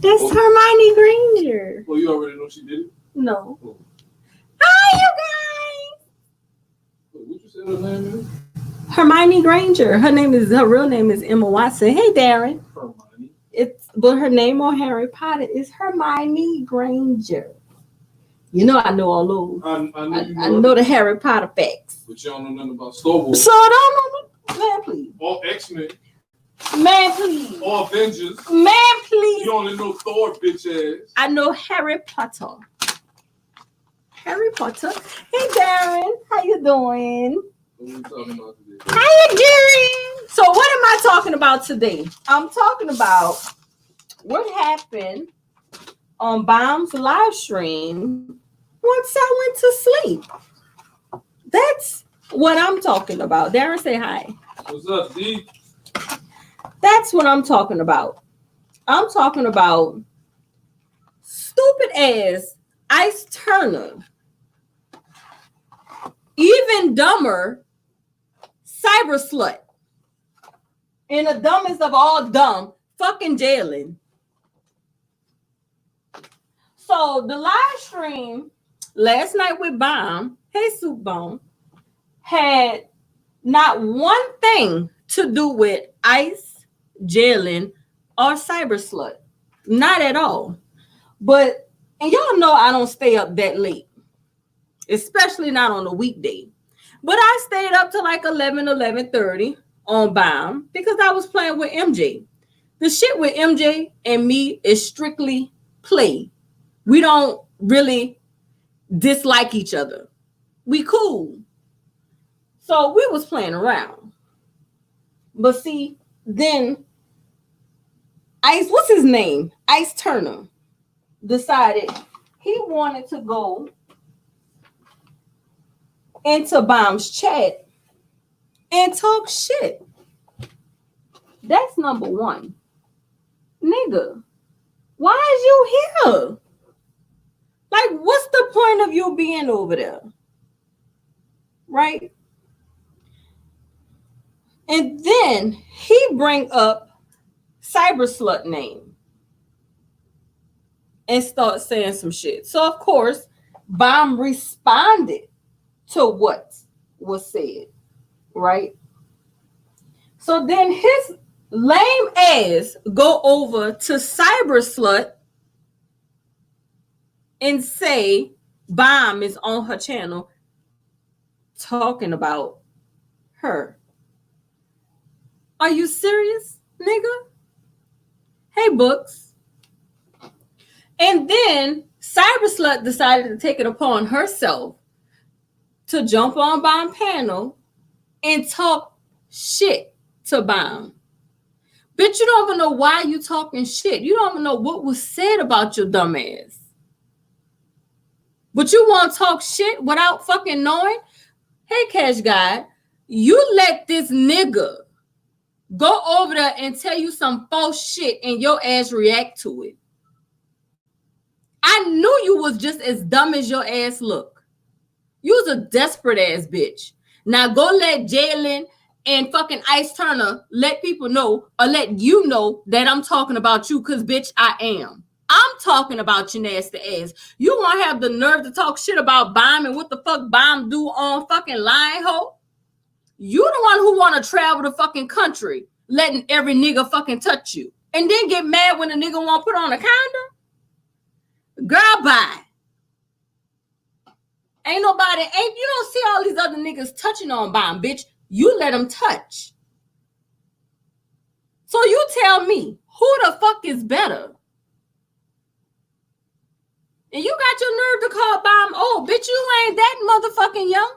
That's Hermione Granger. Well, you already know she did it? No. Oh. Hi, you guys. What you said her name is? Hermione Granger. Her real name is Emma Watson. Hey, Darren. Hermione. But her name on Harry Potter is Hermione Granger. You know I know all those. I know the Harry Potter facts. But you don't know nothing about Star Wars. So I don't know. Man, please. Or X-Men. Man, please. Or Avengers. Man, please. You only know Thor, bitch ass. I know Harry Potter. Harry Potter. Hey, Darren. How you doing? What are we talking about today? How you doing? So what am I talking about today? I'm talking about what happened on Bomb's live stream once I went to sleep. That's what I'm talking about. Darren, say hi. What's up, D? That's what I'm talking about. I'm talking about stupid ass Ice Turner. Even dumber Cyber Slut. And the dumbest of all dumb, fucking Jalen. So the live stream last night with Bomb, hey Soup Bone, had not one thing to do with Ice, Jalen, or Cyber Slut. Not at all. But, and y'all know I don't stay up that late. Especially not on a weekday. But I stayed up to like 11:30 on Bomb because I was playing with MJ. The shit with MJ and me is strictly play. We don't really dislike each other. We cool. So we was playing around. But see, then Ice, what's his name? Ice Turner decided he wanted to go into Bomb's chat and talk shit. That's number one. Nigga, why is you here? Like, what's the point of you being over there? Right? And then he bring up Cyber Slut name and start saying some shit. So, of course, Bomb responded to what was said, right? So then his lame ass go over to Cyber Slut and say Bomb is on her channel talking about her. Are you serious, nigga? Hey, Books. And then Cyber Slut decided to take it upon herself to jump on Bomb panel and talk shit to Bomb. Bitch, you don't even know why you talking shit. You don't even know what was said about your dumb ass. But you want to talk shit without fucking knowing? Hey, Cash Guy, you let this nigga go over there and tell you some false shit and your ass react to it. I knew you was just as dumb as your ass look. You was a desperate ass bitch. Now go let Jalen and fucking Ice Turner let people know or let you know that I'm talking about you because, bitch, I am. I'm talking about your nasty ass. You won't have the nerve to talk shit about Bomb and what the fuck Bomb do on fucking Line Ho. You the one who want to travel the fucking country letting every nigga fucking touch you and then get mad when a nigga won't put on a condom? Girl, bye. You don't see all these other niggas touching on Bomb, bitch. You let them touch. So you tell me, who the fuck is better? And you got your nerve to call Bomb, oh, bitch, you ain't that motherfucking young.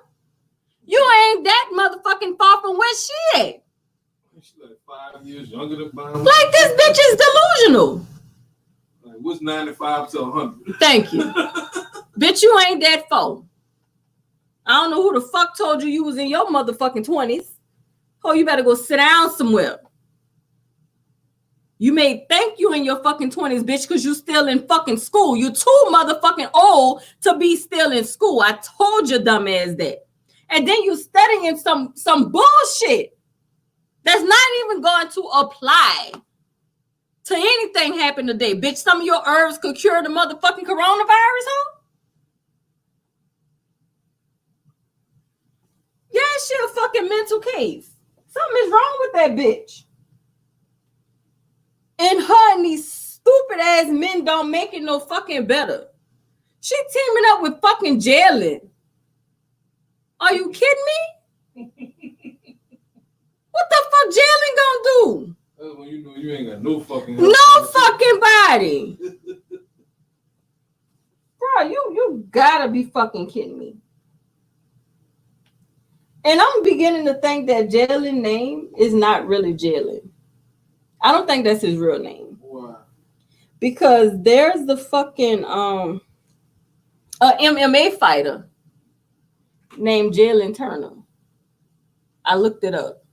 You ain't that motherfucking far from where she at. She's like 5 years younger than Bomb. Like, this bitch is delusional. Like, what's 95 to 100? Thank you. Bitch, you ain't that far. I don't know who the fuck told you was in your motherfucking 20s. Oh, you better go sit down somewhere. You may think you in your fucking 20s, bitch, because you still in fucking school. You too motherfucking old to be still in school. I told your dumb ass that. And then you studying some bullshit that's not even going to apply to anything happen today. Bitch, some of your herbs could cure the motherfucking coronavirus, huh? Yeah, she a fucking mental case. Something is wrong with that bitch. And her and these stupid ass men don't make it no fucking better. She teaming up with fucking Jalen. Are you kidding me? What the fuck Jalen gonna do? That's when you know you ain't got no fucking No fucking body. Bro, you gotta be fucking kidding me. And I'm beginning to think that Jalen's name is not really Jalen. I don't think that's his real name. Why? Because there's the fucking a MMA fighter named Jalen Turner. I looked it up.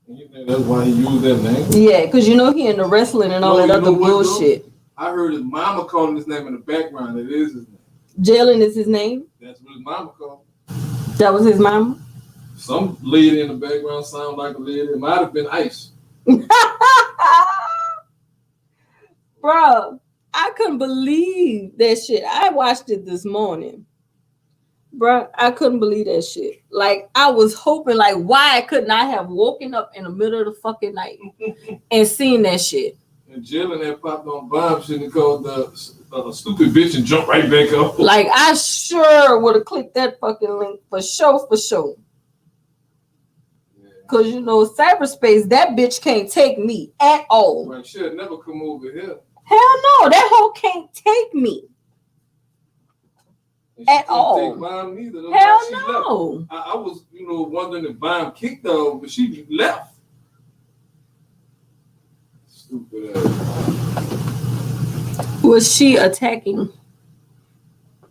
And you think that's why he used that name? Yeah, because you know he into wrestling and all that other bullshit. I heard his mama calling his name in the background. It is his name. Jalen is his name? That's what his mama called. That was his mama? Some lady in the background sound like a lady. It might have been Ice. Bro, I couldn't believe that shit. I watched it this morning. Bro, I couldn't believe that shit. Like, I was hoping, like, why couldn't I have woken up in the middle of the fucking night and seen that shit? And Jalen had popped on bomb shit and called the stupid bitch and jumped right back up. Like, I sure would have clicked that fucking link for sure, for sure. Because, you know, cyberspace, that bitch can't take me at all. Like, she'll never come over here. Hell no, that hoe can't take me. At all. Take Bomb neither. Hell she no. Left. I was, you know, wondering if Bomb kicked her, but she left. Stupid ass. Was she attacking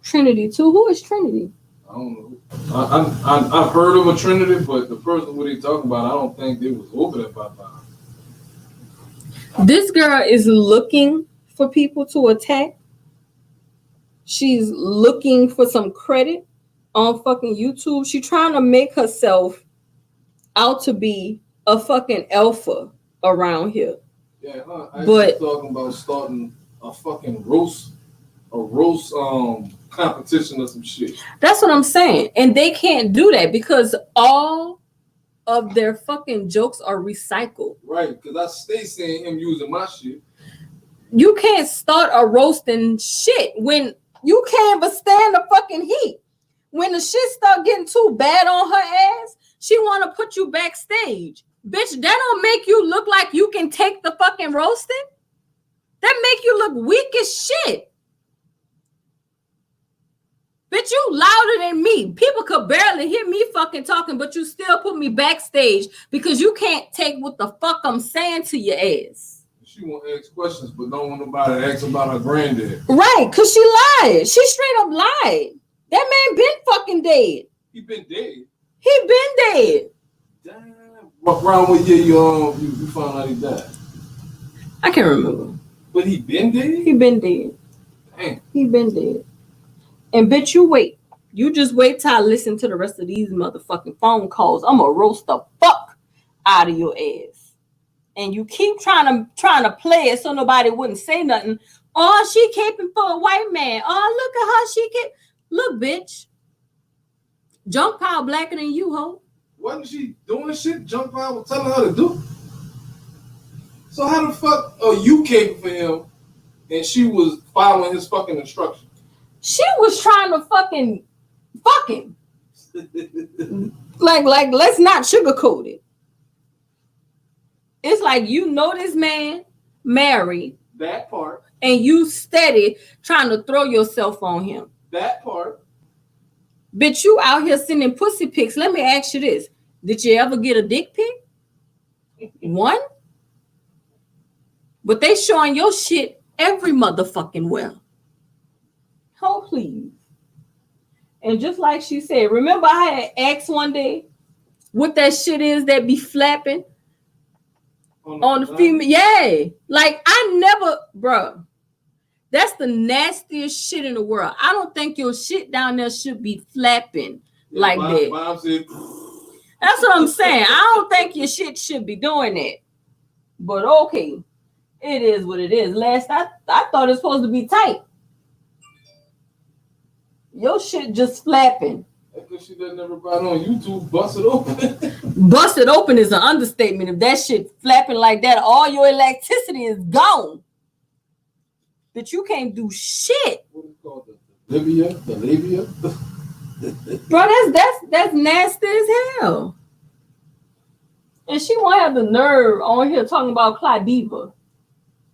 Trinity too? Who is Trinity? I don't know. I've heard of a Trinity, but the person what he talking about, I don't think they was over there by Bomb. This girl is looking for people to attack. She's looking for some credit on fucking YouTube. She's trying to make herself out to be a fucking alpha around here. Yeah, I but talking about starting a fucking roast competition or some shit. That's what I'm saying. And they can't do that because all of their fucking jokes are recycled. Right, because I stay seeing him using my shit. You can't start a roasting shit when you can't even stand the fucking heat. When the shit start getting too bad on her ass, she want to put you backstage. Bitch, that don't make you look like you can take the fucking roasting. That make you look weak as shit. Bitch, you louder than me. People could barely hear me fucking talking, but you still put me backstage because you can't take what the fuck I'm saying to your ass. She want to ask questions, but don't want nobody to ask about her granddad. Right, because she lied. She straight up lied. That man been fucking dead. He been dead. He been dead. Damn. What round what year you found out he died? I can't remember. But he been dead? He been dead. Damn. He been dead. And bitch, you wait. You just wait till I listen to the rest of these motherfucking phone calls. I'm gonna roast the fuck out of your ass. And you keep trying to play it so nobody wouldn't say nothing. Oh, she caping for a white man. Oh, look at her. She can look, bitch. Junk power blacker than you, ho. Wasn't she doing shit Junk Power was telling her to do? So how the fuck are you caping for him and she was following his fucking instructions? She was trying to fucking fuck him. like, let's not sugarcoat it. It's like you know this man married. That part. And you steady trying to throw yourself on him. That part. Bitch, you out here sending pussy pics. Let me ask you this. Did you ever get a dick pic? One? But they showing your shit every motherfucking well. Oh, please. And just like she said, remember I had asked one day what that shit is that be flapping on the female? Yeah. Like I never, bro. That's the nastiest shit in the world. I don't think your shit down there should be flapping like that. Bob said, that's what I'm saying. I don't think your shit should be doing that. But okay, it is what it is. Last I thought it's supposed to be tight. Your shit just flapping. Because she doesn't everybody on YouTube bust it open. Busted open is an understatement. If that shit flapping like that, all your elasticity is gone. But you can't do shit. What is it called? The labia? Bro, that's nasty as hell. And she won't have the nerve on here talking about Claudiva.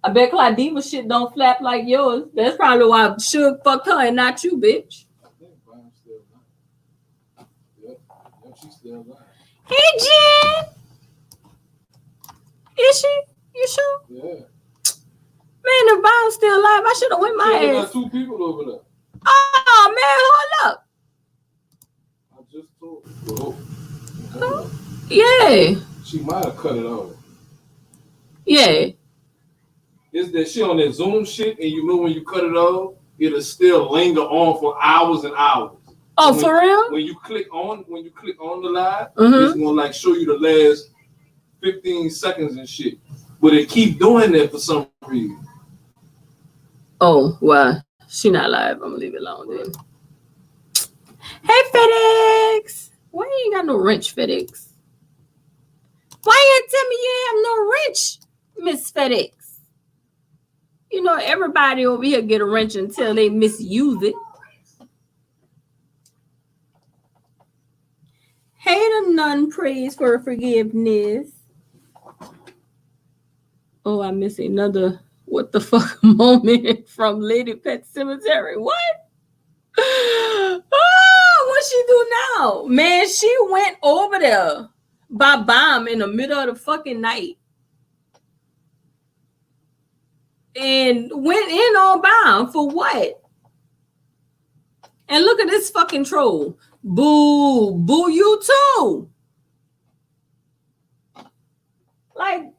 I bet Claudiva shit don't flap like yours. That's probably why Suge fucked her and not you, bitch. I think Brian's still alive. Yep, she's still alive. Hey, Jen. Is she? You sure? Yeah. Man, if Brian's still alive, I should have went my She ass. got 2 people over there. Oh, man, hold up. I just told her. Huh? Yeah. She might have cut it off. Yeah. Is that shit on that Zoom shit, and you know when you cut it off, it'll still linger on for hours and hours. Oh, for real? When you click on the live, Mhm. it's gonna like show you the last 15 seconds and shit. But it keep doing that for some reason. Oh, well, she not live. I'm gonna leave it alone then. Hey, FedEx. Why you ain't got no wrench, FedEx? Why you ain't tell me you ain't have no wrench, Miss FedEx? You know, everybody over here get a wrench until they misuse it. Hater none prays for forgiveness. Oh, I missed another what the fuck moment from Lady Pet Cemetery. What? Oh, what she do now? Man, she went over there by bomb in the middle of the fucking night. And went in on bomb for what? And look at this fucking troll. Boo, boo you too. Like,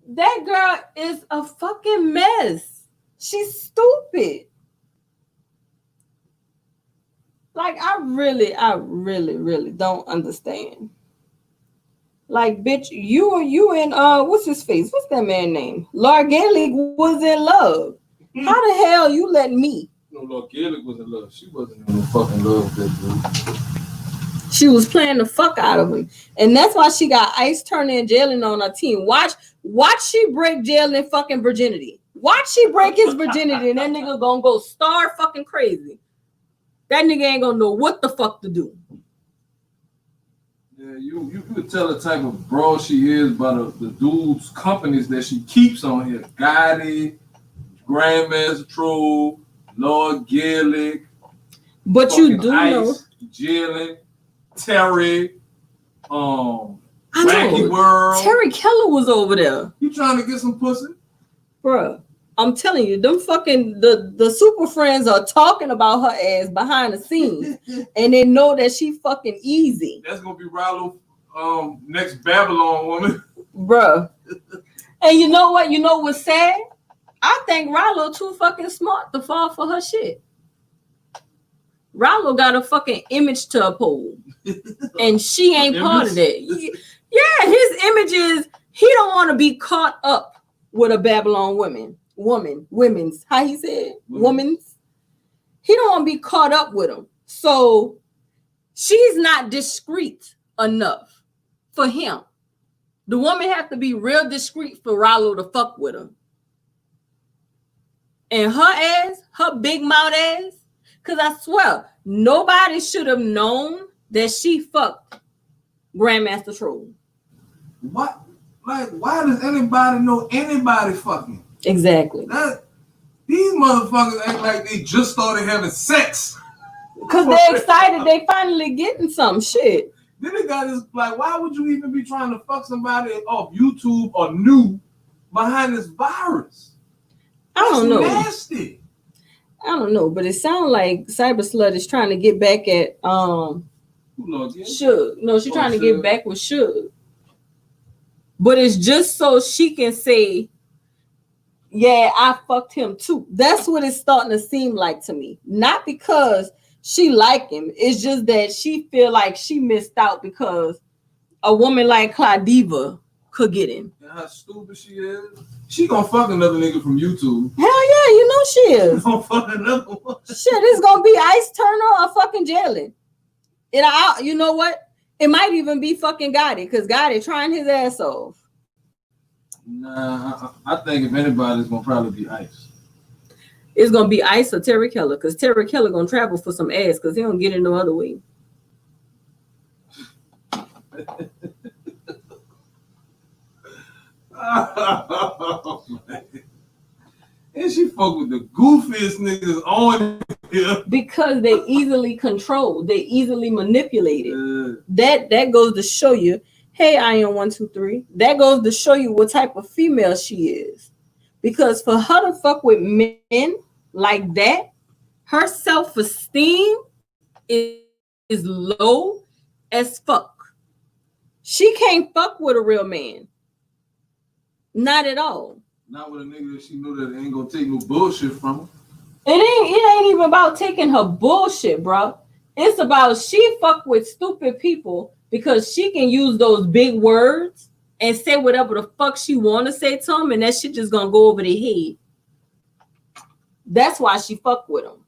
that girl is a fucking mess. She's stupid. Like, I really don't understand. Like, bitch, you and what's his face? What's that man's name? Lord Gaelic was in love. How the hell you let me? No, Lord Gaelic was in love. She wasn't in no fucking love with that dude. She was playing the fuck out of him. And that's why she got Ice Turner and Jalen on her team. Watch she break Jalen fucking virginity. Watch she break his virginity and that nigga gonna go star fucking crazy. That nigga ain't gonna know what the fuck to do. Yeah, you could tell the type of bro she is by the dude's companies that she keeps on here. Gotti, Grandmaster Troll, Lord Gaelic. But you do Ice, know. Jalen, Terry, I Wacky know. World. Terry Keller was over there. You trying to get some pussy? Bruh, I'm telling you, them fucking the super friends are talking about her ass behind the scenes. And they know that she fucking easy. That's gonna be Rallo next Babylon woman. Bruh. And you know what? You know what's sad? I think Rallo too fucking smart to fall for her shit. Rallo got a fucking image to uphold. And she ain't part of that. Yeah, his image is he don't want to be caught up with a Babylon women's, how he said, woman's. He don't want to be caught up with him. So she's not discreet enough for him. The woman have to be real discreet for Rallo to fuck with her. And her ass, her big mouth ass, because I swear, nobody should have known that she fucked Grandmaster Troll. What? Like, why does anybody know anybody fucking? Exactly. These motherfuckers act like they just started having sex. Because they're excited they finally getting some shit. Then they got this, like, why would you even be trying to fuck somebody off YouTube or new behind this virus? I don't know. Nasty. I don't know, but it sounds like Cyber Slut is trying to get back at Suge. No, she's trying to get back with Suge. But it's just so she can say, yeah, I fucked him too. That's what it's starting to seem like to me. Not because she like him. It's just that she feel like she missed out because a woman like Claudiva could get him. And how stupid she is. She gonna fuck another nigga from YouTube. Hell yeah, you know she is. Gonna fuck another one. Shit, it's gonna be Ice Turner or fucking Jalen. You know what? It might even be fucking Gotti, because Gotti trying his ass off. Nah, I think if anybody, it's gonna probably be Ice. It's gonna be Ice or Terry Keller, because Terry Keller gonna travel for some ass, because he don't get it no other way. Oh, man. And she fuck with the goofiest niggas on here. Because they easily controlled, they easily manipulated. That goes to show you, hey, Iron 123. That goes to show you what type of female she is. Because for her to fuck with men like that, her self-esteem is low as fuck. She can't fuck with a real man. Not at all. Not with a nigga that she knew that ain't gonna take no bullshit from her. It ain't even about taking her bullshit, bro. It's about she fuck with stupid people because she can use those big words and say whatever the fuck she want to say to them, and that shit just gonna go over their head. That's why she fuck with them.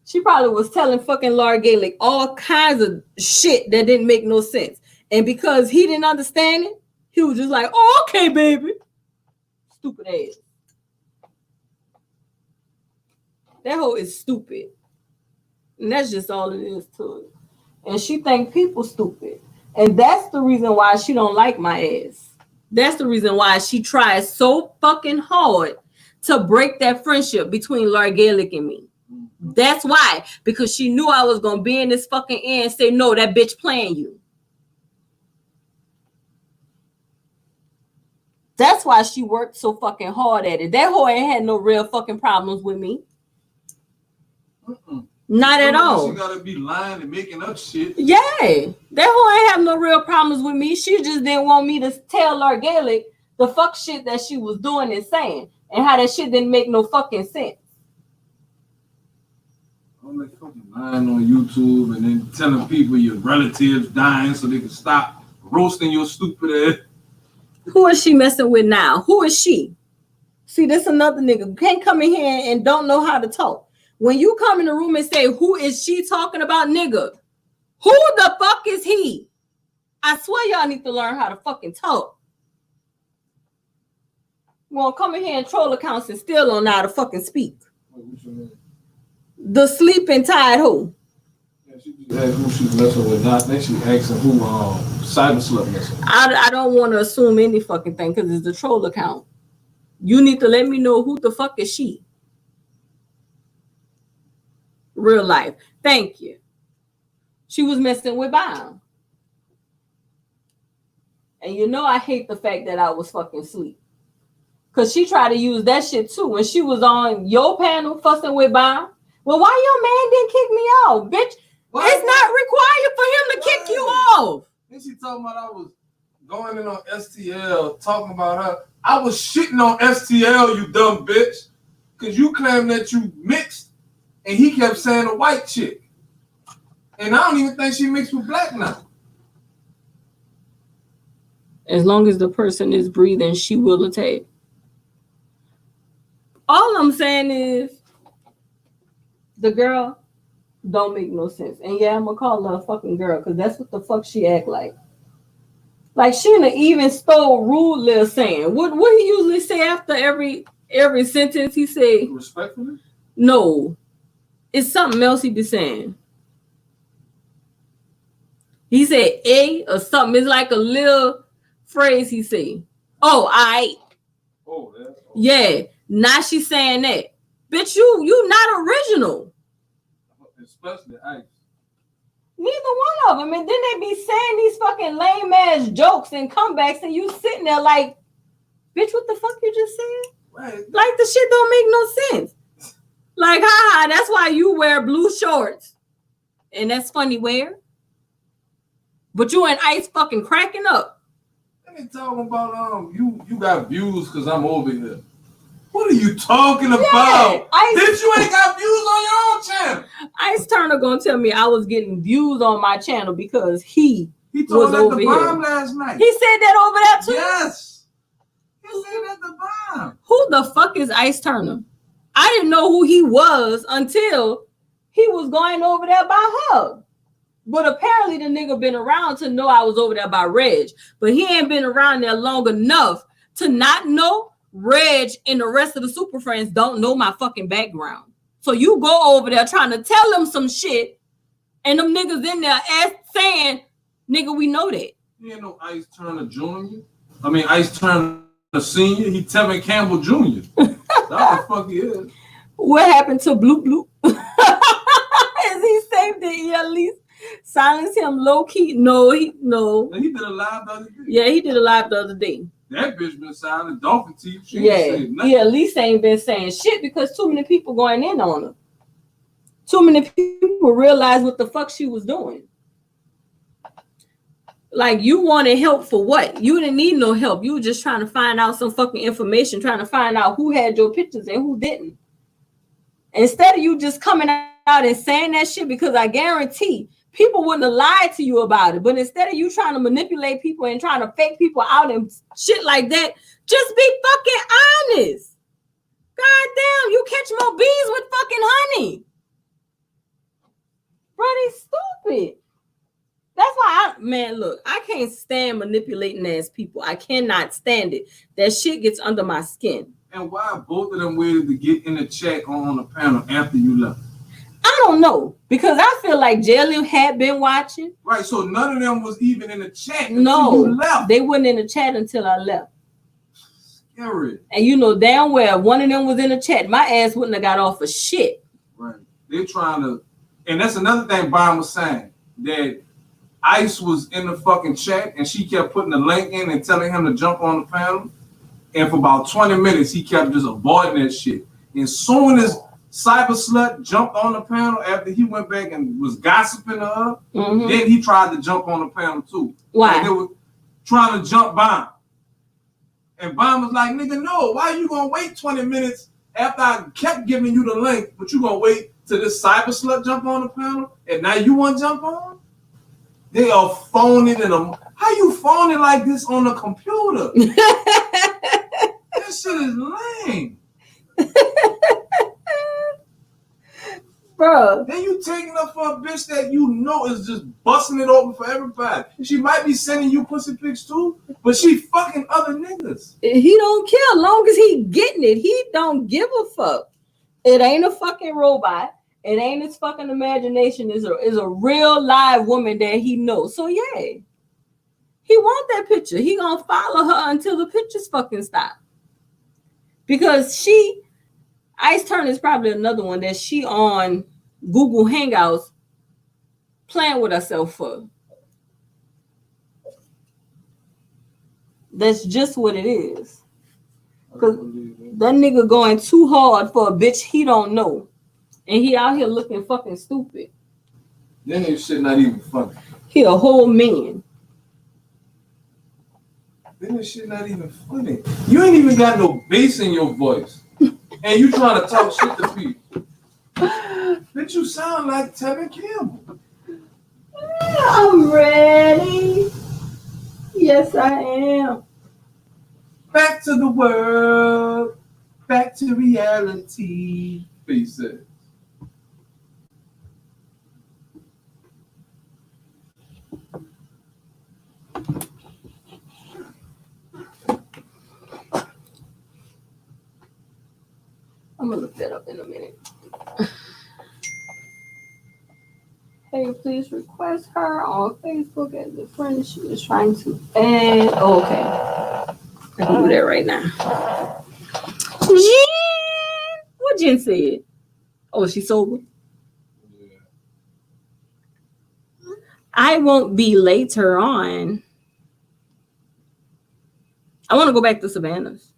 She probably was telling fucking Laura Gaelic all kinds of shit that didn't make no sense. And because he didn't understand it, he was just like, oh, okay, baby. Stupid ass. That hoe is stupid. And that's just all it is to it. And she think people stupid. And that's the reason why she don't like my ass. That's the reason why she tries so fucking hard to break that friendship between Laura Gaelic and me. That's why. Because she knew I was going to be in this fucking ear and say, no, that bitch playing you. That's why she worked so fucking hard at it. That hoe ain't had no real fucking problems with me. Not at all. She gotta be lying and making up shit. Yeah, that hoe ain't have no real problems with me. She just didn't want me to tell Laura Gaelic the fuck shit that she was doing and saying, and how that shit didn't make no fucking sense. I'm like fucking lying on YouTube and then telling people your relatives dying so they can stop roasting your stupid ass. Who is she messing with now? Who is she? See, this another nigga who can't come in here and don't know how to talk. When you come in the room and say, who is she talking about, nigga? Who the fuck is he? I swear y'all need to learn how to fucking talk. Well, come in here and troll accounts and still don't know how to fucking speak. What you mean? The sleeping tired hoe. Yeah, she just asked who she's messing with. Not think she asking who Cyber Slut messing with. I don't want to assume any fucking thing because it's a troll account. You need to let me know who the fuck is she. Real life. Thank you. She was messing with Bound. And you know I hate the fact that I was fucking asleep. Because she tried to use that shit too. When she was on your panel fussing with Bound. Well, why your man didn't kick me off? Bitch, Why? it's not required for him to kick you off. Then she talking about I was going in on STL, talking about her. I was shitting on STL, you dumb bitch. Because you claim that you mixed. And he kept saying a white chick. And I don't even think she mixed with black now. As long as the person is breathing, she will attack. All I'm saying is, the girl don't make no sense. And yeah, I'm going to call her a fucking girl because that's what the fuck she act like. Like she in an even stole rude little saying. What he usually say after every sentence he say? Respectfully? No. It's something else he be saying. He said a or something. It's like a little phrase he say. Oh, I. Oh, yeah. Now she's saying that. Bitch, you not original. Especially Ice. Neither one of them. And then they be saying these fucking lame ass jokes and comebacks, and you sitting there like, bitch, what the fuck you just said? Right. Like the shit don't make no sense. Like, haha, that's why you wear blue shorts. And that's funny wear. But you and Ice fucking cracking up. They talking about you got views because I'm over here. What are you talking about? Ice, Bitch, you ain't got views on your own channel. Ice Turner gonna tell me I was getting views on my channel because he He told was at over the here. bomb last night. He said that over there too. Yes. He said at the bomb. Who the fuck is Ice Turner? I didn't know who he was until he was going over there by her. But apparently the nigga been around to know I was over there by Reg. But he ain't been around there long enough to not know Reg and the rest of the Super Friends don't know my fucking background. So you go over there trying to tell them some shit, and them niggas in there saying, nigga, we know that. He ain't no Ice Turner Jr. I mean, Ice Turner Senior. He Tevin Campbell Jr. That's what the fuck he is. What happened to Bloop Bloop? Is he saved it? He at least silence him low key? No, he He did a live the other day. Yeah, he did a live the other day. That bitch been silent. Dolphin teeth. She Yeah, ain't saying nothing. he at least ain't been saying shit because too many people going in on her. Too many people realized what the fuck she was doing. Like, you wanted help for what? You didn't need no help. You were just trying to find out some fucking information, trying to find out who had your pictures and who didn't. Instead of you just coming out and saying that shit, because I guarantee people wouldn't have lied to you about it. But instead of you trying to manipulate people and trying to fake people out and shit like that, just be fucking honest. God damn, you catch more bees with fucking honey. Bro, they stupid. That's why look, I can't stand manipulating ass people. I cannot stand it. That shit gets under my skin. And why both of them waited to get in the chat on the panel after you left? I don't know, because I feel like Jalen had been watching. Right, so none of them was even in the chat until No, you left. they weren't in the chat until I left. Scary. And you know damn well one of them was in the chat. My ass wouldn't have got off for shit. Right. They're trying to, and that's another thing Brian was saying, that Ice was in the fucking chat and she kept putting the link in and telling him to jump on the panel. And for about 20 minutes, he kept just avoiding that shit. And soon as Cyber Slut jumped on the panel after he went back and was gossiping to her, then he tried to jump on the panel too. Why? Like they were trying to jump Bomb. And Bomb was like, nigga, no, why you gonna wait 20 minutes after I kept giving you the link, but you gonna wait till this Cyber Slut jump on the panel and now you want to jump on? They are phoning in them. How you phoning like this on a computer? That shit is lame. Bro. Then you taking up for a bitch that you know is just busting it open for everybody. She might be sending you pussy pics too, but she fucking other niggas. He don't care as long as he getting it. He don't give a fuck. It ain't a fucking robot. It ain't his fucking imagination. Is a real live woman that he knows. So yeah, he want that picture. He gonna follow her until the pictures fucking stop. Because Ice Turner is probably another one that she on Google Hangouts playing with herself for. That's just what it is. Because that nigga going too hard for a bitch he don't know. And he out here looking fucking stupid. Then this shit not even funny. He a whole man. Then this shit not even funny. You ain't even got no bass in your voice. And you trying to talk shit to people. Bitch, you sound like Tevin Campbell. I'm ready. Yes, I am. Back to the world. Back to reality. Face said. I'm gonna look that up in a minute. Hey, please request her on Facebook as a friend she is trying to add. Oh, okay. I can do that right now. Jen! What Jen said? Oh, she's sober? Yeah. I won't be later on. I want to go back to Savannah's.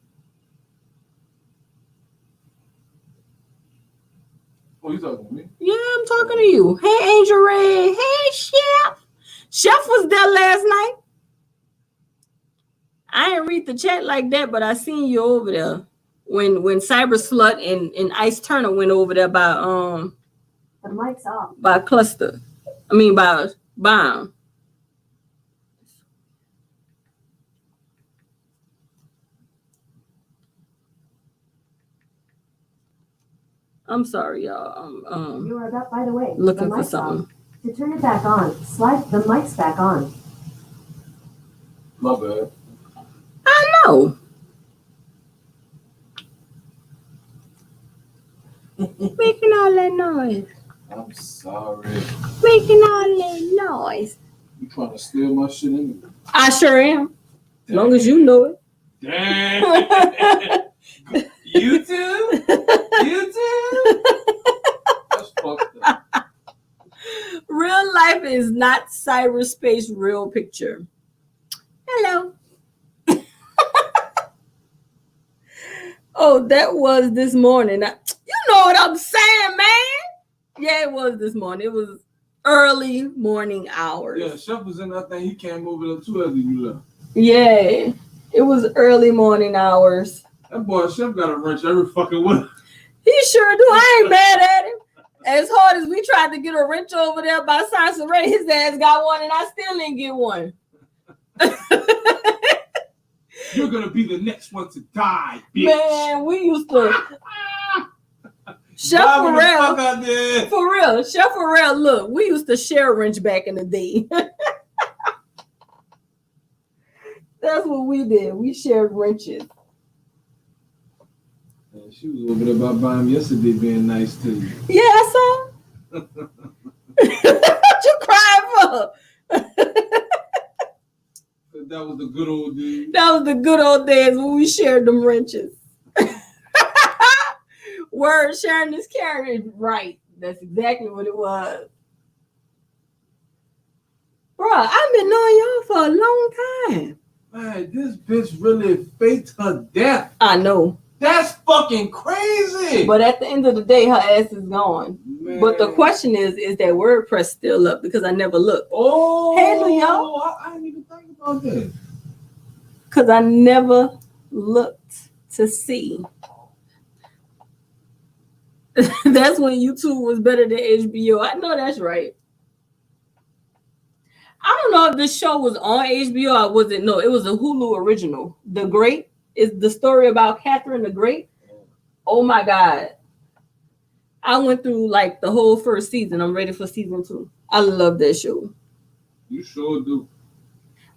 Oh, you talking to me? Yeah, I'm talking to you. Hey, Angel Ray. Hey, Chef. Chef was there last night. I didn't read the chat like that, but I seen you over there when Cyber Slut and Ice Turner went over there by The mic's off. by Cluster. I mean by Bomb. I'm sorry, y'all. I'm You are about, by the way, looking the for mic's something. off. To turn it back on, slide the mic's back on. My bad. I know. Making all that noise. I'm sorry. Making all that noise. You trying to steal my shit anyway? I sure am. As long as you know it. Damn. YouTube? YouTube? That's fucked up. Real life is not cyberspace real picture. Hello. Oh, that was this morning. You know what I'm saying, man? Yeah, it was this morning. It was early morning hours. Yeah, Chef was in that thing. He can't move it up too after you left. Yeah, it was early morning hours. That boy Chef got a wrench every fucking way. He sure do. I ain't mad at him. As hard as we tried to get a wrench over there by Science Array, his ass got one and I still didn't get one. You're gonna be the next one to die, bitch. Man, we used to Chef Bobbing the fuck Pharrell. out there. For real, Chef Pharrell, look, we used to share a wrench back in the day. That's what we did. We shared wrenches. Man, she was over there about buying yesterday being nice to you. Yeah, I saw. What you crying for? That was the good old days. That was the good old days when we shared them wrenches. Word, sharing is carrying. Right. That's exactly what it was. Bruh, I've been knowing y'all for a long time. Man, this bitch really faked her death. I know. That's fucking crazy. But at the end of the day, her ass is gone. Man. But the question is that WordPress still up? Because I never looked. Oh, Hey, Leo. I didn't even think about that. Because I never looked to see. That's when YouTube was better than HBO. I know that's right. I don't know if this show was on HBO or was it? No, it was a Hulu original. The Great is the story about Catherine the Great. Oh my God. I went through like the whole first season. I'm ready for season 2. I love that show. You sure do.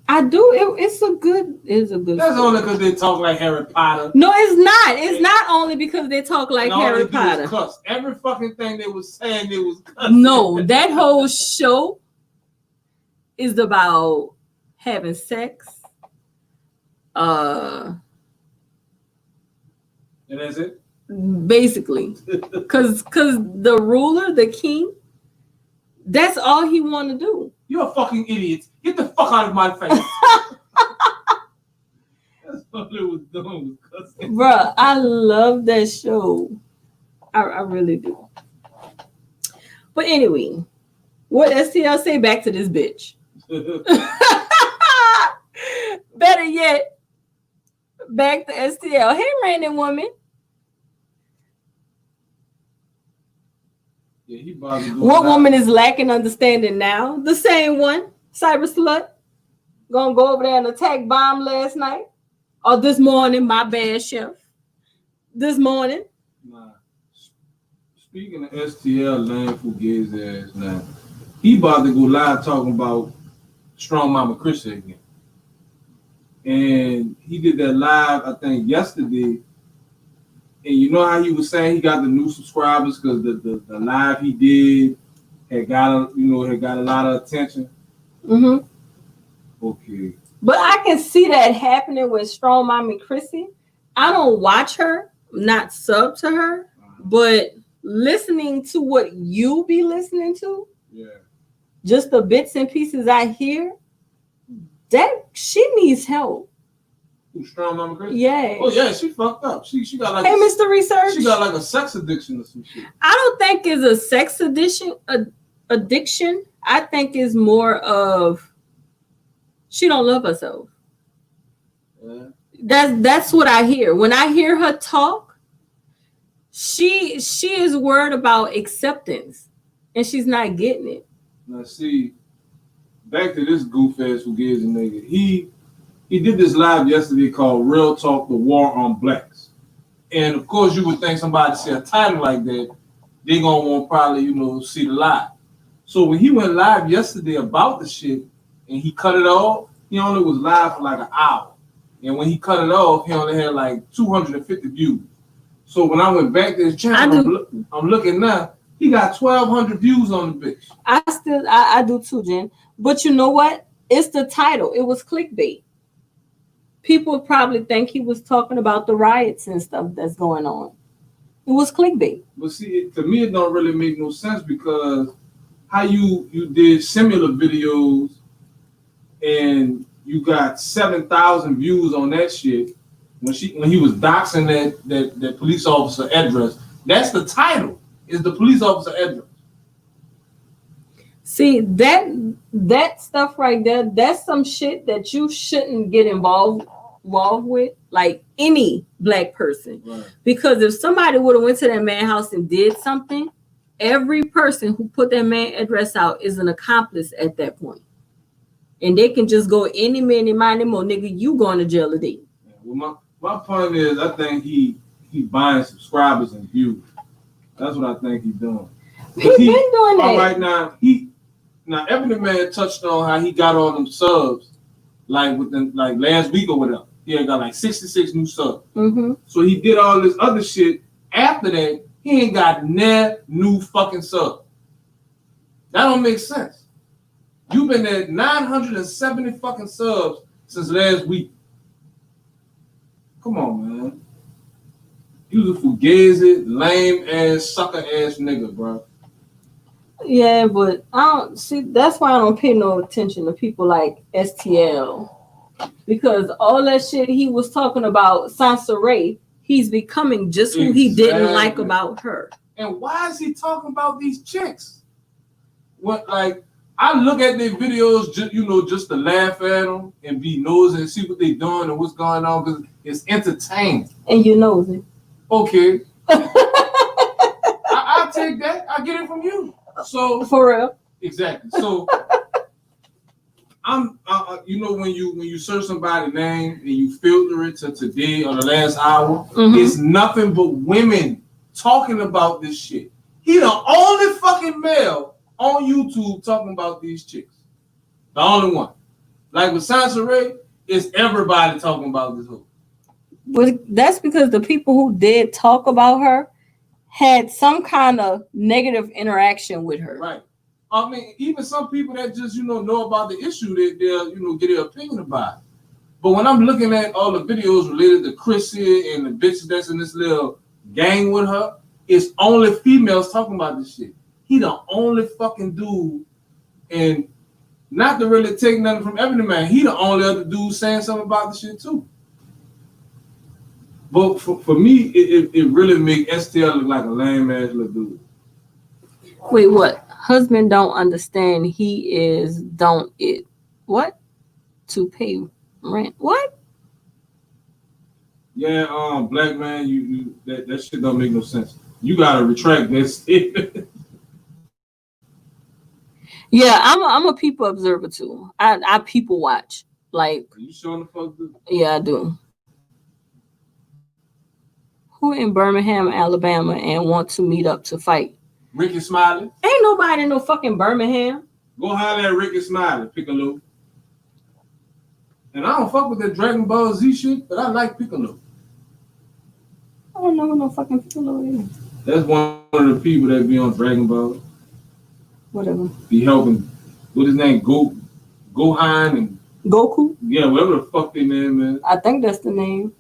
I do. It's a good That's story. only because they talk like Harry Potter. No, it's not. It's not only because they talk like And all Harry they do is Potter. cuss. Every fucking thing they was saying, they was cussing. No, that whole show is about having sex. And that's it. Basically, because the ruler, the king, that's all he want to do. You're a fucking idiot. Get the fuck out of my face. That's all they was doing was cussing. Bruh, I love that show. I really do. But anyway, what STL say back to this bitch? Better yet, back to STL. Hey, random woman. Yeah, he bothered doing What that. woman is lacking understanding now? The same one, cyber slut. Gonna go over there and attack bomb last night. Or this morning, my bad, Chef. This morning. Nah. Speaking of STL, Lane Fugazi ass now, he about to go live talking about Strong Mama Chrissy again. And he did that live, I think, yesterday. And you know how he was saying he got the new subscribers because the live he did had got a lot of attention. Mm-hmm. Okay. But I can see that happening with Strong Mommy Chrissy. I don't watch her, not sub to her, but listening to what you be listening to, Yeah. just the bits and pieces I hear, that she needs help. Who, Strong Mama Chrissy? Yeah. Oh yeah, she fucked up. She got like Hey, Mr. Research. she got like a sex addiction or some shit. I don't think it's a sex addiction. I think it's more of she don't love herself. Yeah. That's what I hear. When I hear her talk, she is worried about acceptance and she's not getting it. Now see, back to this goof ass Fugazi nigga. He did this live yesterday called Real Talk: The War on Blacks. And of course you would think somebody say a title like that, they gonna want probably, see the live. So when he went live yesterday about the shit and he cut it off, he only was live for like an hour. And when he cut it off, he only had like 250 views. So when I went back to his channel, I'm looking now, he got 1,200 views on the bitch. I do too, Jen. But you know what? It's the title. It was clickbait. People probably think he was talking about the riots and stuff that's going on. It was clickbait. But see, to me, it don't really make no sense because how you did similar videos and you got 7,000 views on that shit when he was doxing that police officer address. That's the title. Is the police officer address. See, that stuff right there, that's some shit that you shouldn't get involved with, like any black person. Right. Because if somebody would have went to that man's house and did something, every person who put that man address out is an accomplice at that point. And they can just go any minute, money more, nigga, you going to jail today. Yeah, well, my point is, I think he buying subscribers and views. That's what I think he's doing. He's been doing that. All right, now Ebony Man touched on how he got all them subs, like like last week or whatever. He had got like 66 new subs. Mm-hmm. So he did all this other shit. After that, he ain't got new fucking subs. That don't make sense. You've been at 970 fucking subs since last week. Come on, man. You was a fugazi, lame ass, sucker ass nigga, bro. Yeah, but I don't see. That's why I don't pay no attention to people like STL, because all that shit he was talking about Sansa Ray, he's becoming just who he didn't like about her. And why is he talking about these chicks? What, like, I look at their videos, just to laugh at them and be nosy and see what they doing and what's going on because it's entertaining. And you know it. Okay. I'll take that. I get it from you. So for real. Exactly. So I'm when you search somebody's name and you filter it to today or the last hour, it's nothing but women talking about this shit. He the only fucking male on YouTube talking about these chicks. The only one. Like with Sansa Ray, it's everybody talking about this hoe. But that's because the people who did talk about her had some kind of negative interaction with her. Right. I mean, even some people that just, know about the issue, they'll, get their opinion about it. But when I'm looking at all the videos related to Chrissy and the bitch that's in this little gang with her, it's only females talking about this shit. He the only fucking dude, and not to really take nothing from Ebony Man, he the only other dude saying something about the shit too. But for me, it really make STL look like a lame ass little dude. Wait, what? Husband don't understand. He is what? To pay rent. What? Yeah, black man, you that shit don't make no sense. You gotta retract this. Yeah, I'm a people observer too. I people watch. Like, are you showing the fuck do? Yeah, I do. Who in Birmingham, Alabama, and want to meet up to fight? Ricky Smiley. Ain't nobody in no fucking Birmingham. Go holler at Ricky Smiley, Piccolo. And I don't fuck with that Dragon Ball Z shit, but I like Piccolo. I don't know what no fucking Piccolo is. That's one of the people that be on Dragon Ball. Whatever. Be helping. What his name? Gohan and Goku? Yeah, whatever the fuck their name is. I think that's the name.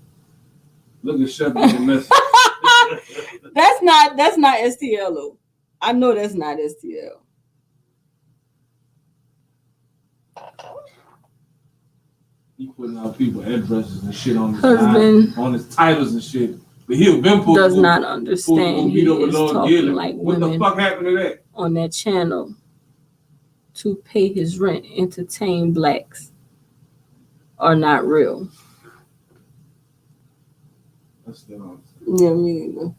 Look at Chef in the message. That's not STL though. I know that's not STL. He putting out people addresses and shit on his Husband on his titles and shit. But he'll been put does not understand. He is talking like what women the fuck happened to that? On that channel to pay his rent, entertain blacks are not real. That's still Yeah, me either.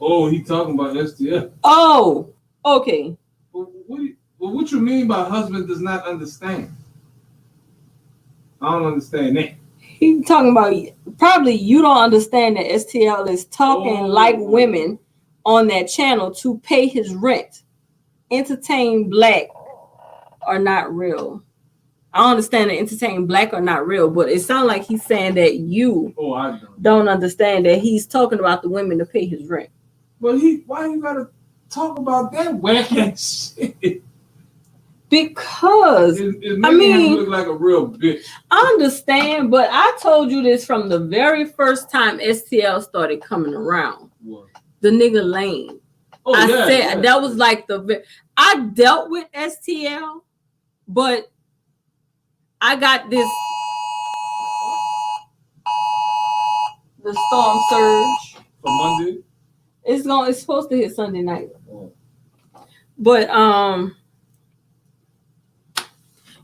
Oh, he talking about STL. Oh, okay. What you mean by husband does not understand? I don't understand that. He talking about probably you don't understand that STL is talking like women on that channel to pay his rent. Entertain black are not real. I understand that entertain black are not real, but it sounds like he's saying that you don't understand that he's talking about the women to pay his rent. But why you gotta talk about that whack ass shit? Because it's making him look like a real bitch. I understand, but I told you this from the very first time STL started coming around. What? The nigga lame. I said that was like I dealt with STL, but I got the storm surge for Monday. It's supposed to hit Sunday night. Oh. But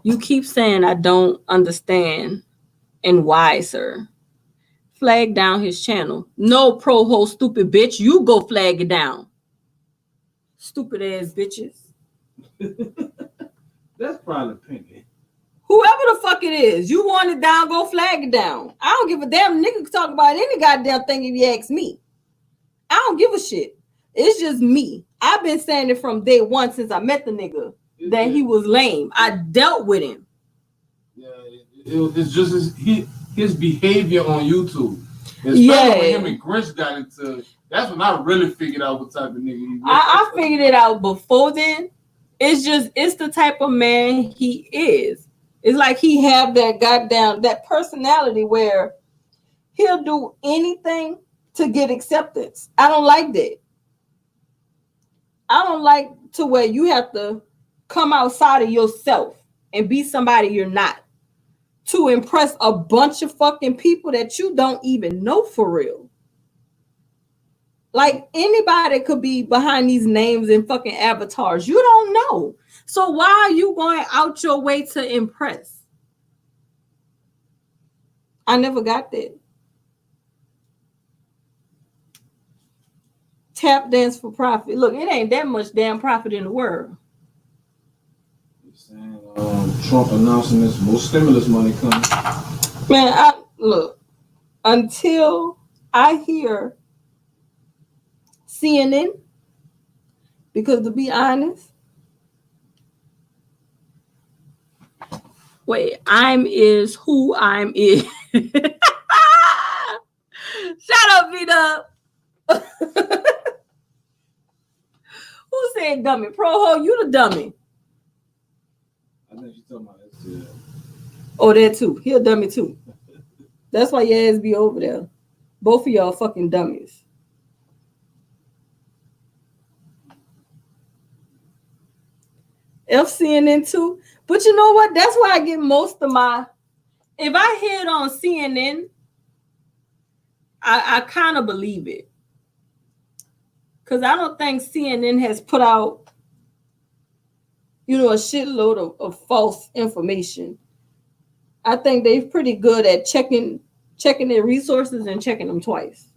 you keep saying I don't understand and why, sir. Flag down his channel. No pro ho stupid bitch. You go flag it down. Stupid ass bitches. That's probably Pinky. Whoever the fuck it is, you want it down, go flag it down. I don't give a damn. Nigga can talk about any goddamn thing if you ask me. I don't give a shit. It's just me. I've been saying it from day one since I met the nigga that he was lame. I dealt with him. Yeah, it's just his behavior on YouTube. Especially when him and Grinch got into. That's when I really figured out what type of nigga he was. I figured it out before then. It's the type of man he is. It's like he have that personality where he'll do anything to get acceptance. I don't like that. I don't like to where you have to come outside of yourself and be somebody you're not to impress a bunch of fucking people that you don't even know for real. Like anybody could be behind these names and fucking avatars. You don't know. So why are you going out your way to impress? I never got that. Tap dance for profit. Look, it ain't that much damn profit in the world. Saying, Trump announcing this more stimulus money coming. Man, look, until I hear CNN, because to be honest, I'm is who I'm is. Shut up, V-Dub. Who said dummy? Pro-ho, you the dummy. I think you're talking about STL. Oh, that too. He a dummy too. That's why your ass be over there. Both of y'all fucking dummies. FCNN too. But you know what? That's why I get most of my. If I hear it on CNN, I kind of believe it. Because I don't think CNN has put out, a shitload of false information. I think they're pretty good at checking their resources and checking them twice.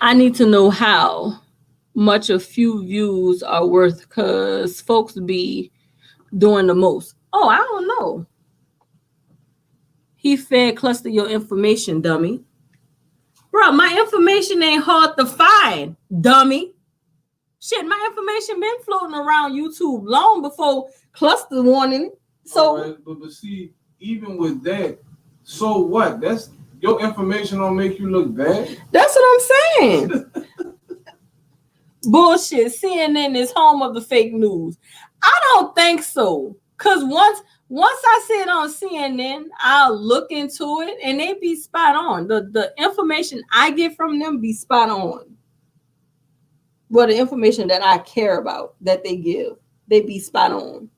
I need to know how much a few views are worth because folks be doing the most. Oh, I don't know. He fed cluster your information, dummy. Bro, my information ain't hard to find, dummy. Shit, my information been floating around YouTube long before cluster wanted it. So, right, but see, even with that, so what? That's your information don't make you look bad. That's what I'm saying. Bullshit. CNN is home of the fake news. I don't think so. Cause once I see it on CNN, I'll look into it and they be spot on. The information I get from them be spot on. Well, the information that I care about that they give, they be spot on.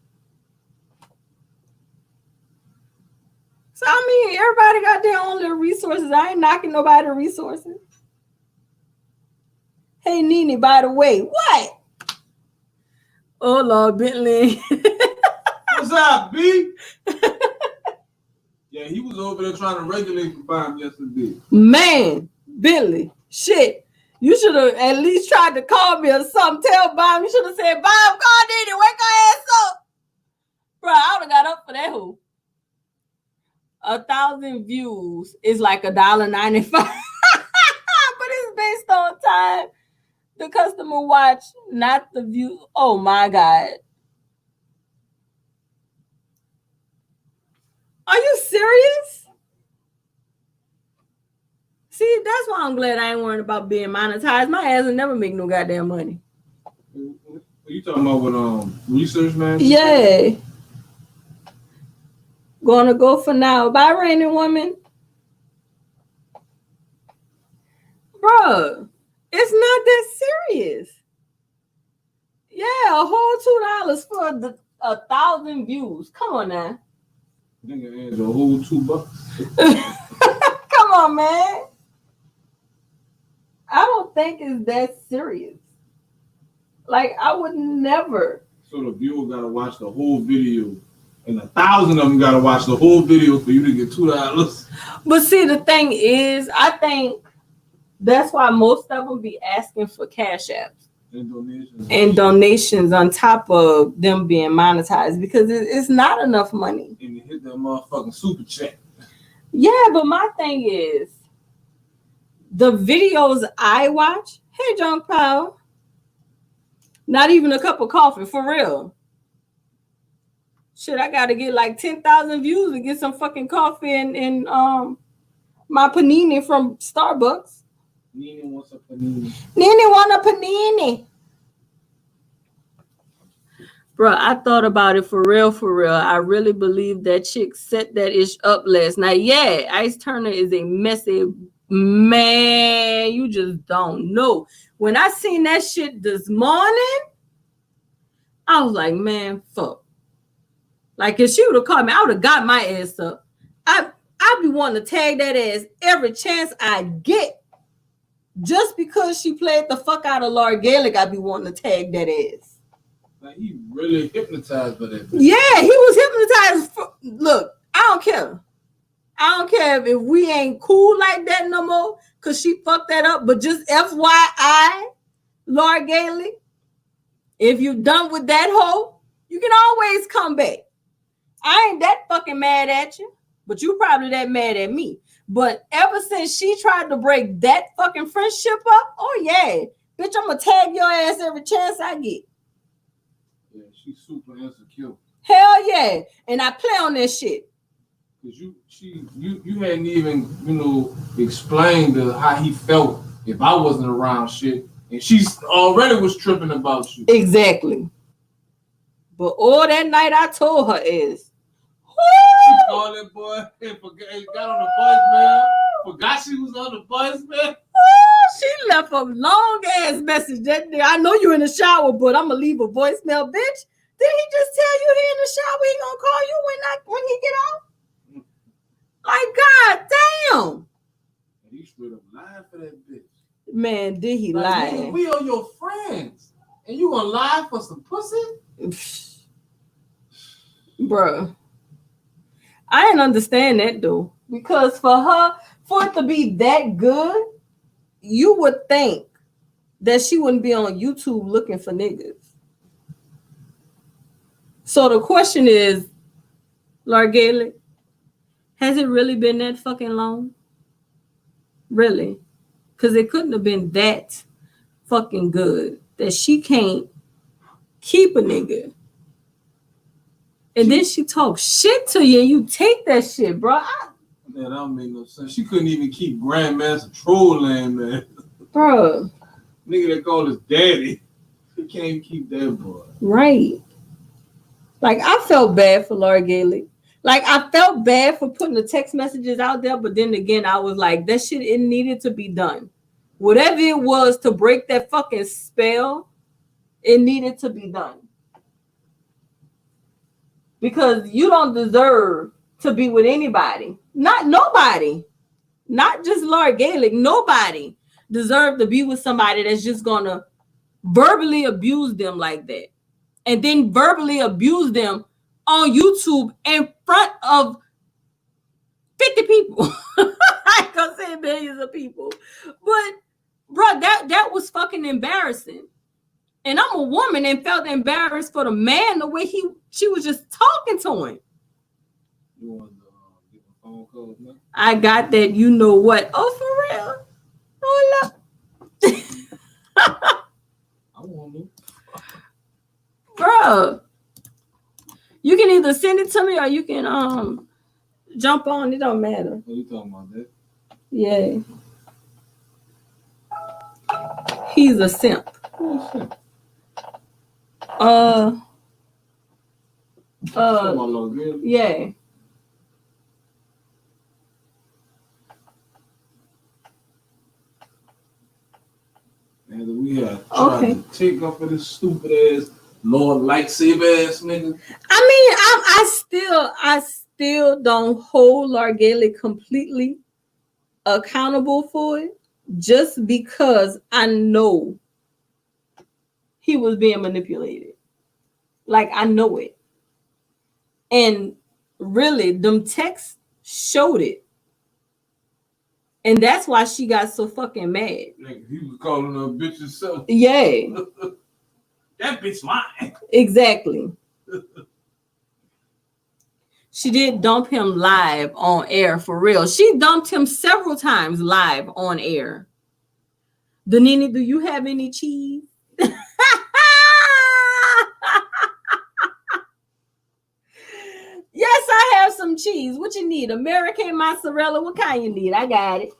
So I mean, everybody got their own little resources. I ain't knocking nobody's resources. Hey, Nene, by the way, what? Oh, Lord, Bentley. What's up, B? Yeah, he was over there trying to regulate the bomb yesterday. Man, Bentley, shit. You should have at least tried to call me or something. Tell Bob, you should have said, Bob, call Nene, wake her ass up. 1,000 views is like $1.95. But it's based on time the customer watch, not the view. Oh my God. Are you serious? See, that's why I'm glad I ain't worried about being monetized. My ass will never make no goddamn money. You talking about with research, man? Yeah. Gonna go for now. Bye, Raining Woman. Bruh, it's not that serious. Yeah, a whole $2 for 1,000 views. Come on now. Nigga adds a whole $2. Come on, man. I don't think it's that serious. Like, I would never. So the viewer gotta watch the whole video, and 1,000 of them gotta watch the whole video for you to get $2. But see, the thing is, I think that's why most of them be asking for cash apps and donations on top of them being monetized, because it's not enough money. And you hit that motherfucking super chat. Yeah, but my thing is, the videos I watch, hey, John Powell, not even a cup of coffee, for real. Shit, I gotta get like 10,000 views to get some fucking coffee and my panini from Starbucks. Nene wants a panini. Nene want a panini. Bro, I thought about it for real, for real. I really believe that chick set that ish up last night. Yeah, Ice Turner is a messy man. You just don't know. When I seen that shit this morning, I was like, man, fuck. Like, if she would have called me, I would have got my ass up. I'd be wanting to tag that ass every chance I get. Just because she played the fuck out of Laura Gaelic, I'd be wanting to tag that ass. Like, he really hypnotized by that. Yeah, he was hypnotized. Look, I don't care. I don't care if we ain't cool like that no more, because she fucked that up. But just FYI, Laura Gaelic, if you done with that hoe, you can always come back. I ain't that fucking mad at you, but you probably that mad at me. But ever since she tried to break that fucking friendship up, oh yeah, bitch, I'm gonna tag your ass every chance I get. Yeah, she's super insecure. Hell yeah, and I play on that shit. Cause you hadn't even explained how he felt if I wasn't around shit, and she's already was tripping about you. Exactly. But all that night I told her is, she called that boy and got on the voicemail. Forgot she was on the voicemail. She left a long ass message that day. I know you in the shower, but I'm gonna leave a voicemail, bitch. Did he just tell you he in the shower? He gonna call you when he get out? Like, god damn. And he straight up lied for that bitch. Man, did he like, lie? Nigga, we are your friends, and you gonna lie for some pussy? Bruh. I didn't understand that though. Because for it to be that good, you would think that she wouldn't be on YouTube looking for niggas. So the question is, Laura Gaelic, has it really been that fucking long? Really? Because it couldn't have been that fucking good that she can't keep a nigga. And then she talks shit to you and you take that shit, bro. Man, that don't make no sense. She couldn't even keep Grandmaster Trolling, man. Bro. Nigga that called his daddy. She can't even keep that boy. Right. Like, I felt bad for Laura Gaelic. Like, I felt bad for putting the text messages out there, but then again, I was like, that shit, it needed to be done. Whatever it was to break that fucking spell, it needed to be done. Because you don't deserve to be with anybody. Nobody. Not just Laura Gaelic. Nobody deserves to be with somebody that's just going to verbally abuse them like that. And then verbally abuse them on YouTube in front of 50 people. I ain't gonna say millions of people. But, bro, that was fucking embarrassing. And I'm a woman and felt embarrassed for the man the way she was just talking to him. You want to get the phone calls, man. I got that. You know what? Oh, for real? Hold up. I want to. Bro, you can either send it to me or you can jump on. It don't matter. What you talking about that? Yeah. He's a simp. Oh, shit. My little girl. Yeah. And we had tried to take up for this stupid ass Lord lightsaber ass nigga. I still don't hold Largely completely accountable for it, just because I know he was being manipulated. Like, I know it. And really, them texts showed it. And that's why she got so fucking mad. Nigga, he was calling her a bitch himself. Yeah. That bitch lying. Exactly. She did dump him live on air, for real. She dumped him several times live on air. Danini, do you have any cheese? Yes, I have some cheese. What you need? American mozzarella? What kind you need? I got it.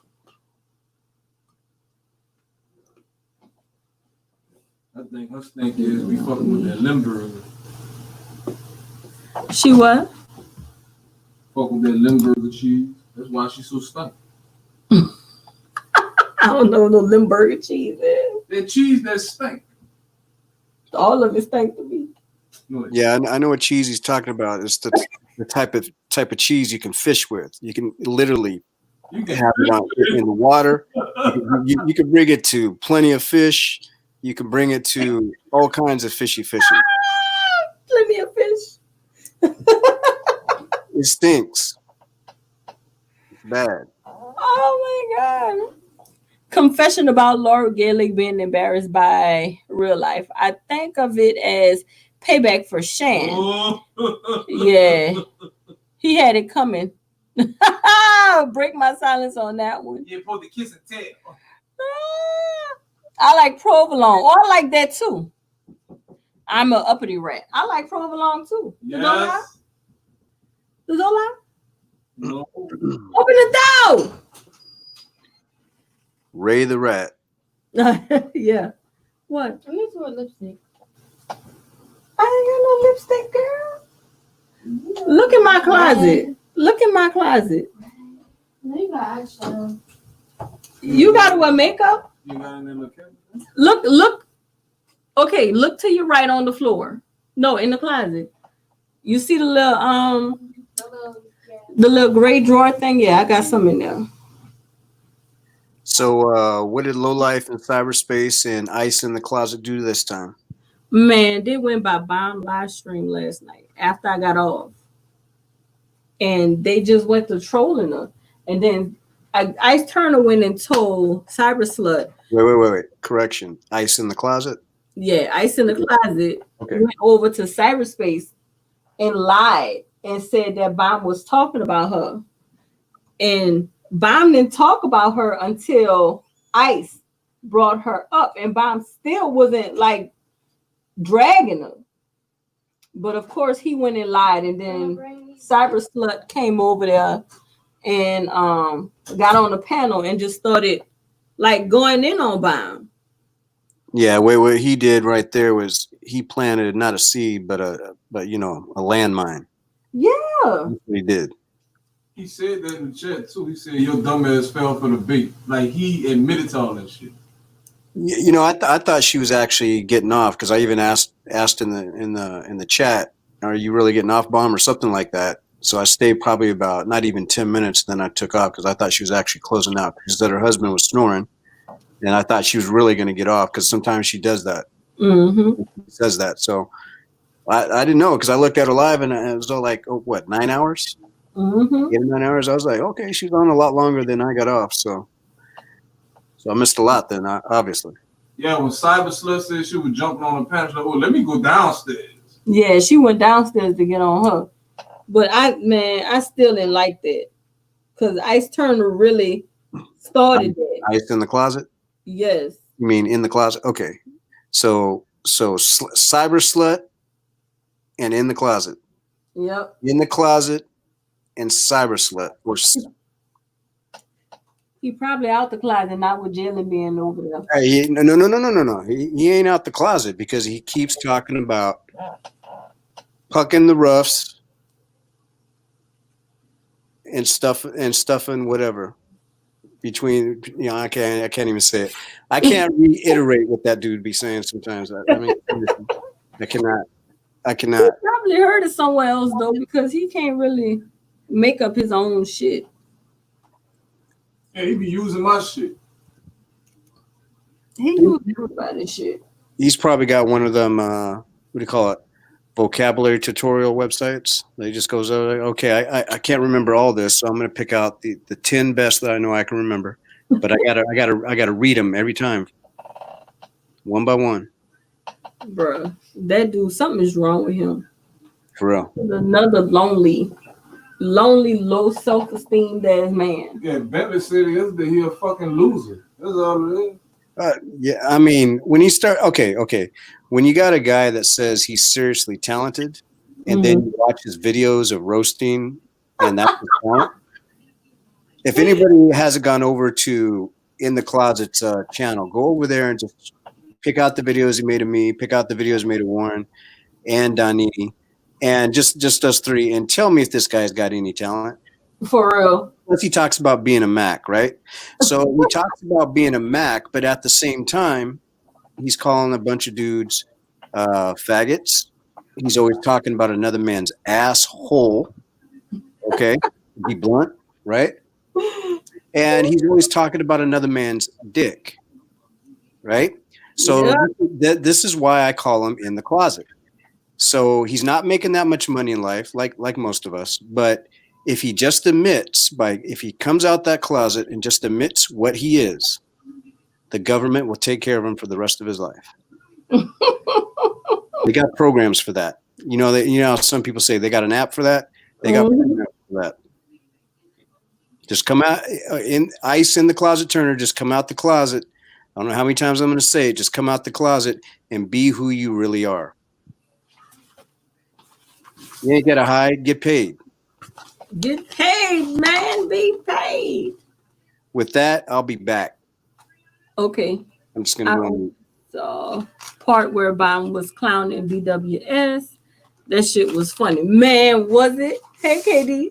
I think her stink is we fucking with that Limburger. She what? Fuck with that Limburger cheese. That's why she's so stank. I don't know what no Limburger cheese is. That cheese that stink. All of it stank to me. No, Yeah, I know what cheese he's talking about. It's the type of cheese you can fish with. You can literally you can have it in the water. You can bring it to plenty of fish. You can bring it to all kinds of fishy fishing. Plenty of fish. It stinks. It's bad. Oh my God. Confession about Laura Gaelic being embarrassed by real life. I think of it as payback for Shan. Oh. Yeah. He had it coming. Break my silence on that one. You're supposed to kiss and tell. I like provolone. Oh, I like that too. I'm an uppity rat. I like provolone too. You know that? Yes. You know that? No. Open the door. Ray the rat. Yeah. What? I need to wear lipstick. I ain't got no lipstick, girl. Look in my closet. Look in my closet. No, you got eyeshadow. You gotta wear makeup? You got any little camera? Look. Okay, look to your right on the floor. No, in the closet. You see the little gray drawer thing? Yeah, I got some in there. So what did Lowlife in cyberspace and Ice in the Closet do this time? Man, they went by bomb live stream last night after I got off. And they just went to trolling her. And then Ice Turner went and told Cyber Slut. Wait. Correction. Ice in the Closet? Yeah, Ice in the Closet Okay. went over to cyberspace and lied and said that Bomb was talking about her. And Bomb didn't talk about her until Ice brought her up. And Bomb still wasn't like dragging her. But of course, he went and lied. And then Cyber Slut came over there and got on the panel and just started like going in on Bomb. Yeah, what he did right there was he planted not a seed, but a landmine. Yeah. That's what he did. He said that in the chat too. He said your dumb ass fell for the bait. Like he admitted to all that shit. I thought she was actually getting off because I even asked in the chat, "Are you really getting off, Bomb?" or something like that. So I stayed probably about not even 10 minutes. Then I took off because I thought she was actually closing out because that her husband was snoring, and I thought she was really going to get off because sometimes she does that. Mm-hmm. She says that. So I didn't know because I looked at her live and it was all like, 9 hours? Mm-hmm. 8 or 9 hours. I was like, okay, she's on a lot longer than I got off. So I missed a lot then, obviously. Yeah, when Cyber Slut said she was jumping on the panel, like, let me go downstairs. Yeah, she went downstairs to get on her. But I still didn't like that. because Ice Turner really started that. Ice in the closet. Yes. You mean in the closet? Okay. So cyber slut and in the closet. Yep. In the closet and cyber slut. Or He probably out the closet, not with Jelly being over there. no. He ain't out the closet because he keeps talking about pucking the roughs and stuff and whatever. Between, I can't even say it. I can't reiterate what that dude be saying sometimes. I mean, I cannot. He probably heard it somewhere else though, because he can't really make up his own shit. Yeah, he be using my shit. He used everybody's shit. He's probably got one of them. What do you call it? Vocabulary tutorial websites. They just goes, okay, I can't remember all this, so I'm going to pick out the 10 best that I know I can remember. But I gotta read them every time, one by one. Bruh, that dude, something is wrong with him. For real. Another lonely, low self-esteem ass man. Yeah, Bentley said yesterday he a fucking loser. That's all it is. Yeah, I mean, when you start, okay, when you got a guy that says he's seriously talented, and then you watch his videos of roasting, and that's his talent. If anybody hasn't gone over to In the Closet's channel, go over there and just pick out the videos he made of me, pick out the videos he made of Warren and Donnie, and just us three, and tell me if this guy's got any talent. For real. Unless he talks about being a Mac, right? So he talks about being a Mac, but at the same time, he's calling a bunch of dudes faggots. He's always talking about another man's asshole. Okay, be blunt, right? And he's always talking about another man's dick, right? So this is why I call him in the closet. So he's not making that much money in life, like most of us, but if he just admits, if he comes out that closet and just admits what he is, the government will take care of him for the rest of his life. They got programs for that. You know, some people say they got an app for that. They got programs for that. Just come out in Ice in the Closet Turner. Just come out the closet. I don't know how many times I'm going to say it. Just come out the closet and be who you really are. You ain't got to hide. Get paid. Get paid, man. Be paid. With that, I'll be back. Okay. I'm just going to go on. The part where Biden was clowning BWS. That shit was funny. Man, was it? Hey, KD.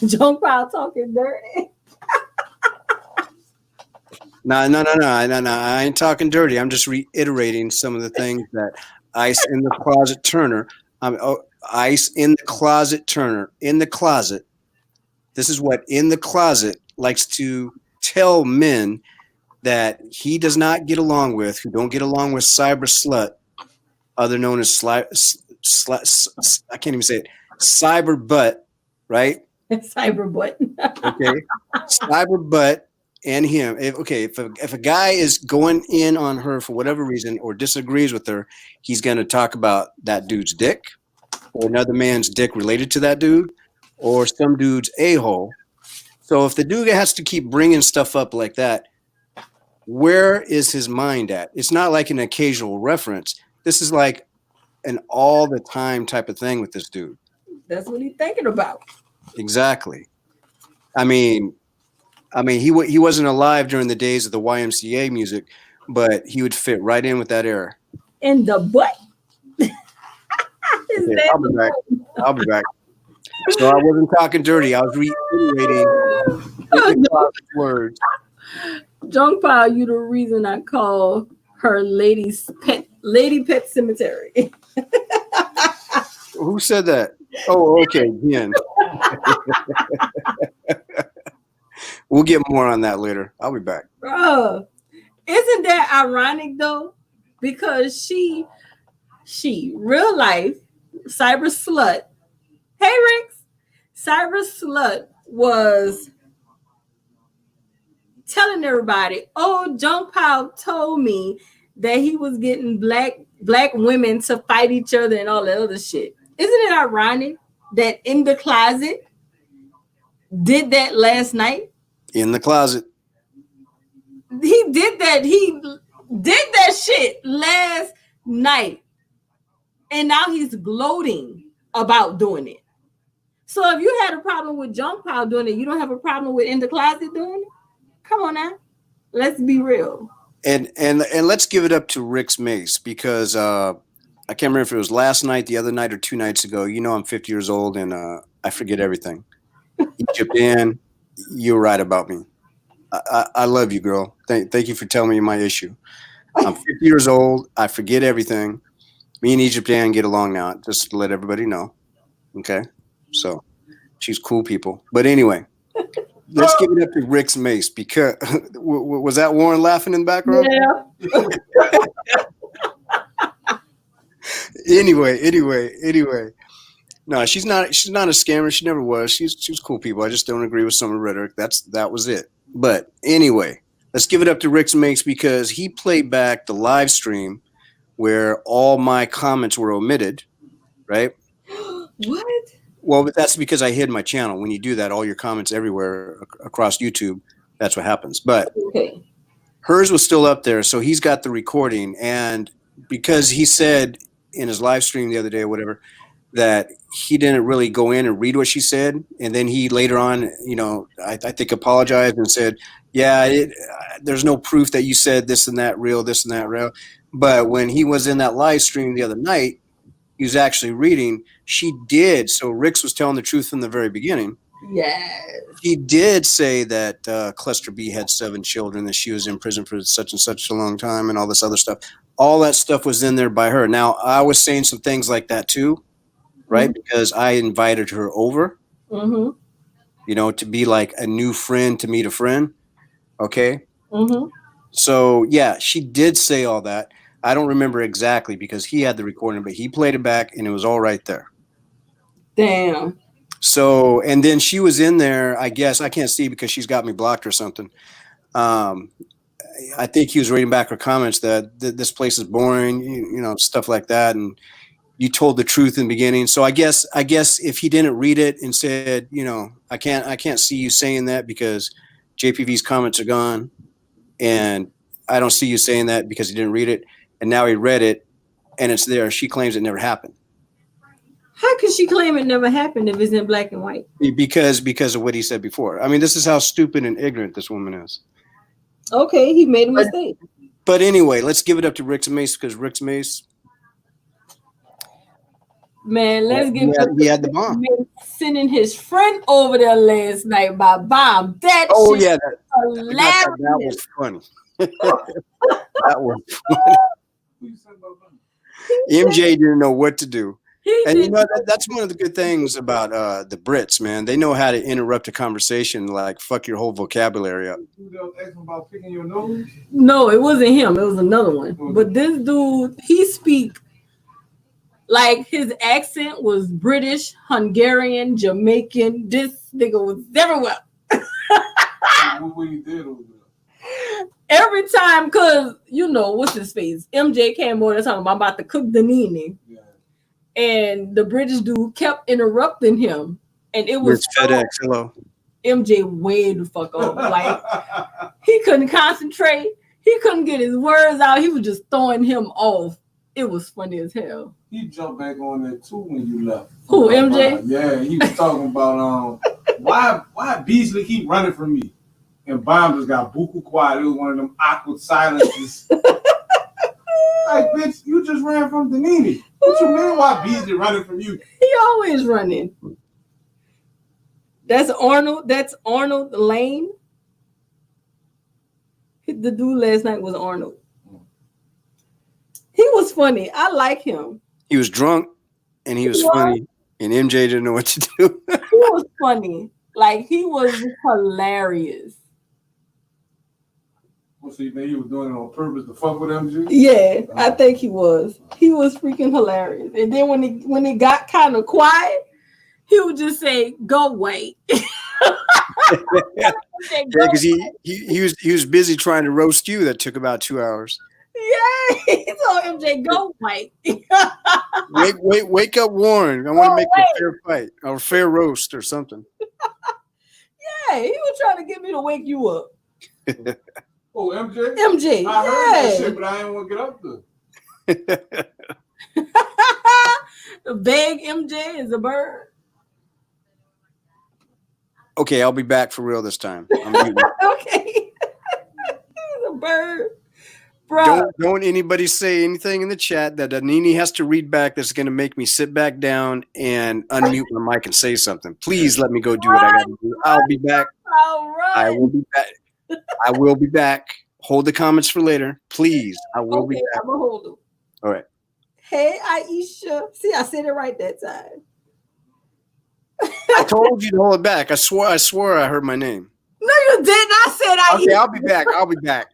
Junk Pile talking dirty. No. I ain't talking dirty. I'm just reiterating some of the things that Ice in the Closet Turner. Ice in the Closet Turner. In the closet. This is what In the Closet likes to tell men that he does not get along with, who don't get along with cyber slut, other known as I can't even say it, cyber butt, right? Cyber butt. Okay, cyber butt and him. If a guy is going in on her for whatever reason or disagrees with her, he's going to talk about that dude's dick or another man's dick related to that dude or some dude's a-hole. So if the dude has to keep bringing stuff up like that, where is his mind at? It's not like an occasional reference. This is like an all the time type of thing with this dude. That's what he's thinking about. Exactly. I mean, he wasn't alive during the days of the YMCA music, but he would fit right in with that era. In the butt. Okay, I'll be back. So I wasn't talking dirty. I was reiterating words. Junk Pile, you the reason I call her Lady Pet Cemetery. Who said that? Oh, okay, Jen. We'll get more on that later. I'll be back. Bruh, isn't that ironic though? Because she real life cyber slut. Hey Rex, cyber slut was telling everybody, oh, Junk Pile told me that he was getting black women to fight each other and all that other shit. Isn't it ironic that In the Closet did that last night. In the closet. He did that. He did that shit last night. And now he's gloating about doing it. So if you had a problem with Jump Pile doing it, you don't have a problem with In the Closet doing it? Come on now. Let's be real. And let's give it up to Rick's Mace because I can't remember if it was last night, the other night, or 2 nights ago. You know I'm 50 years old and I forget everything. Egypt Ann, you're right about me. I love you, girl. Thank you for telling me my issue. I'm 50 years old. I forget everything. Me and Egypt Ann get along now, just to let everybody know. Okay? So she's cool people. But anyway, let's give it up to Rick's Mace because was that Warren laughing in the background? Yeah. Anyway. No, she's not a scammer. She never was. She's cool people. I just don't agree with some of the rhetoric. That was it. But anyway, let's give it up to Rick's Mace because he played back the live stream where all my comments were omitted, right? What? Well, but that's because I hid my channel. When you do that, all your comments everywhere across YouTube, that's what happens. But Okay. hers was still up there, so he's got the recording. And because he said in his live stream the other day or whatever that he didn't really go in and read what she said, and then he later on, I think apologized and said, yeah, there's no proof that you said this and that real. But when he was in that live stream the other night, he was actually reading. She did. So Rick's was telling the truth from the very beginning. Yes. He did say that Cluster B had 7 children, that she was in prison for such and such a long time and all this other stuff. All that stuff was in there by her. Now, I was saying some things like that too, right? Because I invited her over, to be like a new friend to meet a friend. Okay. So, yeah, she did say all that. I don't remember exactly because he had the recording, but he played it back and it was all right there. Damn. So, and then she was in there, I guess, I can't see because she's got me blocked or something. I think he was reading back her comments that this place is boring, stuff like that. And you told the truth in the beginning. So I guess if he didn't read it and said, I can't see you saying that because JPV's comments are gone. And I don't see you saying that because he didn't read it. And now he read it and it's there. She claims it never happened. How can she claim it never happened if it's in black and white? Because of what he said before. I mean, this is how stupid and ignorant this woman is. Okay, he made a mistake. But anyway, let's give it up to Rick's Mace because Rick's Mace. Man, let's give he had the bomb. Sending his friend over there last night by bomb. That Oh shit yeah, hilarious. that was funny. That was funny. MJ didn't know what to do. And that's one of the good things about the Brits, man. They know how to interrupt a conversation, like fuck your whole vocabulary up. About picking your nose? No, it wasn't him. It was another one. But this dude, he speak like his accent was British, Hungarian, Jamaican. This nigga was everywhere. What he did over there? Every time, because, what's his face? MJ came over and talking about I'm about to cook the nini. Yeah. And the British dude kept interrupting him. And it was FedEx, hello. MJ way the fuck off. Like, he couldn't concentrate. He couldn't get his words out. He was just throwing him off. It was funny as hell. He jumped back on there too when you left. Who, MJ? Yeah, he was talking about why Beasley keep running from me. And Bomb just got buku quiet. It was one of them awkward silences. Like, bitch, you just ran from Danini. What you mean why Beasley running from you? He always running. That's Arnold. That's Arnold Lane. The dude last night was Arnold. He was funny. I like him. He was drunk and he was funny, and MJ didn't know what to do. He was funny. Like, he was hilarious. Well, so you think he was doing it on purpose to fuck with MJ? Yeah, I think he was. He was freaking hilarious. And then when it got kind of quiet, he would just say, "Go wait." Yeah, because he was busy trying to roast you. That took about 2 hours. Yeah, he told MJ, "Go wait." Wake up, Warren. I want to make a fair fight or fair roast or something. Yeah, he was trying to get me to wake you up. Oh, MJ? MJ. I heard that Yeah. shit, but I didn't want to get up there. The vague MJ is a bird. Okay, I'll be back for real this time. I'm muting. Okay. He's a bird. Bro. Don't anybody say anything in the chat that Nini has to read back that's going to make me sit back down and unmute my mic and say something. Please let me go do what I got to do. I'll be back. All right. I will be back. I will be back. Hold the comments for later. Please. I will be back. I'm going to hold him. All right. Hey, Aisha. See, I said it right that time. I told you to hold it back. I swore I heard my name. No, you didn't. I said Aisha. Okay, I'll be back. I'll be back.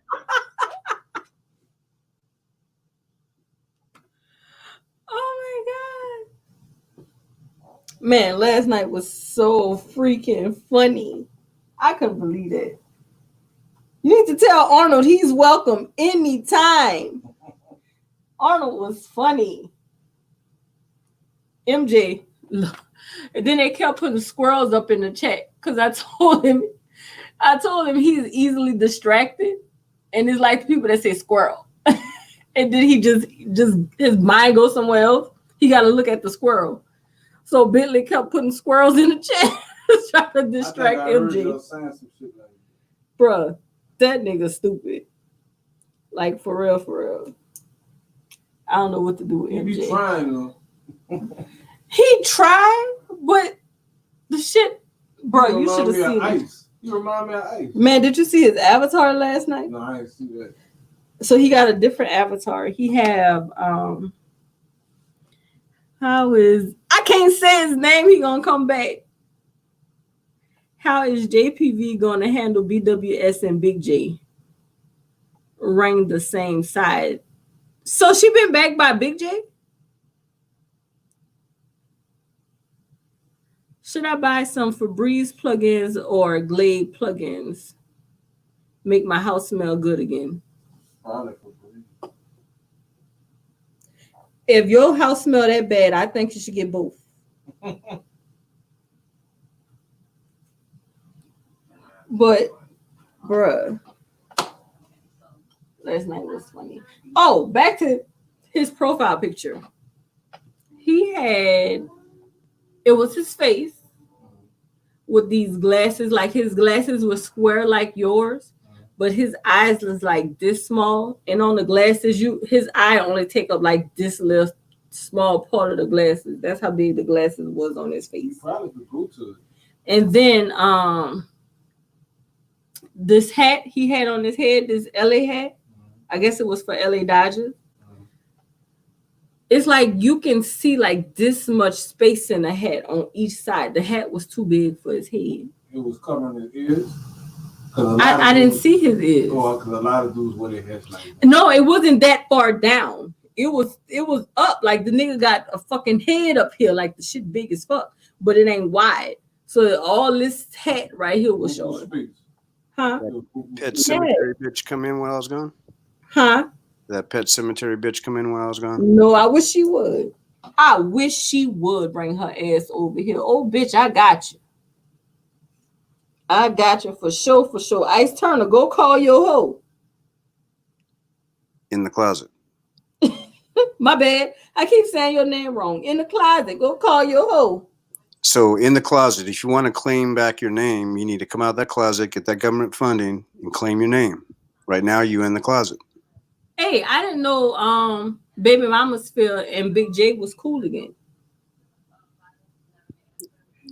Oh my God. Man, last night was so freaking funny. I couldn't believe it. You need to tell Arnold he's welcome anytime. Arnold was funny. MJ. And then they kept putting squirrels up in the chat because I told him he's easily distracted. And it's like the people that say squirrel. And then he just his mind goes somewhere else. He got to look at the squirrel. So Bentley kept putting squirrels in the chat, trying to distract MJ. Bruh, that nigga stupid. Like for real. I don't know what to do with MJ. He be trying though. He tried, but the shit, bro, you should have seen it. Ice. You remind me of Ice. Man, did you see his avatar last night? No, I didn't see that. So he got a different avatar. He have I can't say his name, he gonna come back. How is JPV gonna handle BWS and Big J? Ring the same side. So she been backed by Big J? Should I buy some Febreze plugins or Glade plugins? Make my house smell good again. If your house smell that bad, I think you should get both. But, bruh, last night was funny. Oh, back to his profile picture. It was his face with these glasses. Like his glasses were square like yours, but his eyes was like this small. And on the glasses, his eye only take up like this little small part of the glasses. That's how big the glasses was on his face. Probably could go to it. And then this hat he had on his head, this LA hat, I guess it was for LA Dodgers. It's like you can see like this much space in the hat on each side. The hat was too big for his head. It was covering his ears. I didn't see his ears. Oh, because a lot of dudes wear their heads like that. No, it wasn't that far down. It was up. Like the nigga got a fucking head up here, like the shit big as fuck, but it ain't wide. So all this hat right here was showing. Huh? Pet Cemetery bitch come in while I was gone? Huh? That Pet Cemetery bitch come in while I was gone? No, I wish she would. I wish she would bring her ass over here. Oh, bitch, I got you. I got you for sure, for sure. Ice Turner, go call your hoe. In the closet. My bad. I keep saying your name wrong. In the closet, go call your hoe. So in the closet, if you want to claim back your name, you need to come out of that closet, get that government funding, and claim your name. Right now, you in the closet. Hey, I didn't know Baby Mama's Phil and Big J was cool again.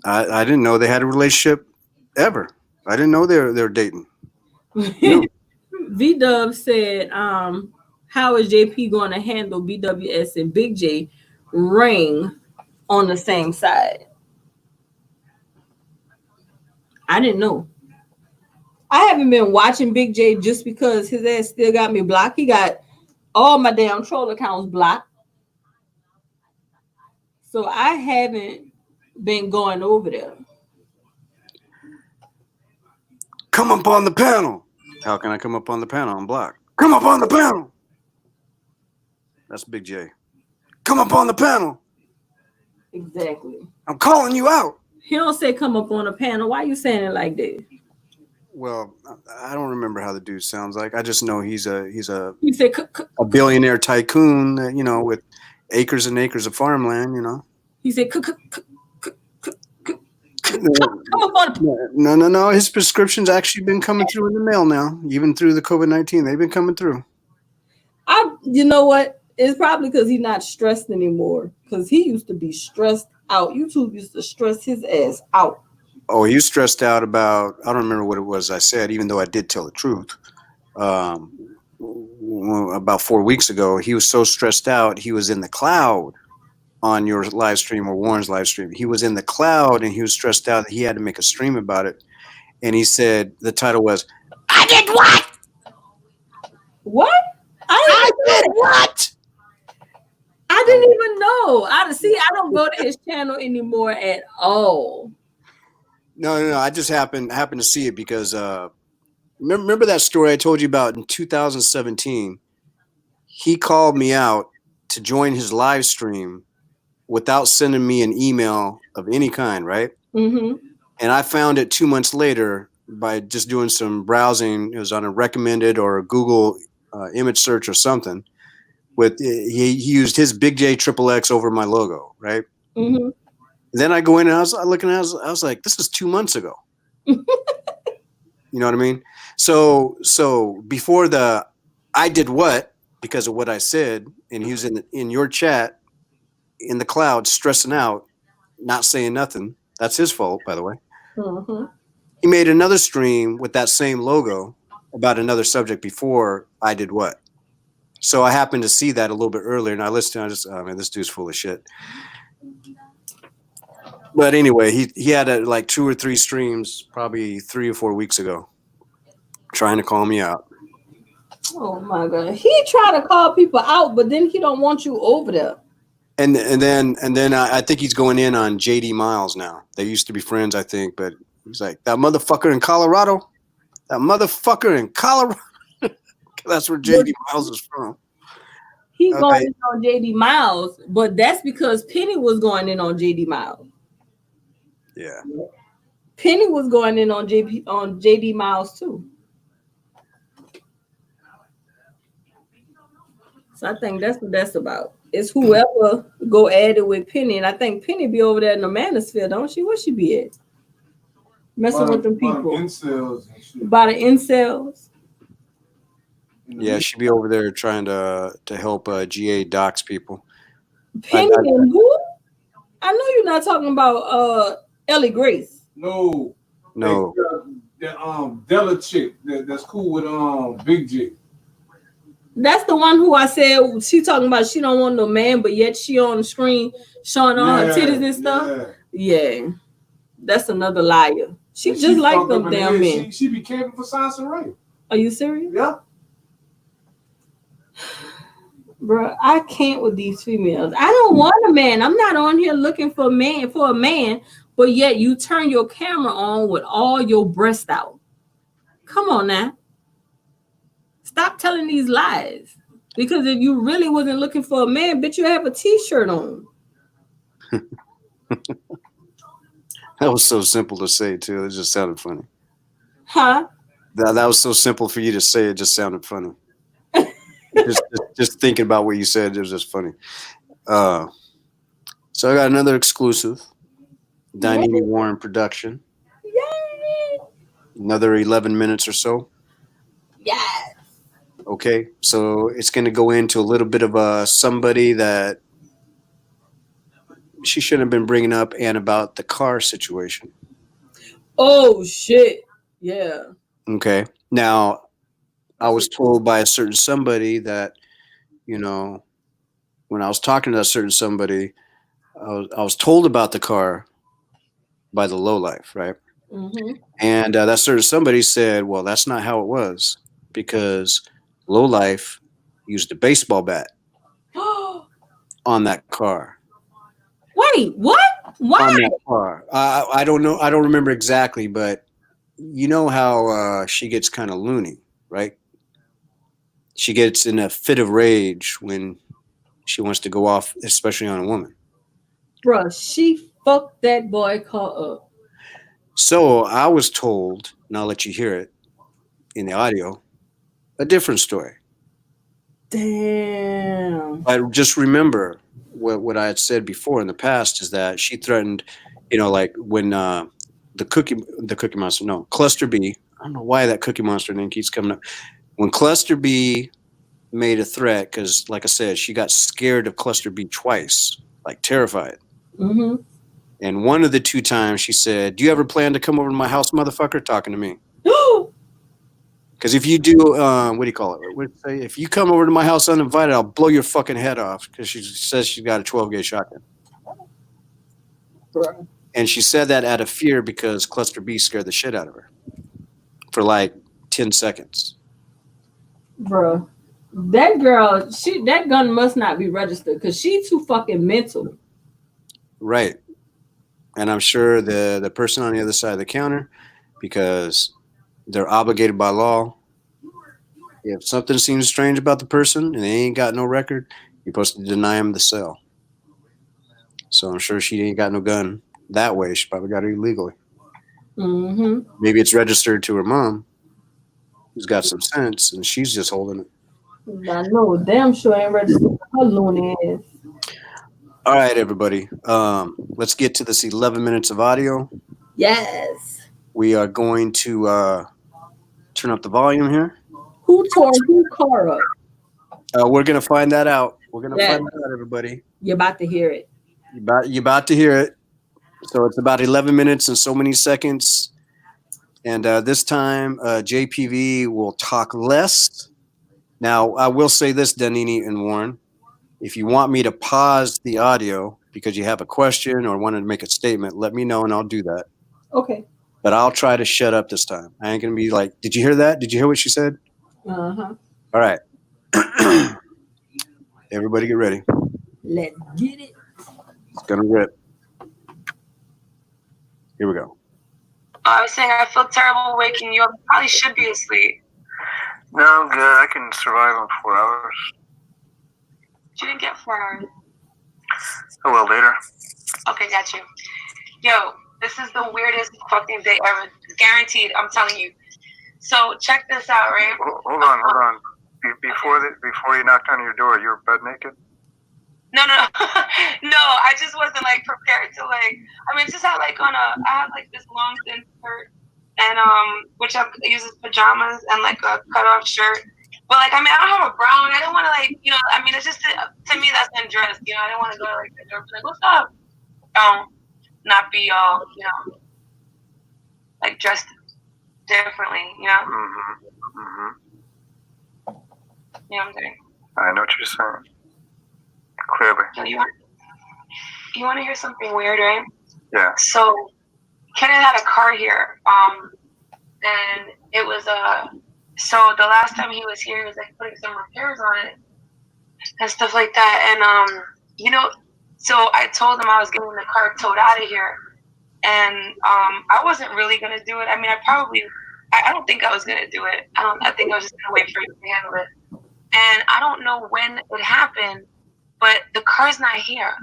I didn't know they had a relationship ever. I didn't know they were dating. No. V-Dub said, how is JP going to handle BWS and Big J ring on the same side? I didn't know. I haven't been watching Big J just because his ass still got me blocked. He got all my damn troll accounts blocked. So I haven't been going over there. Come up on the panel. How can I come up on the panel? I'm blocked. Come up on the panel. That's Big J. Come up on the panel. Exactly. I'm calling you out. He don't say come up on a panel. Why you saying it like that? Well, I don't remember how the dude sounds like. I just know he's a He said, a billionaire tycoon, with acres and acres of farmland. he said, come up on a No. His prescriptions actually been coming through in the mail now, even through the COVID-19. They've been coming through. You know what? It's probably because he's not stressed anymore. Because he used to be stressed out. YouTube used to stress his ass out. Oh, he was stressed out about, I don't remember what it was I said, even though I did tell the truth. About 4 weeks ago, he was so stressed out, he was in the cloud on your live stream or Warren's live stream. He was in the cloud and he was stressed out that he had to make a stream about it. And he said, the title was, I did what? What? I did what? I didn't even know. I don't go to his channel anymore at all. No. I just happened to see it because remember that story I told you about in 2017? He called me out to join his live stream without sending me an email of any kind, right? Mm-hmm. And I found it 2 months later by just doing some browsing. It was on a recommended or a Google image search or something. He used his Big J XXX over my logo, right? Mm-hmm. Then I go in and I was looking at it, I was like, this is 2 months ago. You know what I mean? So before the I did what because of what I said, and he was in your chat in the cloud stressing out, not saying nothing. That's his fault, by the way. Mm-hmm. He made another stream with that same logo about another subject before I did what. So I happened to see that a little bit earlier, and I listened. Oh man, this dude's full of shit. But anyway, he had like 2 or 3 streams, probably 3 or 4 weeks ago, trying to call me out. Oh my God, he tried to call people out, but then he don't want you over there. And then I think he's going in on JD Miles now. They used to be friends, I think, but he's like, that motherfucker in Colorado. That's where JD Miles is from. He going in on JD Miles, but that's because Penny was going in on JD Miles. Yeah. Penny was going in on JD Miles too. So I think that's what that's about. It's whoever go at it with Penny, and I think Penny be over there in the manosphere, don't she? Where she be at? Messing with them people. Incels and shit. By the incels. Yeah, she be over there trying to help GA dox people. Penny and who? I know you're not talking about Ellie Grace. No. That Della chick that's cool with Big J. That's the one who I said she talking about she don't want no man, but yet she on the screen showing all her titties and stuff. Yeah. That's another liar. She And just like fucked them up in the damn head. men. She be camping for Science and Ray. Are you serious? Yeah. Bro, I can't with these females. I don't want a man. I'm not on here looking for a man, but yet you turn your camera on with all your breast out. Come on now. Stop telling these lies. Because if you really wasn't looking for a man, bitch, you have a t-shirt on. That was so simple to say too. It just sounded funny. Huh? That was so simple for you to say. It just sounded funny. just thinking about what you said, it was just funny. So I got another exclusive. Diney Warren production. Yay! Another 11 minutes or so. Yes. Okay, so it's going to go into a little bit of somebody that she shouldn't have been bringing up, and about the car situation. Oh shit! Yeah. Okay. Now, I was told by a certain somebody that, when I was talking to that certain somebody, I was told about the car by the lowlife, right? Mm-hmm. And that certain somebody said, well, that's not how it was, because lowlife used a baseball bat on that car. Wait, what? Why? On that car. I don't know. I don't remember exactly, but you know how she gets kind of loony, right? She gets in a fit of rage when she wants to go off, especially on a woman. Bruh, she fuck that boy car up. So I was told, and I'll let you hear it in the audio, a different story. Damn. But just remember what I had said before in the past is that she threatened, like when the Cookie Monster, no, Cluster B. I don't know why that Cookie Monster name keeps coming up. When Cluster B made a threat, because like I said, she got scared of Cluster B twice, like terrified. Mm-hmm. And one of the 2 times she said, "Do you ever plan to come over to my house, motherfucker?" Talking to me. Because if you do, what do you call it? What say? If you come over to my house uninvited, I'll blow your fucking head off. Because she says she's got a 12 gauge shotgun. Bruh. And she said that out of fear because Cluster B scared the shit out of her for like 10 seconds. Bruh. That girl, that gun must not be registered because she too fucking mental. Right. And I'm sure the person on the other side of the counter, because they're obligated by law, if something seems strange about the person and they ain't got no record, you're supposed to deny them the sale. So I'm sure she ain't got no gun that way. She probably got it illegally. Mm-hmm. Maybe it's registered to her mom, who's got some sense, and she's just holding it. I know, damn sure ain't registered her loony ass. All right, everybody. Let's get to this 11 minutes of audio. Yes. We are going to turn up the volume here. Who tore who car up? We're going to find that out. We're going to Yeah. find that out, everybody. You're about to hear it. You about to hear it. So it's about 11 minutes and so many seconds. And this time, JPV will talk less. Now, I will say this, Danini and Warren. If you want me to pause the audio because you have a question or want to make a statement, let me know and I'll do that. Okay. But I'll try to shut up this time. I ain't going to be like, did you hear that? Did you hear what she said? Uh-huh. All right. Everybody get ready. Let's get it. It's going to rip. Here we go. I was saying I feel terrible waking you up. You probably should be asleep. No, I'm good. I can survive on 4 hours. You didn't get 4 hours. A little later. Okay, got you. Yo, this is the weirdest fucking day ever. Guaranteed, I'm telling you. So check this out, right? Hold on. Before you knocked on your door, you were butt naked? No. No, I just wasn't like prepared to like. I mean, just had like I had like this long thin skirt and which I use as pajamas and like a cut off shirt. But like, I mean, I don't have a brown. I don't want to like, I mean, it's just to me that's undressed. I don't want to go like the door, like, what's up? Not be all, like dressed differently. Mm-hmm. You know what I'm saying? I know what you're saying. Clearly. So you want to hear something weird, right? Yeah. So Kenneth had a car here, and it was so the last time he was here, he was like putting some repairs on it and stuff like that. And so I told him I was getting the car towed out of here, and I wasn't really gonna do it. I mean, I don't think I was gonna do it. I think I was just gonna wait for him to handle it. And I don't know when it happened, but the car's not here.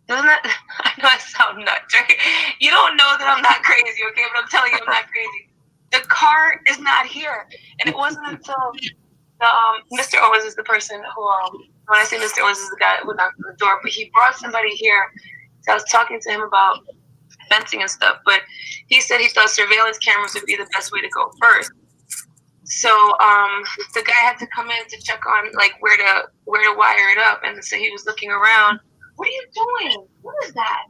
Doesn't that? I know I sound nuts, right? You don't know that I'm not crazy, okay? But I'm telling you, I'm not crazy. The car is not here, and it wasn't until Mr. Owens is the person who, when I say Mr. Owens is the guy who knocked on the door, but he brought somebody here. So I was talking to him about fencing and stuff, but he said he thought surveillance cameras would be the best way to go first. So the guy had to come in to check on like where to wire it up, and so he was looking around. What are you doing? What is that?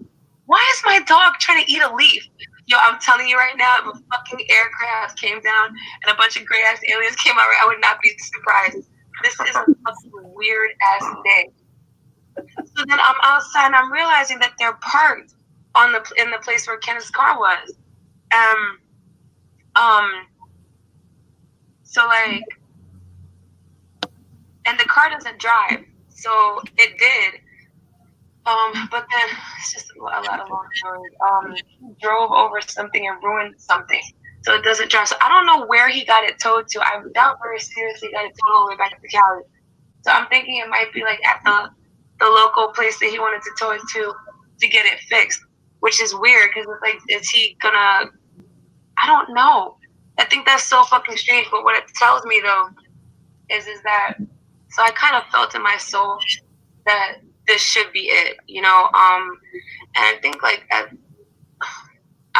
Why is my dog trying to eat a leaf? Yo, I'm telling you right now, if a fucking aircraft came down and a bunch of gray ass aliens came out, I would not be surprised. This is a fucking weird ass day. So then I'm outside and I'm realizing that they're parked in the place where Kenneth's car was. So like, and the car doesn't drive, so it did. But then it's just a lot of long stories. Drove over something and ruined something, so it doesn't drive. So I don't know where he got it towed to. I doubt very seriously got it towed all the way back to Cali. So I'm thinking it might be like at the local place that he wanted to tow it to. to get it fixed, which is weird because it's like, is he gonna? I don't know. I think that's so fucking strange. But what it tells me though is that, so I kind of felt in my soul that this should be it, you know. And I think like I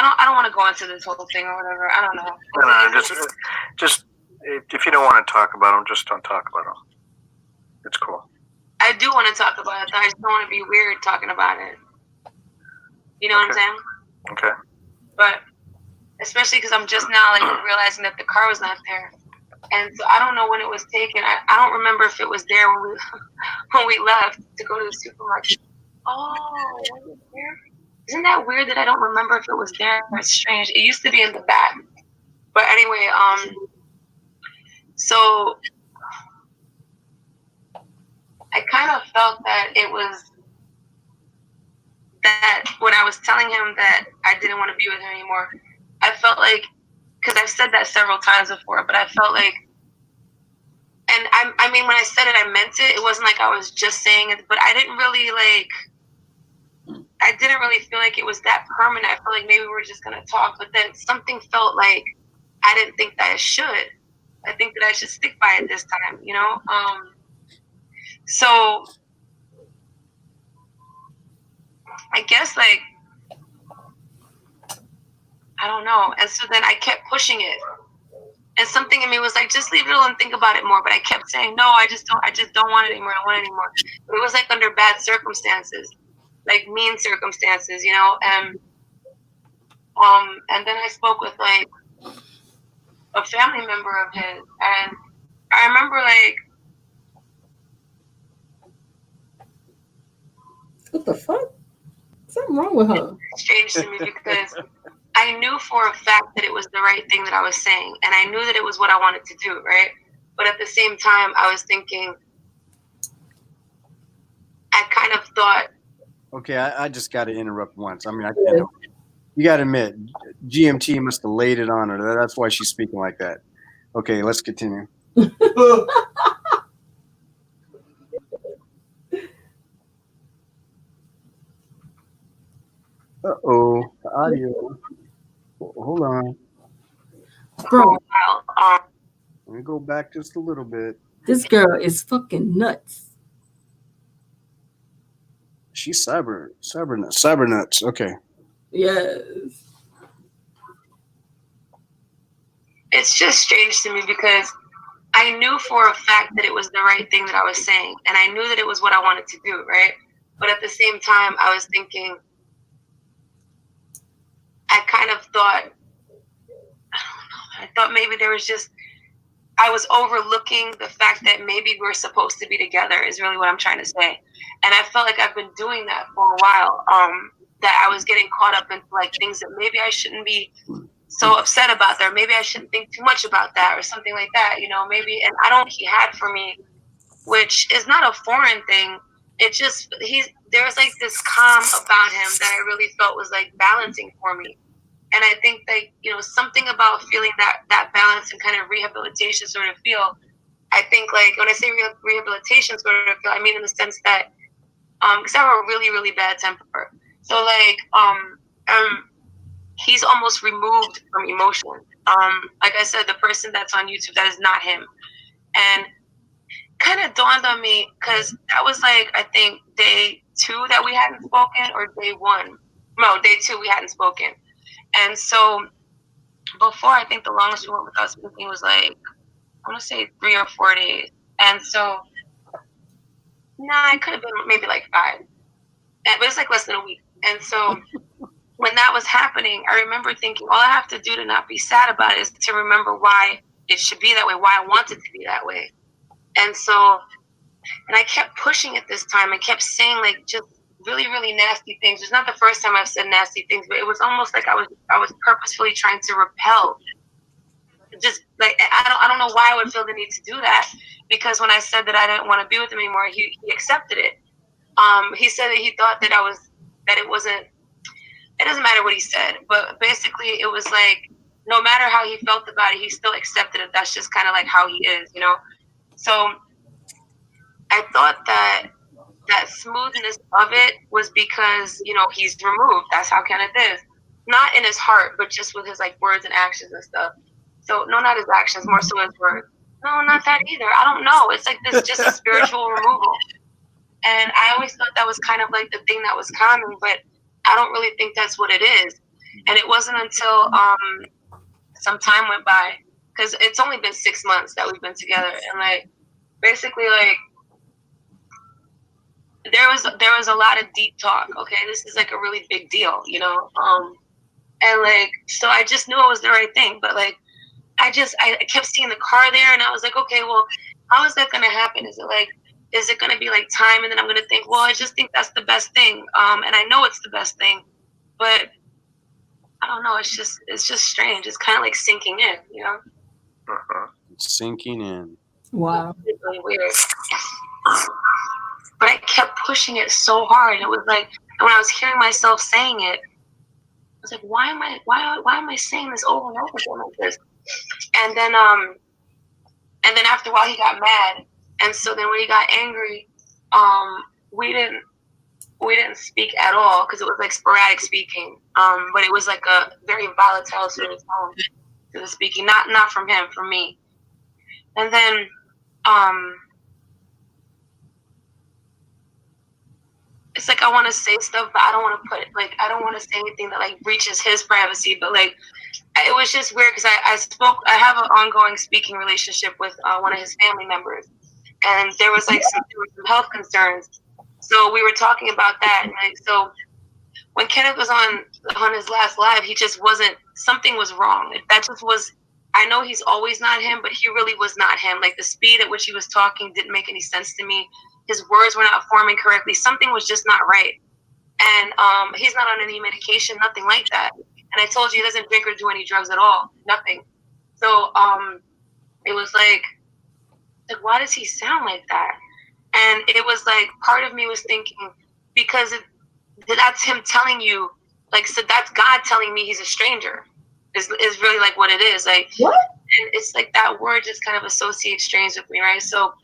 don't want to go into this whole thing or whatever. I don't know. No, just if you don't want to talk about them, just don't talk about them. It's cool. I do want to talk about it. I just don't want to be weird talking about it. You know what I'm saying? Okay. But especially because I'm just now like realizing that the car was not there, and so I don't know when it was taken. I don't remember if it was there when we left to go to the supermarket. Oh, was it there? Isn't that weird that I don't remember if it was there? It's strange. It used to be in the back, but anyway, so I kind of felt that it was that when I was telling him that I didn't want to be with him anymore, I felt like, because I've said that several times before, but I felt like, and I mean, when I said it, I meant it. It wasn't like I was just saying it, but I didn't really feel like it was that permanent. I felt like maybe we were just going to talk, but then something felt like I didn't think that I should. I think that I should stick by it this time, you know? So I guess like, I don't know. And so then I kept pushing it. And something in me was like, just leave it alone and think about it more. But I kept saying, no, I just don't want it anymore. I don't want it anymore. But it was like under bad circumstances, like mean circumstances, you know? And then I spoke with like a family member of his. And I remember like, What the fuck? Something wrong with her. it's strange to me because I knew for a fact that it was the right thing that I was saying, and I knew that it was what I wanted to do, right? But at the same time, I was thinking, I kind of thought. Okay, I just got to interrupt once. I mean, I can't. You got to admit, GMT must have laid it on her. That's why she's speaking like that. Okay, let's continue. Uh-oh, the audio. Hold on. Bro, Let me go back just a little bit. this girl is fucking nuts. She's cyber nuts. Okay. Yes. It's just strange to me because I knew for a fact that it was the right thing that I was saying, and I knew that it was what I wanted to do, right? But at the same time, I was thinking, I kind of thought, I thought maybe there was just, I was overlooking the fact that maybe we're supposed to be together is really what I'm trying to say. And I felt like I've been doing that for a while, that I was getting caught up into like things that maybe I shouldn't be so upset about that, or maybe I shouldn't think too much about that or something like that, you know, maybe. And I don't, he had for me, which is not a foreign thing. It just, there was like this calm about him that I really felt was like balancing for me. And I think that, you know, something about feeling that balance and kind of rehabilitation sort of feel, I think like when I say rehabilitation sort of feel, I mean in the sense that, because I have a really, really bad temper. So like, he's almost removed from emotion. Like I said, the person that's on YouTube, that is not him. And kind of dawned on me, because that was like, I think day 2 that we hadn't spoken, or day 1. No, day 2 we hadn't spoken. And so before, I think the longest we went without speaking was like, I want to say 3 or 4 days. And so, it could have been maybe like 5. But it's like less than a week. And so when that was happening, I remember thinking, all I have to do to not be sad about it is to remember why it should be that way, why I want it to be that way. And so, and I kept pushing it this time. I kept saying like just really, really nasty things. It's not the first time I've said nasty things, but it was almost like I was purposefully trying to repel. Just like, I don't know why I would feel the need to do that, because when I said that I didn't want to be with him anymore, he accepted it. He said that he thought that it wasn't, it doesn't matter what he said, but basically it was like, no matter how he felt about it, he still accepted it. That's just kind of like how he is, you know? So I thought that that smoothness of it was because, you know, he's removed. That's how Kenneth is. Not in his heart, but just with his like words and actions and stuff. So no, not his actions, more so his words. No, not that either. I don't know. It's like this just a spiritual removal. And I always thought that was kind of like the thing that was coming, but I don't really think that's what it is. And it wasn't until some time went by, because it's only been 6 months that we've been together, and like basically like there was a lot of deep talk. Okay, this is like a really big deal, you know. And like so I just knew it was the right thing, but like I kept seeing the car there, and I was like, okay, well, how is that gonna happen? Is it gonna be like time, and then I'm gonna think, well, I just think that's the best thing, and I know it's the best thing, but I don't know. It's just strange. It's kind of like sinking in, you know. It's sinking in. Wow. It's really weird. But I kept pushing it so hard. It was like when I was hearing myself saying it, I was like, why am I saying this over and over again like this? And then after a while he got mad, and so then when he got angry, we didn't speak at all, because it was like sporadic speaking. But it was like a very volatile sort of tone to the speaking, not from him, from me. And then it's like I want to say stuff, but I don't want to I don't want to say anything that like breaches his privacy. But like it was just weird, because I have an ongoing speaking relationship with one of his family members, and there was like some health concerns. So we were talking about that, and like, so when Kenneth was on his last live, he just wasn't. Something was wrong. That just was. I know he's always not him, but he really was not him. Like the speed at which he was talking didn't make any sense to me. His words were not forming correctly. Something was just not right. And he's not on any medication, nothing like that. And I told you he doesn't drink or do any drugs at all, nothing. So it was like why does he sound like that? And it was like part of me was thinking, because that's him telling you, like, so that's God telling me he's a stranger. Is really like what it is. Like What? And it's like that word just kind of associates strange with me, right? So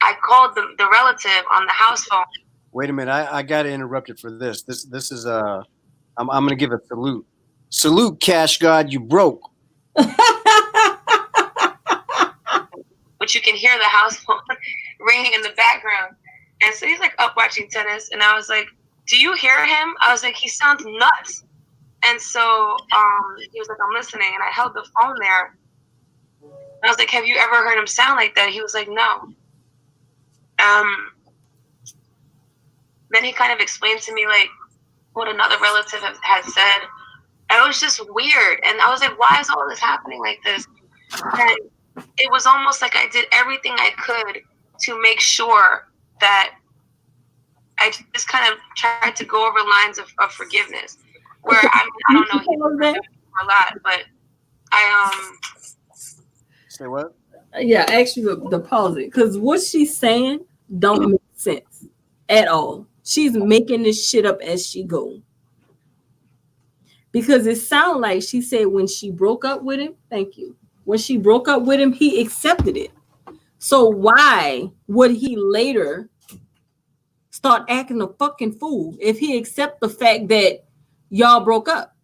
I called the relative on the house phone. Wait a minute, I got to interrupt it for this. This is I'm going to give a salute. Salute, Cash God, you broke. Which you can hear the house phone ringing in the background. And so he's like up watching tennis, and I was like, "Do you hear him?" I was like, "He sounds nuts." And so he was like, "I'm listening," and I held the phone there. And I was like, "Have you ever heard him sound like that?" He was like, "No." Then he kind of explained to me like what another relative had said. And it was just weird. And I was like, why is all this happening like this? And it was almost like I did everything I could to make sure that I just kind of tried to go over lines of forgiveness. Where I don't know, he's forgiven for a lot, but I Say what? Yeah, actually, the pause it, because what she's saying don't make sense at all. She's making this shit up as she go. Because it sounds like she said when she broke up with him, thank you. When she broke up with him, he accepted it. So why would he later start acting a fucking fool if he accept the fact that y'all broke up?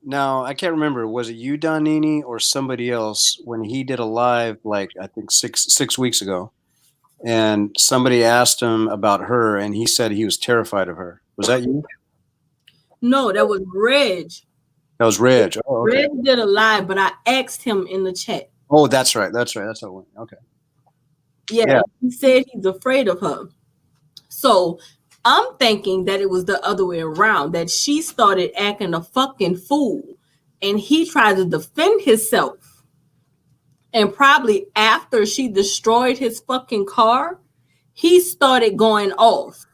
Now, I can't remember. Was it you, Donini, or somebody else when he did a live, like, I think six weeks ago, and somebody asked him about her, and he said he was terrified of her. Was that you? No, that was Reg. That was Reg. Oh, okay. Reg did a live, but I asked him in the chat. Oh, that's right. That's how it went. Okay. Yeah, he said he's afraid of her. So I'm thinking that it was the other way around, that she started acting a fucking fool and he tried to defend himself. And probably after she destroyed his fucking car, he started going off.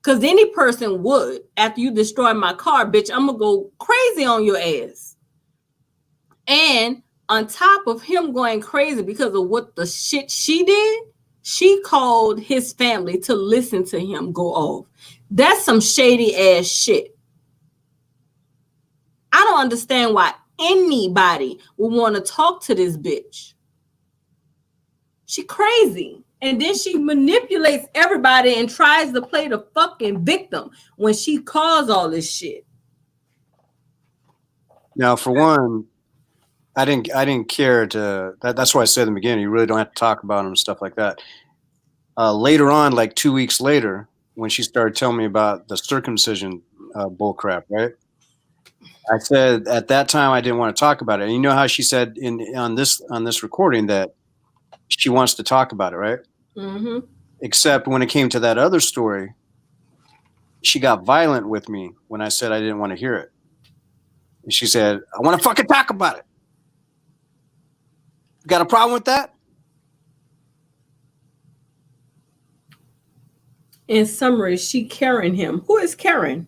Because any person would, after you destroy my car, bitch, I'm going to go crazy on your ass. And on top of him going crazy because of what the shit she did, she called his family to listen to him go off. That's some shady ass shit. I don't understand why anybody would want to talk to this bitch. She crazy. And then she manipulates everybody and tries to play the fucking victim when she caused all this shit. Now, for one, I didn't care to. That's why I said in the beginning, you really don't have to talk about him and stuff like that. Later on, like 2 weeks later, when she started telling me about the circumcision bullcrap, right? I said at that time I didn't want to talk about it. And you know how she said on this recording that she wants to talk about it, right? Mm-hmm. Except when it came to that other story, she got violent with me when I said I didn't want to hear it. And she said, I want to fucking talk about it. You got a problem with that? In summary, she Karen him. Who is Karen?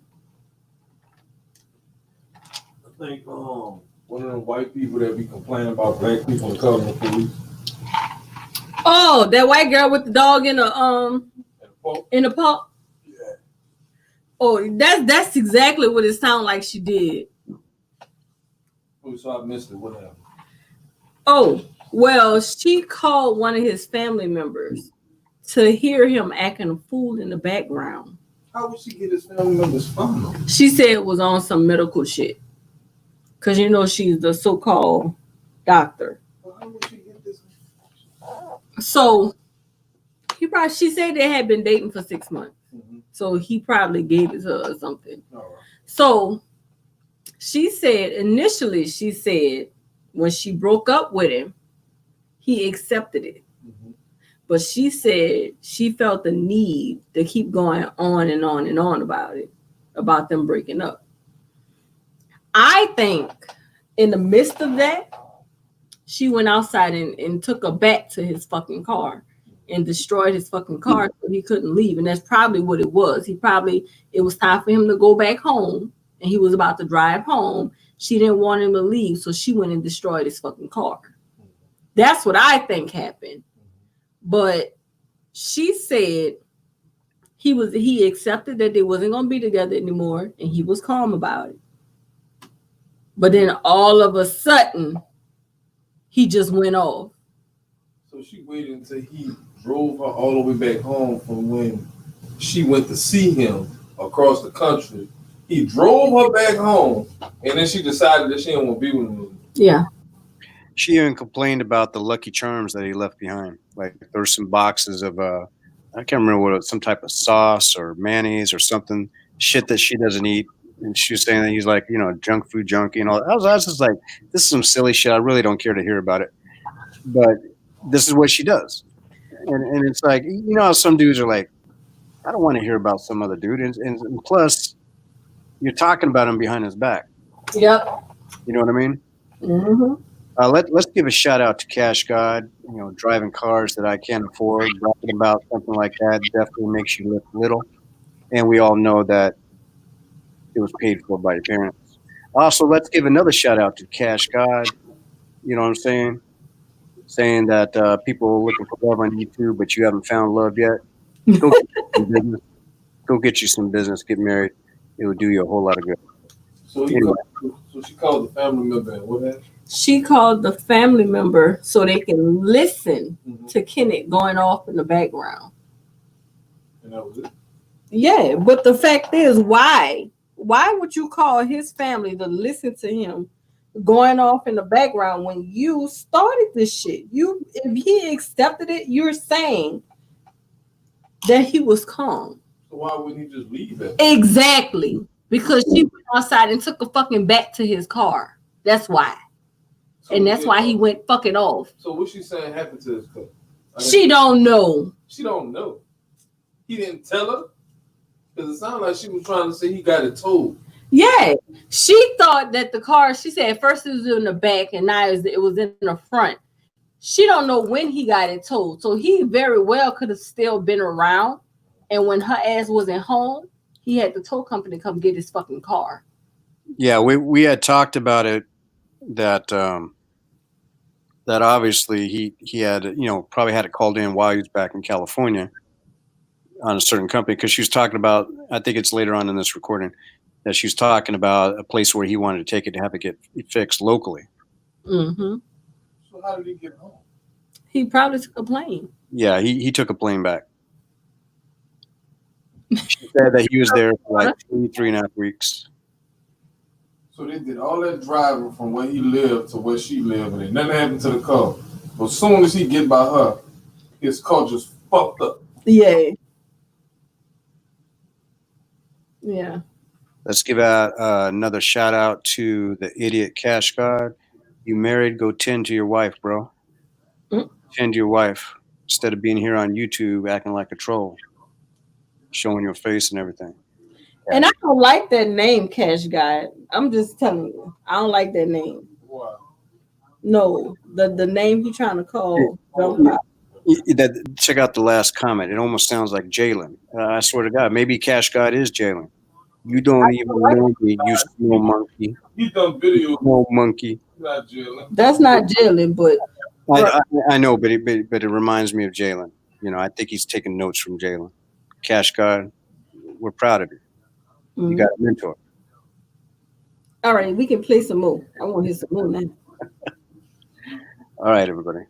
I think one of them white people that be complaining about black people in color of police. Oh, that white girl with the dog in the And folk, in the paw. yeah. Oh, that's exactly what it sounded like she did. Oh, so I missed it. What happened? Oh, well, she called one of his family members to hear him acting a fool in the background. How would she get his family members' phone number? She said it was on some medical shit. Because you know she's the so-called doctor. Well, how would she get this? So she said they had been dating for 6 months. Mm-hmm. So he probably gave it to her or something. All right. So she said initially, when she broke up with him, he accepted it. Mm-hmm. But she said she felt the need to keep going on and on and on about it, about them breaking up. I think in the midst of that, she went outside and took a bat to his fucking car and destroyed his fucking car so he couldn't leave. And that's probably what it was. It was time for him to go back home and he was about to drive home. She didn't want him to leave, so she went and destroyed his fucking car. That's what I think happened. But she said he accepted that they wasn't going to be together anymore and he was calm about it. But then all of a sudden, he just went off. So she waited until he drove her all the way back home from when she went to see him across the country. He drove her back home, and then she decided that she didn't want to be with him anymore. Yeah. She even complained about the Lucky Charms that he left behind. Like there's some boxes of I can't remember what, some type of sauce or mayonnaise or something, shit that she doesn't eat. And she was saying that he's like, junk food junkie and all that. I was just like, this is some silly shit. I really don't care to hear about it. But this is what she does. And it's like, how some dudes are like, I don't want to hear about some other dude. And plus, you're talking about him behind his back. Yep. You know what I mean? Mm-hmm. Let's give a shout out to Cash God. Driving cars that I can't afford, bragging about something like that definitely makes you look little. And we all know that it was paid for by your parents. Also, let's give another shout out to Cash God. You know what I'm saying? Saying that people are looking for love on YouTube, but you haven't found love yet. Go get you some business. Go get you some business. Get married. It would do you a whole lot of good. So she called the family member and what happened? She called the family member so they can listen Mm-hmm. to Kenneth going off in the background. And that was it. Yeah, but the fact is, why? Why would you call his family to listen to him going off in the background when you started this shit? If he accepted it, you're saying that he was calm. So why wouldn't he just leave it? Exactly. Because she went outside and took a fucking bat to his car. That's why. And that's why he went fucking off. So what she saying happened to his car? She don't know. She don't know. He didn't tell her? Because it sounded like she was trying to say he got it towed. Yeah. She thought that the car, she said at first it was in the back and now it was in the front. She don't know when he got it towed. So he very well could have still been around. And when her ass wasn't home, he had the tow company come get his fucking car. Yeah, we had talked about it that that obviously he had probably had it called in while he was back in California on a certain company, because she was talking about, I think it's later on in this recording, that she was talking about a place where he wanted to take it to have it get fixed locally. Mm-hmm. So how did he get home? He probably took a plane. Yeah, he took a plane back. She said that he was there for like 3.5 weeks. So they did all that driving from where he lived to where she lived, and nothing happened to the car. But as soon as he get by her, his car just fucked up. Yeah. Yeah. Let's give out another shout out to the idiot Cash God. You married, go tend to your wife, bro. Tend to your wife instead of being here on YouTube acting like a troll, showing your face and everything. And I don't like that name, Cash God. I'm just telling you, I don't like that name. Wow. No, the name you trying to call. Don't pop. Check out the last comment. It almost sounds like Jalen. I swear to God, maybe Cash God is Jalen. You don't even know me, you small monkey. He done video. No monkey. Not Jalen. That's not Jalen, but I know, but it reminds me of Jalen. You know, I think he's taking notes from Jalen. Cash God, we're proud of you. You got a mentor. All right, we can play some more. I want to hear some more now. All right, everybody.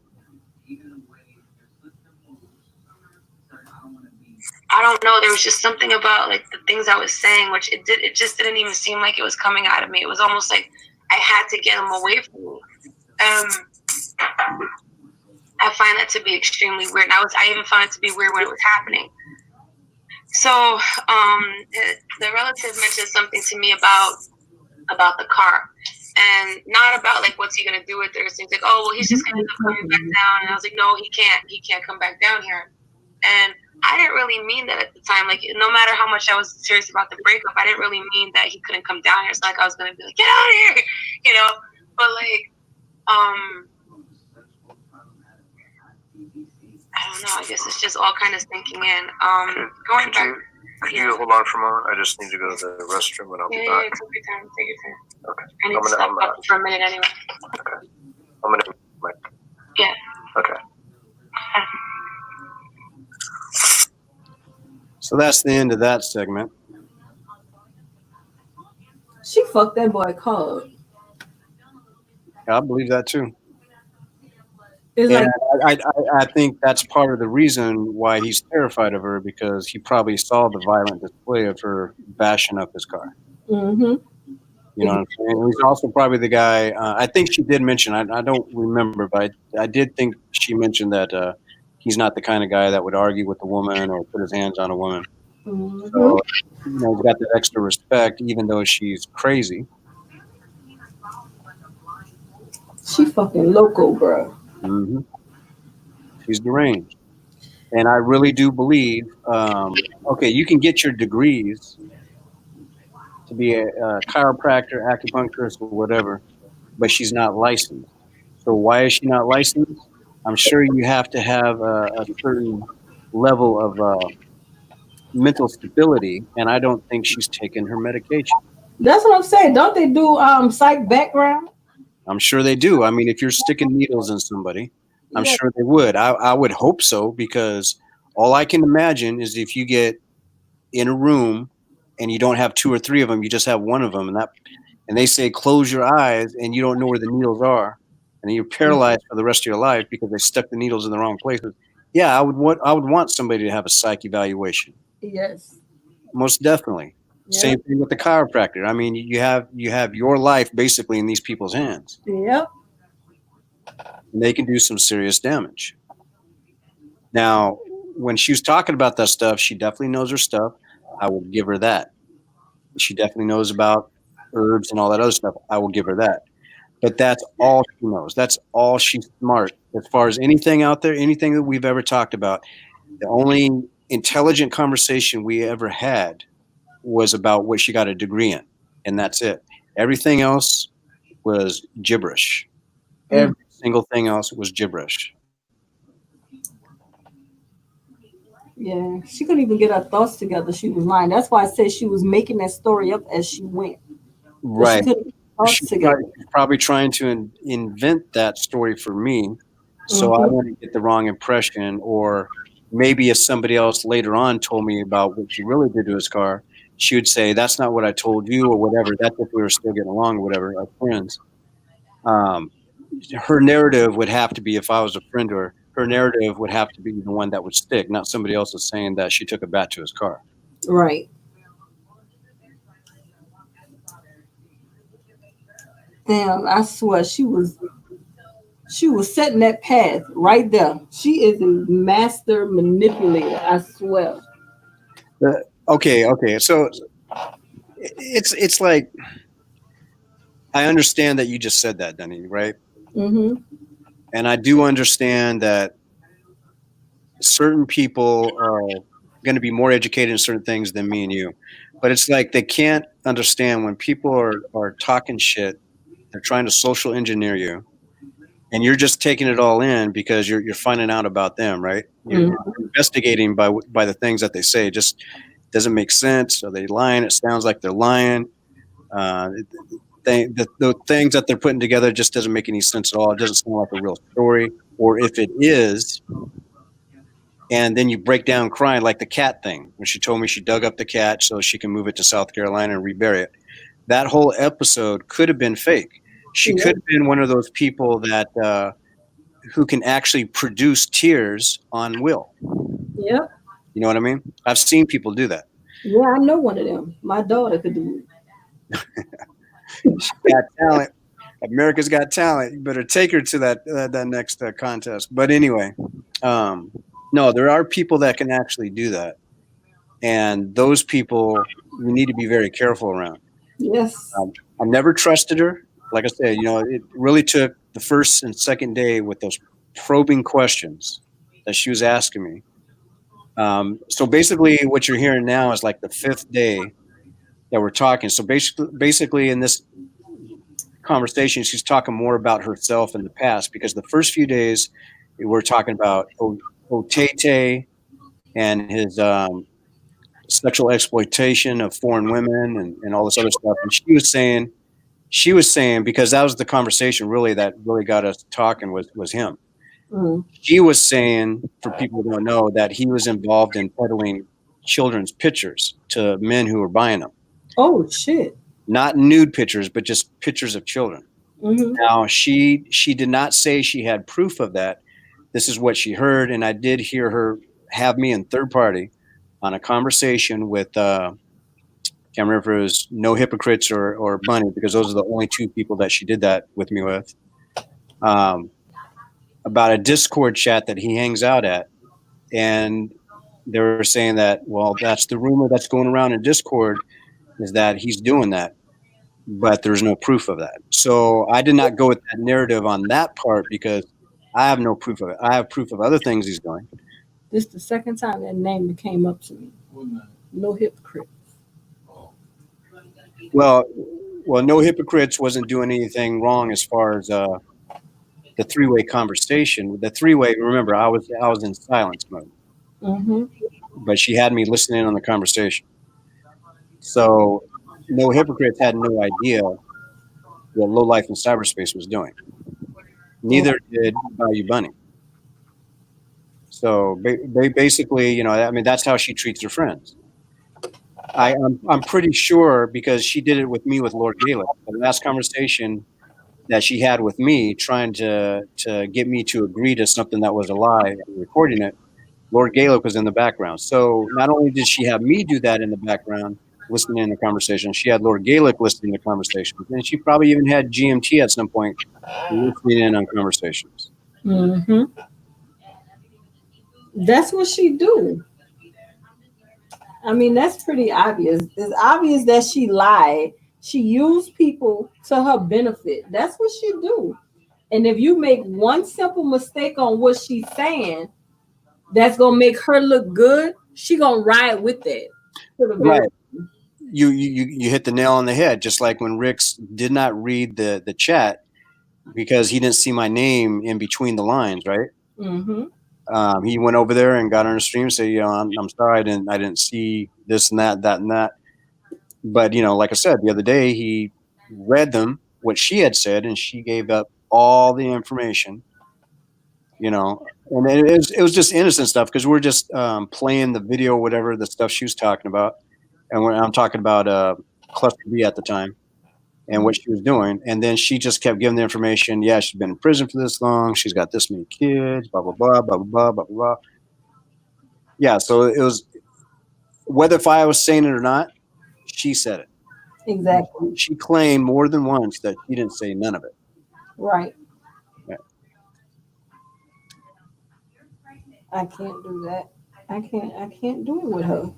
I don't know. There was just something about like the things I was saying, which it just didn't even seem like it was coming out of me. It was almost like I had to get them away from me. I find that to be extremely weird. And I even found it to be weird when it was happening. So the relative mentioned something to me about the car, and not about like what's he gonna do with it or things like, oh well, he's just gonna end up coming back down. And I was like, no, he can't come back down here. And I didn't really mean that at the time. Like, no matter how much I was serious about the breakup, I didn't really mean that he couldn't come down here. It's like I was gonna be like, get out of here, you know. But like, I don't know. I guess it's just all kind of sinking in. Going back. Could you hold on for a moment? I just need to go to the restroom and I'll be back. Yeah, take your time. Take your time. Okay. I need to stop talking for a minute anyway. Okay. I'm gonna. Yeah. Okay. So that's the end of that segment. She fucked that boy hard. I believe that too. It's And like I think that's part of the reason why he's terrified of her, because he probably saw the violent display of her bashing up his car. mm-hmm. You know what I'm saying? And he's also probably the guy. I think she did mention. I don't remember, but I did think she mentioned that he's not the kind of guy that would argue with a woman or put his hands on a woman. Mm-hmm. So you know, he's got that extra respect, even though she's crazy. She fucking loco, bro. Mm-hmm. She's deranged. And I really do believe, okay, you can get your degrees to be a chiropractor, acupuncturist, or whatever, but she's not licensed. So why is she not licensed? I'm sure you have to have a certain level of mental stability, and I don't think she's taken her medication. That's what I'm saying. Don't they do psych background? I'm sure they do. I mean, if you're sticking needles in somebody, I'm sure they would. I would hope so, because all I can imagine is if you get in a room and you don't have two or three of them, you just have one of them, and they say close your eyes, and you don't know where the needles are, and you're paralyzed for the rest of your life because they stuck the needles in the wrong places. Yeah, I would want somebody to have a psych evaluation. Yes. Most definitely. Yep. Same thing with the chiropractor. I mean, you have your life basically in these people's hands. Yep. And they can do some serious damage. Now, when she was talking about that stuff, she definitely knows her stuff. I will give her that. She definitely knows about herbs and all that other stuff. I will give her that. But that's all she knows. That's all she's smart. As far as anything out there, anything that we've ever talked about, the only intelligent conversation we ever had was about what she got a degree in, and that's it. Everything else was gibberish. Every single thing else was gibberish. Yeah, she couldn't even get her thoughts together. She was lying. That's why I said she was making that story up as she went. Right. She couldn't get her thoughts together. She's probably trying to invent that story for me, so I wouldn't get the wrong impression. Or maybe if somebody else later on told me about what she really did to his car, she would say, that's not what I told you, or whatever. That's if we were still getting along, or whatever, our friends. Her narrative would have to be, if I was a friend to her, her narrative would have to be the one that would stick, not somebody else's saying that she took a bat to his car. Right. Damn, I swear she was setting that path right there. She is a master manipulator, I swear. Okay. So it's like, I understand that you just said that, Denny, right? Mm-hmm. And I do understand that certain people are going to be more educated in certain things than me and you. But it's like they can't understand when people are talking shit, they're trying to social engineer you, and you're just taking it all in because you're finding out about them, right? You're investigating by the things that they say. It just doesn't make sense. Are they lying? It sounds like they're lying. The things that they're putting together just doesn't make any sense at all. It doesn't sound like a real story. Or if it is, and then you break down crying, like the cat thing, when she told me she dug up the cat so she can move it to South Carolina and rebury it. That whole episode could have been fake. She could have been one of those people that who can actually produce tears on will. Yep. You know what I mean? I've seen people do that. Yeah, I know one of them. My daughter could do it. She's got talent. America's Got Talent. You better take her to that next contest. But anyway, no, there are people that can actually do that, and those people you need to be very careful around. Yes. I never trusted her. Like I said, it really took the first and second day with those probing questions that she was asking me. So basically, what you're hearing now is like the fifth day that we're talking. So basically, in this conversation, she's talking more about herself in the past, because the first few days we're talking about Otete and his sexual exploitation of foreign women and all this other stuff. And she was saying, because that was the conversation that really got us talking was him. Mm. She was saying, for people who don't know, that he was involved in peddling children's pictures to men who were buying them. Oh shit. Not nude pictures, but just pictures of children. Mm-hmm. Now, she did not say she had proof of that. This is what she heard, and I did hear her have me in third party on a conversation with, can't remember if it was No Hypocrites or Bunny, because those are the only two people that she did that with me with, about a Discord chat that he hangs out at. And they were saying that, well, that's the rumor that's going around in Discord, is that he's doing that, but there's no proof of that. So I did not go with that narrative on that part, because I have no proof of it. I have proof of other things he's doing. This is the second time that name came up to me. No Hypocrite. Well, No Hypocrites wasn't doing anything wrong as far as the three-way conversation. The three-way, remember, I was in silence mode, Mm-hmm. but she had me listening on the conversation. So No Hypocrites had no idea what Low Life in Cyberspace was doing. Neither did Bayou Bunny. So basically, that's how she treats her friends. I'm pretty sure, because she did it with me with Lord Gaelic. The last conversation that she had with me, trying to get me to agree to something that was a lie and recording it, Lord Gaelic was in the background. So not only did she have me do that in the background, listening in the conversation, she had Lord Gaelic listening to conversations, and she probably even had GMT at some point listening in on conversations. Mm-hmm. That's what she do. I mean, that's pretty obvious. It's obvious that she lied. She used people to her benefit. That's what she do. And if you make one simple mistake on what she's saying, that's gonna make her look good, she gonna ride with that. Right. You hit the nail on the head. Just like when Ricks did not read the chat because he didn't see my name in between the lines, right? Mm-hmm. He went over there and got on the stream and said, I'm sorry, I didn't see this and that and that. But like I said, the other day he read them, what she had said, and she gave up all the information. And it was just innocent stuff, because we're just playing the video, whatever the stuff she was talking about, and I'm talking about Cluster B at the time. and what she was doing. And then she just kept giving the information. Yeah, she's been in prison for this long. She's got this many kids, blah, blah, blah, blah, blah, blah, blah, blah. Yeah, so it was, whether if I was saying it or not, she said it. Exactly. She claimed more than once that she didn't say none of it. Right. Yeah. I can't do that. I can't do it with her.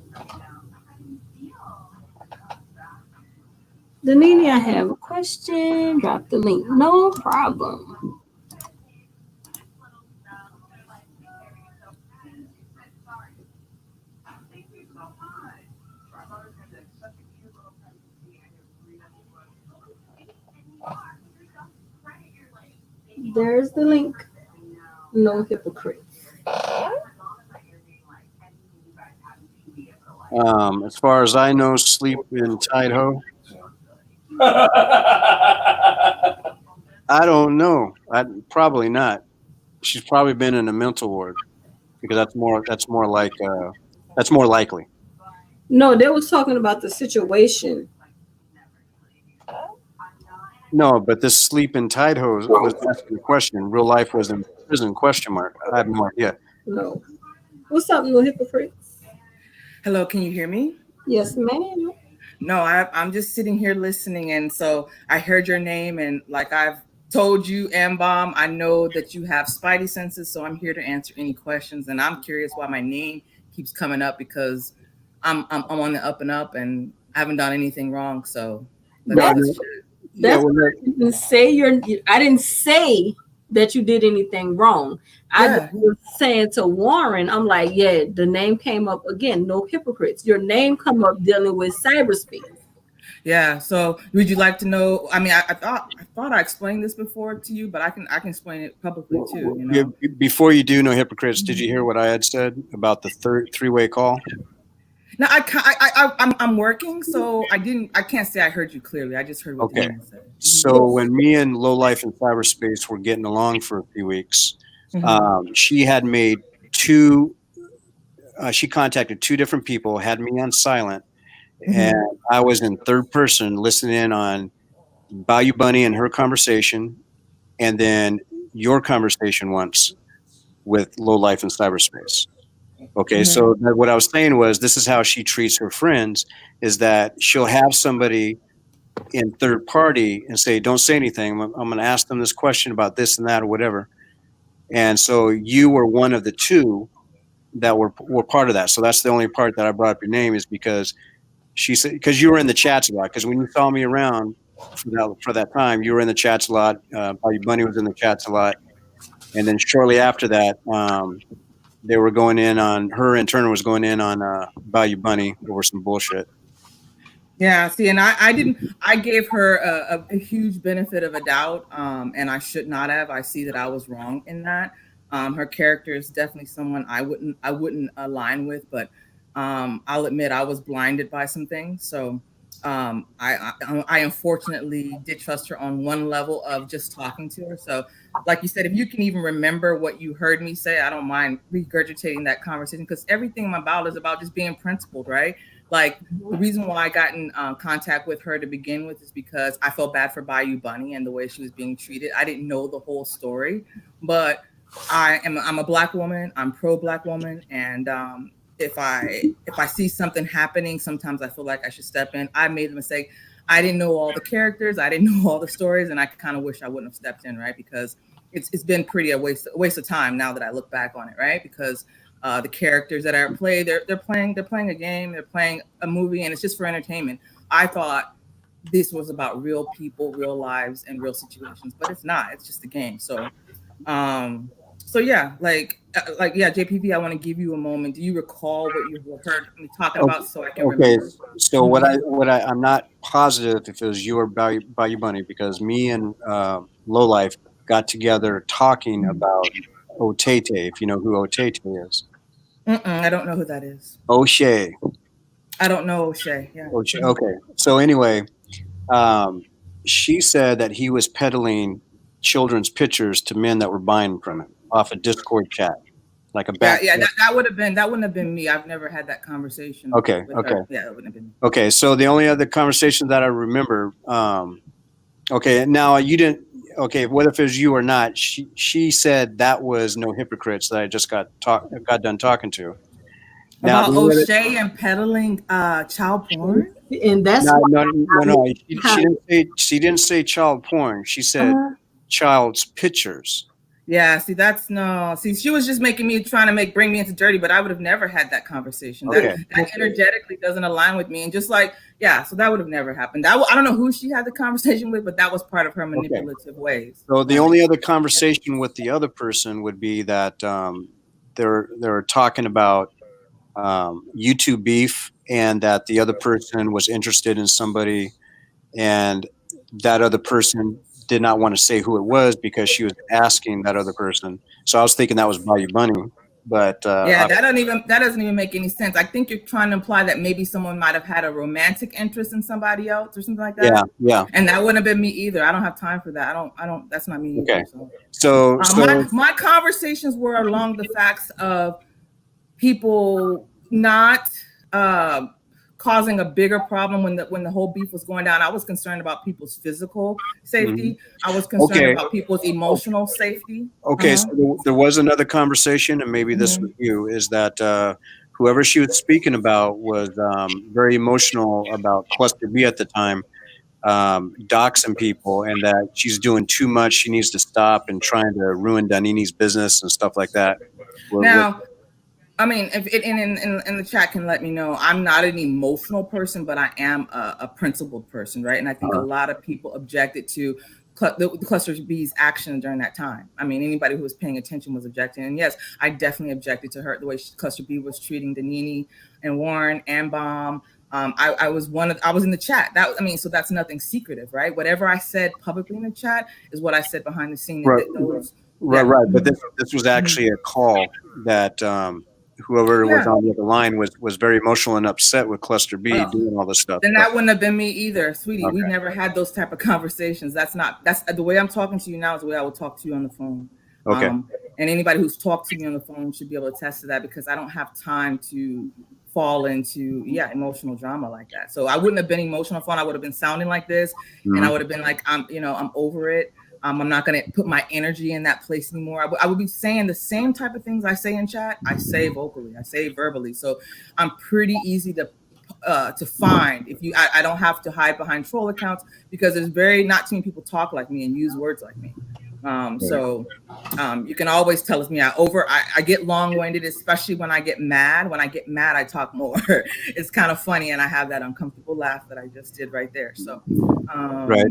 Danini, I have a question. Drop the link. No problem. There's the link. No hypocrite. As far as I know, sleep in Idaho. I don't know. Probably not. She's probably been in a mental ward because that's more likely. No, they was talking about the situation. No, but this sleep in Idaho was asking a question. Real life was in prison? Question mark. I have no idea. No. What's up, no hypocrites? Hello, can you hear me? Yes, ma'am. No, I'm just sitting here listening, and so I heard your name, and like I've told you, M-Bomb, I know that you have spidey senses, so I'm here to answer any questions, and I'm curious why my name keeps coming up because I'm on the up and up, and I haven't done anything wrong, so I didn't say that you did anything wrong. I was saying to Warren, I'm like, yeah, the name came up again. No hypocrites. Your name come up dealing with cyberspace. Yeah. So, would you like to know? I mean, I thought I explained this before to you, but I can explain it publicly too. You know? Before you do no hypocrites, did you hear what I had said about the three-way call? No, I'm working, so I can't say I heard you clearly. I just heard what the man said. So when me and Low Life in Cyberspace were getting along for a few weeks, she had made she contacted two different people, had me on silent, and I was in third person listening in on Bayou Bunny and her conversation, and then your conversation once with Low Life in Cyberspace. Okay, so what I was saying was this is how she treats her friends, is that she'll have somebody in third party and say, don't say anything. I'm going to ask them this question about this and that or whatever. And so you were one of the two that were part of that. So that's the only part that I brought up your name is because she said, because you were in the chats a lot. Because when you saw me around for that time, you were in the chats a lot. Bayou Bunny was in the chats a lot. And then shortly after that, they were going in on her and Turner was going in on Bayou Bunny over some bullshit. Yeah, see, and I gave her a huge benefit of a doubt, and I should not have. I see that I was wrong in that. Her character is definitely someone I wouldn't align with, but I'll admit I was blinded by some things. So I unfortunately did trust her on one level of just talking to her. So like you said, if you can even remember what you heard me say, I don't mind regurgitating that conversation because everything I'm about is about just being principled, right? Like the reason why I got in contact with her to begin with is because I felt bad for Bayou Bunny and the way she was being treated. I didn't know the whole story, but I'm a Black woman. I'm pro-Black woman, and if I see something happening, sometimes I feel like I should step in. I made the mistake. I didn't know all the characters. I didn't know all the stories, and I kind of wish I wouldn't have stepped in, right? Because it's been pretty a waste of time now that I look back on it, right? Because the characters that are played, they're playing a game, they're playing a movie, and it's just for entertainment. I thought this was about real people, real lives, and real situations, but it's not. It's just a game. So, yeah, JPV, I want to give you a moment. Do you recall what you heard me talking about, so I can remember? So what I'm not positive if it was you or Bayou Bunny because me and Low Life got together talking about Otete. If you know who Otete is. I don't know who that is. O'Shea. I don't know O'Shea. Yeah. O'Shea. Okay. So anyway, she said that he was peddling children's pictures to men that were buying from him off a Discord chat, like a back. Yeah. That wouldn't have been me. I've never had that conversation. Okay. Her. Yeah, that wouldn't have been me. Okay. So the only other conversation that I remember Okay, now you didn't. Okay, whether if it was you or not, she said that was no hypocrites that I just got done talking to. Now About the only other, O'Shea and peddling child porn. And that's no, why no, no, no. I, She didn't say child porn. She said child's pictures. Yeah, see, that's no. See, she was just making me trying to bring me into dirty, but I would have never had that conversation. Okay. That energetically doesn't align with me, and just like so that would have never happened. I don't know who she had the conversation with, but that was part of her manipulative ways. So the only other conversation with the other person would be that they're talking about YouTube beef, and that the other person was interested in somebody, and that other person did not want to say who it was because she was asking that other person. So I was thinking that was Bayou Bunny, but that doesn't even make any sense. I think you're trying to imply that maybe someone might have had a romantic interest in somebody else or something like that. Yeah. And that wouldn't have been me either. I don't have time for that. I don't. That's not me. Okay. Either, so my conversations were along the facts of people not causing a bigger problem when the whole beef was going down. I was concerned about people's physical safety. Mm-hmm. I was concerned about people's emotional safety. Okay, so there was another conversation, and maybe this was you, is that whoever she was speaking about was very emotional about Cluster B at the time, doxing people, and that she's doing too much. She needs to stop and trying to ruin Danini's business and stuff like that. Now, I mean, if it in the chat can let me know, I'm not an emotional person, but I am a principled person, right? And I think a lot of people objected to the Cluster B's action during that time. I mean, anybody who was paying attention was objecting. And yes, I definitely objected to her, the way Cluster B was treating Danini and Warren and Baum. I was in the chat. So that's nothing secretive, right? Whatever I said publicly in the chat is what I said behind the scenes. Right. But this was actually a call that whoever was on the other line was very emotional and upset with Cluster B doing all this stuff. Then that wouldn't have been me either, sweetie. Okay. We never had those type of conversations. That's the way I'm talking to you now is the way I would talk to you on the phone. Okay. And anybody who's talked to me on the phone should be able to attest to that, because I don't have time to fall into emotional drama like that. So I wouldn't have been emotional on the phone. I would have been sounding like this, and I would have been like, I'm over it. I'm not going to put my energy in that place anymore. I would be saying the same type of things I say in chat. I say vocally, I say verbally. So I'm pretty easy to find. If I don't have to hide behind troll accounts, because there's not too many people talk like me and use words like me. So you can always tell it's me. I get long-winded, especially when I get mad. When I get mad, I talk more. It's kind of funny, and I have that uncomfortable laugh that I just did right there. So right.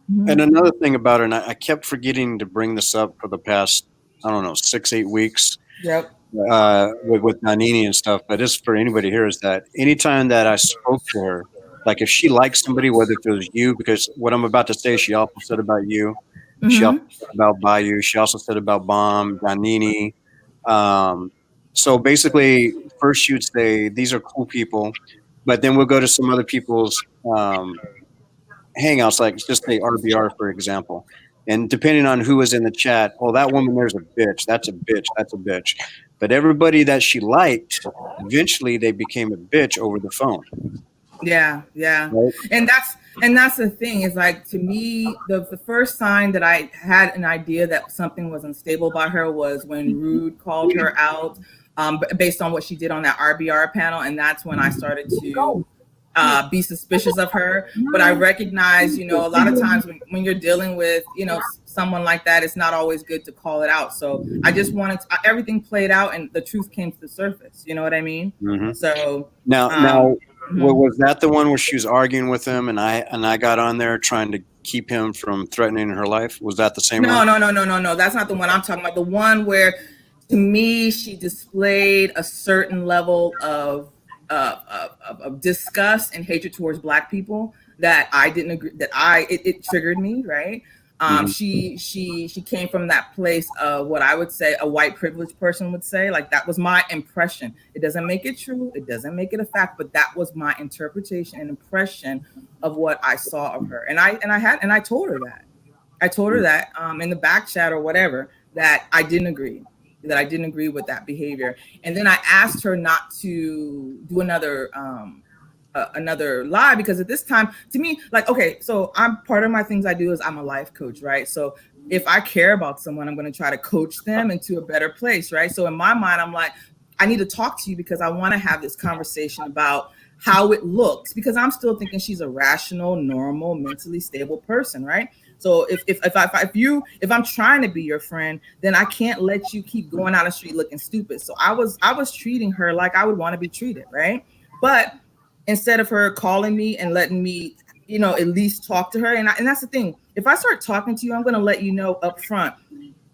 And another thing about her, and I kept forgetting to bring this up for the past, 6-8 weeks. Yep. With Nanini and stuff, but just for anybody here, is that anytime that I spoke to her, like if she liked somebody, whether it was you, because what I'm about to say, she also said about you, she also said about Bayou, she also said about Baum, Danini. So basically, first she would say these are cool people, but then we'll go to some other people's hangouts, like just say RBR, for example. And depending on who was in the chat, that woman there's a bitch. That's a bitch. That's a bitch. But everybody that she liked, eventually they became a bitch over the phone. Yeah. Right? And that's the thing, is like, to me, the first sign that I had an idea that something was unstable about her was when Rude called her out based on what she did on that RBR panel. And that's when I started to be suspicious of her. But I recognize, a lot of times when you're dealing with, someone like that, it's not always good to call it out. So I just wanted everything played out and the truth came to the surface. You know what I mean? Mm-hmm. So now, was that the one where she was arguing with him and I got on there trying to keep him from threatening her life? Was that the same one? No. That's not the one I'm talking about. The one where, to me, she displayed a certain level of disgust and hatred towards Black people that I didn't agree, it triggered me, right? She came from that place of what I would say a white privileged person would say. Like, that was my impression. It doesn't make it true. It doesn't make it a fact, but that was my interpretation and impression of what I saw of her. And I told her that. I told her that in the back chat or whatever, that I didn't agree with that behavior. And then I asked her not to do another another live, because at this time, to me, like, okay, so I'm part of my things I do is I'm a life coach, right? So if I care about someone, I'm going to try to coach them into a better place, right? So in my mind, I'm like, I need to talk to you because I want to have this conversation about how it looks, because I'm still thinking she's a rational, normal, mentally stable person, right? So if I'm trying to be your friend, then I can't let you keep going out the street looking stupid. So I was treating her like I would want to be treated, right? But instead of her calling me and letting me, you know, at least talk to her, and that's the thing. If I start talking to you, I'm going to let you know up front.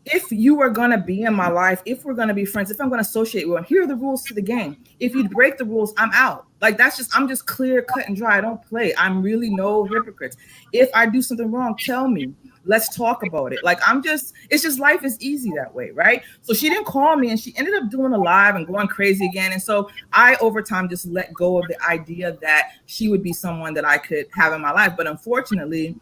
If you are going to be in my life, if we're going to be friends, if I'm going to associate with you, here are the rules to the game. If you break the rules, I'm out. Like, I'm just clear, cut and dry. I don't play. I'm really no hypocrite. If I do something wrong, tell me. Let's talk about it. Like, it's just life is easy that way, right? So she didn't call me and she ended up doing a live and going crazy again. And so I, over time, just let go of the idea that she would be someone that I could have in my life. But unfortunately,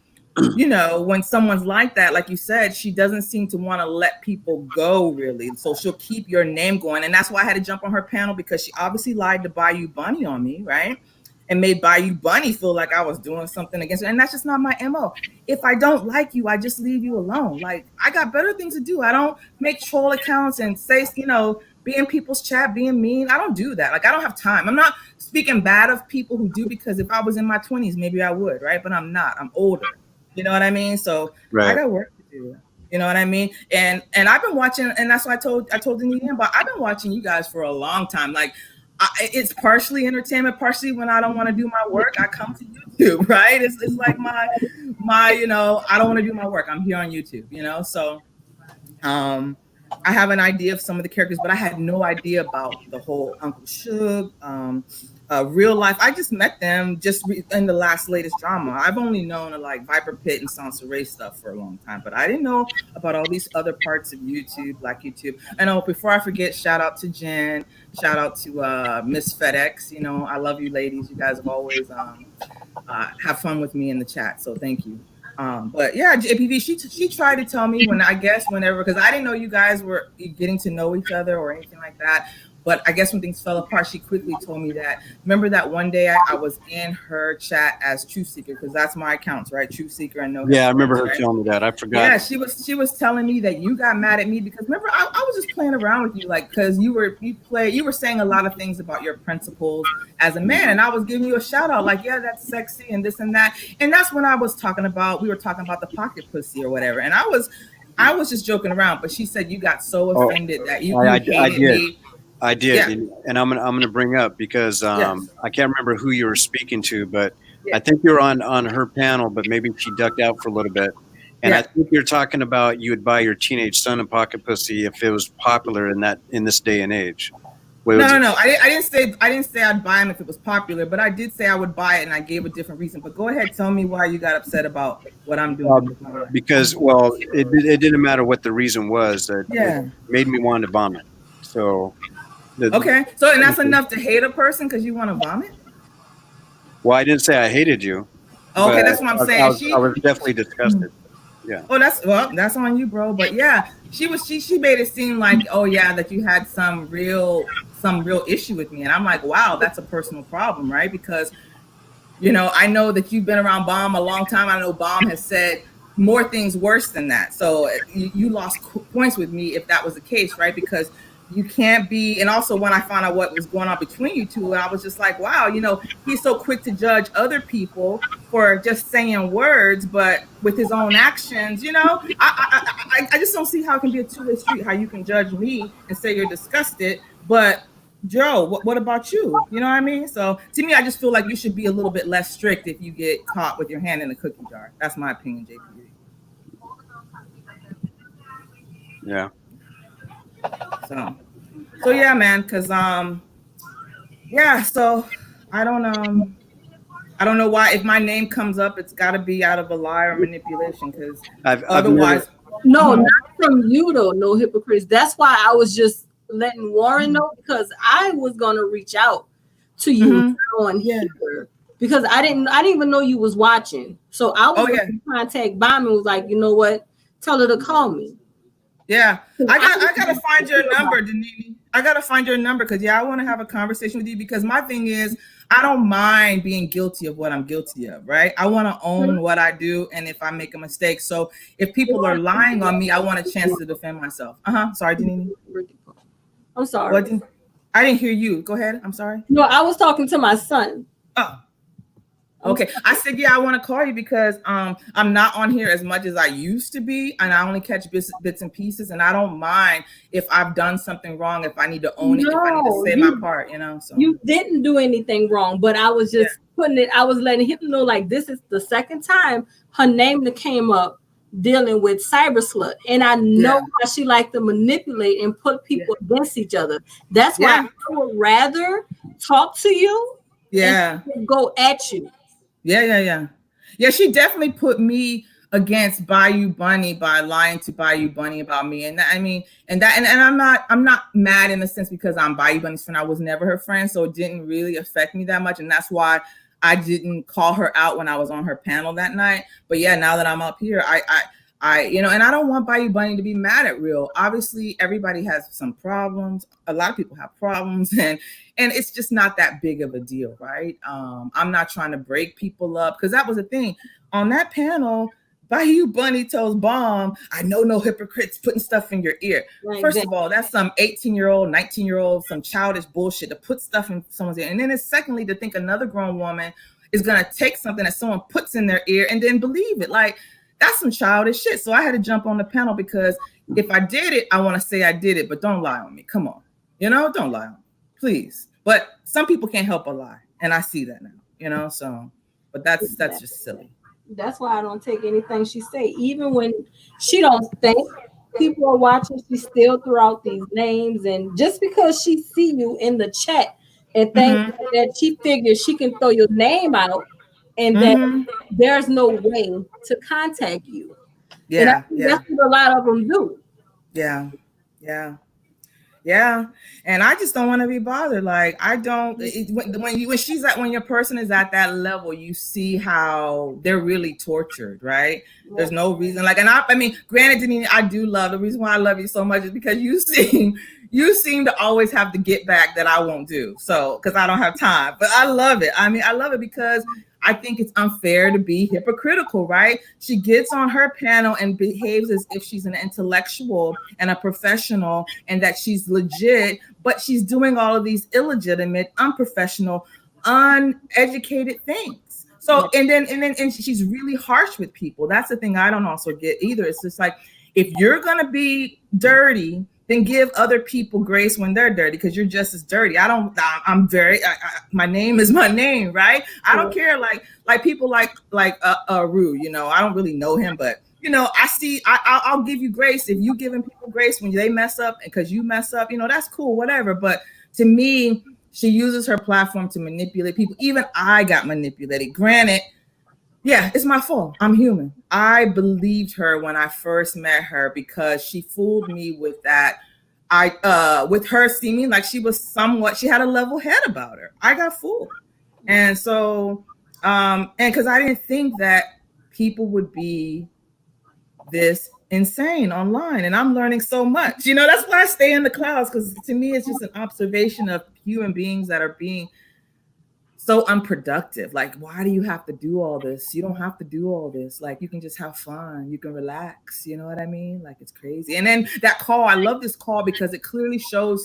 you know, when someone's like that, like you said, she doesn't seem to want to let people go, really. So she'll keep your name going. And that's why I had to jump on her panel, because she obviously lied to Bayou Bunny on me, right? And made Bayou Bunny feel like I was doing something against her. And that's just not my MO. If I don't like you, I just leave you alone. Like, I got better things to do. I don't make troll accounts and say, you know, be in people's chat, being mean. I don't do that. Like, I don't have time. I'm not speaking bad of people who do, because if I was in my 20s, maybe I would, right? But I'm not. I'm older. You know what I mean? So I got work to do. You know what I mean? And I've been watching, and that's why I told Denise, but I've been watching you guys for a long time. Like, it's partially entertainment, partially when I don't want to do my work, I come to YouTube, right? It's like my, you know, I don't want to do my work. I'm here on YouTube, you know? So I have an idea of some of the characters, but I had no idea about the whole Uncle Suge, real life. I just met them in the latest drama. I've only known like Viper Pit and Sansa Ray stuff for a long time, but I didn't know about all these other parts of YouTube, Black YouTube. And before I forget, shout out to Jen, shout out to Miss FedEx. You know, I love you ladies. You guys have always have fun with me in the chat, so thank you. But yeah, JPV, she tried to tell me whenever, because I didn't know you guys were getting to know each other or anything like that. But I guess when things fell apart, she quickly told me that. Remember that one day I was in her chat as Truth Seeker, because that's my accounts, right? Truth Seeker and No. Yeah, I remember her telling me that. I forgot. Yeah, she was telling me that you got mad at me because remember I was just playing around with you, like, because you were saying a lot of things about your principles as a man, and I was giving you a shout out, like, yeah, that's sexy and this and that, and that's when we were talking about the pocket pussy or whatever, and I was just joking around, but she said you got so offended that you hated me. I did, yeah. And I'm gonna bring up because I can't remember who you were speaking to, but I think you're on her panel, but maybe she ducked out for a little bit. And I think you're talking about you would buy your teenage son a pocket pussy if it was popular in this day and age. No. I didn't say I'd buy him if it was popular, but I did say I would buy it, and I gave a different reason. But go ahead, tell me why you got upset about what I'm doing. With my life. Because it didn't matter what the reason was. It made me want to vomit. So. Okay, so and that's enough to hate a person because you want to vomit? Well, I didn't say I hated you. Okay, that's what I'm saying. I was definitely disgusted. Yeah. Oh, that's on you, bro. But yeah, she made it seem like, oh yeah, that you had some real issue with me, and I'm like, wow, that's a personal problem, right? Because you know, I know that you've been around Bomb a long time. I know Bomb has said more things worse than that. So you lost points with me if that was the case, right? Because you can't be, and also when I found out what was going on between you two, I was just like, wow, you know, he's so quick to judge other people for just saying words, but with his own actions, you know, I just don't see how it can be a two-way street, how you can judge me and say you're disgusted, but Joe, what about you? You know what I mean? So to me, I just feel like you should be a little bit less strict if you get caught with your hand in a cookie jar. That's my opinion, JP. Yeah. So yeah, man, because so I don't know why if my name comes up, it's got to be out of a lie or manipulation, because otherwise no, not from you though, no hypocrites. That's why I was just letting Warren know, because I was gonna reach out to you on here because I didn't even know you was watching, so I was gonna contact Bomb and was like, you know what, tell her to call me. Yeah, I gotta find your number, Denise. I gotta find your number because I want to have a conversation with you because my thing is I don't mind being guilty of what I'm guilty of, right? I want to own what I do, and if I make a mistake. So if people are lying on me, I want a chance to defend myself. Sorry, Janine. I'm sorry. What? I didn't hear you. Go ahead. I'm sorry. No, I was talking to my son. Oh. Okay. I said, I want to call you because I'm not on here as much as I used to be, and I only catch bits and pieces, and I don't mind if I've done something wrong, if I need to own it, if I need to say my part, So you didn't do anything wrong, but I was just putting it, I was letting him know like this is the second time her name that came up dealing with cyber slut, and I know how she like to manipulate and put people against each other. That's why I would rather talk to you than go at you. Yeah, she definitely put me against Bayou Bunny by lying to Bayou Bunny about me. And I'm not mad in a sense because I'm Bayou Bunny's friend. I was never her friend, so it didn't really affect me that much. And that's why I didn't call her out when I was on her panel that night. But now that I'm up here, I and I don't want Bayou Bunny to be mad at Real. Obviously, everybody has some problems. A lot of people have problems, and it's just not that big of a deal, right? I'm not trying to break people up because that was the thing. On that panel, Bayou Bunny tells Bomb, I know no hypocrites putting stuff in your ear. Right, First of all, that's some 18-year-old, 19-year-old, some childish bullshit to put stuff in someone's ear. And then it's secondly to think another grown woman is going to take something that someone puts in their ear and then believe it. Like, that's some childish shit. So I had to jump on the panel because if I did it, I want to say I did it, but don't lie on me. Come on. Don't lie on me, please. But some people can't help but lie. And I see that now, so, but that's just silly. That's why I don't take anything she say. Even when she don't think people are watching, she still throw out these names. And just because she see you in the chat and think that she figures she can throw your name out, and that there's no way to contact you. That's what a lot of them do. Yeah. And I just don't want to be bothered. Like, I don't, when your person is at that level, you see how they're really tortured, right? Yeah. There's no reason. Like, and I mean, granted, Janine, I do love, the reason why I love you so much is because you seem to always have the get back that I won't do. So, because I don't have time, but I love it. I mean, I love it because I think it's unfair to be hypocritical, right? She gets on her panel and behaves as if she's an intellectual and a professional and that she's legit, but she's doing all of these illegitimate, unprofessional, uneducated things. So, and she's really harsh with people. That's the thing I don't also get either. It's just like, if you're going to be dirty, then give other people grace when they're dirty because you're just as dirty. My name is my name, right? I don't care. Like people like Rue, I don't really know him, but I'll give you grace if you giving people grace when they mess up and because you mess up, that's cool, whatever. But to me, she uses her platform to manipulate people. Even I got manipulated. Granted, it's my fault. I'm human. I believed her when I first met her because she fooled me with that. With her seeming like she had a level head about her. I got fooled. And so, and because I didn't think that people would be this insane online. And I'm learning so much. That's why I stay in the clouds, because to me, it's just an observation of human beings that are being so unproductive. Like, why do you have to do all this? You don't have to do all this. Like, you can just have fun. You can relax. You know what I mean? Like, it's crazy. And then that call, I love this call because it clearly shows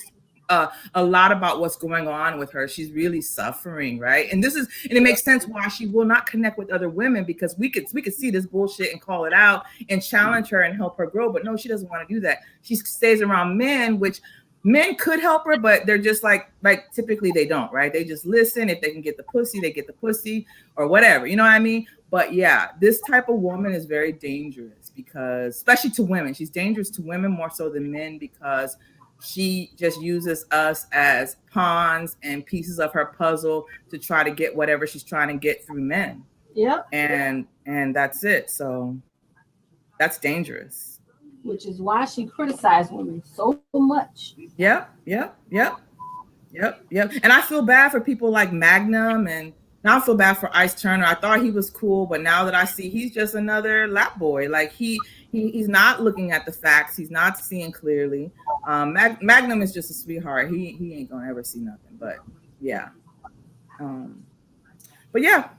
a lot about what's going on with her. She's really suffering, right? And it makes sense why she will not connect with other women, because we could see this bullshit and call it out and challenge her and help her grow. But no, she doesn't want to do that. She stays around men, which men could help her, but they're just like typically they don't, right? They just listen. If they can get the pussy, they get the pussy or whatever. You know what I mean? But yeah, this type of woman is very dangerous because, especially to women, she's dangerous to women more so than men because she just uses us as pawns and pieces of her puzzle to try to get whatever she's trying to get through men. Yep. And that's it. So that's dangerous. Which is why she criticized women so much. Yep. And I feel bad for people like Magnum, and now I feel bad for Ice Turner. I thought he was cool, but now that I see he's just another lap boy. Like he's not looking at the facts. He's not seeing clearly. Magnum is just a sweetheart. He ain't gonna ever see nothing. But yeah. But yeah,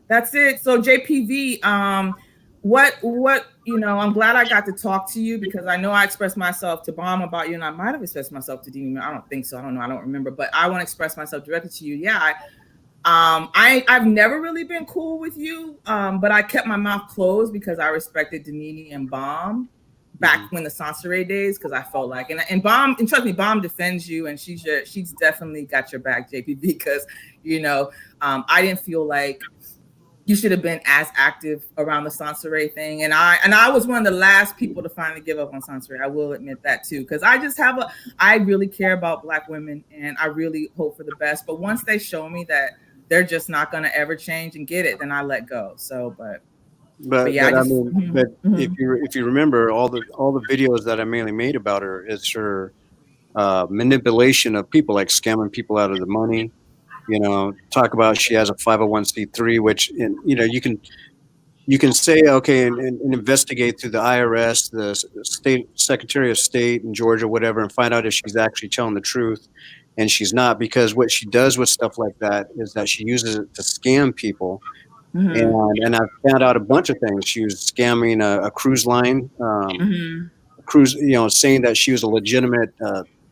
that's it. So JPV, what I'm glad I got to talk to you because I know I expressed myself to Bomb about you, and I might have expressed myself to Dean. I don't think so. I don't know. I don't remember. But I want to express myself directly to you. Yeah, I've never really been cool with you, but I kept my mouth closed because I respected Denini and Bomb back when the Sansaray days, because I felt like and Bomb, and trust me, Bomb defends you, and she's definitely got your back, JPV, because I didn't feel like you should have been as active around the Sansaray thing, and I was one of the last people to finally give up on Sansaray. I will admit that too, because I really care about Black women, and I really hope for the best. But once they show me that they're just not going to ever change and get it, then I let go. So, but yeah, if you remember all the videos that I mainly made about her, it's her manipulation of people, like scamming people out of the money. Talk about she has a 501c3, which you can say okay and investigate through the IRS, the state Secretary of State in Georgia, whatever, and find out if she's actually telling the truth, and she's not, because what she does with stuff like that is that she uses it to scam people. And I found out a bunch of things. She was scamming a cruise line, cruise, saying that she was a legitimate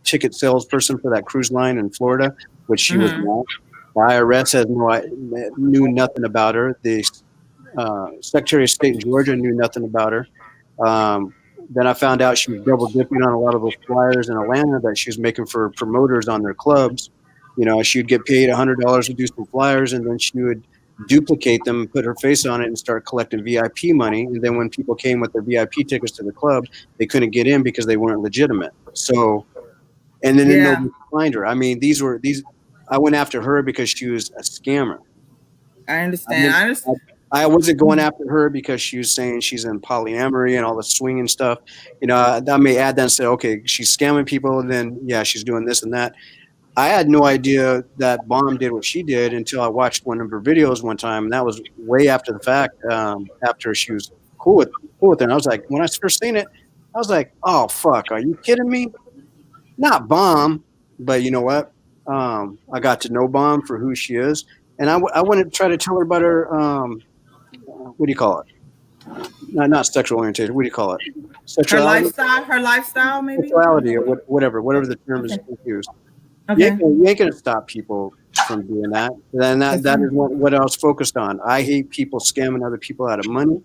ticket salesperson for that cruise line in Florida, which she was not. The IRS knew nothing about her. The Secretary of State in Georgia knew nothing about her. Then I found out she was double dipping on a lot of those flyers in Atlanta that she was making for promoters on their clubs. She would get paid $100 to do some flyers, and then she would duplicate them, put her face on it, and start collecting VIP money. And then when people came with their VIP tickets to the club, they couldn't get in because they weren't legitimate. So, and then nobody could find her. I mean, I went after her because she was a scammer. I understand. I wasn't going after her because she was saying she's in polyamory and all the swinging stuff. I may add that and say, okay, she's scamming people, and then she's doing this and that. I had no idea that Bomb did what she did until I watched one of her videos one time, and that was way after the fact. After she was cool with it, and I was like, when I first seen it, I was like, oh fuck, are you kidding me? Not Bomb, but you know what? I got to know Bomb for who she is, and I wanted to try to tell her about her. What do you call it? Not sexual orientation. What do you call it? Sexuality? Her lifestyle, maybe. Sexuality, or whatever the term is confused. Okay. You ain't gonna stop people from doing that. Then that is what I was focused on. I hate people scamming other people out of money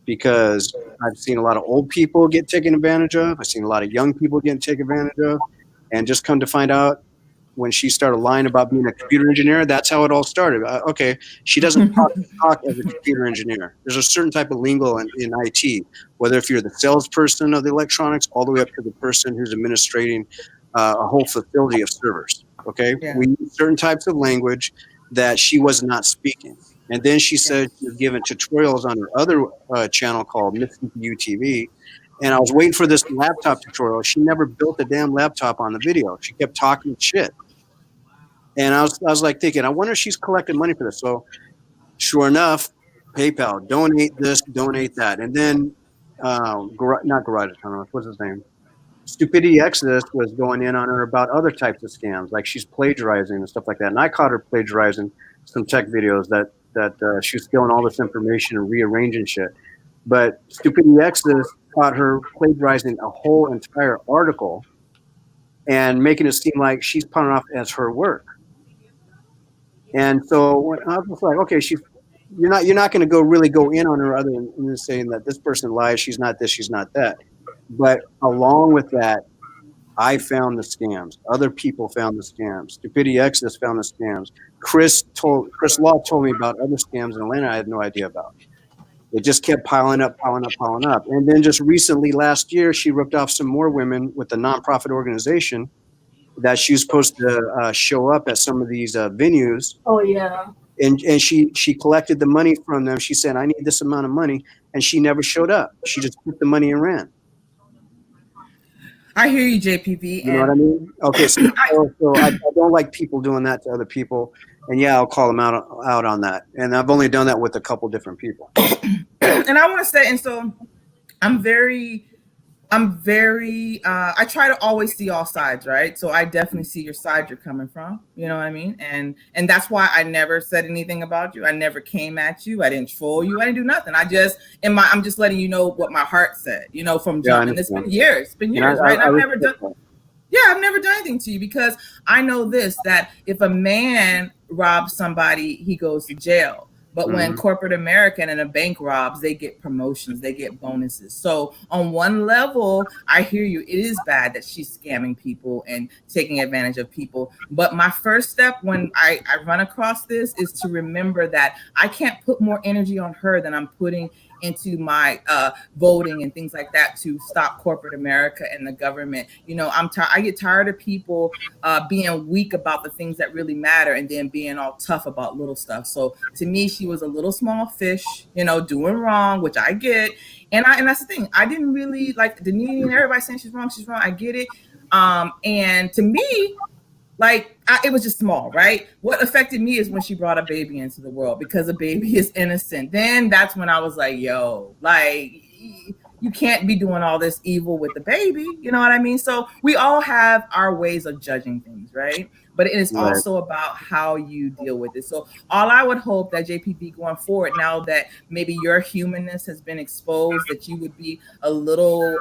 because I've seen a lot of old people get taken advantage of. I've seen a lot of young people getting taken advantage of, and just come to find out when she started lying about being a computer engineer, that's how it all started. Okay, she doesn't talk as a computer engineer. There's a certain type of lingo in IT, whether if you're the salesperson of the electronics all the way up to the person who's administrating a whole facility of servers. Okay, we use certain types of language that she was not speaking. And then she said she was given tutorials on her other channel called Miss CPU TV. And I was waiting for this laptop tutorial. She never built a damn laptop on the video. She kept talking shit. And I was like thinking, I wonder if she's collecting money for this. So sure enough, PayPal, donate this, donate that. And then, not Garage Autonomous, what's his name? Stupidity Exodus was going in on her about other types of scams, like she's plagiarizing and stuff like that. And I caught her plagiarizing some tech videos that she was stealing all this information and rearranging shit. But Stupidity Exodus caught her plagiarizing a whole entire article and making it seem like she's putting off as her work. And so when I was like, okay, you're not going to go in on her other than saying that this person lies, she's not this, she's not that. But along with that, I found the scams. Other people found the scams. Stupidity Exodus found the scams. Chris Law told me about other scams in Atlanta I had no idea about. It just kept piling up. And then just recently, last year, she ripped off some more women with a nonprofit organization that she was supposed to show up at some of these venues. Oh, yeah. And she collected the money from them. She said, I need this amount of money. And she never showed up. She just took the money and ran. I hear you, JPV. You know what I mean? Okay, so I don't like people doing that to other people. And yeah, I'll call them out on that. And I've only done that with a couple different people. And I want to say, and so I'm very I'm very I try to always see all sides, right? So I definitely see your side you're coming from. You know what I mean? And that's why I never said anything about you. I never came at you. I didn't troll you. I didn't do nothing. I'm just letting you know what my heart said, from Yeah, I jump. And it's been understand. years. It's been And years, right? And I've never done respect that. Yeah, I've never done anything to you because I know this, that if a man robs somebody, he goes to jail. But when corporate America and a bank robs, they get promotions, they get bonuses. So on one level, I hear you. It is bad that she's scamming people and taking advantage of people. But my first step when I run across this is to remember that I can't put more energy on her than I'm putting into my voting and things like that to stop corporate America and the government. I get tired of people being weak about the things that really matter and then being all tough about little stuff. So to me, she was a little small fish, doing wrong, which I get. And that's the thing. I didn't really like Danini and everybody saying she's wrong. I get it. And to me, it was just small, right? What affected me is when she brought a baby into the world because a baby is innocent. Then that's when I was like, yo, you can't be doing all this evil with the baby. You know what I mean? So we all have our ways of judging things, right? But it is Right. also about how you deal with it. So all I would hope that JPV going forward, now that maybe your humanness has been exposed, that you would be a little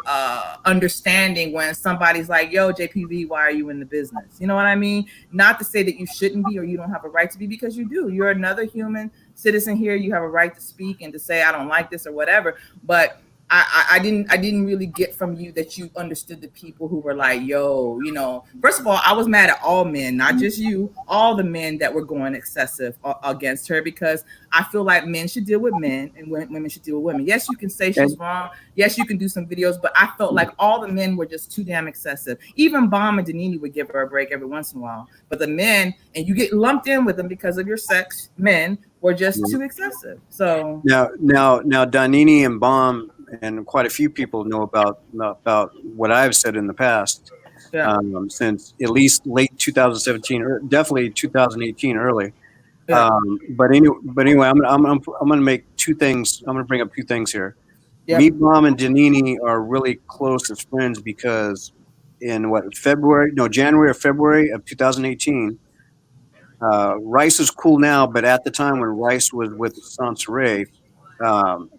understanding when somebody's like, yo, JPV, why are you in the business? You know what I mean? Not to say that you shouldn't be or you don't have a right to be, because you do. You're another human citizen here. You have a right to speak and to say, I don't like this or whatever. But I didn't really get from you that you understood the people who were like, yo, first of all, I was mad at all men, not just you, all the men that were going excessive against her, because I feel like men should deal with men and women should deal with women. Yes, you can say she's wrong. Yes, you can do some videos, but I felt like all the men were just too damn excessive. Even Bomb and Danini would give her a break every once in a while. But the men, and you get lumped in with them because of your sex, men were just too excessive. So Now, Danini and Bomb and quite a few people know about what I've said in the past, yeah. since at least late 2017 or definitely 2018 early. Yeah. But anyway, I'm gonna make two things. I'm gonna bring up two things here. Yep. Me, Bomb, and Danini are really close as friends because in January or February of 2018. Rice is cool now, but at the time when Rice was with Sansaray,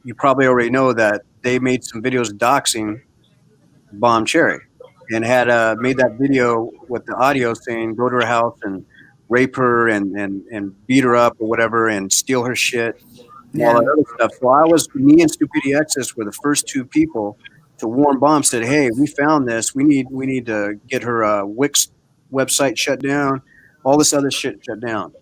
you probably already know that they made some videos doxing Bomb Cherry and had made that video with the audio saying go to her house and rape her and beat her up or whatever and steal her shit and all that other stuff. So me and Stupidity Excess were the first two people to warn Bomb, said, hey, we found this. We need to get her Wix website shut down. All this other shit shut down.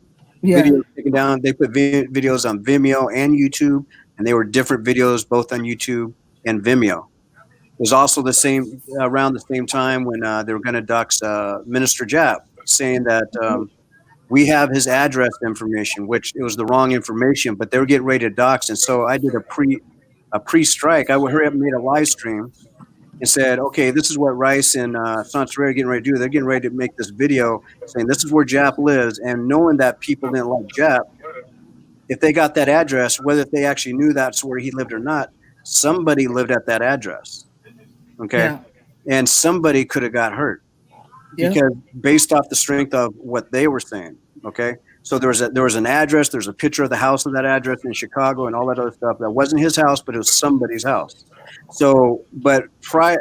Yeah. Videos taken down. They put videos on Vimeo and YouTube, and they were different videos both on YouTube and Vimeo. It was also around the same time when they were going to dox Minister Jap, saying that we have his address information, which it was the wrong information, but they were getting ready to dox. And so I did a pre-strike. I would hurry up and made a live stream and said, okay, this is what Rice and Sansaray are getting ready to do. They're getting ready to make this video saying this is where Jap lives. And knowing that people didn't like Jap, if they got that address, whether they actually knew that's where he lived or not, somebody lived at that address. Okay. Yeah. And somebody could have got hurt because based off the strength of what they were saying. Okay. So there was an address. There's a picture of the house of that address in Chicago and all that other stuff. That wasn't his house, but it was somebody's house. So, but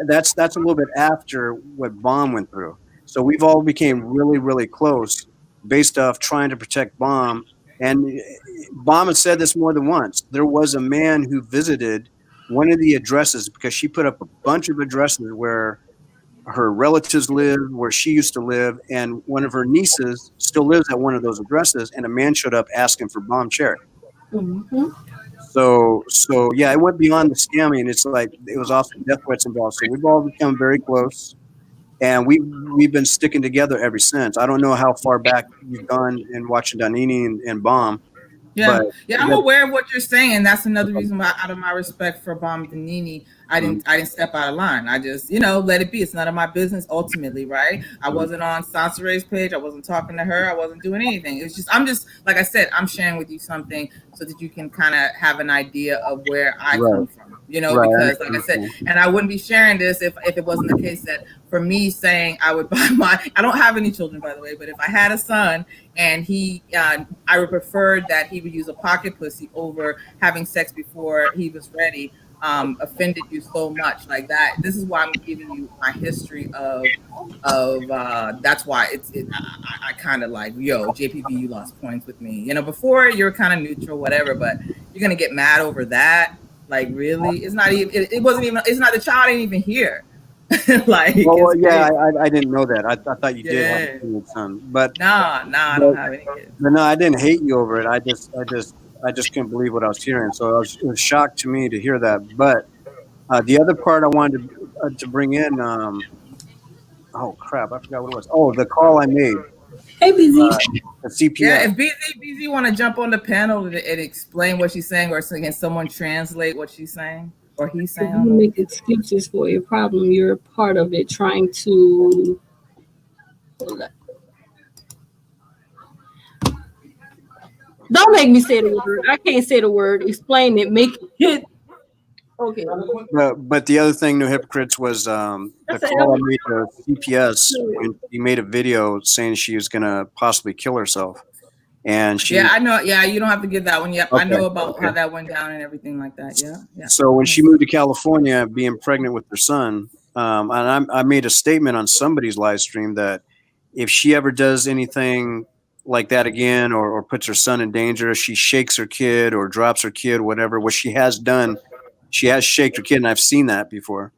that's a little bit after what Bomb went through. So we've all became really, really close based off trying to protect Bomb. And Bomb has said this more than once. There was a man who visited one of the addresses because she put up a bunch of addresses where her relatives lived, where she used to live, and one of her nieces still lives at one of those addresses. And a man showed up asking for Bomb Cherry. Mm-hmm. So yeah, it went beyond the scamming. It's like it was also death threats involved. So we've all become very close, and we've been sticking together ever since. I don't know how far back you've gone in watching Danini and Bomb. Yeah, I'm aware of what you're saying. That's another reason why, out of my respect for Bomb Danini, I didn't step out of line. I just, let it be. It's none of my business ultimately, right? I wasn't on Sansaray's page. I wasn't talking to her. I wasn't doing anything. It's just, I'm just, like I said, I'm sharing with you something so that you can kind of have an idea of where I come from. Right, because like I said, and I wouldn't be sharing this if it wasn't the case that for me saying I would buy I don't have any children, by the way, but if I had a son and I would prefer that he would use a pocket pussy over having sex before he was ready, offended you so much like that. This is why I'm giving you my history of that's why I kind of like, yo, JPV, you lost points with me. Before you're kind of neutral, whatever, but you're gonna get mad over that. Like, really? It's not even. It wasn't even. It's not, the child ain't even here. Like, well, yeah, I didn't know that. I thought you did have a single son, but I don't have any kids. But no, I didn't hate you over it. I just couldn't believe what I was hearing. So it was shocked to me to hear that. But the other part I wanted to bring in. Oh crap! I forgot what it was. Oh, the call I made. Hey, BZ. The CPS. Yeah, if BZ want to jump on the panel and explain what she's saying, or can someone translate what she's saying or he's saying? You make excuses for your problem. You're a part of it, trying to. Don't make me say the word. I can't say the word. Explain it. Make it. Okay. But the other thing, New Hypocrites, was the call I made to CPS when she made a video saying she was going to possibly kill herself. And she. Yeah, I know. Yeah, you don't have to give that one yet. Okay, I know about how that went down and everything like that. Yeah. So when she moved to California, being pregnant with her son, and I made a statement on somebody's live stream that if she ever does anything like that again, or puts her son in danger, she shakes her kid or drops her kid, whatever, what she has done. She has shaked her kid, and I've seen that before.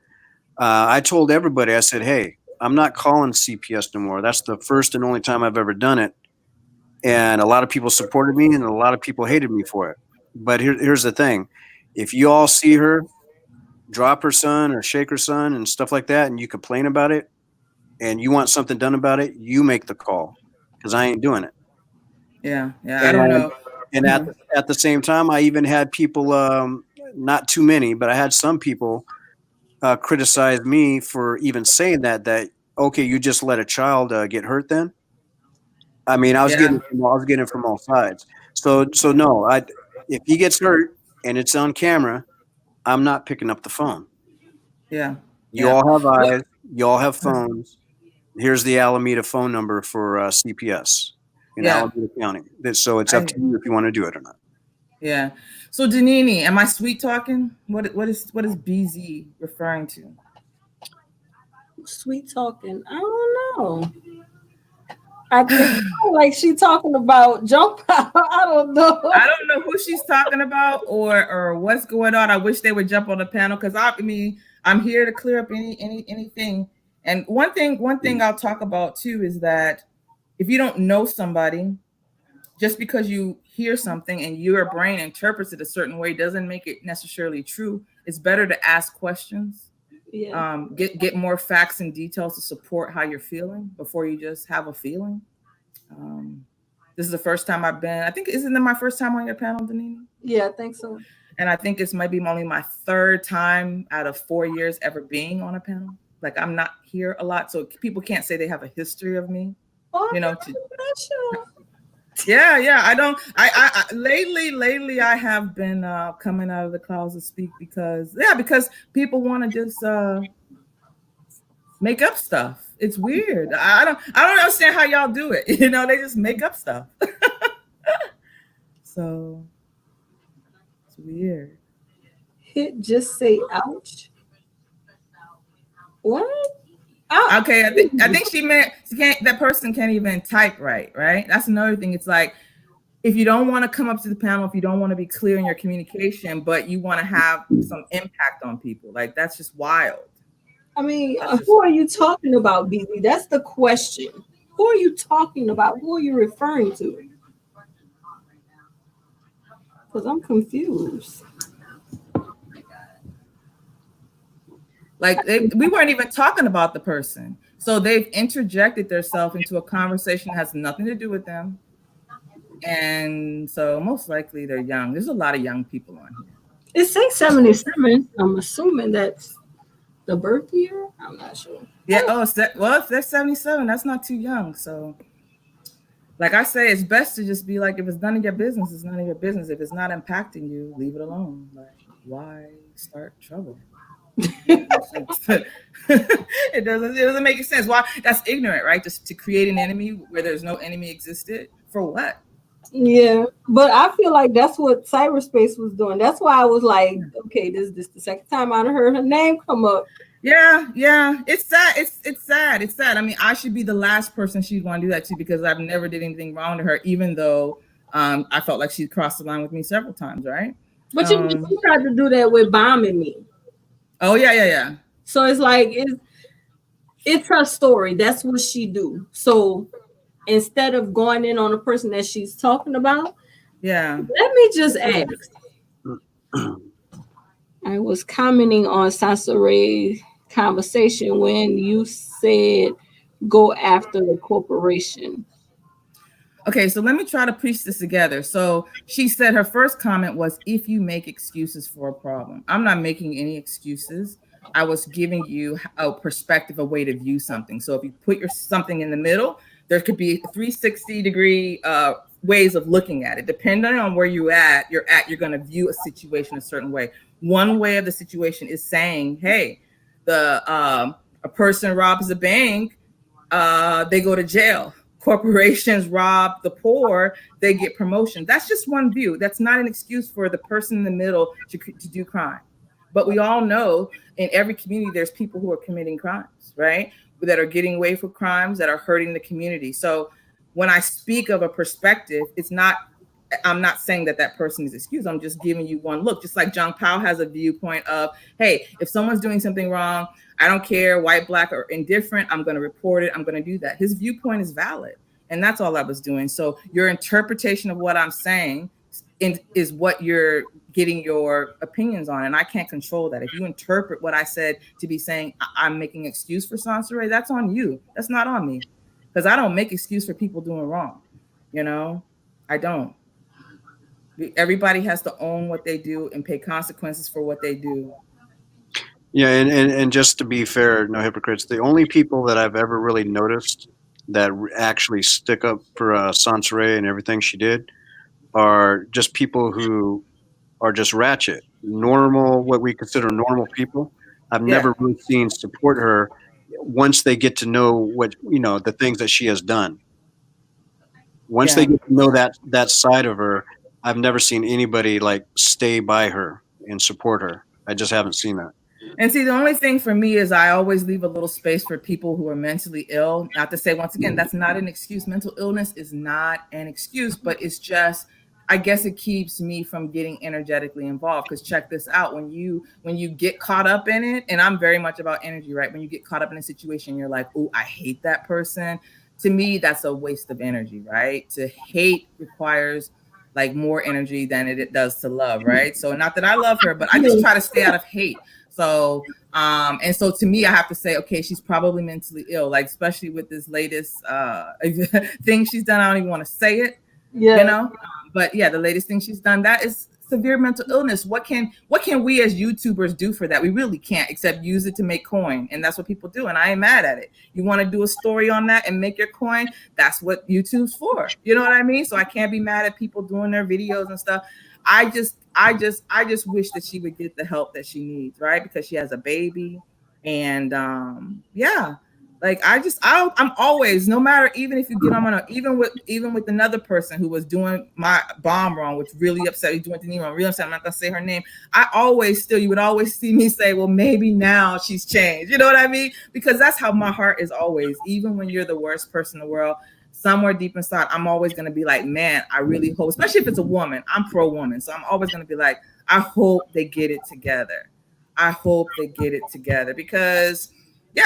I told everybody, I said, hey, I'm not calling CPS no more. That's the first and only time I've ever done it. And a lot of people supported me, and a lot of people hated me for it. But here's the thing. If you all see her drop her son or shake her son and stuff like that, and you complain about it, and you want something done about it, you make the call, because I ain't doing it. Yeah, I don't know. And at the same time, I even had people, not too many, but I had some people criticize me for even saying that okay, you just let a child get hurt then. I mean, I was getting it from all sides. So no, if he gets hurt and it's on camera, I'm not picking up the phone. Yeah. You all have eyes. You all have phones. Here's the Alameda phone number for CPS in Alameda County. So it's up to you if you want to do it or not. Yeah. So Danini, am I sweet talking? What is BZ referring to? Sweet talking. I don't know. I think like she talking about jump out. I don't know. I don't know who she's talking about or what's going on. I wish they would jump on the panel, because I'm here to clear up anything. And one thing I'll talk about too is that if you don't know somebody, just because you hear something and your brain interprets it a certain way doesn't make it necessarily true. It's better to ask questions. Yeah. Get more facts and details to support how you're feeling before you just have a feeling. This is the first time I've been. I think, isn't it my first time on your panel, Danini? Yeah, I think so. And I think it's maybe only my third time out of 4 years ever being on a panel. Like, I'm not here a lot, so people can't say they have a history of me. Yeah. I don't. I lately I have been coming out of the clouds to speak because people want to just make up stuff. It's weird. I don't understand how y'all do it. They just make up stuff. So it's weird. Just say ouch. What? Okay, I think she meant that person can't even type right? That's another thing. It's like, if you don't want to come up to the panel, if you don't want to be clear in your communication, but you want to have some impact on people, like, that's just wild. I mean, who are you talking about, BB? That's the question. Who are you talking about? Who are you referring to? Because I'm confused. Like, we weren't even talking about the person. So they've interjected themselves into a conversation that has nothing to do with them. And so most likely they're young. There's a lot of young people on here. It says 77. I'm assuming that's the birth year. I'm not sure. Yeah. If they're 77, that's not too young. So, like I say, it's best to just be like, if it's none of your business, it's none of your business. If it's not impacting you, leave it alone. Like, why start trouble? It doesn't make sense. Why? That's ignorant, right? Just to create an enemy where there's no enemy existed. For what? Yeah, but I feel like that's what cyberspace was doing. That's why I was like, okay, this the second time I heard her name come up. Yeah, it's sad. It's sad. It's sad. I mean, I should be the last person she'd want to do that to, because I've never did anything wrong to her, even though I felt like she crossed the line with me several times, right? But you tried to do that with bombing me. Oh yeah. So it's like it's her story. That's what she do. So instead of going in on the person that she's talking about, yeah. Let me just ask. I was commenting on Sansare's conversation when you said go after the corporation. Okay, so let me try to piece this together. So she said her first comment was, if you make excuses for a problem. I'm not making any excuses. I was giving you a perspective, a way to view something. So if you put something in the middle, there could be 360-degree ways of looking at it. Depending on where you're at, you're going to view a situation a certain way. One way of the situation is saying, hey, a person robs a bank, they go to jail. Corporations rob the poor, they get promotion. That's just one view. That's not an excuse for the person in the middle to do crime. But we all know in every community, there's people who are committing crimes, right? That are getting away for crimes, that are hurting the community. So when I speak of a perspective, I'm not saying that person is excused. I'm just giving you one look. Just like John Powell has a viewpoint of, hey, if someone's doing something wrong, I don't care, white, black, or indifferent, I'm going to report it. I'm going to do that. His viewpoint is valid. And that's all I was doing. So your interpretation of what I'm saying is what you're getting your opinions on. And I can't control that. If you interpret what I said to be saying I'm making excuse for Sansaray, that's on you. That's not on me. Because I don't make excuse for people doing wrong. I don't. Everybody has to own what they do and pay consequences for what they do. Yeah, and just to be fair, no hypocrites, the only people that I've ever really noticed that actually stick up for Sansaray and everything she did are just people who are just ratchet, normal, what we consider normal people. I've never really seen support her once they get to know what, the things that she has done. Once they get to know that side of her, I've never seen anybody like stay by her and support her. I just haven't seen that. And see, the only thing for me is I always leave a little space for people who are mentally ill. Not to say, once again, that's not an excuse. Mental illness is not an excuse, but it's just, I guess it keeps me from getting energetically involved. Because check this out, when you get caught up in it, and I'm very much about energy, right? When you get caught up in a situation, you're like, oh, I hate that person. To me, that's a waste of energy, right? To hate requires like more energy than it does to love, right? So not that I love her, but I just try to stay out of hate. So, and so to me, I have to say, okay, she's probably mentally ill, like, especially with this latest thing she's done. I don't even want to say it, but yeah, the latest thing she's done, that is severe mental illness. What can we as YouTubers do for that? We really can't, except use it to make coin. And that's what people do. And I ain't mad at it. You want to do a story on that and make your coin? That's what YouTube's for. You know what I mean? So I can't be mad at people doing their videos and stuff. I just wish that she would get the help that she needs, right? Because she has a baby. And like I'm always, no matter, even if you get on even with another person who was doing my bomb wrong, which really upset me, doing the wrong, really upset. I'm not gonna say her name. You would always see me say, well, maybe now she's changed. You know what I mean? Because that's how my heart is always, even when you're the worst person in the world. Somewhere deep inside, I'm always going to be like, man, I really hope, especially if it's a woman, I'm pro-woman. So I'm always going to be like, I hope they get it together. I hope they get it together because,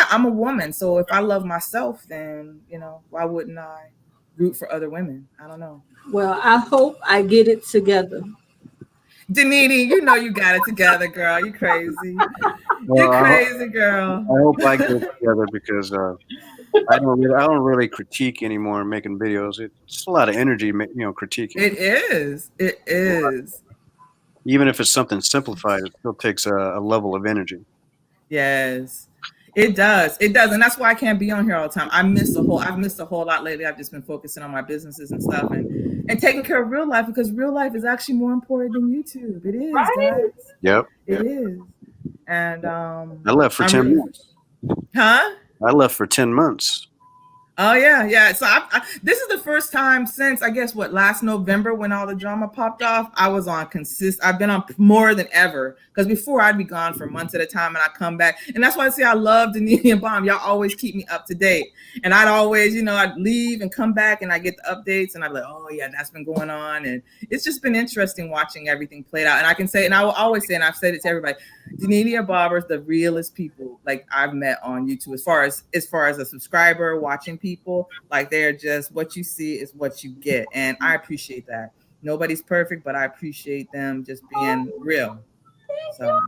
I'm a woman. So if I love myself, then, why wouldn't I root for other women? I don't know. Well, I hope I get it together. Danini, you got it together, girl. You crazy. You're crazy, girl. I hope I get it together because I don't really critique anymore making videos. It's a lot of energy, critiquing. It is. Even if it's something simplified, it still takes a level of energy. Yes. It does, and that's why I can't be on here all the time. I've missed a whole lot lately. I've just been focusing on my businesses and stuff, and taking care of real life, because real life is actually more important than YouTube. It is, Right? guys. Yep. It is. And I left for I'm 10 really- months. Huh? I left for 10 months. Oh yeah. So this is the first time since, I guess, last November, when all the drama popped off. I was on I've been on more than ever, because before I'd be gone for months at a time, and I come back, and that's why I say I love Danini and Bomb. Y'all always keep me up to date, and I'd always, I'd leave and come back, and I get the updates, and I'd be like, oh yeah, that's been going on, and it's just been interesting watching everything played out. And I can say, and I will always say, and I've said it to everybody, Danini and Bob are the realest people like I've met on YouTube, as far as a subscriber watching people. Like, they're just, what you see is what you get, and I appreciate that. Nobody's perfect, but I appreciate them just being real. So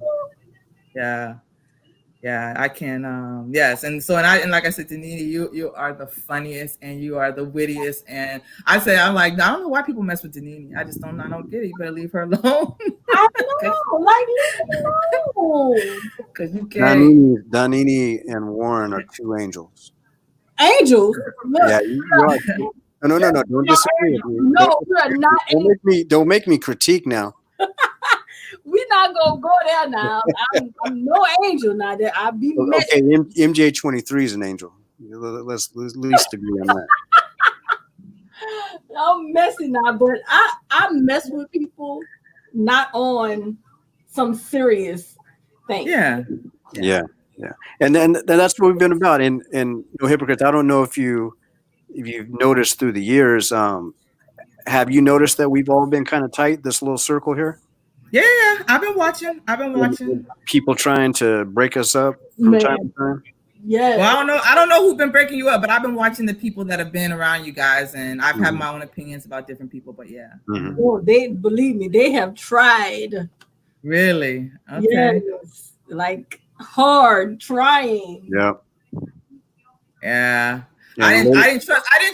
yeah, I can yes. And so, and like I said, Danini, you are the funniest, and you are the wittiest, and I'm like, I don't know why people mess with Danini. I don't get it. You better leave her alone. I know, like, leave me alone. Because you can't. Danini and Warren are two angels. Angels. Look, Yeah, you are. No. Don't disagree with me. no, you're not angels. Don't make me critique now. We're not gonna go there now. I'm no angel now. That I be Okay, MJ23 is an angel. Let's at least agree on that. I'm messy now, but I mess with people not on some serious thing. Yeah. And then that's what we've been about. And No Hypocrites, I don't know if you've noticed through the years. Have you noticed that we've all been kind of tight, this little circle here? Yeah, I've been watching. People trying to break us up from Man. time to time. Yeah. Well, I don't know who's been breaking you up, but I've been watching the people that have been around you guys, and I've had my own opinions about different people. But yeah, Oh, they believe me. They have tried. really, okay, Yes, like hard trying. yeah. I didn't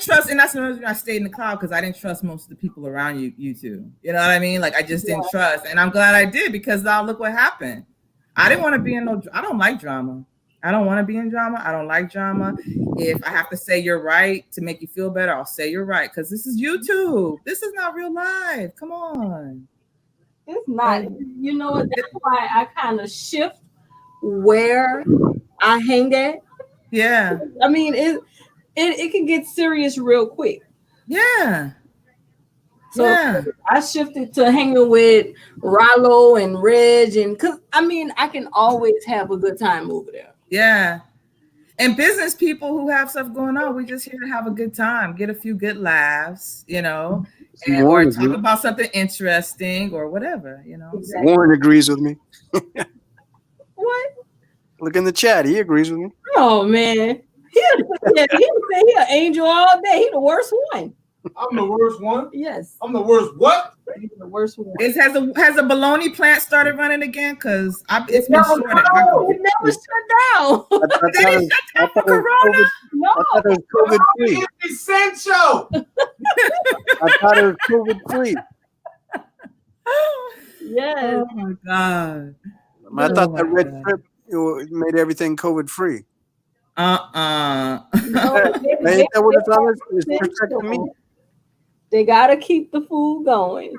trust, and that's the reason I stayed in the cloud, because I didn't trust most of the people around you two. You know what I mean? Like, I just didn't trust, and I'm glad I did, because now look what happened. I didn't want to be in I don't like drama. I don't want to be in drama. I don't like drama. If I have to say you're right to make you feel better, I'll say you're right, because this is YouTube. This is not real life. Come on. It's not. You know what? That's why I kind of shift where I hang at. Yeah. I mean, it can get serious real quick. Yeah. So Yeah. I shifted to hanging with Rollo and Reg, and because I mean, I can always have a good time over there. Yeah. And business people who have stuff going on, we just here to have a good time, get a few good laughs, or talk about something interesting or whatever, Exactly. Warren agrees with me. What? Look in the chat. He agrees with me. Oh man, he'll say he an angel all day. He the worst one. I'm the worst one. Yes, I'm the worst what? he's the worst one. Has the bologna plant started running again? Because it's been No, short. it never shut down. I They didn't shut down for Corona. No, thought it was COVID free. Essential. I thought it was COVID free. yes. Oh my God. I thought that red God. strip made everything COVID free. No, Ain't that what it's always? It's protecting me. They gotta keep the food going.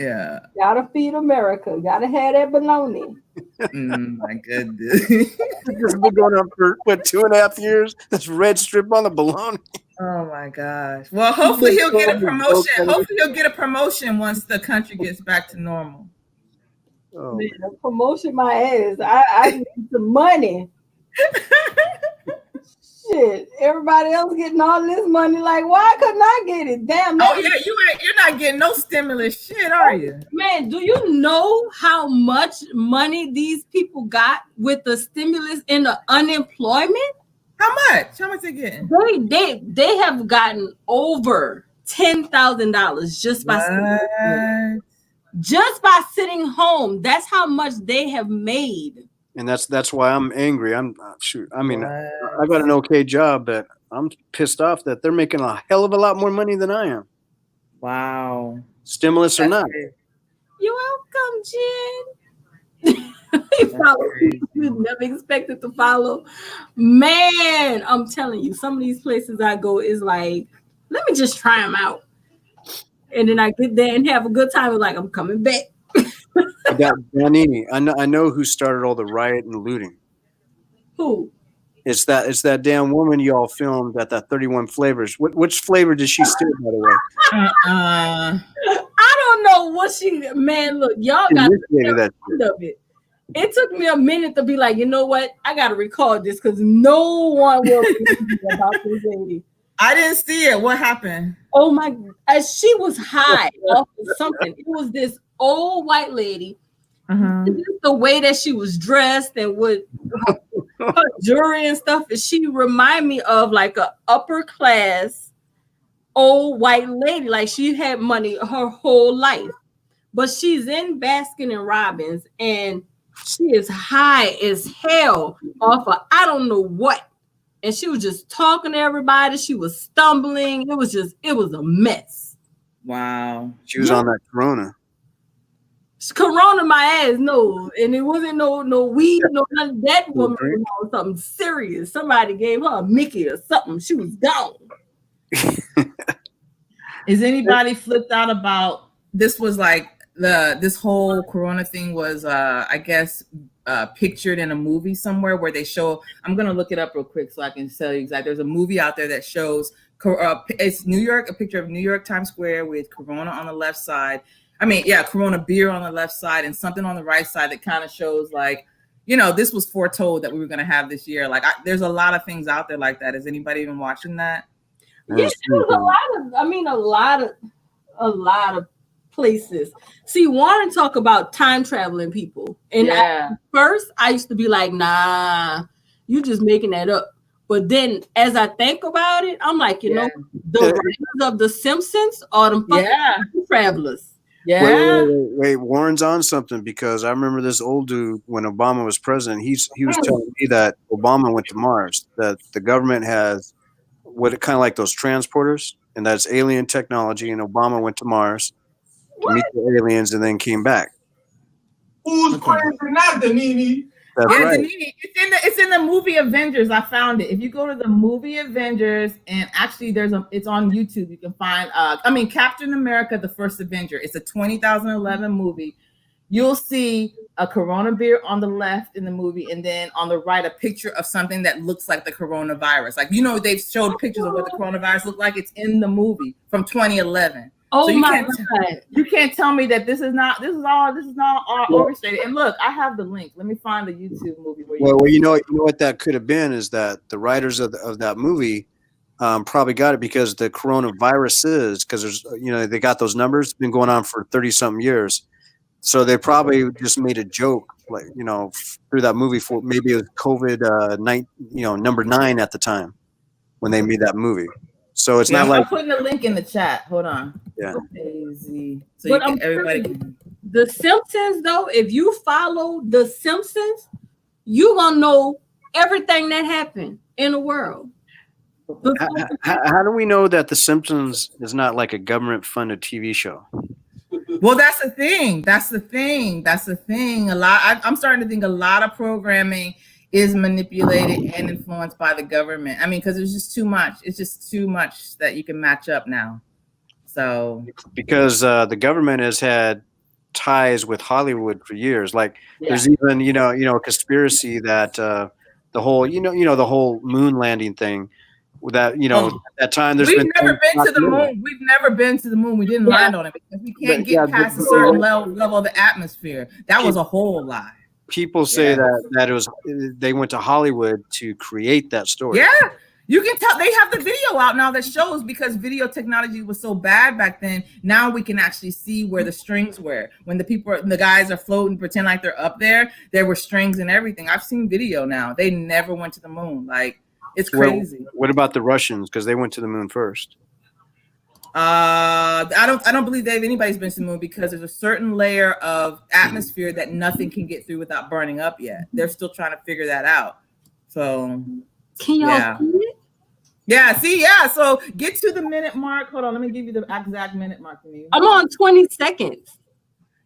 Yeah. Gotta feed America. Gotta have that bologna. My goodness. It's been going on for 2.5 years. This red strip on the bologna. Oh my gosh. Well, hopefully he'll get a promotion. Hopefully he'll get a promotion once the country gets back to normal. Oh. Man, promotion my ass. I need some money. Shit, everybody else getting all this money. Like, why couldn't I get it? Damn. Oh yeah, you're not getting no stimulus shit, are you? Man, do you know how much money these people got with the stimulus and the unemployment? How much? How much they getting? They have gotten over $10,000 just by sitting home. That's how much they have made. And that's why I'm angry. I mean, I got an okay job, but I'm pissed off that they're making a hell of a lot more money than I am. Wow. Stimulus or not. You're welcome, Jen. follow people you never expected to follow. Man, I'm telling you, some of these places I go is like, let me just try them out. And then I get there and have a good time. Like, I'm coming back. Danini, I know who started all the riot and looting. Who? It's that damn woman y'all filmed at that 31 Flavors. Which flavor did she steal, by the way? I don't know what she. Man, look, y'all got that of it. It took me a minute to be like, you know what? I got to record this because no one will believe me about this lady. I didn't see it. What happened? Oh my! As she was high off of something. It was this old white lady. The way that she was dressed and with her jewelry and stuff, and she remind me of like a upper class old white lady. Like she had money her whole life, but she's in Baskin and Robbins, and she is high as hell off of I don't know what. And she was just talking to everybody. She was stumbling. It was a mess. Wow. She was on that Corona. Corona my ass, no. And it wasn't no weed, no none. That woman was on something serious. Somebody gave her a Mickey or something. She was gone. Is anybody flipped out about this? Was like this whole Corona thing was I guess pictured in a movie somewhere where they show. I'm gonna look it up real quick so I can tell you exactly. There's a movie out there that shows it's New York, a picture of New York Times Square with Corona on the left side. I mean, yeah, Corona beer on the left side and something on the right side that kind of shows like, you know, this was foretold that we were going to have this year. Like, there's a lot of things out there like that. Is anybody even watching that? Yes, there was a lot of places. See, Warren talk about time traveling people. And first, I used to be like, nah, you just making that up. But then as I think about it, I'm like, you know, the writers of The Simpsons are them fucking travelers. Yeah. Wait, Warren's on something because I remember this old dude when Obama was president. He was telling me that Obama went to Mars, that the government has kind of like those transporters, and that's alien technology. And Obama went to Mars to meet the aliens and then came back. Who's crazy? Not Danini. That's right. Danini, it's in the movie Avengers. I found it. If you go to the movie Avengers, and actually it's on YouTube. You can find Captain America: The First Avenger. It's a 2011 movie. You'll see a Corona beer on the left in the movie, and then on the right a picture of something that looks like the coronavirus. Like, you know, they've showed pictures of what the coronavirus looked like. It's in the movie from 2011. Oh, so my God. You can't tell me that this is not all orchestrated. And look, I have the link. Let me find the YouTube movie. Well, you know what that could have been is that the writers of that movie probably got it because the coronavirus because there's, you know, they got those numbers been going on for 30 something years. So they probably just made a joke, like, you know, through that movie for maybe it was COVID number 9 at the time when they made that movie. So it's not like I'm putting the link in the chat. Hold on. Yeah. So everybody. The Simpsons, though, if you follow The Simpsons, you're gonna know everything that happened in the world. How do we know that The Simpsons is not like a government-funded TV show? Well, that's the thing. I'm starting to think a lot of programming is manipulated and influenced by the government. I mean, because there's just too much. It's just too much that you can match up now. So because the government has had ties with Hollywood for years. Like there's even a conspiracy that the whole the whole moon landing thing. That at that time we've never been to the moon. We've never been to the moon. We didn't land on it because we can't get past a certain level of the atmosphere. That was a whole lie. People say that it was they went to Hollywood to create that story. Yeah, you can tell they have the video out now that shows, because video technology was so bad back then. Now we can actually see where the strings were. When the guys are floating, pretend like they're up there. There were strings and everything. I've seen video now. They never went to the moon. Like, it's crazy. What about the Russians? Because they went to the moon first. I don't believe anybody's been to the moon, because there's a certain layer of atmosphere that nothing can get through without burning up yet. They're still trying to figure that out. So can y'all see it? Yeah, so get to the minute mark. Hold on, let me give you the exact minute mark. I'm on 20 seconds.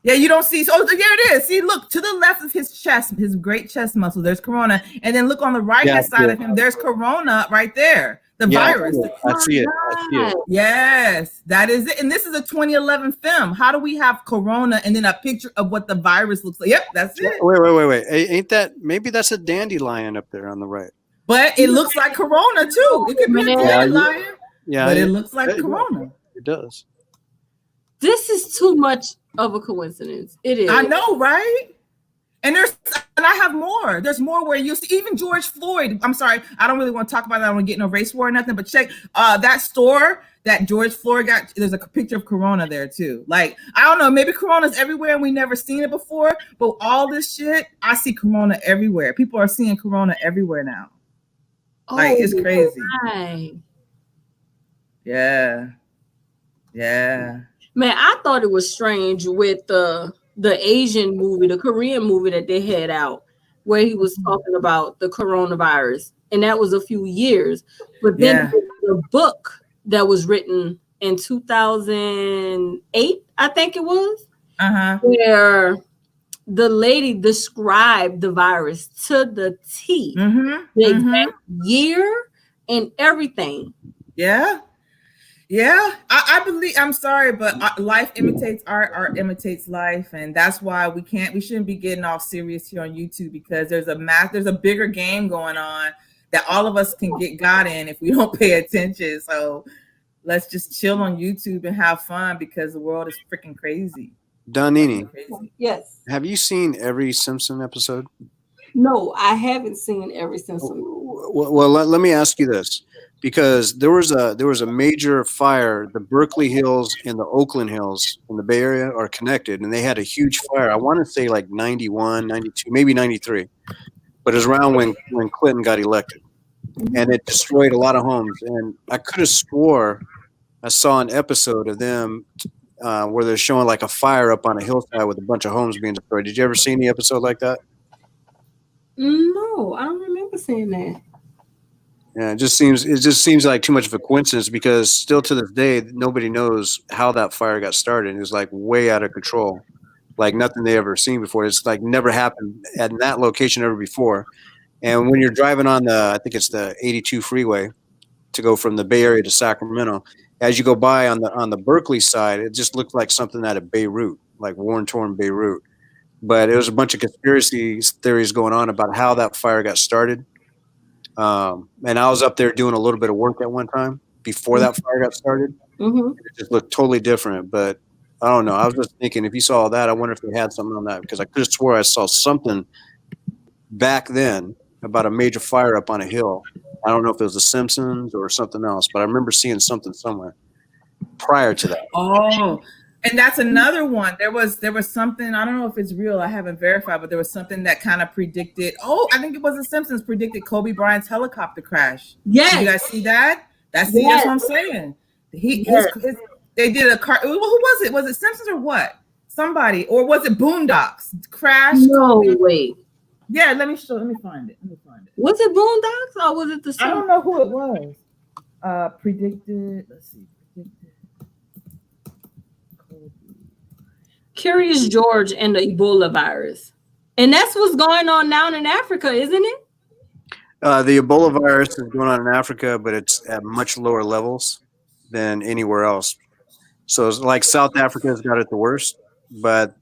Yeah, you don't see. Oh, there it is. See, look to the left of his chest, his great chest muscle. There's corona, and then look on the right hand side of him. There's corona right there. The virus. I see it. Yes, that is it. And this is a 2011 film. How do we have corona and then a picture of what the virus looks like? Yep, that's it. Wait. Ain't that, maybe that's a dandelion up there on the right? But it looks like corona too. It could be a dandelion. Yeah, but it looks like corona. It does. This is too much of a coincidence. It is. I know, right? And I have more. There's more where you see even George Floyd. I'm sorry, I don't really want to talk about that. I don't want to get no race war or nothing. But check that store that George Floyd got. There's a picture of corona there too. Like, I don't know, maybe corona's everywhere and we never seen it before. But all this shit, I see corona everywhere. People are seeing corona everywhere now. Like, it's crazy. My. Yeah. Man, I thought it was strange with the Asian movie, the Korean movie that they had out, where he was talking about the coronavirus, and that was a few years. But then the book that was written in 2008, I think it was, where the lady described the virus to the T, the exact year and everything. Yeah, I believe. I'm sorry, but life imitates art imitates life, and that's why we shouldn't be getting all serious here on YouTube, because there's a bigger game going on that all of us can get got in if we don't pay attention. So let's just chill on YouTube and have fun, because the world is freaking crazy. Donini, Yes. have you seen every Simpson episode? No, I haven't seen every Simpson. Well, let me ask you this. Because there was a major fire. The Berkeley Hills and the Oakland Hills in the Bay Area are connected, and they had a huge fire. I want to say like 91, 92, maybe 93, but it was around when Clinton got elected, and it destroyed a lot of homes. And I could have swore I saw an episode of them where they're showing like a fire up on a hillside with a bunch of homes being destroyed. Did you ever see any episode like that? No, I don't remember seeing that. Yeah, it just seems like too much of a coincidence, because still to this day nobody knows how that fire got started. It was like way out of control, like nothing they ever seen before. It's like never happened at that location ever before. And when you're driving on I think it's the 82 freeway to go from the Bay Area to Sacramento, as you go by on the Berkeley side, it just looked like something out of Beirut, like war-torn Beirut. But it was a bunch of conspiracy theories going on about how that fire got started. And I was up there doing a little bit of work at one time before that fire got started. It just looked totally different, but I don't know. I was just thinking, if you saw that, I wonder if they had something on that, because I could have swore I saw something back then about a major fire up on a hill. I don't know if it was The Simpsons or something else, but I remember seeing something somewhere prior to that. Oh, and that's another one. There was something, I don't know if it's real, I haven't verified, but there was something that kind of predicted. Oh, I think it was The Simpsons predicted Kobe Bryant's helicopter crash. Yes. Did you guys see that? That's what I'm saying. They did a car. Who was it? Was it Simpsons or what? Somebody, or was it Boondocks crash? No, wait. Yeah, let me find it. Was it Boondocks or was it the? I don't know who it was. Predicted. Let's see. Curious George and the Ebola virus, and that's what's going on now in Africa, isn't it? The Ebola virus is going on in Africa, but it's at much lower levels than anywhere else. So it's like South Africa has got it the worst, but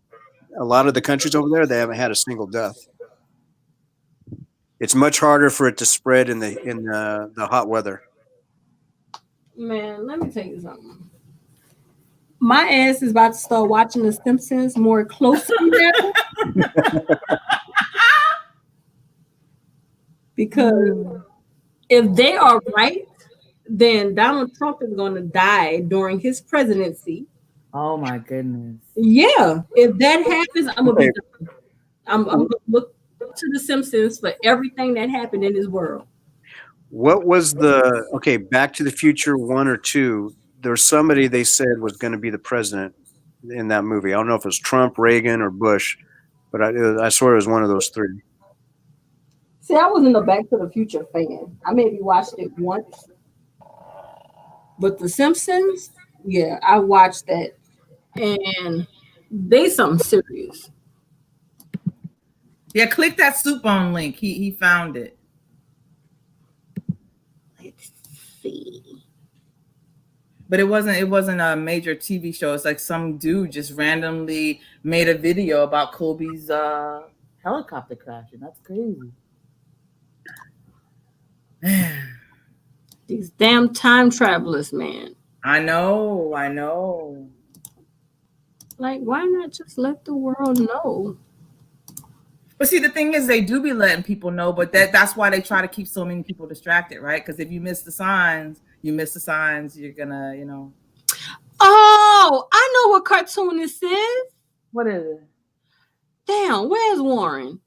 a lot of the countries over there, they haven't had a single death. It's much harder for it to spread in the hot weather. Man, let me tell you something. My ass is about to start watching The Simpsons more closely now. Because if they are right, then Donald Trump is going to die during his presidency. Oh my goodness. Yeah, if that happens, I'm gonna be done. I'm gonna look to The Simpsons for everything that happened in this world. What was Back to the Future 1 or 2? There was somebody they said was going to be the president in that movie. I don't know if it was Trump, Reagan, or Bush, but I swear it was one of those three. See, I wasn't a Back to the Future fan. I maybe watched it once. But The Simpsons, yeah, I watched that. And They something serious. Yeah, click that soup on link. He found it. Let's see. But it wasn't a major TV show. It's like some dude just randomly made a video about Kobe's helicopter crashing. That's crazy. These damn time travelers, man. I know. Like, why not just let the world know? But see, the thing is, they do be letting people know, but that's why they try to keep so many people distracted, right? Because if you miss the signs, you're gonna, you know. Oh, I know what cartoon this is. What is it? Damn, where's Warren?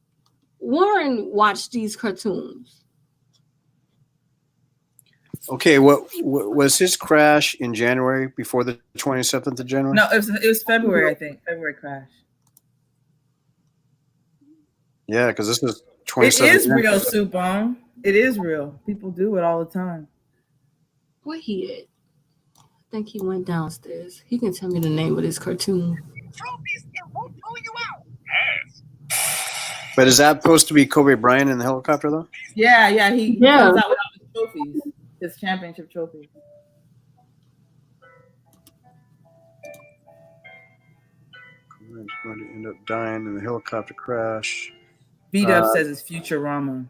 Warren watched these cartoons. Okay, what was his crash in January before the 27th of January? No, it was February, I think. February crash. Yeah, because this is It 27th. is real, Supon. It is real. People do it all the time. Where he at? I think he went downstairs. He can tell me the name of this cartoon. But is that supposed to be Kobe Bryant in the helicopter though? Yeah, he comes out with all his trophies, his championship trophies. Kobe's going to end up dying in the helicopter crash. B-Dub says it's Futurama.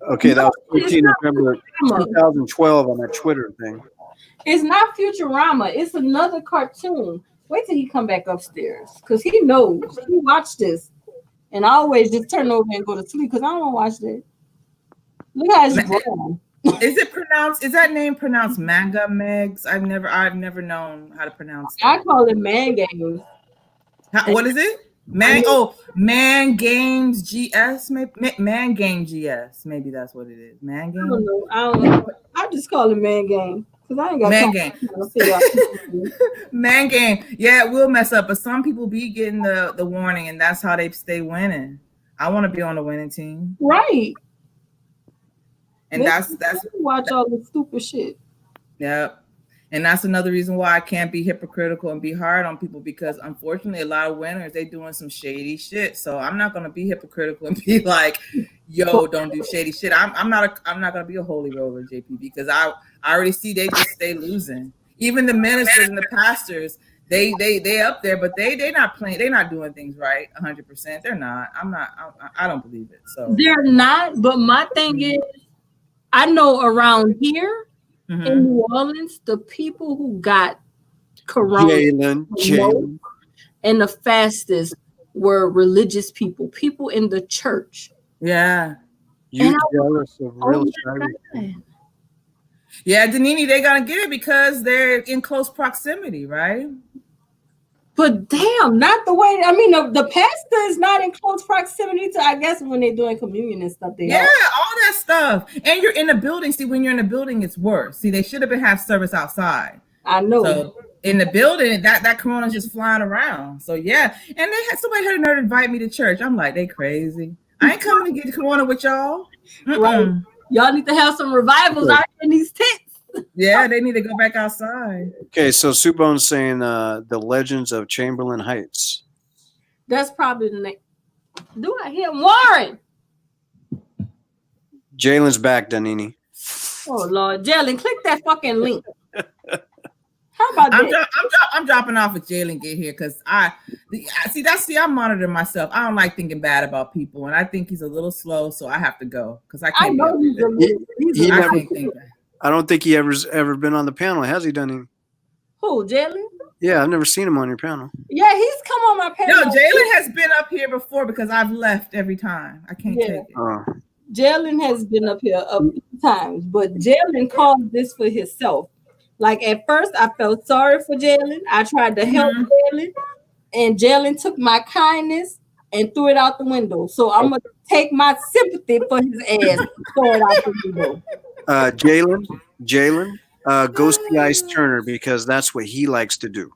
Okay, that was 14 November 2012 on that Twitter thing. It's not Futurama. It's another cartoon. Wait till he come back upstairs, because he knows. He watched this. And I always just turn over and go to sleep because I don't watch that. Look how it's grown. Is that name pronounced Manga Megs? I've never known how to pronounce it. I call it Man Games. What is it? Man Games GS, maybe Man Game GS. Maybe that's what it is. Man Game. I don't know. I just call it Man Game because I ain't got Man time Game. to figure out. Man Game. Yeah, it will mess up, but some people be getting the warning, and that's how they stay winning. I want to be on the winning team, Right. and that's watch all the stupid shit. Yep. And that's another reason why I can't be hypocritical and be hard on people, because unfortunately a lot of winners, they doing some shady shit. So I'm not gonna be hypocritical and be like, yo, don't do shady shit. I'm not gonna be a holy roller, JP, because I already see they just stay losing. Even the ministers and the pastors, they up there, but they not playing, they're not doing things right 100%. They're not. I don't believe it. So they're not, but my thing is, I know around here in New Orleans, the people who got corona Jalen. and the fastest were religious people in the church. Yeah. You jealous of real charity. Yeah, Danini, they gotta get it because they're in close proximity, right? But damn, not the way. I mean, the pastor is not in close proximity to. I guess when they're doing communion and stuff, they all that stuff. And you're in the building. See, when you're in the building, it's worse. See, they should have been have service outside. I know. So in the building, that corona's just flying around. So yeah, and they had somebody had a nerve to invite me to church. I'm like, they crazy. I ain't coming to get corona with y'all. Right. Y'all need to have some revivals out in these tents. Yeah, they need to go back outside. Okay, so Subone's saying the Legends of Chamberlain Heights. That's probably the name. Do I hear Warren? Jalen's back, Danini. Oh Lord, Jalen, click that fucking link. How about that? I'm dropping off if Jalen get here because I monitor myself. I don't like thinking bad about people, and I think he's a little slow, so I have to go because I can't. I know I don't think he ever been on the panel. Has he done any? Who, Jalen? Yeah, I've never seen him on your panel. Yeah, he's come on my panel. No, Jalen has been up here before because I've left every time. I can't take it. Jalen has been up here a few times, but Jalen called this for himself. Like at first, I felt sorry for Jalen. I tried to help Jalen, and Jalen took my kindness and threw it out the window. So I'm gonna take my sympathy for his ass and throw it out the window. Jalen, go see Ice Turner because that's what he likes to do.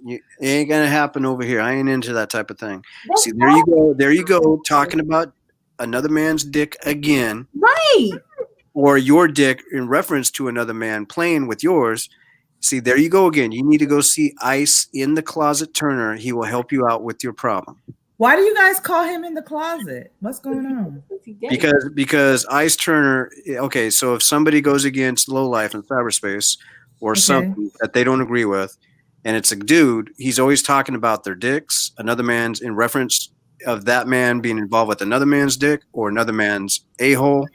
It ain't gonna happen over here. I ain't into that type of thing. See, there you go, talking about another man's dick again. Right. Or your dick in reference to another man playing with yours. See, there you go again. You need to go see Ice in the Closet Turner. He will help you out with your problem. Why do you guys call him in the closet? What's going on? Because Ice Turner. Okay, so if somebody goes against low life in cyberspace or something that they don't agree with, and it's a dude, he's always talking about their dicks, another man's, in reference of that man being involved with another man's dick or another man's a-hole.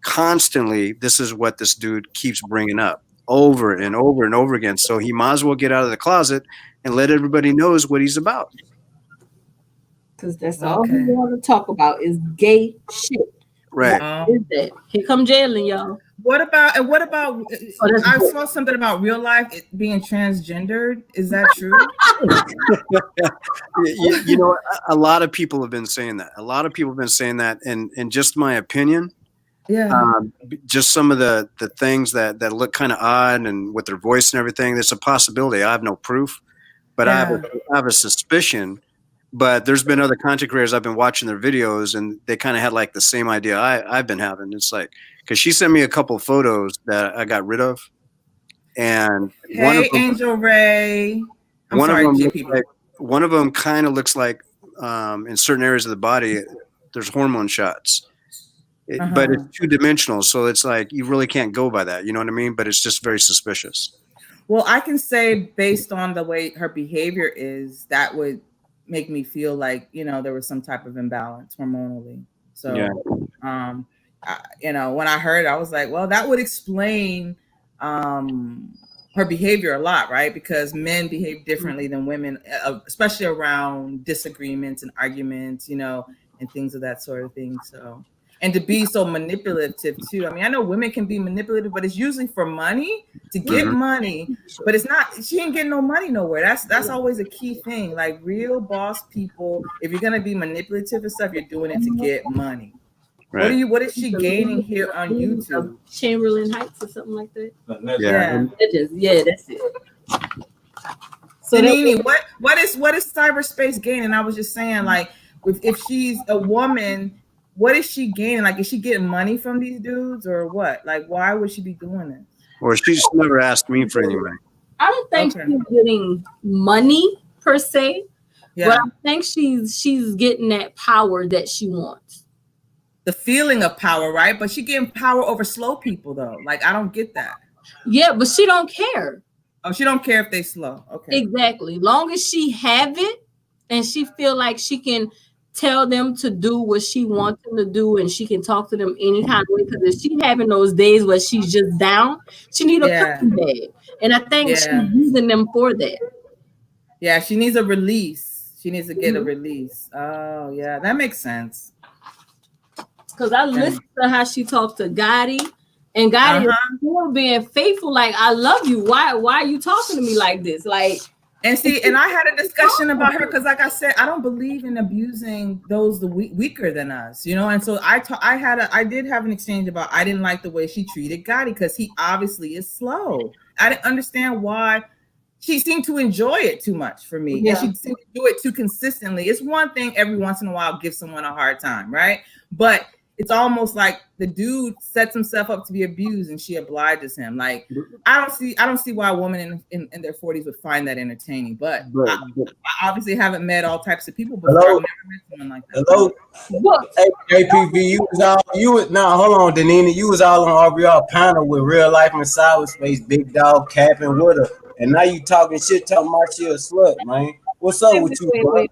Constantly, this is what this dude keeps bringing up over and over and over again. So he might as well get out of the closet and let everybody knows what he's about. Because that's all we want to talk about is gay shit. Right. What is that? Here come Jalen, y'all. What about I saw something about real life being transgendered. Is that true? you know, a lot of people have been saying that. And just my opinion. Yeah. Just some of the things that look kind of odd and with their voice and everything. There's a possibility. I have no proof, but I have a suspicion. But there's been other content creators I've been watching their videos, and they kind of had like the same idea I've been having. It's like, because she sent me a couple of photos that I got rid of, and one of them, Angel Ray. one of them kind of looks like in certain areas of the body there's hormone shots. But it's two-dimensional, so it's like you really can't go by that. You know what I mean? But it's just very suspicious. Well, I can say based on the way her behavior is, that would make me feel like, you know, there was some type of imbalance hormonally. So, you know, when I heard it, I was like, well, that would explain her behavior a lot, right? Because men behave differently than women, especially around disagreements and arguments, you know, and things of that sort of thing. So, and to be so manipulative too. I mean, I know women can be manipulative, but it's usually for money, to get money. But it's not. She ain't getting no money nowhere. That's always a key thing. Like real boss people, if you're gonna be manipulative and stuff, you're doing it to get money. Right. What is she gaining here on YouTube? Chamberlain Heights or something like that. Yeah, that's it. So Nene, what is cyberspace gaining? I was just saying, like, if she's a woman, what is she gaining? Like, is she getting money from these dudes or what? Like, why would she be doing this? Or she's never asked me for any money. I don't think she's getting money per se, but I think she's getting that power that she wants. The feeling of power, right? But she getting power over slow people though. Like, I don't get that. Yeah, but she don't care. Oh, she don't care if they slow. Okay. Exactly. Long as she have it and she feel like she can tell them to do what she wants them to do, and she can talk to them any kind of way. Because if she's having those days where she's just down, she need a cooking bag, and I think she's using them for that. Yeah, she needs a release. She needs to get a release. Oh, yeah, that makes sense. Because I listened to how she talked to Gotti, and Gotti is still being faithful. Like, I love you. Why are you talking to me like this? Like. And see, and I had a discussion about her because, like I said, I don't believe in abusing those weaker than us, you know. And so I did have an exchange about, I didn't like the way she treated Gotti because he obviously is slow. I didn't understand why she seemed to enjoy it too much for me, and she seemed to do it too consistently. It's one thing every once in a while give someone a hard time, right? But it's almost like the dude sets himself up to be abused and she obliges him. Like, I don't see why a woman in their 40s would find that entertaining. But I obviously haven't met all types of people before. I've never met someone like that. Hello. Hey, JPV, hold on, Danina. You was all on RBR panel with Real Life in Cyberspace, Big Dog capping with her. And now you talking shit, talking about she a slut, man. What's up with you, bro?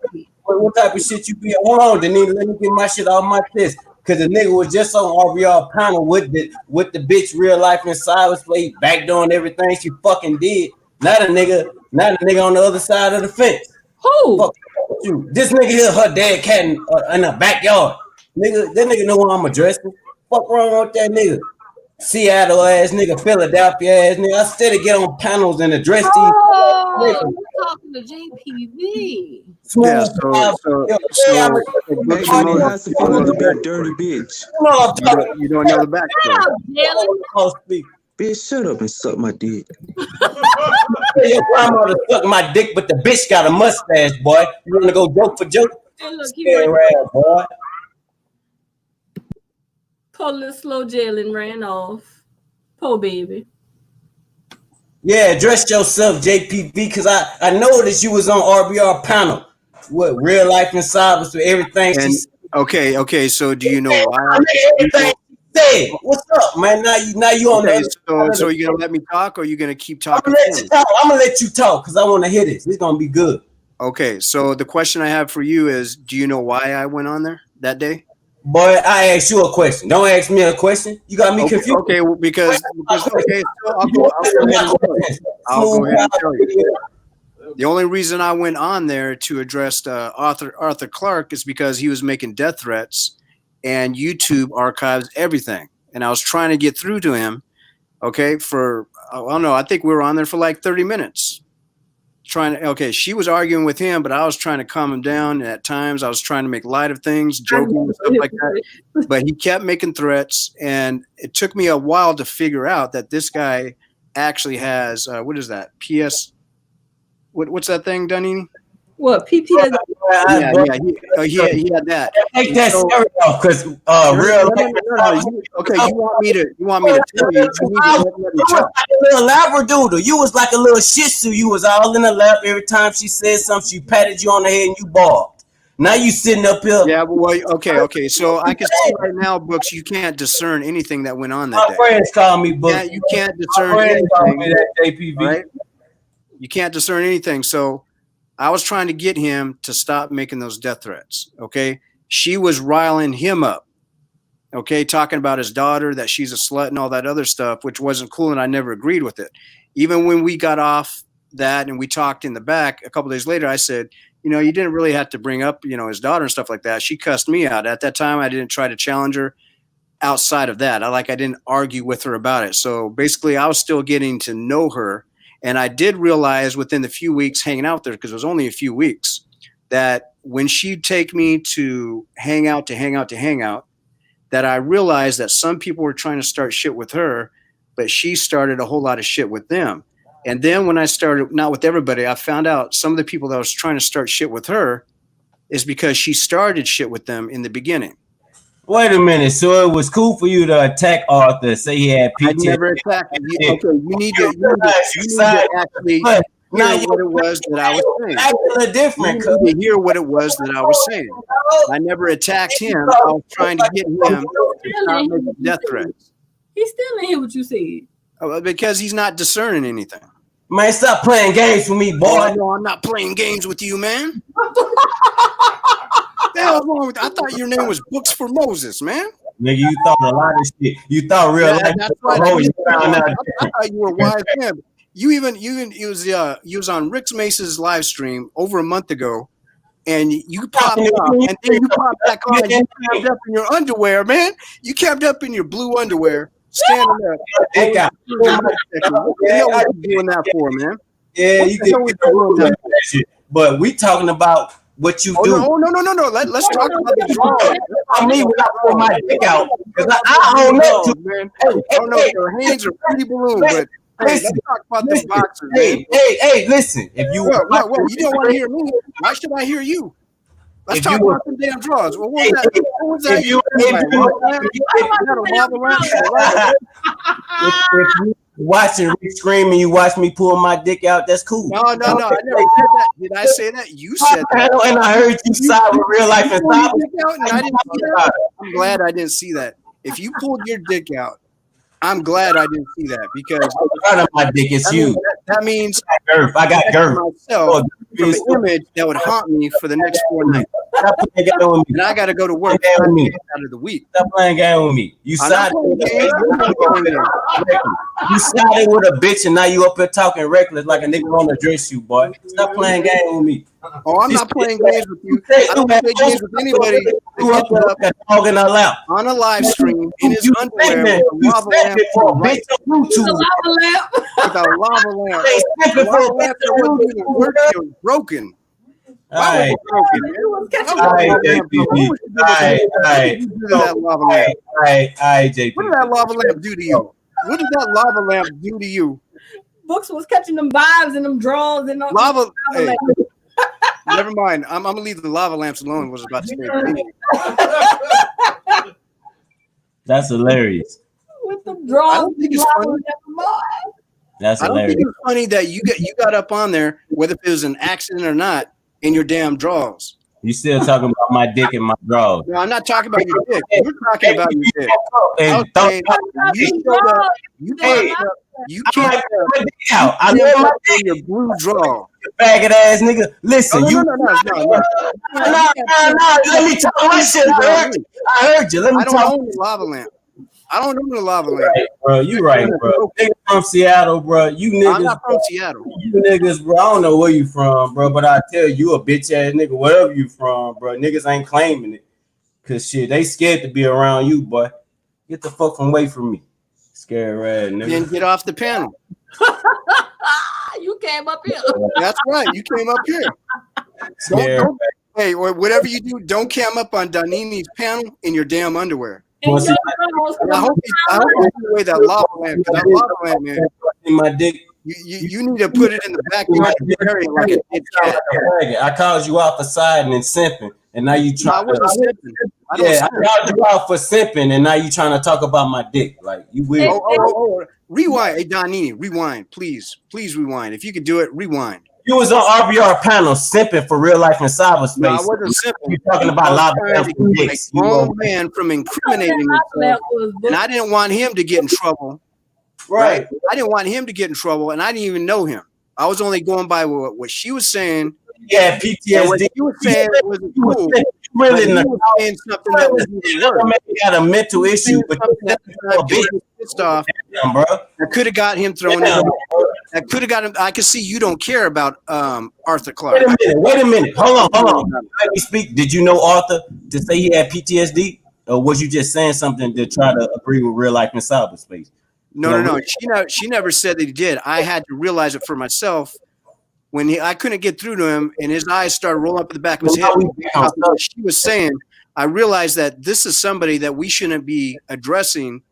What type of shit you be on? Hold on, Danina, let me get my shit off my chest. Cause the nigga was just on RBR panel with the bitch Real Life in Cyberspace, backdooring everything she fucking did. Not a nigga on the other side of the fence. Who? Fuck you. This nigga here, her dad cat in the backyard. Nigga, that nigga know what I'm addressing. Fuck wrong with that nigga? Seattle ass nigga, Philadelphia ass nigga. I steady get on panels and address these. We're talking to JPV. Yeah, so dirty bitch. You don't know the backstory. Bitch, shut up and suck my dick. Your grandmother suck my dick, but the bitch got a mustache, boy. You wanna go joke for joke? Hey, look, boy. Poor little slow Jalen ran off. Poor baby. Yeah, address yourself, JPV, because I noticed you was on RBR panel with Real Life and Cybers with everything she And said. okay. So do you know why? Everything she said. What's up, man? Now you on Okay, the so you gonna let me talk, or you gonna keep I'm talking? gonna let you talk. I'm gonna let you talk because I want to hear this. It's gonna be good. Okay, so the question I have for you is, do you know why I went on there that day? Boy, I asked you a question. Don't ask me a question. You got me Okay, confused. okay, well, because okay, so I'll go ahead and tell you. The only reason I went on there to address Arthur Clarke is because he was making death threats, and YouTube archives everything, and I was trying to get through to him. Okay, for I don't know. I think we were on there for like 30 minutes. She was arguing with him, but I was trying to calm him down. And at times, I was trying to make light of things, joking and stuff like that. But he kept making threats, and it took me a while to figure out that this guy actually has what is that? What's that thing, Dunini? What PTSD? Yeah, he had that. Take that So- story off because real life. You want me to tell you? You need to let me You was talk. like a little labradoodle. You was like a little shih tzu. You was all in the lap every time she said something. She patted you on the head and you barked. Now you sitting up here. Yeah, well, okay. So I can see right now, Books, you can't discern anything that went on that My day. friends call me Book. Yeah, you can't My discern friends call me anything. that JPV. Right? You can't discern anything. So I was trying to get him to stop making those death threats. Okay. She was riling him up. Okay. Talking about his daughter, that she's a slut and all that other stuff, which wasn't cool. And I never agreed with it. Even when we got off that and we talked in the back a couple days later, I said, you didn't really have to bring up, his daughter and stuff like that. She cussed me out. At that time, I didn't try to challenge her outside of that. I didn't argue with her about it. So basically I was still getting to know her. And I did realize within the few weeks hanging out there, because it was only a few weeks, that when she'd take me to hang out, that I realized that some people were trying to start shit with her, but she started a whole lot of shit with them. And then when I started, not with everybody, I found out some of the people that was trying to start shit with her is because she started shit with them in the beginning. Wait a minute. So it was cool for you to attack Arthur, say he had PTSD. I never attacked him. Okay, you need to actually hear what it was that I was saying. You need to hear what it was that I was saying. I never attacked him. I was trying to get him to stop making death threats. He still didn't hear what you said. Because he's not discerning anything. Man, stop playing games with me, boy. No, I'm not playing games with you, man. What the hell is wrong with you? I thought your name was Books for Moses, man. Nigga, you thought a lot of shit. You thought real life. That's right. I thought you were wise man. You was on Rick Mace's live stream over a month ago, and you popped up, and then you popped back on, and you camped up in your underwear, man. You camped up in your blue underwear, standing up. What the hell was you doing that for, man? Yeah, you can do that shit. But we talking about what you do. No. Let's talk about the drawing. I mean, when I pull my dick out, because I don't know, man. I don't know if your hands are pretty balloon, but hey, let's talk about the boxers. Hey, listen. If you you don't want to hear me, why should I hear you? Let's talk about some damn draws. What was that? What was that? If you watching Rick scream and you watch me pull my dick out, that's cool. No. I never said that. Did I say that? You said that. And I heard you side with real life and side. I'm glad I didn't see that. If you pulled your dick out, I'm glad I didn't see that, because front of my dick is huge. That means I got girth. Myself from an image that would haunt me for the next 4 nights. And I got to go to work out of the week. Stop playing game with me. You sided with a bitch, and now you up here talking reckless like a nigga want to dress you, boy. Stop playing game with me. Oh, I'm not playing games with you. I don't play games with anybody that gets up dog in a lap on a live stream in his underwear with a lava lamp with a lava lamp. The lava lamp that wasn't even working, it was broken. Why was it broken? What did that lava lamp do to you? What did that lava lamp do to you? Books was catching them vibes and them draws and lava. Hey, never mind. I'm gonna leave the lava lamps alone. Was about to say. That's hilarious. With the draws. I don't think it's funny. That's I don't hilarious. think it's funny that you got up on there, whether it was an accident or not, in your damn draws. You still talking about my dick and my drawers. No, I'm not talking about your dick. We're talking about your dick. And Okay, you showed up. You Hey, came up. You I came might up. put my dick out. I You love came my up dick. in your blue draw. You faggot ass nigga. Listen, No. No. Let me talk my shit. I heard you. Let me I don't talk. own the lava lamp. I don't own the lava lamp. Right, bro. You right, bro. Niggas from Seattle, bro. You I'm niggas. not from Seattle. You niggas, bro. I don't know where you from, bro, but I tell you a bitch ass nigga, wherever you from, bro. Niggas ain't claiming it. Cause shit, they scared to be around you, boy. Get the fuck away from me. Scared rat nigga. Then get off the panel. You came up here. That's right. You came up here. Don't, hey, or whatever you do, don't come up on Danini's panel in your damn underwear. And Well, see, your I hope you throw away that lava lamp. 'Cause that lava lamp, man, in my dick. you need to put it in the backyard of the area like a dead cat. I called you out for siding and simping, and now you No, I trying wasn't to. sipping. I don't Yeah, I sip. called you out for simping, and now you trying to talk about my dick. Like you weird. Oh. Rewind. Hey, Donini, rewind. Please rewind. If you could do it, rewind. You was on RBR panel simping for real life in cyberspace. No, I wasn't sipping. You talking about I was lava trying lamps to and keep dicks. a grown man from incriminating himself, and I didn't want him to get in trouble. Right. I didn't want him to get in trouble, and I didn't even know him. I was only going by what she was saying. Yeah, And PTSD. what you were saying wasn't You was cool. really But in he the was saying something that was even worse. maybe got a mental issue, but Something that was pissed off. bro. That could have got him thrown Damn, out. bro. That could have got him. I can see you don't care about Arthur Clark. Wait a minute. Hold on. Let me speak. Did you know Arthur to say he had PTSD? Or was you just saying something to try to agree with real life in cyberspace? No. She never said that he did. I had to realize it for myself when I couldn't get through to him, and his eyes started rolling up in the back of his head. She was saying, I realized that this is somebody that we shouldn't be addressing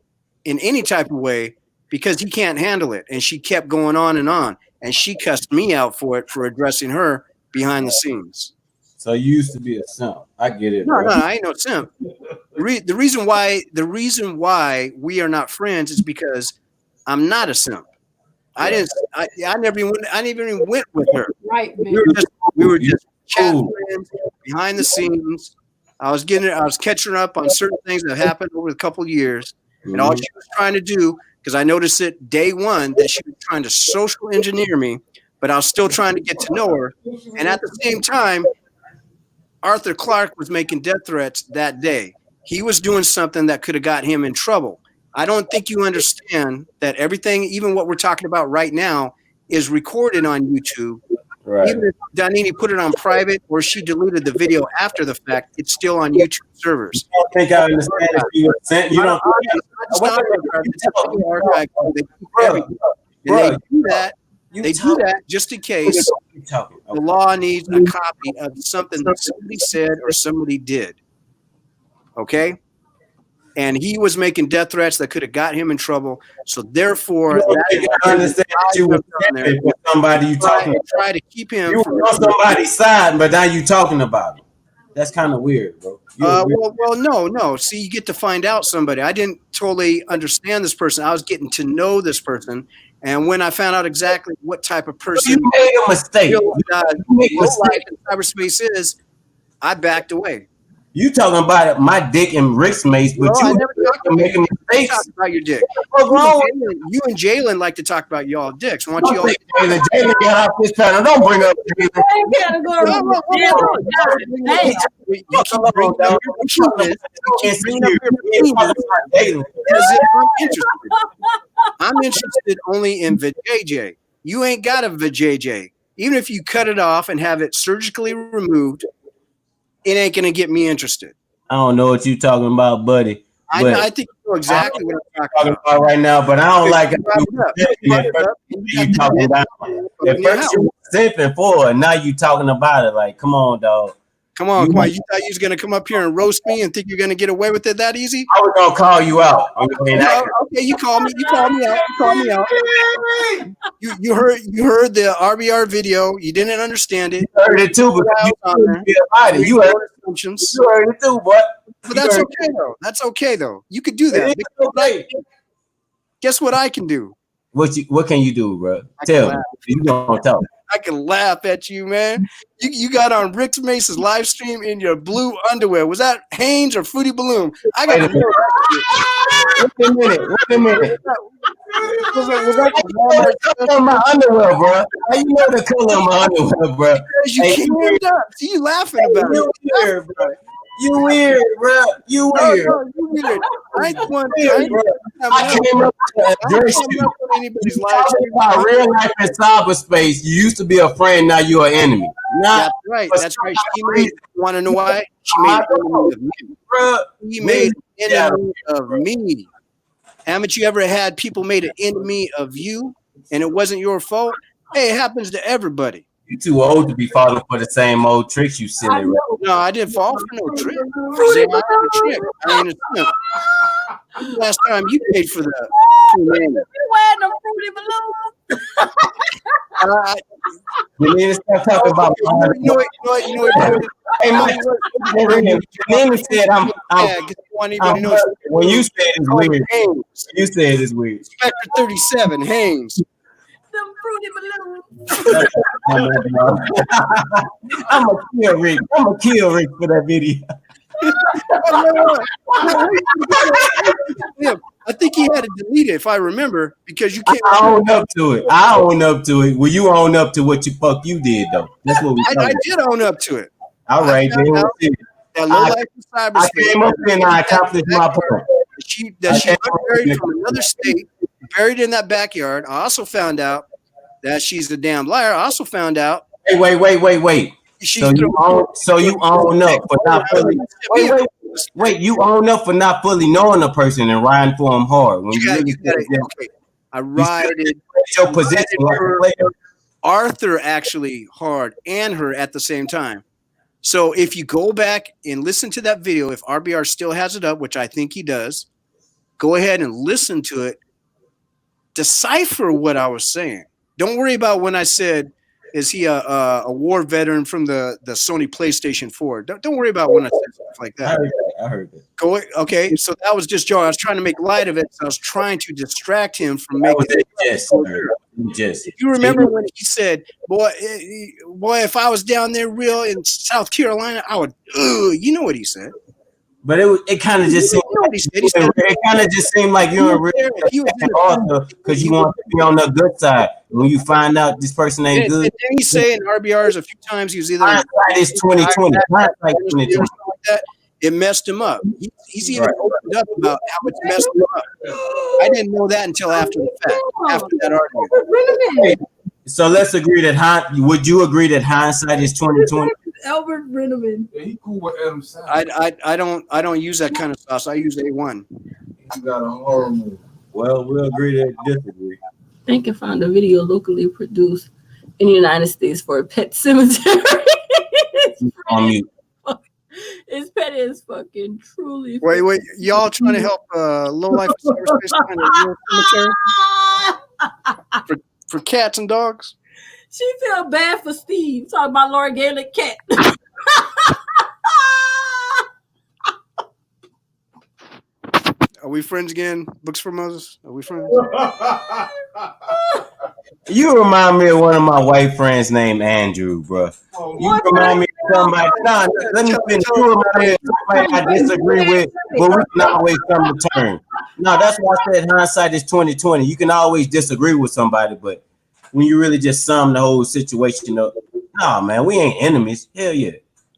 in any type of way because he can't handle it. And she kept going on, and she cussed me out for it for addressing her behind the scenes. So you used to be a simp. I get it. No, bro. I ain't no simp. The reason why we are not friends is because I'm not a simp. I never even went with her. Right, man. We were just chatting friends behind the scenes. I was catching her up on certain things that happened over a couple of years, and all she was trying to do, because I noticed it day one that she was trying to social engineer me, but I was still trying to get to know her, and at the same time, Arthur Clark was making death threats that day. He was doing something that could have got him in trouble. I don't think you understand that everything, even what we're talking about right now, is recorded on YouTube. Right. Even if Danini put it on private or she deleted the video after the fact, it's still on YouTube servers. I don't think I understand if you were sent. You don't. And they do that. They do that just in case the law needs a copy of something that somebody said or somebody did. Okay? And he was making death threats that could have got him in trouble. So therefore, I understand that you were with somebody you talking. Try to keep him. You were on somebody's side, but now you talking about him. That's kind of weird, bro. No. See, you get to find out somebody. I didn't totally understand this person. I was getting to know this person, and when I found out exactly what type of person You made a mistake. real life in cyberspace is, I backed away. You talking about it, my dick and Rick's mates, but I you never talked about making mistakes. Talk about your dick. What's wrong? You and Jalen like to talk about y'all dicks. Why don't you all? Jalen got off this panel. Don't bring up Jalen. Hey, You keep bringing up your penis. You keep bringing up your penis as if I'm interested. I'm interested only in vajayjay. You ain't got a vajayjay. Even if you cut it off and have it surgically removed, it ain't gonna get me interested. I don't know what you talking about, buddy. I think you know exactly what I'm talking about right now, but I don't like it. You talking about at first you were simping for it, now you talking about it. Like, come on, dog. Come on. You thought you was gonna come up here and roast me and think you're gonna get away with it that easy? I was gonna call you out. Okay, you call me out. You heard the RBR video. You didn't understand it. I heard it too, but you heard it too, boy. But that's okay though. That's okay though. You could do that. Guess what I can do? What can you do, bro? Tell me. You gonna tell me. I can laugh at you, man. You got on Rick Mace's live stream in your blue underwear. Was that Hanes or Fruity Balloon? I got to know. Wait a minute. Was that My underwear, bro. How you know the color of my underwear, bro? because you came up. See you laughing about it. You weird, bro. You weird, bro. You weird. No, you weird. I ain't one. I came up to address you. Anybody's You live talking stream. about real life in cyberspace. You used to be a friend, now you're an enemy. That's right. That's right. She made. Want to know why? She made an enemy of me. Bro, He made an enemy of me. Haven't you ever had people made an enemy of you, and it wasn't your fault? Hey, it happens to everybody. you too old to be falling for the same old tricks, you silly. Bro. No, I didn't fall for no trick. I ain't a trick. I ain't a simp. Last time you paid for the You wearing them fruity balloons? Janine, stop talking about my you know what? Hey, Mike, Janine said I'm Yeah, 'cause you want anybody to know. when you said it's weird. Haynes, You said it's weird. Spectre 37, Haynes. Them fruity balloons. I'm a kill Rick. I'm a kill Rick for that video. Yeah, I think he had to delete it if I remember because you can't. I own up to it. I own up to it. Well, you own up to what you fuck you did though. That's what we. I did own up to it. All right, I found then. out that low life in I cyberspace. came up there and I accomplished my point. She got married from another state, buried in that backyard. I also found out that she's a damn liar. I also found out Hey, wait. she's So you own up for not fully. Wait. You own up for not fully knowing a person and riding for them hard. When okay. I rided your position like a player. Arthur actually hard and her at the same time. So if you go back and listen to that video, if RBR still has it up, which I think he does, go ahead and listen to it. Decipher what I was saying. Don't worry about when I said, is he a war veteran from the Sony PlayStation 4? Don't worry about when I said stuff like that. I heard that. Okay, so that was just Joe. I was trying to make light of it. So I was trying to distract him from making it. Yes. You remember when he said, boy, if I was down there real in South Carolina, I would, you know what he said. But it kind of just seemed it kind of just seemed like you're a real author because you want to be on the good side. When you find out this person ain't good, didn't he say in RBRs a few times he was either hindsight is 2020. Hindsight 2020. It messed him up. He's even opened up about how it messed him up. I didn't know that until after the fact, after that argument. So let's agree that would you agree that hindsight is 2020? Albert Brenneman. Yeah, he cool with Adam Sandler. I don't use that kind of sauce. I use A1. You got a horror movie. Well, we'll agree to disagree. Think and found a video locally produced in the United States for a pet cemetery. On mute. His pet is fucking truly. Wait, y'all trying to help low life cyberspace find a real cemetery for cats and dogs? She feel bad for Steve. Talking about Laura Gaelic cat. Are we friends again? Books for Moses? Are we friends? You remind me of one of my white friends named Andrew, bro. You remind me of somebody. Nah, let me finish. You remind me of somebody I disagree with, but we can always come to terms. No, that's why I said hindsight is 2020. You can always disagree with somebody, but when you really just sum the whole situation up, nah, man, we ain't enemies. Hell yeah.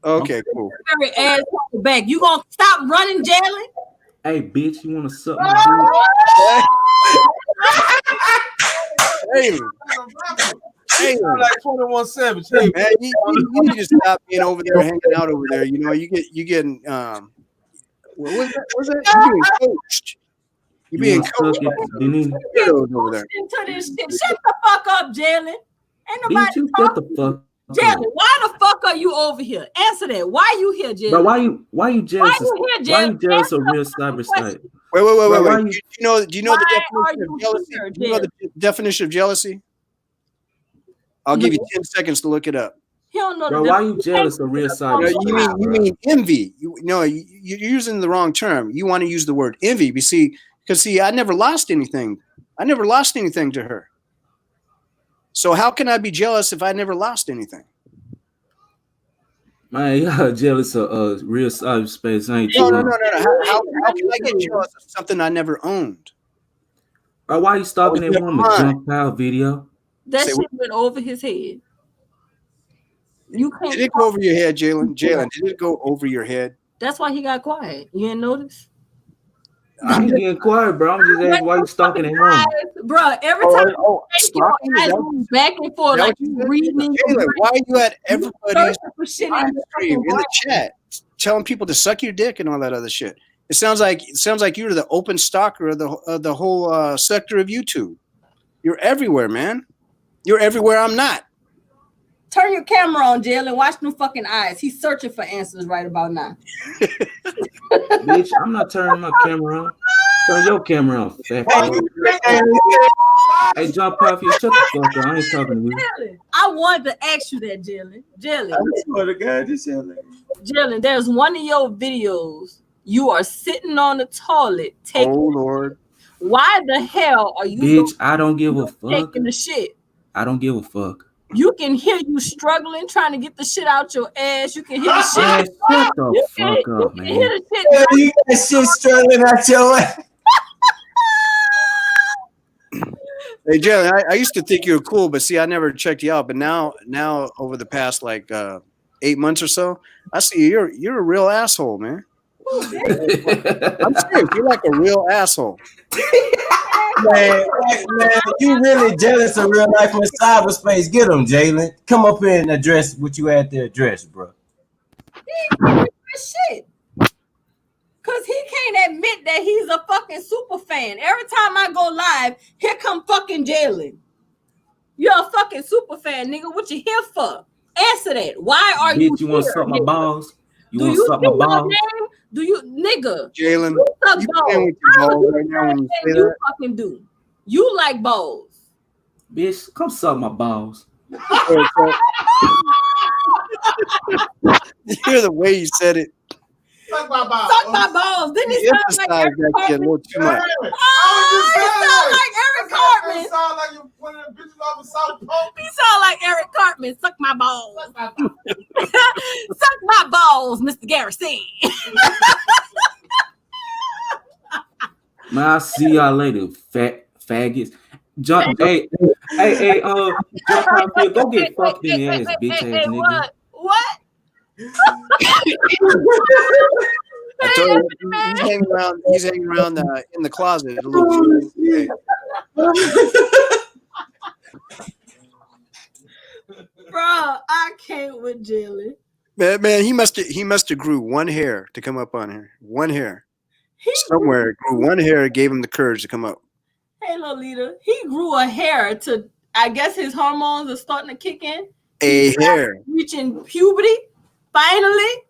Okay, cool. Very ass back. You gonna stop running, Jalen? Hey, bitch, you want to suck my dick? Hey, like 21 Savage. Hey, man, you need to stop being over there, hanging out over there. You know, you getting what was that? You being coached. You being coached over there. Into this shit. Shut the fuck up, Jalen. Ain't nobody Bitch, you shut the fuck. Jalen, why the fuck are you over here? Answer that. Why you here, Jalen? But why you jealous? Why you here, Why you Jalen? jealous of real cyber site? Wait. Why Do you know the Why definition are of you jealousy? here, Do you know the definition of jealousy? I'll give you 10 seconds to look it up. He don't know Bro, the why you jealous of real cyber No, site? you mean envy. You're using the wrong term. You want to use the word envy. Because I never lost anything I never lost anything to her. So how can I be jealous if I never lost anything? Man, y'all jealous of real cyberspace, ain't you? No. How can I get jealous of something I never owned? Or why you stalking that woman? Jump out video. That Say shit what? went over his head. You can't. Did it go over your head, Jalen? Jalen, did it go over your head? That's why he got quiet. You didn't notice? I ain't getting quiet, bro. I'm just asking why you stalking that woman. Bro, every time Stalking? your eyes move back and forth like you reading. Jalen, why are you at everybody's For shit live in your stream fucking in the chat telling people to suck your dick and all that other shit? It sounds like you're the open stalker of the whole sector of YouTube. You're everywhere, man. You're everywhere. I'm not. Turn your camera on, Jalen. Watch them fucking eyes. He's searching for answers right about now. Bitch, I'm not turning my camera on. Turn your camera on, fat fuck. Hey, jump off here. Shut the fuck up. I ain't talking to you. Jalen, I wanted to ask you that, Jalen. I swear to God, this shit like Jalen, there's one of your videos. You are sitting on the toilet taking. Oh Lord. Why the hell are you Bitch, I don't give a fuck. taking the shit? I don't give a fuck. You can hear you struggling, trying to get the shit out your ass. You can hear the shit. Man, shut the You fuck can up, hear man. the shit. yeah, you got shit struggling out your ass. Hey Jalen, I used to think you were cool, but see, I never checked you out. But now over the past like 8 months or so, I see you're a real asshole, man. I'm serious. You're like a real asshole. Man, you really jealous of real life in cyberspace. Get him, Jalen. Come up here and address what you had to address, bro. Shit. Cause he can't admit that he's a fucking super fan. Every time I go live, here come fucking Jalen. You're a fucking super fan, nigga. What you here for? Answer that. Why are you Bitch, you want to here, suck my nigga? balls? You Do want you to suck my see your balls? name? Do you, nigga? Jalen, You suck you balls. playing with your balls right now when you say You that? fucking do. You like balls. Bitch, come suck my balls. You hear the way you said it. Suck my balls. Suck my balls. Didn't he You sound like emphasized Eric that shit a Cartman? little too much. Oh, he sound like Eric Cartman. It sound like you one of the bitches off of South Pole. He sound like Eric Cartman. Suck my balls. Suck my balls, Mr. Garrison. Man, I'll see y'all later, fat faggots. Jump, hey, jump out here. Go get fucked in the ass, bitch ass nigga. What? I told you, he's hanging around in the closet a little too late. Bro, I can't with Jalen. Man, he must have grew one hair to come up on here. One hair. Somewhere grew one hair, gave him the courage to come up. Hey, Lolita, he grew a hair to, I guess his hormones are starting to kick in. A hair. Reaching puberty, finally.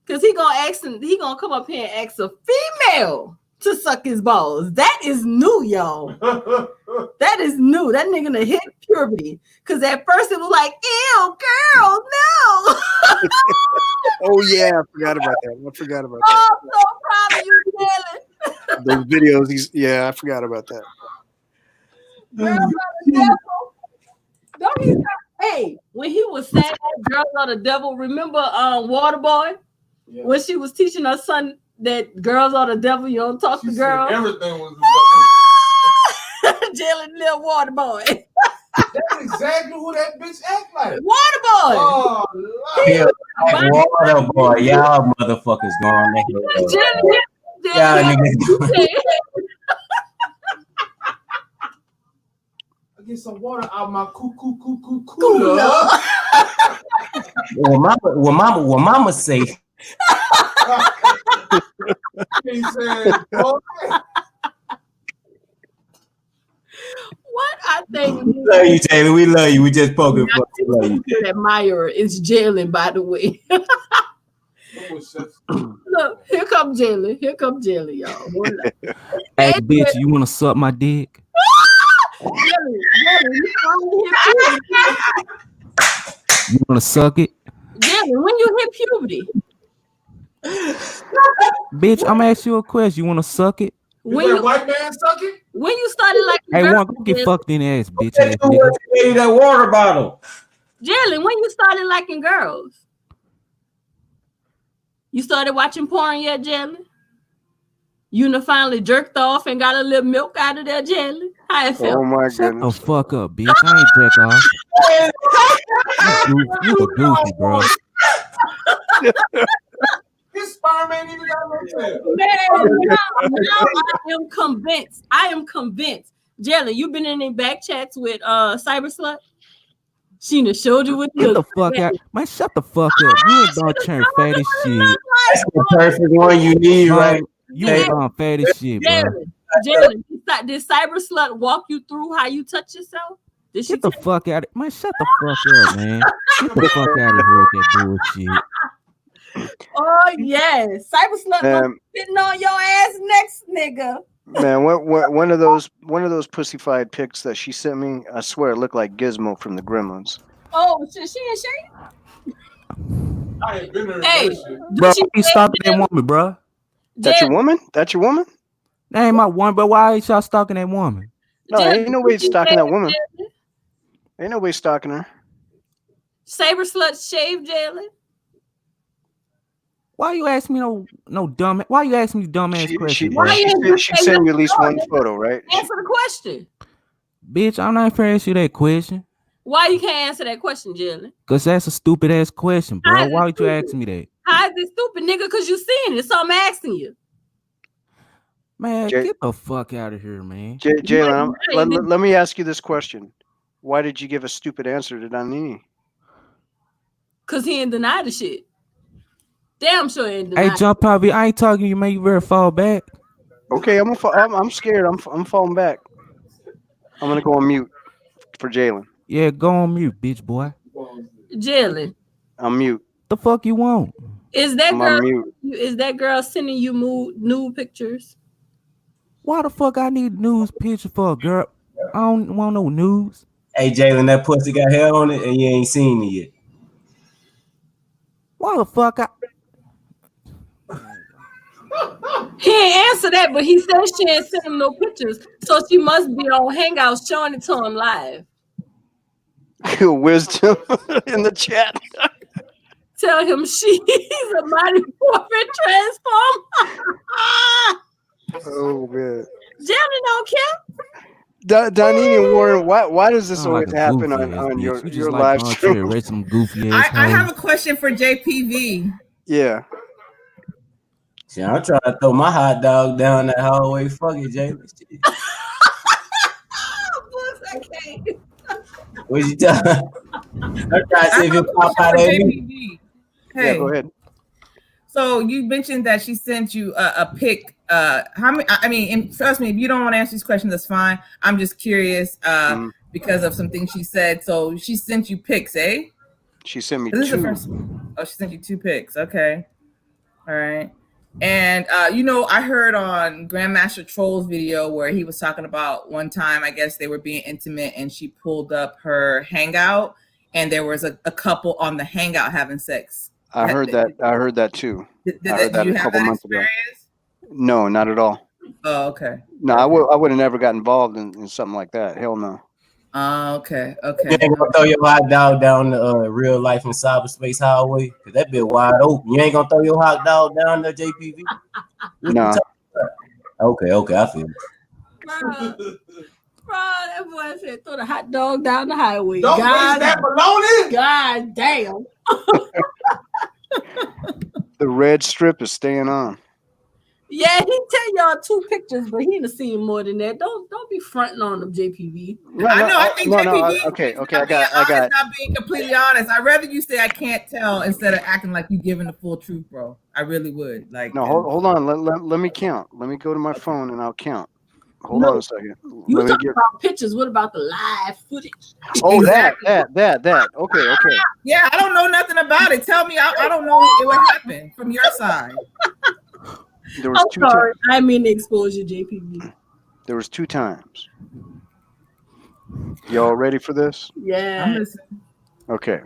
Because he gonna come up here and ask a female to suck his balls. That is new, y'all. That is new. That nigga done hit puberty. Because at first it was like, ew, girl, no. Oh yeah, I forgot about that. Oh, I'm so proud of you, Jalen. Those videos, I forgot about that. Girls are the devil. Don't he? Hey, when he was saying that girls are the devil, remember Waterboy? Yeah. When she was teaching her son that girls are the devil, you don't talk to girls. Everything was Jalen little Waterboy. That's exactly who that bitch act like. Waterboy. Oh, Yeah, water boy, y'all motherfuckers going to hell. Y'all niggas. I get some water out my cooler. Well, mama say. He said, okay. What I think We love you, Taylor. We love you. We just poking fun. We love you. admirer is Jalen, by the way. Look, here comes Jalen. Here comes Jalen, y'all. Hey, bitch, you want to suck my dick? Jalen, you finally hit puberty. You want to suck it? Jalen, when you hit puberty? Bitch, I'm going to ask you a question. You want to suck it? When You let a you white man suck it? when you started liking Hey, girls, one, go get fucked in the ass, bitch That ass dude nigga. was gave you that water bottle. Jalen, when you started liking girls, you started watching porn yet, Jalen? You done finally jerked off and got a little milk out of there, Jalen? How it felt? Oh my Shut the goodness. fuck up, bitch. I ain't jerk off. You a goofy, bro. His sperm ain't even got no tail. Man, now I am convinced. I am convinced. Jalen, you been in any back chats with Cyber Slut? She done showed you what Get the fuck out. Man, shut the fuck up. You ain't gonna turn fat as shit. That's the perfect one you need, right? You ain't gonna fat as shit, bro. Jalen, did Cyber Slut walk you through how you touch yourself? Did she Get the fuck out of man, shut the fuck up, man. Get the fuck out of here with that bullshit. Oh yes, Cyber Slut Um, sitting on your ass next, nigga. Man, one of those pussified pics that she sent me, I swear it looked like Gizmo from the Gremlins. Oh, she ain't shade. I ain't been there. Hey, Bro, you stalking that woman, bro. That's your woman? That's your woman? That ain't my one, but why ain't y'all stalking that woman? No, ain't no way stalking that woman. Ain't no way stalking her. Saber Slut shaved Jalen. Why you ask me no dumb? Why you ask me dumb ass questions? She sent you at least one photo, right? Answer the question. Bitch, I'm not fair to ask you that question. Why you can't answer that question, Jalen? Cause that's a stupid ass question, bro. Why would you ask me that? How is it stupid, nigga? Cause you seeing it, so I'm asking you. Man, get the fuck out of here, man. Jalen, let me ask you this question. Why did you give a stupid answer to Danini? Cause he ain't deny the shit. Damn sure he ain't deny. Hey, Jump Poppy, I ain't talking to you, man. You better fall back. Okay, I'm scared. I'm falling back. I'm gonna go on mute for Jalen. Yeah, go on mute, bitch boy. Jalen, I'm mute. The fuck you want? is that I'm girl? on mute. Is that girl sending you nude pictures? Why the fuck I need news picture for a girl? I don't want no news. Hey, Jalen, that pussy got hair on it and you ain't seen it yet. Why the fuck He ain't answer that, but he said she ain't sent him no pictures, so she must be on Hangouts showing it to him live. Wisdom in the chat. Tell him she's a mighty morphin transform. Oh man. Jalen don't care. Danini and Warren, why does this Sound always like a happen goofy on ass bitch. your You just your like live going stream? to raise some goofy ass. I have a question for JPV. Yeah. See, I'm trying to throw my hot dog down that hallway. Fuck it, Jalen. I can't. What you tell? I'm trying to see if it pop out at me. Hey. Yeah, go ahead. So you mentioned that she sent you a pic. How many? I mean, and trust me, if you don't want to answer these questions, that's fine. I'm just curious because of some things she said. So she sent you pics, eh? She sent me This is the two. first. Oh, she sent you 2 pics. Okay, all right. And I heard on Grandmaster Troll's video where he was talking about one time, I guess they were being intimate, and she pulled up her Hangout, and there was a couple on the Hangout having sex. I heard that too. Did I heard that you a have couple that months ago. experience? No, not at all. Oh, okay. No, I would have never got involved in something like that. Hell no. Okay. You ain't gonna throw your hot dog down the real life in cyberspace highway? Cause that bit wide open. You ain't gonna throw your hot dog down there, JPV? No. Okay, I feel it. Bro, that boy said throw the hot dog down the highway. Don't waste that baloney. God damn. The red strip is staying on. Yeah, he tell y'all 2 pictures, but he done seen more than that. Don't be fronting on them, JPV. I think JPV okay, I got not being completely honest. I'd rather you say I can't tell instead of acting like you giving the full truth, bro. I really would. Like, no, hold on. Let me count. Let me go to my phone and I'll count. Hold on a second. You talking about pictures? What about the live footage? Oh, Exactly. that. Okay. Yeah, I don't know nothing about it. Tell me, I don't know what happened from your side. There was I'm sorry. I mean to expose you, JPV. There was 2 times. Y'all ready for this? Yeah. I'm listening. Okay.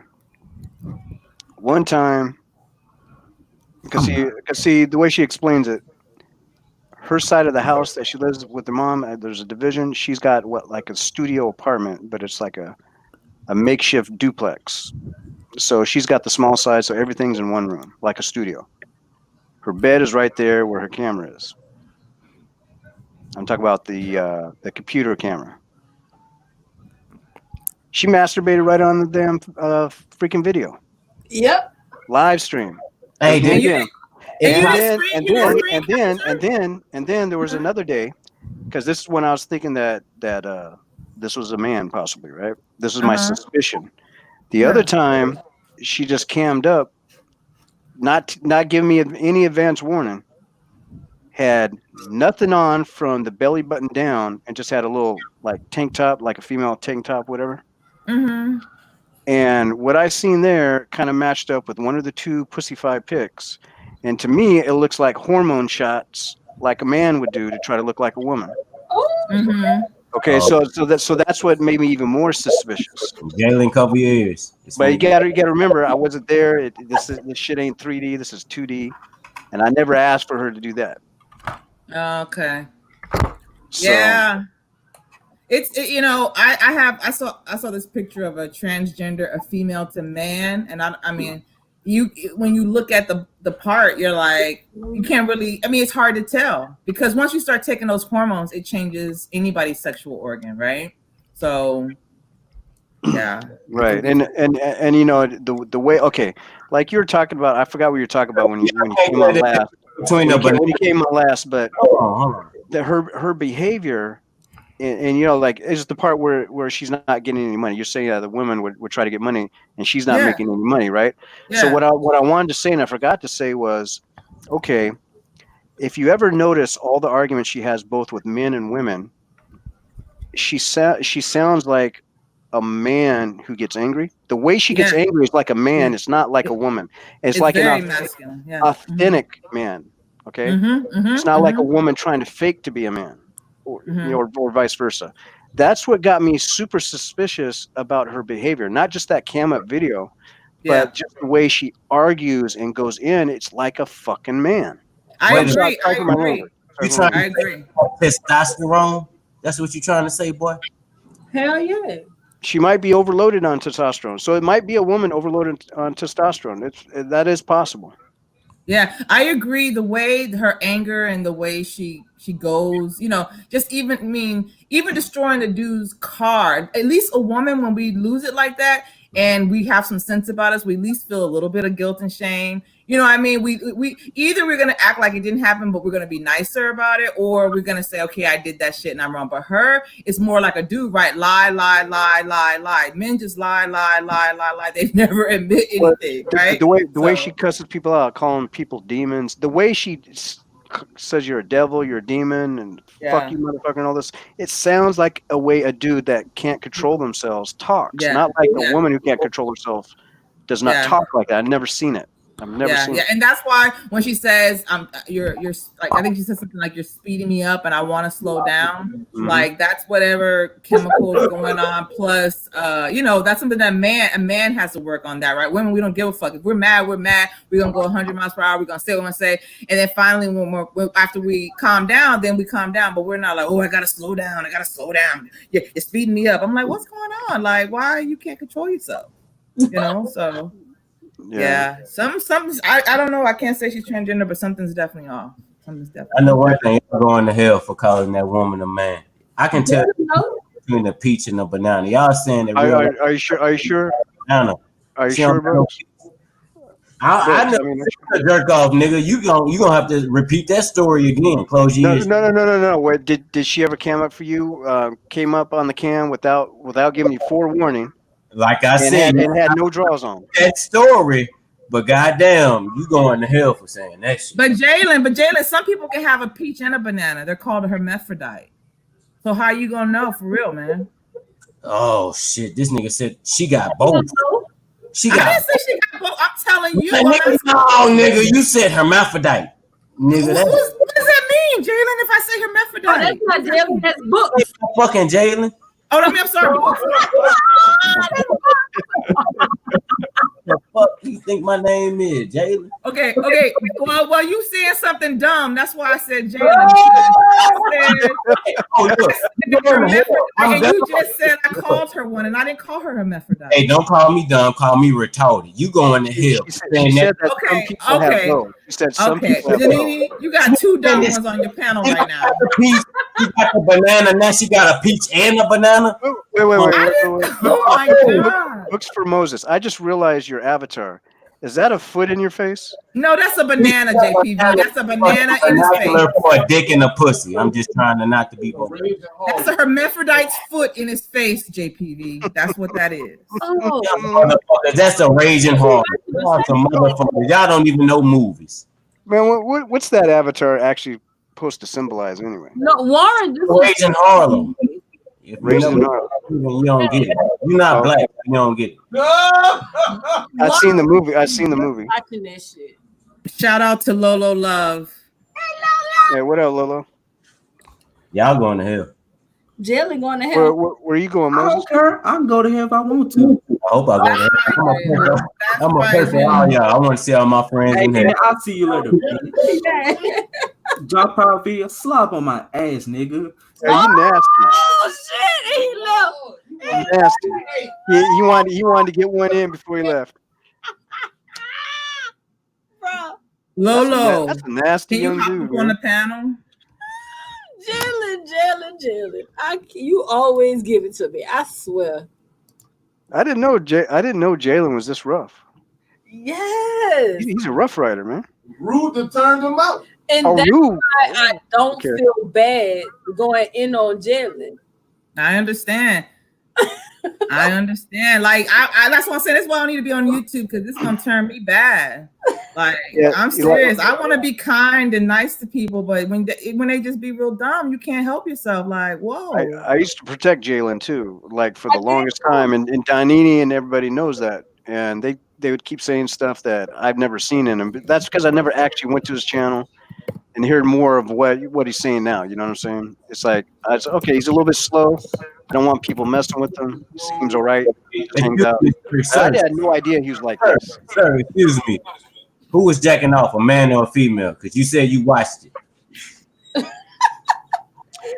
One time, because see the way she explains it, her side of the house that she lives with the mom, there's a division. She's got like a studio apartment, but it's like a makeshift duplex. So she's got the small side, so everything's in one room, like a studio. Her bed is right there where her camera is. I'm talking about the computer camera. She masturbated right on the damn freaking video. Yep. Live stream. Hey, And then then there was another day, because this is when I was thinking that this was a man possibly, right? This is my suspicion. The other time, she just cammed up, not giving me any advance warning, had nothing on from the belly button down, and just had a little like tank top, like a female tank top, whatever. Mm-hmm. And what I seen there kind of matched up with one of the two Pussyfy pics. And to me, it looks like hormone shots, like a man would do to try to look like a woman. Mm-hmm. Okay, so that's what made me even more suspicious. Jalen, cover your ears. But you gotta remember, I wasn't there. This shit ain't 3D. This is 2D, and I never asked for her to do that. Okay. So, Yeah. I saw this picture of a transgender, a female to man, and I mean, when you look at the part, you're like, you can't really. I mean, it's hard to tell because once you start taking those hormones, it changes anybody's sexual organ, right? So, yeah. Right, and you know the way. Okay, like you were talking about. I forgot what you were talking about when you came on last. When you came on last, but hold on. Her behavior. And you know, like it's the part where she's not getting any money. You're saying the women would try to get money, and she's not making any money, right? Yeah. So what I wanted to say, and I forgot to say, was, okay, if you ever notice all the arguments she has both with men and women, she sounds like a man who gets angry. The way she gets angry is like a man. It's not like a woman. It's like an authentic man. Okay, it's not like a woman trying to fake to be a man. Or vice versa. That's what got me super suspicious about her behavior. Not just that cam up video, but just the way she argues and goes in. It's like a fucking man. I agree. You trying to say testosterone? That's what you're trying to say, boy? Hell yeah. She might be overloaded on testosterone. So it might be a woman overloaded on testosterone. That is possible. Yeah, I agree. The way her anger and the way she goes, just even destroying the dude's car. At least a woman, when we lose it like that and we have some sense about us, we at least feel a little bit of guilt and shame. You know what I mean? We either we're gonna act like it didn't happen, but we're gonna be nicer about it, or we're gonna say, okay, I did that shit and I'm wrong. But her, it's more like a dude, right? Lie. Men just lie. They never admit anything, right? The way she cusses people out, calling people demons, the way she says you're a devil, you're a demon, and fuck you, motherfucker, and all this. It sounds like a way a dude that can't control themselves talks, not like a woman who can't control herself does not talk like that. I've never seen it. I've never seen it. And that's why when she says, you're like, I think she said something like, you're speeding me up and I want to slow down. Mm-hmm. Like that's whatever chemicals going on. Plus, that's something that a man has to work on that, right? Women, we don't give a fuck. If we're mad. We're going to go 100 miles per hour. We're going to say what we're going to say. And then finally, after we calm down, then we calm down. But we're not like, oh, I got to slow down. You're speeding me up. I'm like, what's going on? Like, why you can't control yourself? So... Yeah. Some I don't know. I can't say she's transgender, but something's definitely off. I know one thing. You're going to hell for calling that woman a man. I can tell between the peach and the banana. Y'all saying that? Are you sure? Banana. Are you sure, bro? I know a jerk off, nigga. You gonna have to repeat that story again. Close your ears. No. Wait, did she ever cam up for you? Came up on the cam without giving you forewarning. Like I said, it had no draws on that story, but goddamn, you going to hell for saying that shit. But Jalen, some people can have a peach and a banana. They're called a hermaphrodite. So how you gonna know for real, man? Oh shit! This nigga said she got both. I didn't say she got both. I'm telling you. Nigga, you said hermaphrodite. Nigga, what does that mean, Jalen? If I say hermaphrodite, that's not Jalen. That's book. Fucking Jalen. Oh, I'm sorry. fuck you think my name is, Jalen? Okay. Well, you saying something dumb. That's why I said Jalen. I said, Oh, look. and you just said I called her one, and I didn't call her hermaphrodite. Hey, don't call me dumb. Call me retarded. You going to hell? She said that some people have both. She said some people have both. Janine, you got two dumb ones on your panel right now. She got a banana. Now she got a peach and a banana. Wait. Oh my God. Books for Moses. I just realized your avatar. Is that a foot in your face? No, that's a banana, JPV. That's a banana in his face. For a dick and a pussy. I'm just trying to not to be. That's a hermaphrodite's foot in his face, JPV. That's what that is. Oh. That's a raging heart. Y'all don't even know movies. Man, what's that avatar actually supposed to symbolize anyway? No, Warren. Raging Harlem. Raging Harlem. You don't get it. You're not black. You don't get it. I've seen the movie. Watching that shit. Shout out to Lolo Love. Hey, what up, Lolo? Y'all going to hell. Jelly going to hell. Where you going, I Moses? don't care. I can go to hell if I want to. I hope I go to hell. I'm a pay for all y'all. I want to see all my friends in Hey, here. I'll see you later. Drop power video, slap on my ass, nigga. Hey, you nasty. Oh shit! He left. You nasty. He wanted to get one in before he left. Bro. Lolo. That's a nasty Can you young hop dude. up on the panel? Jalen. You always give it to me. I swear. I didn't know Jalen was this rough. Yes. He's a rough rider, man. Rude to turn them out. And Oh, that's rude. why I don't Okay. feel bad going in on Jalen. I understand. I understand. Like I that's what I'm saying. That's why I don't need to be on YouTube because this is gonna turn me bad. Like Yeah, I'm you like- serious. I want to be kind and nice to people, but when they just be real dumb, you can't help yourself. Like whoa. I used to protect Jalen too, like for the longest time, and Donini and everybody knows that. And they would keep saying stuff that I've never seen in him. But that's because I never actually went to his channel and heard more of what he's saying now. You know what I'm saying? It's like okay, he's a little bit slow. I don't want people messing with him. He seems all right. Hangs out. I had no idea he was like this. Sir, excuse me. Who was jacking off, a man or a female? Because you said you watched it.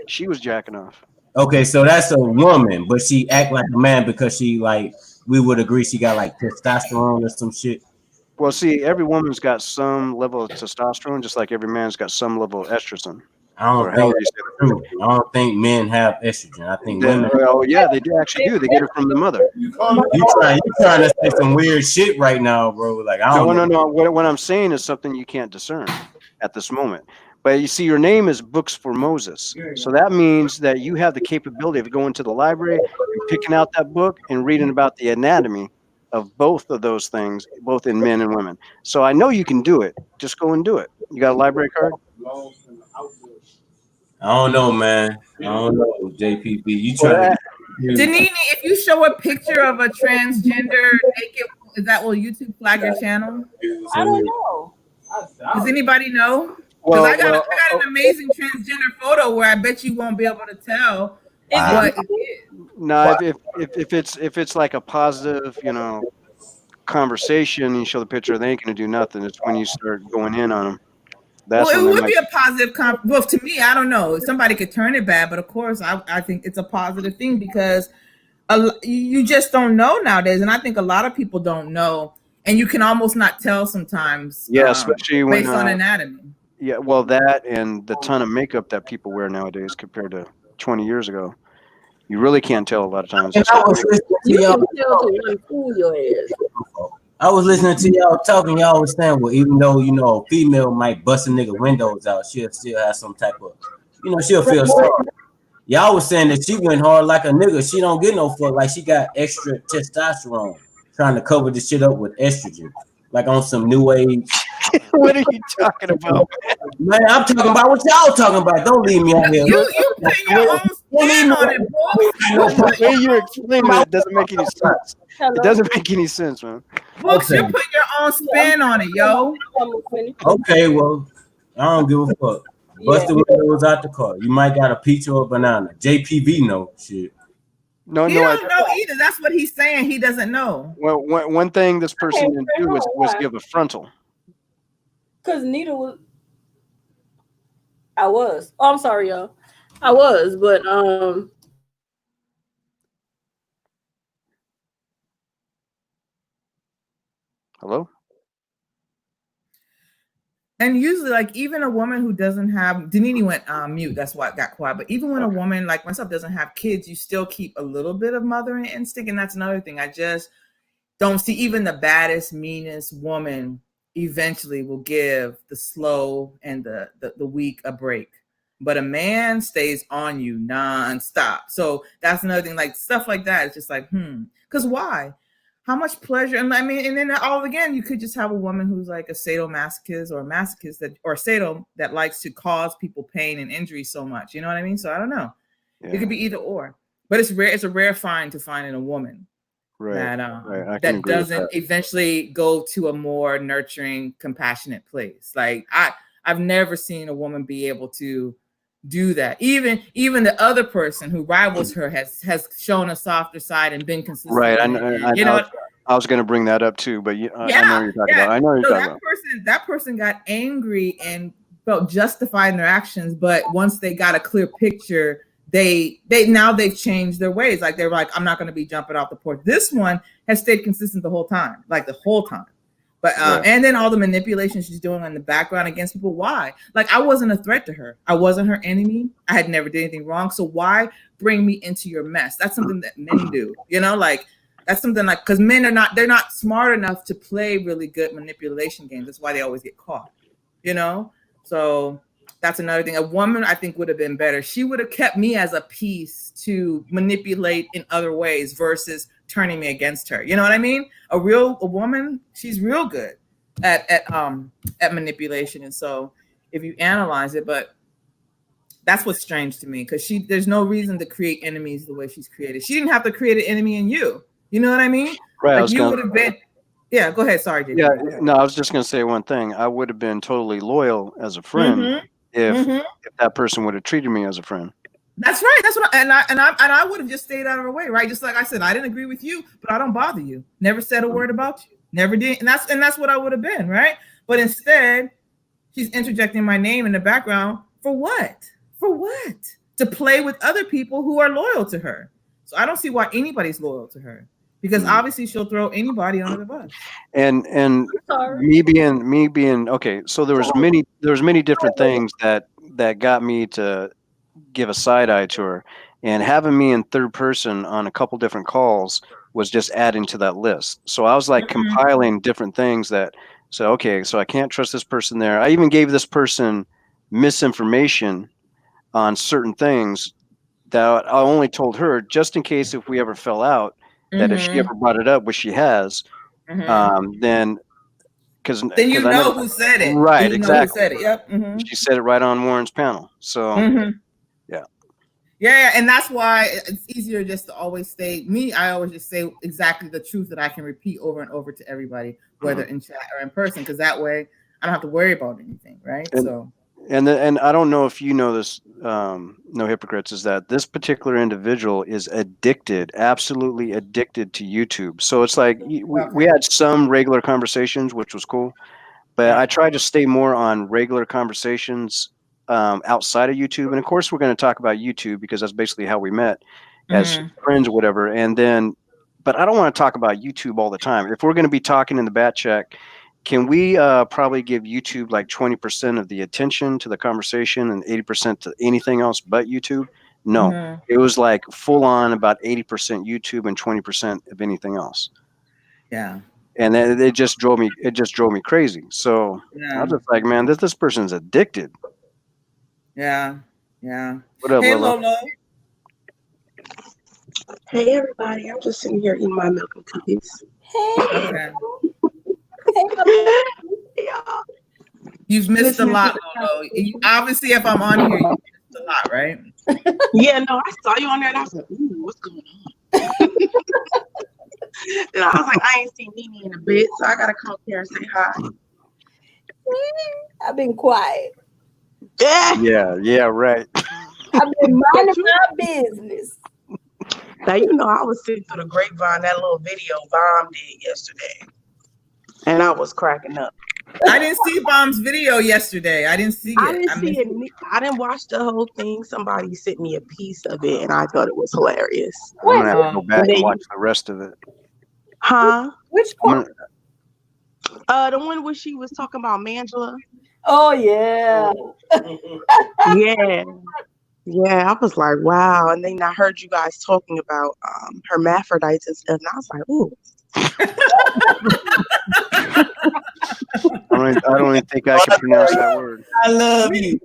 She was jacking off. Okay, so that's a woman, but she act like a man because she like we would agree she got like testosterone or some shit. Well, see, every woman's got some level of testosterone, just like every man's got some level of estrogen. I don't think that's true. I don't think men have estrogen. I think women. Well, yeah, they do actually do. They get it from the mother. You trying to say some weird shit right now, bro? Like I don't. No. What I'm saying is something you can't discern at this moment. But you see, your name is Books for Moses, so that means that you have the capability of going to the library and picking out that book and reading about the anatomy of both of those things, both in men and women. So I know you can do it. Just go and do it. You got a library card? I don't know, man. I don't know, JPP. You trying to? Danini, if you show a picture of a transgender naked, will YouTube flag your channel? I don't know. Does anybody know? Because I got an amazing transgender photo where I bet you won't be able to tell what it is. No, if it's like a positive, conversation, you show the picture, they ain't gonna do nothing. It's when you start going in on them. That's well, it when would be a positive well, to me, I don't know. Somebody could turn it bad, but of course, I think it's a positive thing because you just don't know nowadays, and I think a lot of people don't know, and you can almost not tell sometimes. Yeah, especially when based on anatomy. Yeah, well, that and the ton of makeup that people wear nowadays compared to 20 years ago, you really can't tell a lot of times. I was listening to y'all talking. Y'all was saying, well, even though a female might bust a nigga windows out, she'll still have some type of, she'll feel sorry. Y'all was saying that she went hard like a nigga. She don't get no fuck. Like she got extra testosterone, trying to cover the shit up with estrogen, like on some new age. What are you talking about, man? I'm talking about what y'all talking about. Don't leave me out here. You put your own spin on it, boy. The way you're explaining it doesn't make any sense. It doesn't make any sense, man. Books, you put your own spin on it, yo. Okay, well, I don't give a fuck. Bust the windows out the car. You might got a peach or a banana. JPV no shit. No, He no. don't know either. That's what he's saying. He doesn't know. Well, one thing this person didn't do was why. give a frontal. Because Nita was. I was. Oh, I'm sorry, y'all. I was, but Hello? And usually, like, even a woman who doesn't have Danini went mute, that's why it got quiet. But even when a woman like myself doesn't have kids, you still keep a little bit of mothering instinct. And that's another thing. I just don't see even the baddest, meanest woman eventually will give the slow and the weak a break. But a man stays on you nonstop. So that's another thing, like stuff like that. It's just like, because why? How much pleasure? And I mean, and then all again, you could just have a woman who's like a sadomasochist or a masochist or sado that likes to cause people pain and injury so much. You know what I mean? So I don't know. Yeah. It could be either or, but it's rare. It's a rare find to find in a woman that doesn't eventually go to a more nurturing, compassionate place. Like I've never seen a woman be able to do that. Even the other person who rivals her has shown a softer side and been consistent. Right. I was going to bring that up too, but I know you're talking about. I know you're talking about. That person got angry and felt justified in their actions, but once they got a clear picture, they've changed their ways. Like they're like, I'm not going to be jumping off the porch. This one has stayed consistent the whole time, like the whole time. But and then all the manipulation she's doing in the background against people. Why? Like I wasn't a threat to her. I wasn't her enemy. I had never did anything wrong. So why bring me into your mess? That's something that men do. You know, like that's something like because men they're not smart enough to play really good manipulation games. That's why they always get caught. You know, so that's another thing. A woman I think would have been better. She would have kept me as a piece to manipulate in other ways versus turning me against her. You know what I mean? A woman, she's real good at manipulation. And so if you analyze it, but that's what's strange to me because there's no reason to create enemies the way she's created. She didn't have to create an enemy in you. You know what I mean? Right. Like you would have been. Yeah, go ahead. Sorry, JJ. Yeah, no, I was just going to say one thing. I would have been totally loyal as a friend if that person would have treated me as a friend. That's right. That's what I would have just stayed out of her way, right? Just like I said, I didn't agree with you, but I don't bother you. Never said a word about you. Never did. And that's what I would have been, right? But instead, she's interjecting my name in the background for what? For what? To play with other people who are loyal to her. So I don't see why anybody's loyal to her. Because obviously she'll throw anybody under the bus. And me being okay, so there was many different things that got me to give a side eye to her, and having me in third person on a couple different calls was just adding to that list. So I was like compiling different things that said, okay, so I can't trust this person there. I even gave this person misinformation on certain things that I only told her just in case if we ever fell out. That if she ever brought it up, which she has, then because you know who said it, right? You exactly. Know who said it. Yep. She said it right on Warren's panel. So yeah, and that's why it's easier just to always say me. I always just say exactly the truth that I can repeat over and over to everybody, whether in chat or in person, because that way I don't have to worry about anything, right? And I don't know if you know this, No Hypocrites, is that this particular individual is addicted, absolutely addicted to YouTube. So it's like we had some regular conversations, which was cool, but I tried to stay more on regular conversations outside of YouTube. And of course, we're going to talk about YouTube because that's basically how we met as friends or whatever. And then, but I don't want to talk about YouTube all the time. If we're going to be talking in the bat check, can we probably give YouTube like 20% of the attention to the conversation and 80% to anything else but YouTube? No, it was like full on about 80% YouTube and 20% of anything else. Yeah. And then it just drove me crazy. So I was just like, man, this person's addicted. Yeah. What up, hey, Lolo? Hey, everybody. I'm just sitting here eating my milk and cookies. Okay. You've missed a lot, Lolo. Obviously, if I'm on here, you missed a lot, right? Yeah, no, I saw you on there and I was like, ooh, what's going on? And I was like, I ain't seen Nene in a bit, so I gotta come here and say hi. I've been quiet. Yeah, right. I've been minding my business. Now, you know, I was sitting through the grapevine, that little video Bomb did yesterday, and I was cracking up. I didn't see Bomb's video yesterday. I didn't see it. I didn't see it. I didn't watch the whole thing. Somebody sent me a piece of it, and I thought it was hilarious. I'm gonna have to go back and watch the rest of it. Huh? Which part? The one where she was talking about Mangela. Oh yeah. Yeah. Yeah, I was like, wow. And then I heard you guys talking about hermaphrodites and stuff, and I was like, ooh. I don't even think I can pronounce that word. I love you.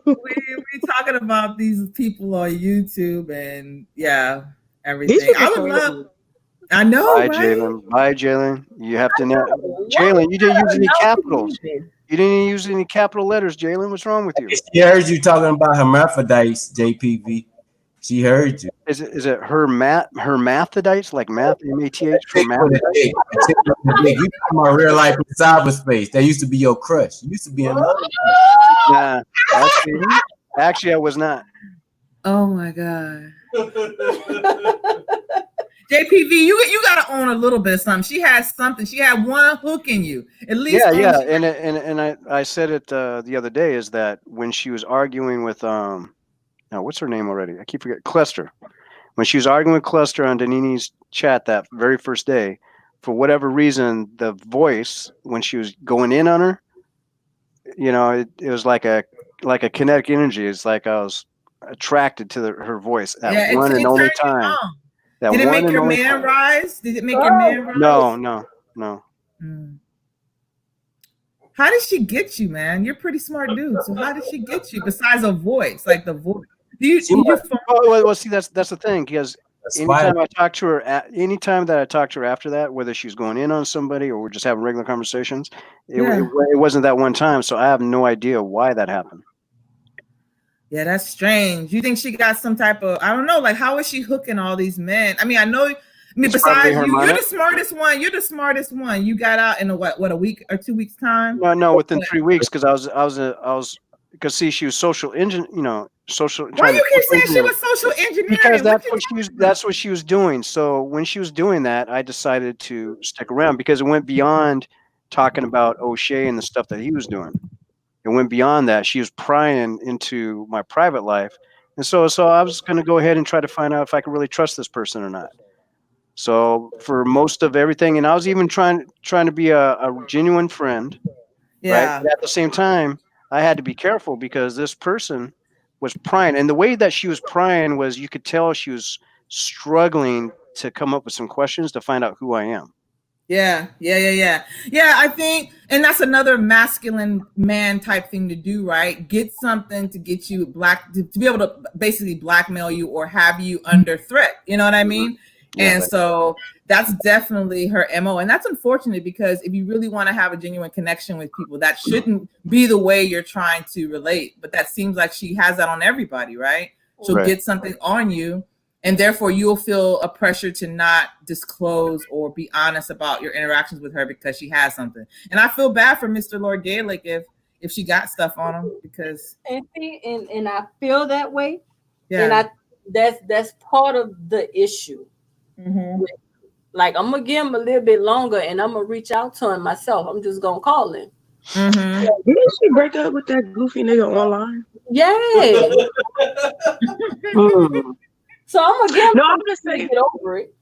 we talking about these people on YouTube and everything. I would love. I know. Bye, right? Jalen. Bye, Jalen. You have to know, Jalen. You didn't use any capitals. You didn't use any capital letters, Jalen. What's wrong with you? She heard you talking about hermaphrodites, JPV. She heard you. Is it hermaphrodites, like math, M-A-T-H? Hermaphrodites? You talking about real life in cyberspace. That used to be your crush. You used to be in love. Nah, actually, I was not. Oh my god. JPV, you gotta own a little bit of something. She has something. She had one hook in you, at least. Yeah. And I said it the other day is that when she was arguing with now what's her name already? I keep forgetting. Cluster. When she was arguing with Cluster on Danini's chat that very first day, for whatever reason, the voice when she was going in on her, you know, it was like a kinetic energy. It's like I was attracted to her voice at one and only time. Did it make your man rise? Did it make your man rise? No. How did she get you, man? You're a pretty smart dude. So how did she get you besides a voice, like the voice? Well, see, that's the thing, because anytime I talk to her, anytime that I talk to her after that, whether she's going in on somebody or we're just having regular conversations, it wasn't that one time. So I have no idea why that happened. Yeah, that's strange. You think she got some type of, I don't know, like how is she hooking all these men? I mean, besides you're the smartest one. You're the smartest one. You got out in a a week or 2 weeks time? No, within 3 weeks, because I was because see, she was social engine, social. Why you keep saying she was social engineering? Because that's what she was doing. So when she was doing that, I decided to stick around because it went beyond talking about O'Shea and the stuff that he was doing. It went beyond that. She was prying into my private life. And so I was going to go ahead and try to find out if I could really trust this person or not. So for most of everything, and I was even trying to be a genuine friend. Yeah. Right? But at the same time, I had to be careful because this person was prying. And the way that she was prying was you could tell she was struggling to come up with some questions to find out who I am. Yeah. I think, and that's another masculine man type thing to do, right? Get something to get you to be able to basically blackmail you or have you under threat. You know what I mean? Yeah, and so that's definitely her MO. And that's unfortunate because if you really want to have a genuine connection with people, that shouldn't be the way you're trying to relate. But that seems like she has that on everybody, right? She'll get something on you. And therefore, you'll feel a pressure to not disclose or be honest about your interactions with her because she has something. And I feel bad for Mr. Lord Gaelic if she got stuff on him because. And I feel that way. Yeah. And that's part of the issue. Mm-hmm. Like I'm gonna give him a little bit longer, and I'm gonna reach out to him myself. I'm just gonna call him. Mm-hmm. Didn't she break up with that goofy nigga online? Yeah. So I'm gonna give him. No, I'm just saying. Get over it.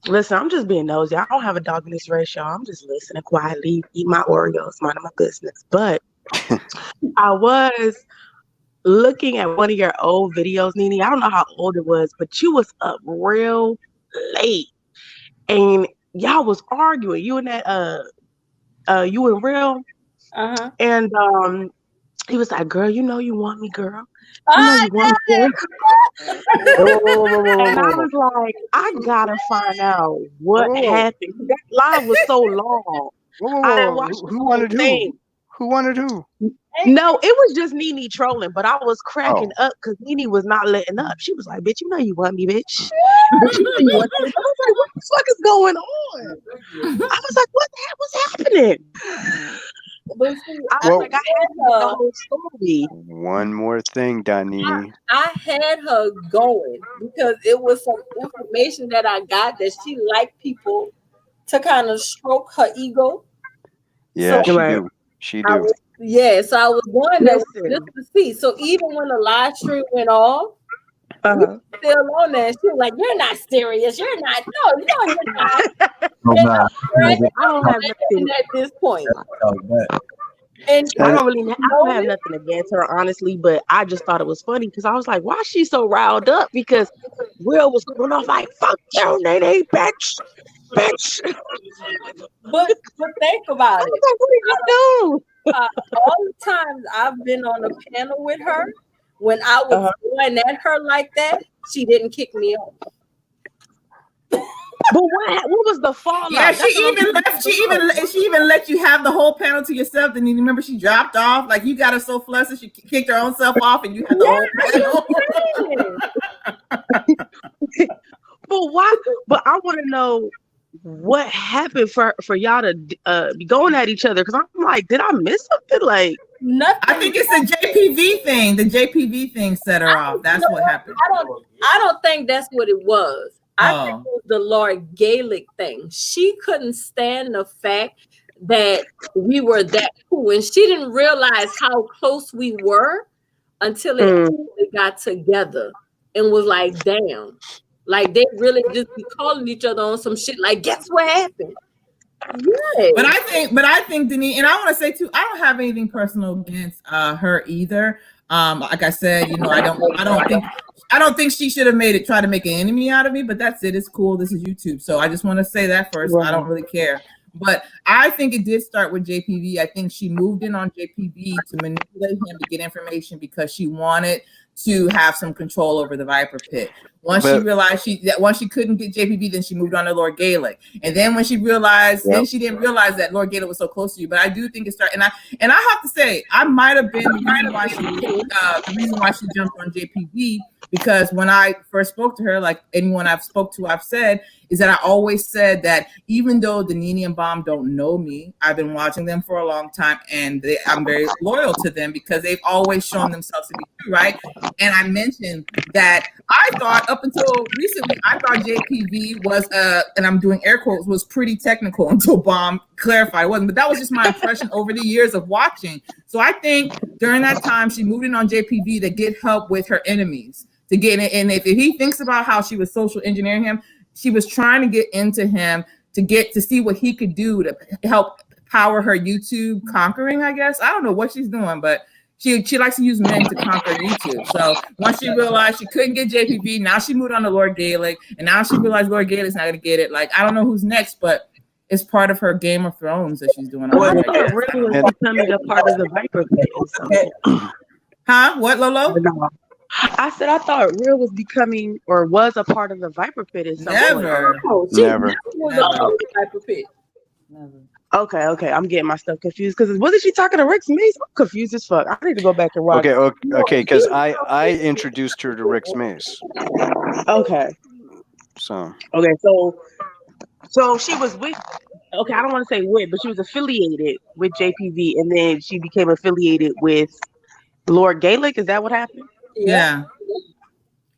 Listen, I'm just being nosy. I don't have a dog in this race, y'all. I'm just listening quietly, eat my Oreos, minding my business. But I was looking at one of your old videos, Nene. I don't know how old it was, but you was up real late, and y'all was arguing. You and that you and Real, and he was like, "Girl, you know you want me, girl. You know you want me, girl." And I was like, I gotta find out what happened. That live was so long. I didn't watch the whole thing. Who wanted who? No, it was just Nene trolling, but I was cracking up because Nene was not letting up. She was like, "Bitch, you know you want me, bitch." Bitch, you know you want me. I was like, "What the fuck is going on?" I was like, "What the hell was happening?" But see, I was Well- like, I had to get the whole story. One more thing, Danini. I had her going because it was some information that I got that she liked people to kind of stroke her ego. Yeah, So- she Right. do. She I do. was, yeah, so I was going there Listen. just to see. So even when the live stream went off, Uh-huh. still on there, she was like, "You're not serious. You're not. No, you're not." Oh, And nah. right I don't have nothing. at this point, Oh, but and I don't have nothing against her, honestly, but I just thought it was funny because I was like, why is she so riled up? Because Will was going off like, fuck you, Nene, bitch. but think about I it. was like, what did you do? All the times I've been on a panel with her, when I was going at her like that, she didn't kick me off. But what was the fallout? Yeah, That's she what I'm even left. She even let you have the whole panel to yourself. Then you remember she dropped off. Like you got her so flustered, she kicked her own self off, and you had the whole panel. But why? But I want to know what happened for y'all to be going at each other. Because I'm like, did I miss something? Like nothing. I think it's the JPV thing. The JPV thing set her off. That's what happened. I don't think that's what it was. I think Oh. it was the Lord Gaelic thing. She couldn't stand the fact that we were that cool, and she didn't realize how close we were until it actually got together and was like, "Damn!" Like they really just be calling each other on some shit. Like, guess what happened? Yeah. But I think Denise, and I want to say too, I don't have anything personal against her either. Like I said, you know, I don't think she should have tried to make an enemy out of me, but that's it. It's cool. This is YouTube. So I just want to say that first. I don't really care. But I think it did start with JPV. I think she moved in on JPV to manipulate him to get information because she wanted to have some control over the Viper Pit. Once she realized once she couldn't get JPV, then she moved on to Lord Gaelic. And then when she realized, then she didn't realize that Lord Gaelic was so close to you. But I do think it started. And I have to say, I might have been the reason why she jumped on JPV, because when I first spoke to her, like anyone I've spoke to, I've said, is that I always said that even though Danini and Bomb don't know me, I've been watching them for a long time, and I'm very loyal to them because they've always shown themselves to be true, right? And I mentioned that I thought up until recently, I thought JPV was, and I'm doing air quotes, was pretty technical until Bomb clarified it wasn't. But that was just my impression over the years of watching. So I think during that time, she moved in on JPV to get help with her enemies. To get in, and if he thinks about how she was social engineering him, she was trying to get into him to see what he could do to help power her YouTube conquering, I guess. I don't know what she's doing, but she likes to use men to conquer YouTube. So once she realized she couldn't get JPV, now she moved on to Lord Gaelic, and now she realized Lord Gaelic's not going to get it. Like, I don't know who's next, but it's part of her Game of Thrones that she's doing. Well, I thought Rick was becoming a part of the Viper Pit or something. Huh? What, Lolo? I said I thought Real was becoming or was a part of the Viper Pit or something. Never. Never. Viper Pit. Okay. I'm getting my stuff confused because wasn't she talking to Rick Mace? I'm confused as fuck. I need to go back and watch. Okay, because I introduced her to Rick's Mace. Okay. So she was with. Okay, I don't want to say with, but she was affiliated with JPV, and then she became affiliated with Lord Gaelic. Is that what happened? Yeah.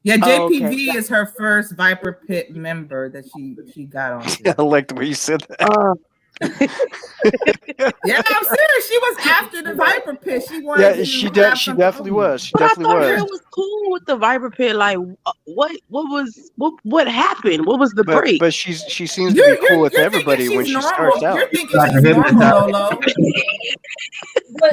JPV is her first Viper Pit member that she got on. Yeah, I liked the way you said that. Yeah, I'm serious. She was after the Viper Pit. She wanted. Yeah, she definitely was. She definitely was. I thought was cool with the Viper Pit. Like, what happened? What was the break? But she seems to be cool with everybody when she starts out. You're thinking she's normal, Lolo.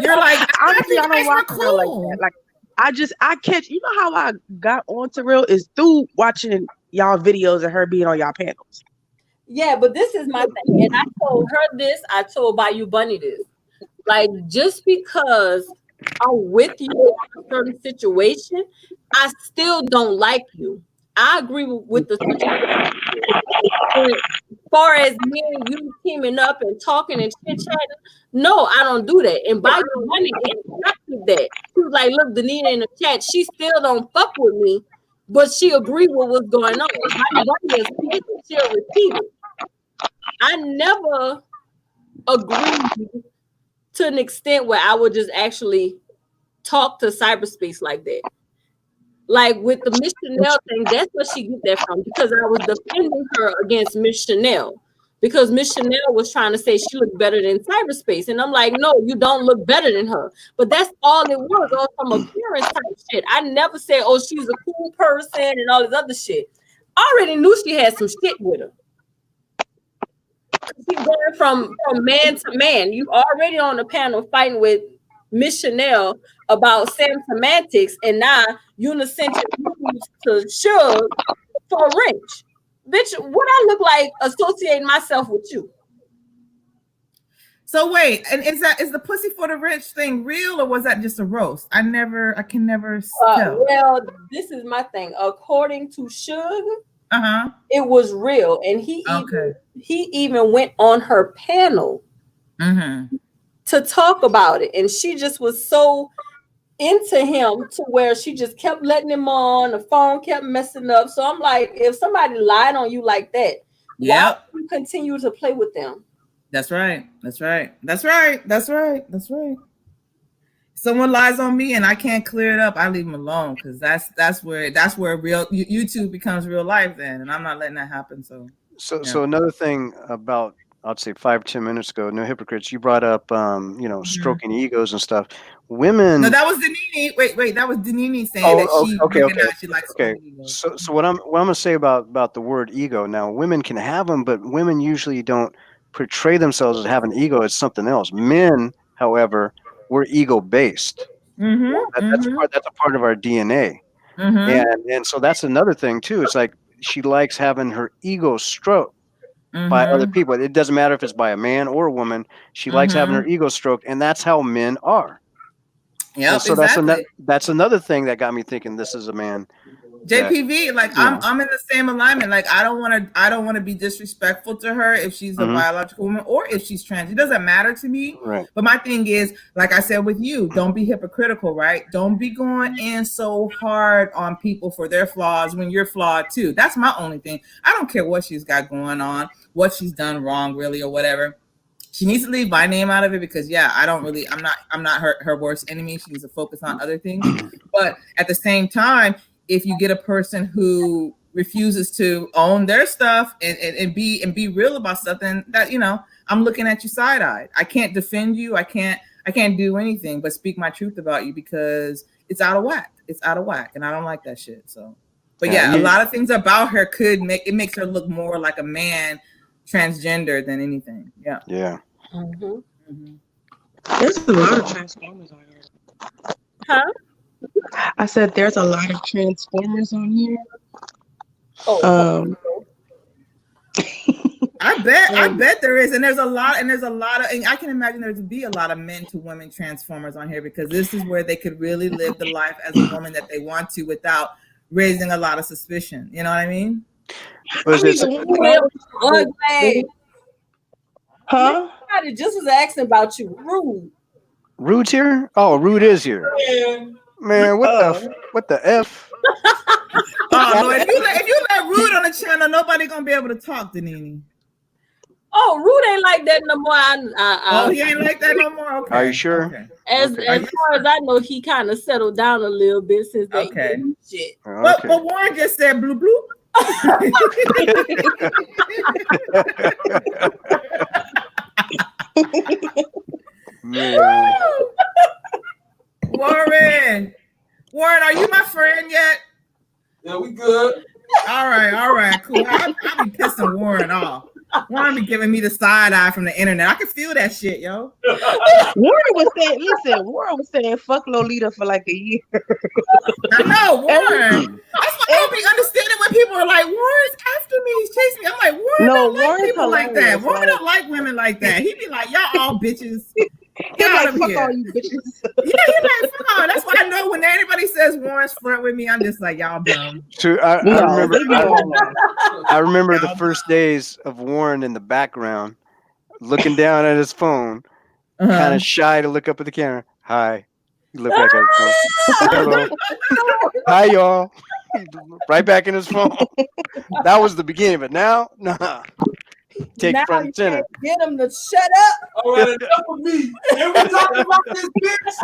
You're like, honestly, I don't watch Real like that. Like, I catch. You know how I got onto Real is through watching y'all videos of her being on y'all panels. Yeah, but this is my thing. And I told her this, I told Bayou Bunny this. Like, just because I'm with you in a certain situation, I still don't like you. I agree with the situation. As far as me and you teaming up and talking and chit-chatting, no, I don't do that. And Bayou Bunny accepted that. She was like, look, Danita in the chat, she still don't fuck with me, but she agreed with what's going on. Bayou Bunny is speaking, she'll repeat it. I never agreed to an extent where I would just actually talk to cyberspace like that. Like with the Miss Chanel thing, that's where she get that from, because I was defending her against Miss Chanel. Because Miss Chanel was trying to say she looked better than cyberspace. And I'm like, no, you don't look better than her. But that's all it was, all some appearance type shit. I never said, oh, she's a cool person and all this other shit. I already knew she had some shit with her. She's going from man to man. You already on the panel fighting with Miss Chanel about semantics, and now unicentric to Suge for Wrench. Bitch, what I look like associating myself with you? So wait, and is the pussy for the rich thing real, or was that just a roast? I can never tell. Well, this is my thing. According to Suge, it was real, and he even went on her panel to talk about it, and she just was so into him to where she just kept letting him on. The phone kept messing up. So I'm like, if somebody lied on you like that, why would you continue to play with them? That's right. Someone lies on me and I can't clear it up, I leave them alone, because that's where real YouTube becomes real life then, and I'm not letting that happen. So another thing about, I'd say 5 or 10 minutes ago, No Hypocrites, you brought up stroking egos and stuff. Women. No, that was Danini. Wait, that was Danini saying that she likes egos. So what I'm gonna say about the word ego. Now, women can have them, but women usually don't portray themselves as having ego. It's something else. Men, however, we're ego based. That's a part of our DNA, and so that's another thing too. It's like she likes having her ego stroked by other people. It doesn't matter if it's by a man or a woman. She likes having her ego stroked, and that's how men are. Yeah, so exactly. that's another thing that got me thinking this is a man. JPV, I'm in the same alignment. Like I don't want to be disrespectful to her if she's a biological woman or if she's trans. It doesn't matter to me. Right. But my thing is, like I said with you, don't be hypocritical, right? Don't be going in so hard on people for their flaws when you're flawed too. That's my only thing. I don't care what she's got going on, what she's done wrong, really, or whatever. She needs to leave my name out of it, because I'm not her worst enemy. She needs to focus on other things. But at the same time, if you get a person who refuses to own their stuff and be real about stuff, then that, I'm looking at you side-eyed. I can't defend you. I can't do anything but speak my truth about you, because it's out of whack. It's out of whack, and I don't like that shit. So, but a lot of things about her makes her look more like a man, transgender, than anything. Yeah. Yeah. There's a lot of Transformers on here. Huh? I said there's a lot of Transformers on here. I bet there is, and there's a lot of, and I can imagine there to be a lot of men to women Transformers on here, because this is where they could really live the life as a woman that they want to without raising a lot of suspicion. You know what I mean? Huh? Somebody just was asking about you. Rude. Rude's here? Oh, Rude is here. Man, what the F? No, if you let Rude on the channel, nobody gonna be able to talk to Nene. Oh, Rude ain't like that no more. He ain't like that no more. Okay. Are you sure? Okay. As far as I know, he kind of settled down a little bit since they did shit. But Warren just said blue blue. Warren, are you my friend yet? Yeah, we good. All right, cool. I'll be pissing Warren off. Warren be giving me the side eye from the internet. I can feel that shit, yo. Warren was saying fuck Lolita for like a year. I know, Warren. That's why I don't be understanding when people are like, Warren's after me, he's chasing me. I'm like, Warren don't like people like that. Warren don't like women like that. He be like, y'all all bitches. Get out of here. Fuck all you bitches. Yeah, he like, fuck all. That's why I know when anybody says Warren's front with me, I'm just like, y'all dumb. I remember the first days of Warren in the background, looking down at his phone, kind of shy to look up at the camera. Hi. He looked back at his phone. Hello. Hi, y'all. Right back in his phone. That was the beginning, but now, nah. Take now front you and center. can't get him to shut up. All right, enough of me. And we talking about this bitch.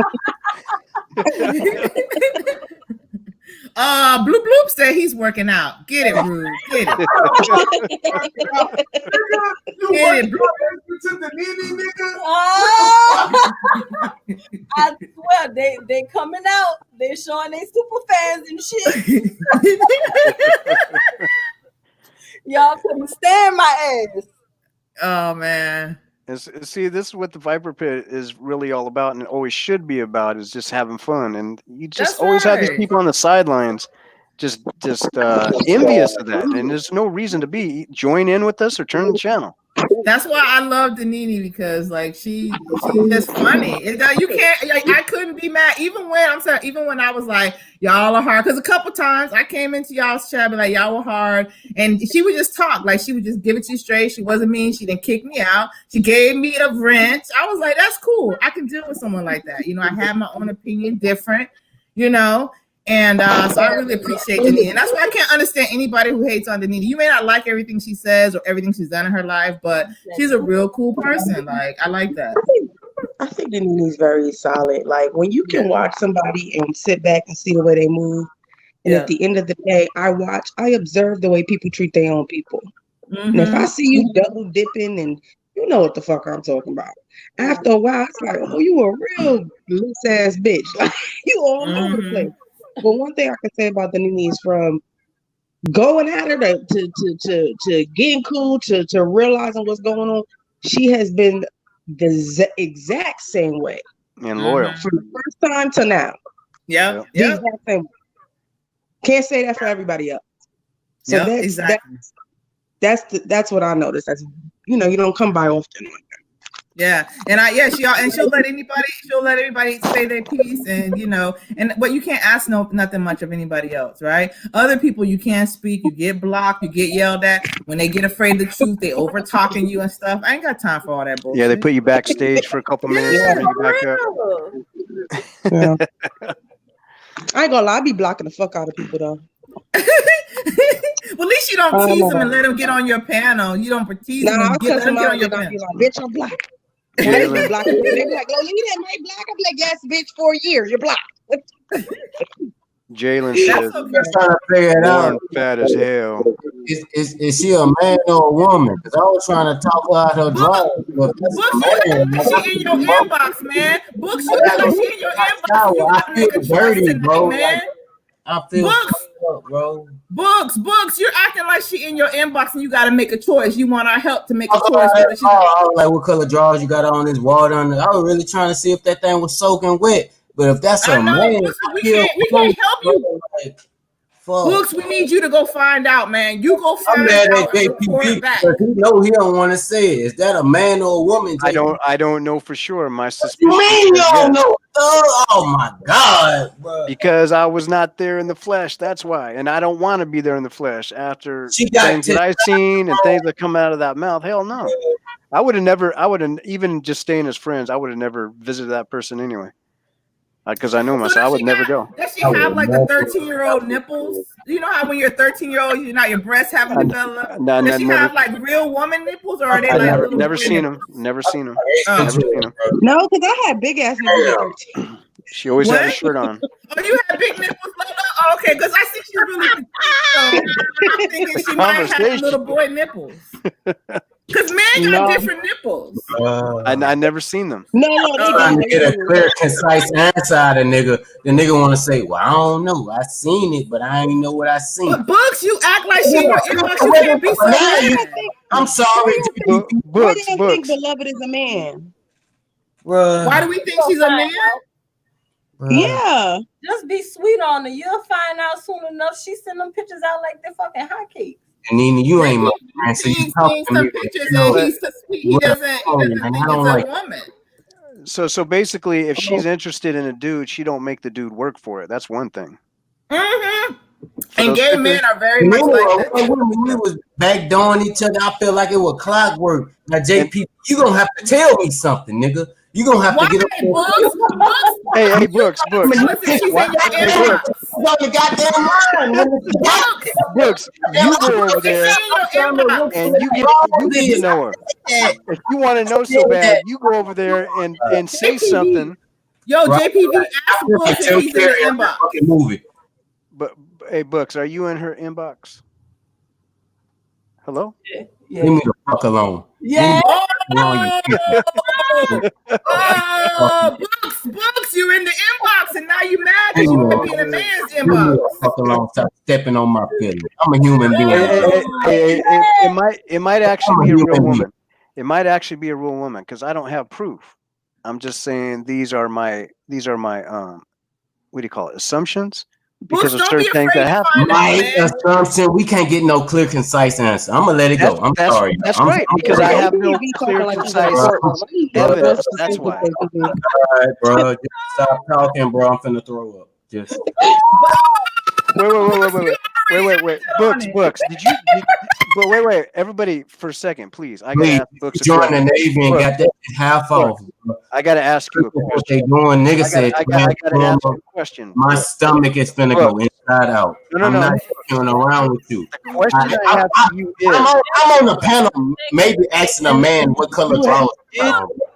Bloop Bloop said he's working out. Get it, Rude. Get it. You Get it, working Bloop. out to the Nene nigga? Oh, I swear they coming out. They showing they super fans and shit. Y'all couldn't stand my ass. Oh man. See, this is what the Viper Pit is really all about, and it always should be about, is just having fun. And you just That's always have these right. people on the sidelines, just envious of that. And there's no reason to be. Join in with us or turn the channel. That's why I love Danini, because like she's just funny. You can't, like, I couldn't be mad even when I was like, y'all are hard, because a couple times I came into y'all's chat be like, y'all were hard, and she would just talk, like she would just give it to you straight. She wasn't mean. She didn't kick me out. She gave me a wrench. I was like, that's cool. I can deal with someone like that. You know, I have my own opinion, different. You know. And so I really appreciate Danini. And that's why I can't understand anybody who hates on Danini. You may not like everything she says or everything she's done in her life, but she's a real cool person. Like, I like that. I think Danini's very solid. Like, when you can watch somebody and sit back and see the way they move, and at the end of the day, I observe the way people treat their own people. And if I see you double dipping, and you know what the fuck I'm talking about. After a while, it's like, oh, you a real loose ass bitch. Like, you all over the place. But one thing I can say about Danini is, from going at her to getting cool to realizing what's going on, she has been the exact same way. And loyal. From the first time to now. Yeah. The exact same way. Can't say that for everybody else. So that's what I noticed. That's, you know, you don't come by often. Yeah, and she'll let everybody say their piece, and you know, but you can't ask nothing much of anybody else, right? Other people you can't speak, you get blocked, you get yelled at. When they get afraid of the truth, they over talking you and stuff. I ain't got time for all that bullshit. Yeah, they put you backstage for a couple minutes and bring you back up. Yeah. I ain't gonna lie, I be blocking the fuck out of people though. Well, at least you don't tease them and let them get on your panel. You don't tease them and let them get on your panel. Like, bitch, I'm black. They be black. They be like, Lolita, am I black? I'm like, yes, bitch, for a year, you're black. Jalen says, I'm trying to figure it out. Fat as hell. Is she a man or a woman? Because I was trying to talk about her drive. Books, she in your inbox, man. Books, you got she in your inbox. I feel dirty, bro. Man. I feel Books, up, bro. Books, you're acting like she in your inbox and you got to make a choice. You want our help to make a choice. I was like, what color drawers you got on this water under? I was really trying to see if that thing was soaking wet. But if that's a man, we can't help you. Like, Books, we need you to go find out, man. You go find out and report it back. He know he don't want to say it. Is that a man or a woman? I don't know for sure. My suspicion. Man, you don't know. Oh my God, bro. Because I was not there in the flesh. That's why. And I don't want to be there in the flesh after things that I've seen and things that come out of that mouth. Hell no. I would have even just staying as friends, I would have never visited that person anyway. Because I know myself, I would never go. Does she have like the 13-year-old nipples? You know how when you're 13-year-old, your breasts haven't developed? Does she have like real woman nipples, or are they like never seen them? Never seen them. Never seen them. No, because I had big ass nipples at 13. She always had a shirt on. Oh, you had big nipples? Oh, okay, because I see she's really petite, so I'm thinking she might have little boy nipples. Because men got different nipples. I never seen them. No, trying to get a clear, concise answer out of nigga. The nigga want to say, well, I don't know. I seen it, but I ain't know what I seen. But Books, you act like she in your inbox. You can't be so mad. I'm sorry. Why do you think Beloved is a man? Why do we think she's a man? Yeah. Just be sweet on her. You'll find out soon enough. She send them pictures out like they're fucking hotcakes. And Nina, you ain't my friend, so you talk to me. He doesn't think it's a woman. So basically, if she's interested in a dude, she don't make the dude work for it. That's one thing. Mm-hmm. And gay men are very much like that. When we was backdooring each other, I feel like it was clockwork. Now, JP, you gonna have to tell me something, nigga. You gonna have to get up. Hey, Brooks. on the goddamn line. Brooks, you go over there and you get to know her. If you want to know so bad, you go over there and say something. Yo, JPV, ask Brooks if he's in the inbox. Movie. But hey, Brooks, are you in her inbox? Hello? Leave me the fuck alone. Yeah. Books, you're in the inbox, and now you mad because you could be in a man's Leave me inbox. the fuck alone. Stop stepping on my feelings. I'm a human being. It might actually be a real woman. It might actually be a real woman because I don't have proof. I'm just saying these are my what do you call it? Assumptions because of certain things that happen. My assumption, we can't get no clear, concise answer. I'm gonna let it go. I'm sorry. That's great because I have no clear, concise evidence. That's why. All right, bro. Just stop talking, bro. I'm finna throw up. Just Wait. Books. But wait. Everybody, for a second, please. I gotta ask Books. Join the Navy and got that half off. I gotta ask you a question. What they doing, nigga? Said I gotta ask you a question. my stomach is finna go inside out. No. I'm not fucking around with you. The question I have for you is: I'm on the panel, maybe asking a man what color drawers.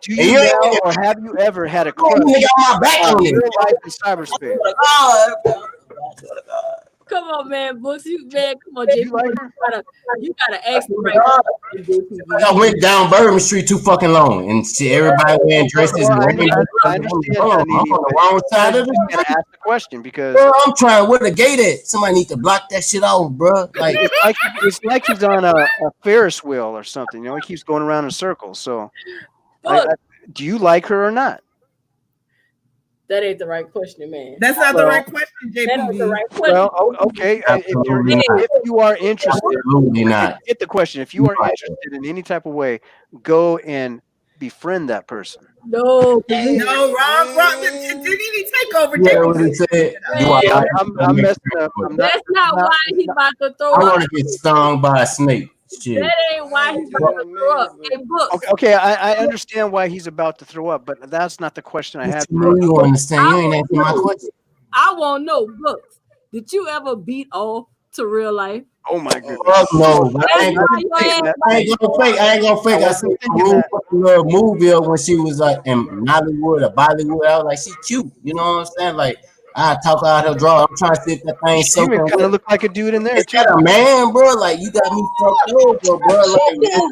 Do you know or have you ever had a crush my back on it. real life in cyberspace? Come on, man, Books. Come on, JP. You gotta ask me right now. I went down Bourbon Street too fucking long, and see everybody wearing dresses. I understand. I'm on the wrong side of I it. gotta ask the question because Bro, I'm trying. Where the gate at? Somebody need to block that shit off, bro. Like it's like he's on a Ferris wheel or something. You know, he keeps going around in circles. So, do you like her or not? That ain't the right question, man. That's not the right question, JPV. That's not the right question. Well, okay. If you are interested, absolutely not. Get the question. If you are interested in any type of way, go and befriend that person. No, wrong. Didn't he take over? Yeah, what he said. I'm messing up. That's not why he about to throw I up. want to get stung by a snake. Shit. That ain't why he's about to throw up. Hey, Books. Okay, I understand why he's about to throw up, but that's not the question I had. You understand? You ain't asking my question. I won't know, Books. Did you ever beat off to real life? Oh my goodness. Fuck no. I ain't gonna fake. I seen a little movie when she was like in Nollywood or Bollywood. I was like, she cute. You know what I'm saying? Like, I talk out her draw. I'm trying to see if that thing so kind of look like a dude in there. Is that a man, bro? Like, you got me fucked over, bro.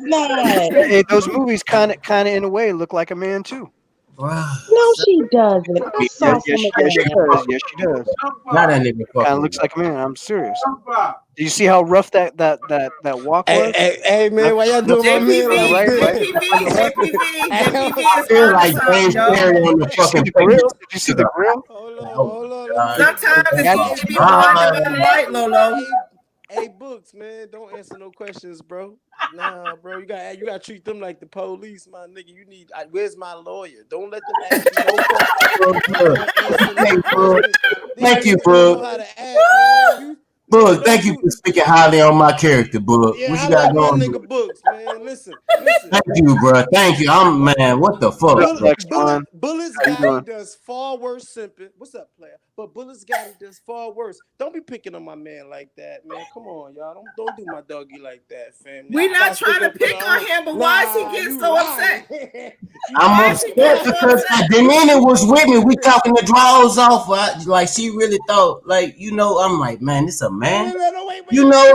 Like, Hey, those movies kind of in a way look like a man too. No, she doesn't. I saw Yes, some of she that. does. Yes, she does. Not that nigga. Kind of looks like a man. I'm serious. Do you see how rough that walk was? Hey, man, why y'all doing my man like I feel like James Perry on the fucking grill. Did you see the grill? Sometimes it's supposed to be blinded by the light, Lolo. Hey, Books, man, don't answer no questions, bro. Nah, bro, you gotta treat them like the police, my nigga. You need. Where's my lawyer? Don't let them ask you no questions. Thank you, bro. Bug, thank you for speaking highly on my character, Bug. Yeah, what you got going? Nigga Books, man. Listen. Thank you, bro. Thank you. I'm man. What the fuck? Bullets Gotti does far worse simping. What's up, player? But Bullets Gotti does far worse. Don't be picking on my man like that, man. Come on, y'all. Don't do my doggy like that, fam. We're not trying to pick on him, but why is he getting so upset? I'm upset because Denina was with me. We talking the draws off. Like she really thought, like I'm like, man, this a man. Wait,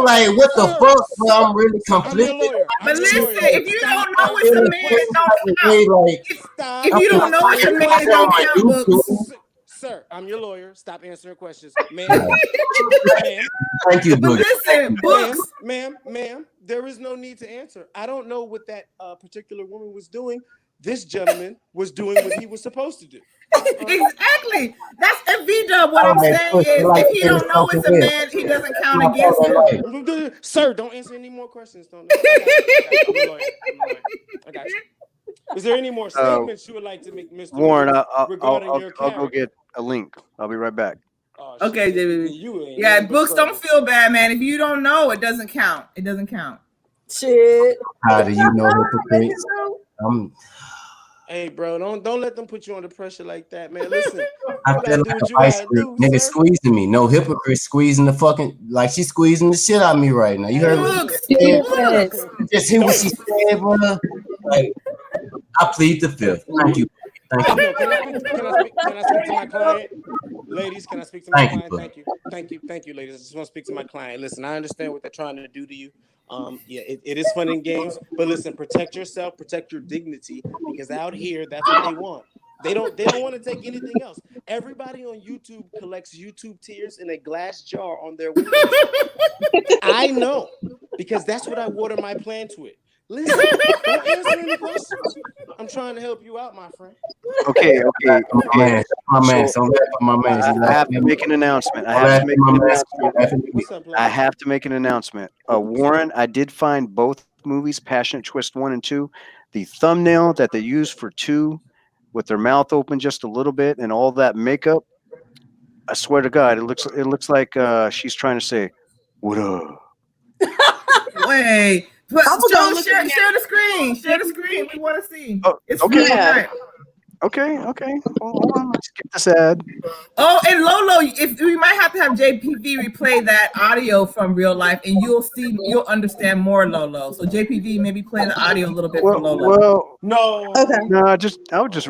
like what the fuck? Bro, I'm really conflicted. But listen, if you don't know it's a man, don't count. If you don't know it's a man, don't count, Books. Sir, I'm your lawyer. Stop answering questions, ma'am. Thank you, Books. Listen, Books. Ma'am, there is no need to answer. I don't know what that particular woman was doing. This gentleman was doing what he was supposed to do. Exactly. That's a V-dub. What I'm saying is, if he don't know it's a man, he doesn't count against him. Sir, don't answer any more questions. Don't. I got you. Is there any more statements you would like to make, Mr. Warren? I'll go get a link. I'll be right back. Okay, JB. Yeah, Books, don't feel bad, man. If you don't know, it doesn't count. It doesn't count. Shit. How do you know hypocrites? Hey, bro, don't let them put you under pressure like that, man. Listen, I you feel gotta do like what a you vice gotta grip. do, Nigga sir. squeezing me. No hypocrite squeezing the fucking like she's squeezing the shit out of me right now. You heard what she said? Just hear what she said, bro. Like I plead the fifth. Thank you. Thank you. No, can I speak to my client? Ladies, can I speak to my Thank you, client? bro. Thank you, ladies. I just want to speak to my client. Listen, I understand what they're trying to do to you. Yeah, it is fun and games, but listen, protect yourself, protect your dignity, because out here, that's what they want. They don't want to take anything else. Everybody on YouTube collects YouTube tears in a glass jar on their windows. I know, because that's what I water my plants with. Listen, don't answer any questions. I'm trying to help you out, my friend. Okay. My man. So, My man. I have to make an announcement. I have to make an announcement. Warren, I did find both movies, Passionate Twist 1 and 2. The thumbnail that they used for 2 with their mouth open just a little bit and all that makeup, I swear to God, it looks like she's trying to say, "What up?" Wait. But I was share looking the screen. Share the screen. We want to see. Oh, It's okay. real time. Okay. Hold on. Let's get this ad. Oh, and Lolo, if we might have to have JPV replay that audio from real life, and you'll understand more, Lolo. So JPV, maybe play the audio a little bit for Lolo. Well, no. Okay. No, I would just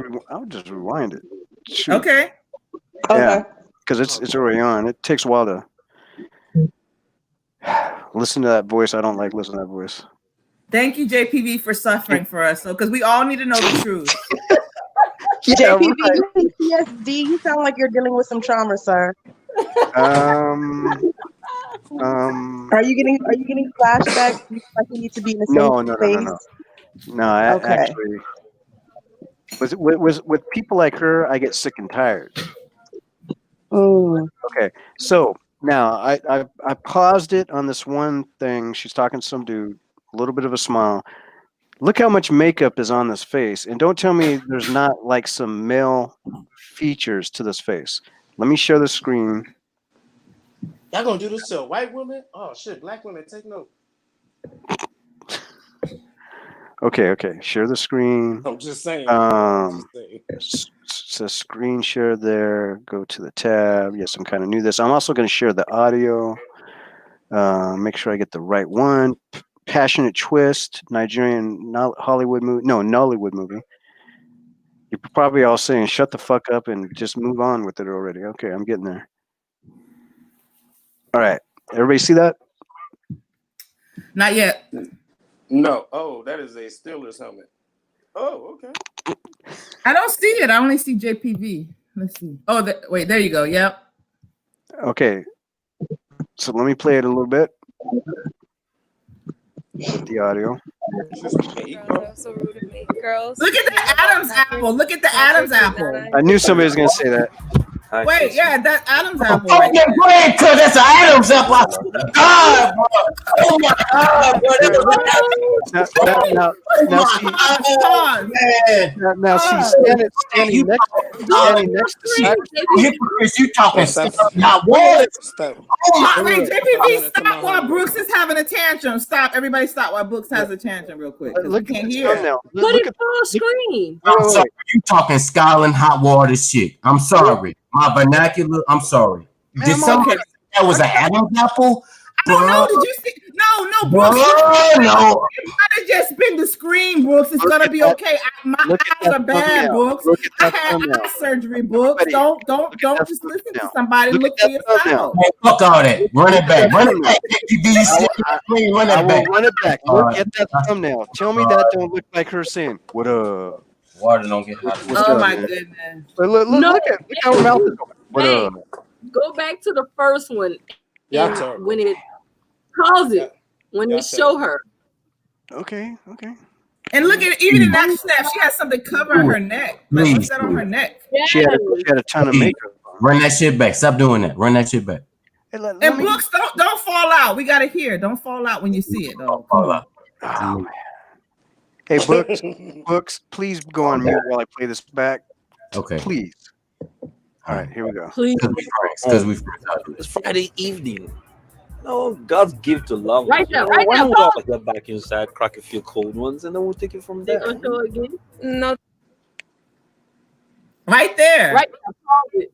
rewind it. Shoot. Okay. Yeah, because it's already on. It takes a while to listen to that voice. I don't like listening to that voice. Thank you, JPV, for suffering for us. So, because we all need to know the truth. JPV, you need PTSD. You sound like you're dealing with some trauma, sir. Are Are you getting flashbacks? You feel like you need to be in a safe space? No. Okay. Actually, with people like her, I get sick and tired. Okay, so now I paused it on this one thing. She's talking to some dude, a little bit of a smile. Look how much makeup is on this face, and don't tell me there's not like some male features to this face. Let me share the screen. Y'all gonna do this to a white woman? Oh shit, black women, take note. Okay. Share the screen. I'm just saying. Says screen share there. Go to the tab. Yes, I'm kind of new to this. I'm also going to share the audio. Make sure I get the right one. Passionate Twist, Nigerian Hollywood movie. No, Nollywood movie. You're probably all saying, shut the fuck up and just move on with it already. Okay, I'm getting there. All right. Everybody see that? Not yet. No. Oh, that is a Steelers helmet. Oh, okay. I don't see it. I only see JPV. Let's see. Oh, wait, there you go. Yep. Okay. So let me play it a little bit. With the audio. Girls. Look at the Adam's apple. Look at the Adam's apple. I knew somebody was going to say that. Wait, yeah, that Adam's apple. Oh, yeah, great, cuz that's an Adam's apple. I swear to God, bro. Oh my God, bro. Now she's standing next to hypocrites. You talking stuff, not words. Wait, JPV, stop while Brooks is having a tantrum. Stop, everybody, stop while Brooks has a tantrum, real quick. Look can't at hear. thumbnail. Put it full screen. I'm sorry. You talking scalding hot water shit. I'm sorry. My vernacular. I'm sorry. Did somebody say that was an Adam's apple? No, did you see? No, Bro, Brooks. no. It might have just been the screen, Brooks. It's gonna be okay. My eyes are bad, Brooks. I had eye surgery, Brooks. Don't just listen to somebody. Look for yourself. Man, fuck all that. Run it back. Run it back. Run I it will back. run it back. Look at that thumbnail. Tell me that don't look like her saying, "What up?" Water don't get hot. Oh my goodness. Look how her mouth is going. What Hey, up? go back to the first one. Y'all And terrible. when it pause it, when Y'all it show her. Okay. And look at even in that snap, she has something covering her neck. Like, what's that on her neck? She had a ton of makeup. Run that shit back. Stop doing that. Run that shit back. And Brooks, don't fall out. We gotta hear. Don't fall out when you see it, though. Come on. Oh, man. Hey, Books, please go on mute while I play this back. Okay. Please. All right, here we go. Please. Because we It's Friday evening. No, God's gift to love. Right there, right Why there, don't we all get back inside, crack a few cold ones, and then we'll take it from there. They gonna show again? No. Right there. Right. I called it.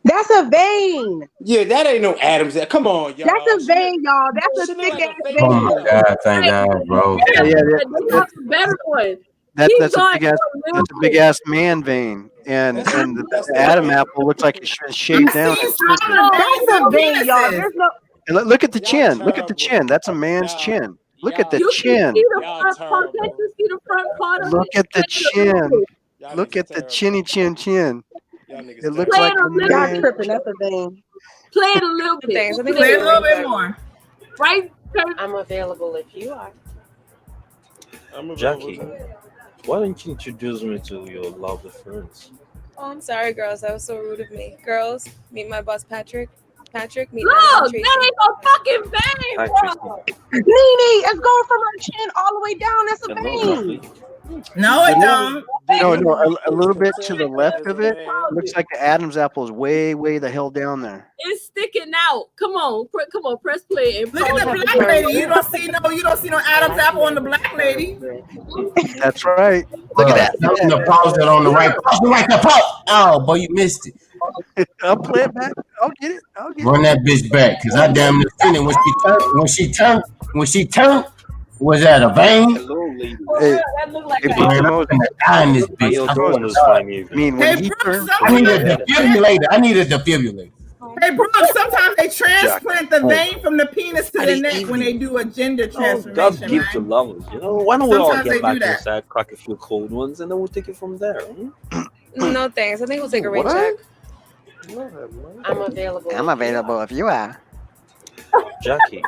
That's a vein. Yeah, that ain't no Adam's. Come on, y'all. That's a vein, y'all. That's a She look thick like ass a fake Oh vein. my God! Thank God, bro. Yeah, Yeah, but they have some better ones. That's Keep a going big ass for a little that's a big bit. ass man vein, and That's the that's the Adam vein. apple looks like it's been You shaved down see and smaller twisted. veins That's a than vein, y'all. penises. There's no. And look at the Y'all chin. Look at the terrible. chin. That's a man's Y'all, chin. Look at the y'all, You can see chin. the y'all front part. Can't terrible. you see the front part of Look it? at the Play it a little chin. bit. Y'all Look niggas at the terrible. chinny chin. Y'all niggas It looks Play like it a a little Y'all man. tripping. That's a vein. Play it a little bit. Thanks. I think Play it's a a little ring bit check. more. Right? Kurt? I'm available if you are. I'm Jackie, why don't you introduce me to your lovely friends? Oh, I'm sorry, girls. That was so rude of me. Girls, meet my boss, Patrick. Patrick, meet Look, Anna and that Tracy. ain't no fucking vein, Hi, bro. Nene, it's going from her chin all the way down. That's a Hello, vein. lovely. No, it don't. No, a little bit to the left of it. Looks like the Adam's apple is way the hell down there. It's sticking out. Come on, press play and Look at the pause. black lady. You don't see no Adam's apple on the black lady. That's right. Look at Tell them to pause it on the right. Pause it right there. Pause. Oh, boy, you missed it. that. I'll play it back. I'll get it. Run that bitch back, cause I damn near seen it when she turned. Was that a vein? Hello, lady. Hey, That look like hey, an Man, I'm Moses. gonna die in this How bitch. you I doing swear to this God. fine I evening? mean, when Hey, he Brooks, turned, I need a sometimes defibrillator. I need a defibrillator. Hey, Brooks, sometimes they transplant the Oh. vein from the penis to At the the neck when they evening. do a gender Oh, God transformation, gives you man. lovers. You know, why don't we all Sometimes get they back do that. inside, crack a few cold ones, and then we'll take it from there. No, thanks. I think we'll take a ring What? check. I'm available. I'm available if you are. Jackie,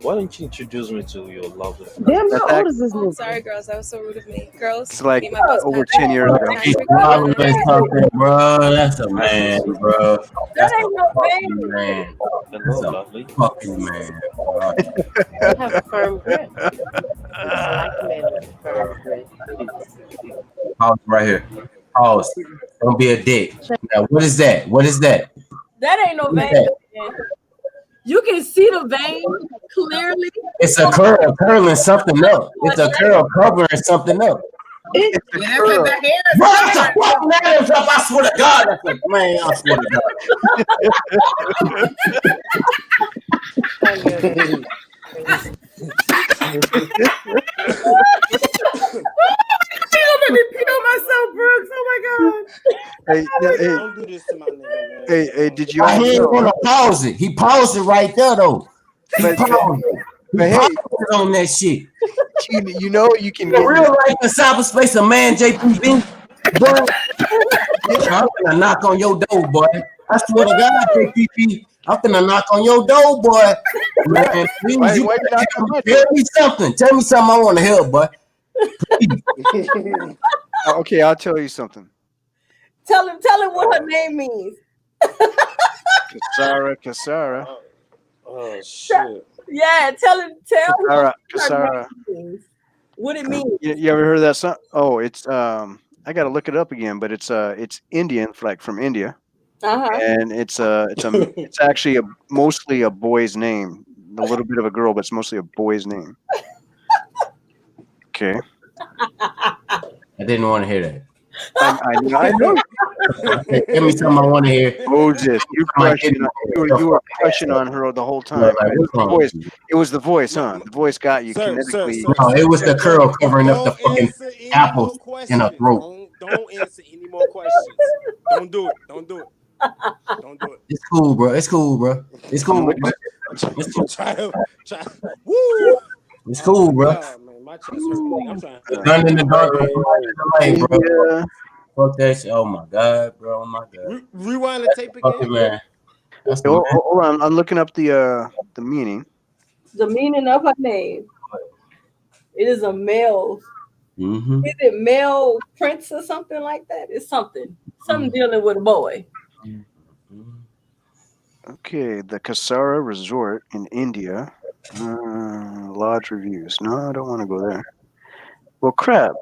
why don't you introduce me to your lovely friends? Damn, That's how old is this Oh, I'm nigga? sorry, girls. That was so rude of me. Girls, It's like meet my boss, over Patrick. 10 years ago. She's Patrick, following meet Anna. something, bro. That's a man, bro. That That's a ain't no fucking vein. man. Hello, That's a lovely. fucking man. Bro. You have a firm grip. I like men with a firm grip. Pause right here. Pause. Don't be a dick. Now, what is that? What is that? That ain't no What is vein. that? Man. You can see the vein clearly. It's a curl curling something up. It's a curl covering something up. It's a Yeah, that's curl. the hair is Bro, that's a covering. fucking Adam's up. I swear to God. That's a man. I swear to God. I'm gonna peel myself, Brooks. Oh my Hey, Don't do this to my nigga, man. hey, did you He all ain't know? gonna pause it. He paused it right there though. He But paused it. He hey, paused it on that shit. you know you can In get real life in cyberspace, a man JPV, bro. I'm gonna knock on your door, boy. I swear to God, JPP, I'm gonna knock on your door, boy. Man, please, Why you you not tell me something. Tell me something I want to help, boy. Okay, I'll tell you something. Tell him what her name means. Kasara. Oh shit. Yeah, tell him her Kasara. name means. What it means. You ever heard of that song? Oh, it's I gotta look it up again, but it's Indian, like from India. And it's actually mostly a boy's name. A little bit of a girl, but it's mostly a boy's name. Okay. I didn't want to hear that. I know. Okay, tell me something I want to hear. Moses, you were crushing on her the whole time. It was the voice, huh? The voice got you kinetically. No, it was the curl covering up the fucking apples in her throat. Don't answer any more questions. Don't do it. Don't do it. Don't do it. It's cool, bro. It's cool, bro. It's cool. Bro. It's cool. Woo! It's cool, bro. Oh, man, my chest hurt. I'm trying. Done in the dark, light in the light, bro. Fuck that shit. Oh my God, bro. Oh my God. Rewind the tape again. Fucking man. That's the Hold on, I'm looking up the meaning. The meaning of her name. It is a male. Mm-hmm. Is it male prince or something like that? It's something dealing with a boy. Okay, the Kasara Resort in India. Lodge reviews. No, I don't want to go there. Well, crap.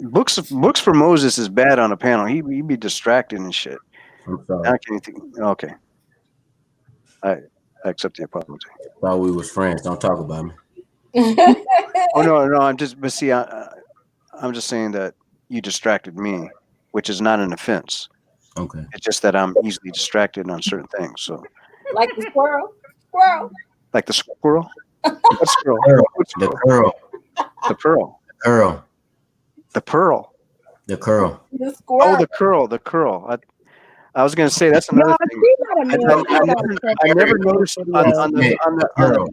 Books for Moses is bad on a panel. He'd be distracted and shit. I'm sorry. How can you think? Okay. I accept the apology. Thought we was friends. Don't talk about me. Oh no, I'm just. But see, I'm I'm just saying that you distracted me, which is not an offense. Okay. It's just that I'm easily distracted on certain things. So, Like the squirrel. Squirrel. like the squirrel. What squirrel? What The squirrel? curl. The pearl. Curl. The pearl. The curl. The Oh, squirrel. the curl. The curl. I was gonna say that's another thing. I never noticed on the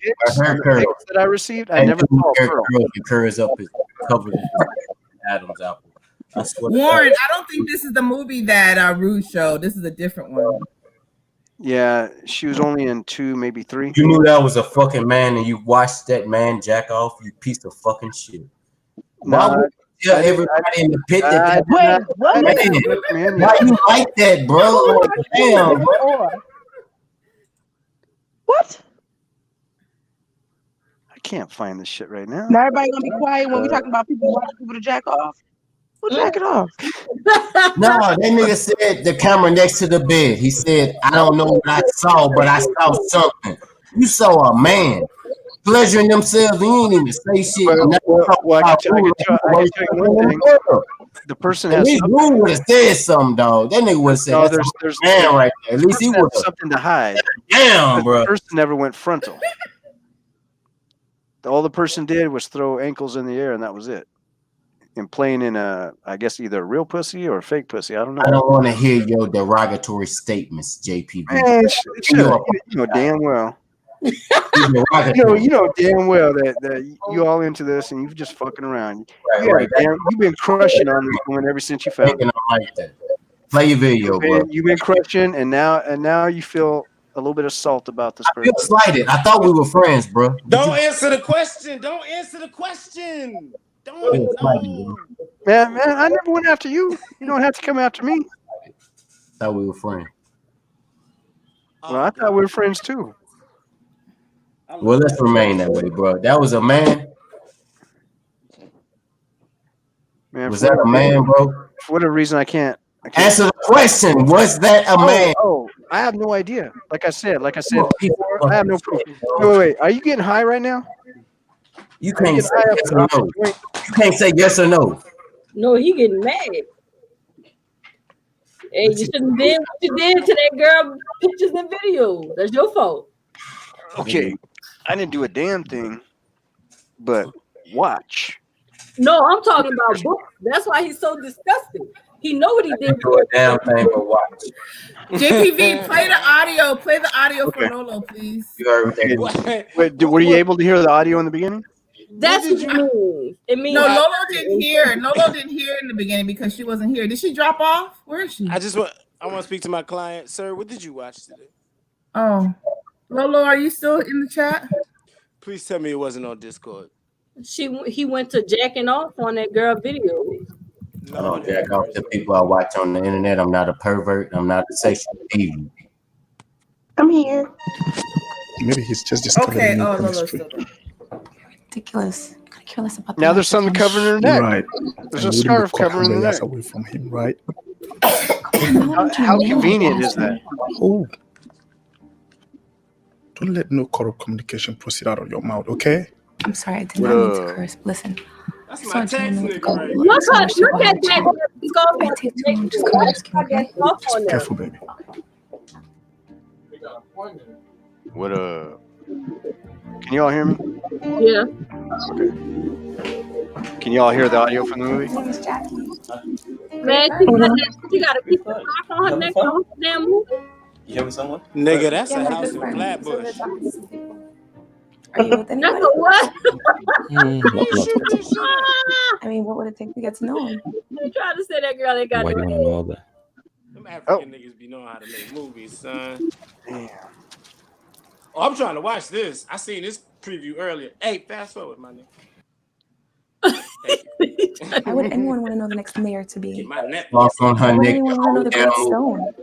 pics that I received. I never saw a curl. The curl is up, is covered in Adam's apple. I swear to Warren, God. I don't think this is the movie that Rude showed. This is a different one. Yeah, she was only in 2, maybe 3. You knew that was a fucking man, and you watched that man jack off. You piece of fucking shit. Why No, would you tell everybody in the pit that? Wait, what Man, man? why you like that, bro? Like, damn, bro. What? I can't find this shit right now. Now everybody gonna be quiet when we talking about people watching people to jack off. Well, jack it off. No, that nigga said the camera next to the bed. He said, I don't know what I saw, but I saw something. You saw a man pleasuring themselves. And you ain't even say shit. Well, I can tell you one thing. The person At has least something. Rude would have said something, dog. That nigga would have said, No, that's there's a man right there. At least he person would has have. something to hide. Damn, The bro. person never went frontal. All the person did was throw ankles in the air, and that was it. And playing in I guess either a real pussy or a fake pussy. I don't know. I don't want to hear your derogatory statements, JPV. Man, you know damn well. You know damn well that you all into this and you just fucking around. Right. You've been crushing on this woman ever since you found her. Like that. Play your video, bro. You've been crushing, and now you feel a little bit of salt about this I person. feel slighted. I thought we were friends, bro. Don't answer the question. Don't answer the question. Don't. No. Man, I never went after you. You don't have to come after me. Thought we were friends. Well, I thought we were friends too. Well, let's remain that way, bro. That was a man. Man, Was that a man, bro? For whatever reason, I can't. Answer the question. Was that a man? Oh, I have no idea. Like I said before, I have no proof. Wait. Are you getting high right now? You can't say yes or no. You can't say yes or no. No, he getting mad. Hey, you shouldn't did what you did to that girl pictures and videos. That's your fault. Okay, I didn't do a damn thing, but watch. No, I'm talking about books. That's why he's so disgusted. He know what he did. Do a damn thing, but watch. JPV, play the audio. Play the audio Okay. for Lolo, please. You heard everything. Wait, were you able to hear the audio in the beginning? That's what you mean. It means No, Lolo didn't hear. Lolo didn't hear in the beginning because she wasn't here. Did she drop off? Where is she? I want to speak to my client, sir. What did you watch today? Oh, Lolo, are you still in the chat? Please tell me it wasn't on Discord. he went to jacking off on that girl video. I don't jack off to people I watch on the internet. I'm not a pervert. I'm not a sexual deviant. I'm here. Maybe he's just Okay. Oh, Lolo's still there. Ridiculous. Could care less about Now there's something covering her neck. Right. There's And a you wouldn't scarf be covering cutting the the neck. ass away from him, right? How convenient is that? Oh. Don't let no corrupt communication proceed out of your mouth, okay? I'm sorry, I did not mean to curse. Listen. That's my text nigga. Look at that. I take too long, just come ask him, okay? Be careful, baby. What can you all hear me? Yeah. Can you all hear the audio from the movie? Man, she got to keep the scarf on her neck on her damn movie. You having someone? Nigga, that's a house in Flatbush. Are you with That's anybody? a what? I mean, what would it take to get to know him? You trying to say that girl ain't got Why do you no want to know all that? Them African niggas be knowing how to make movies, son. Damn. Oh, I'm trying to watch this. I seen this preview earlier. Hey, fast forward, my nigga. Why would anyone want to know the next mayor to be? My neck. Off on her Why would neck. anyone want to know the Great Stone?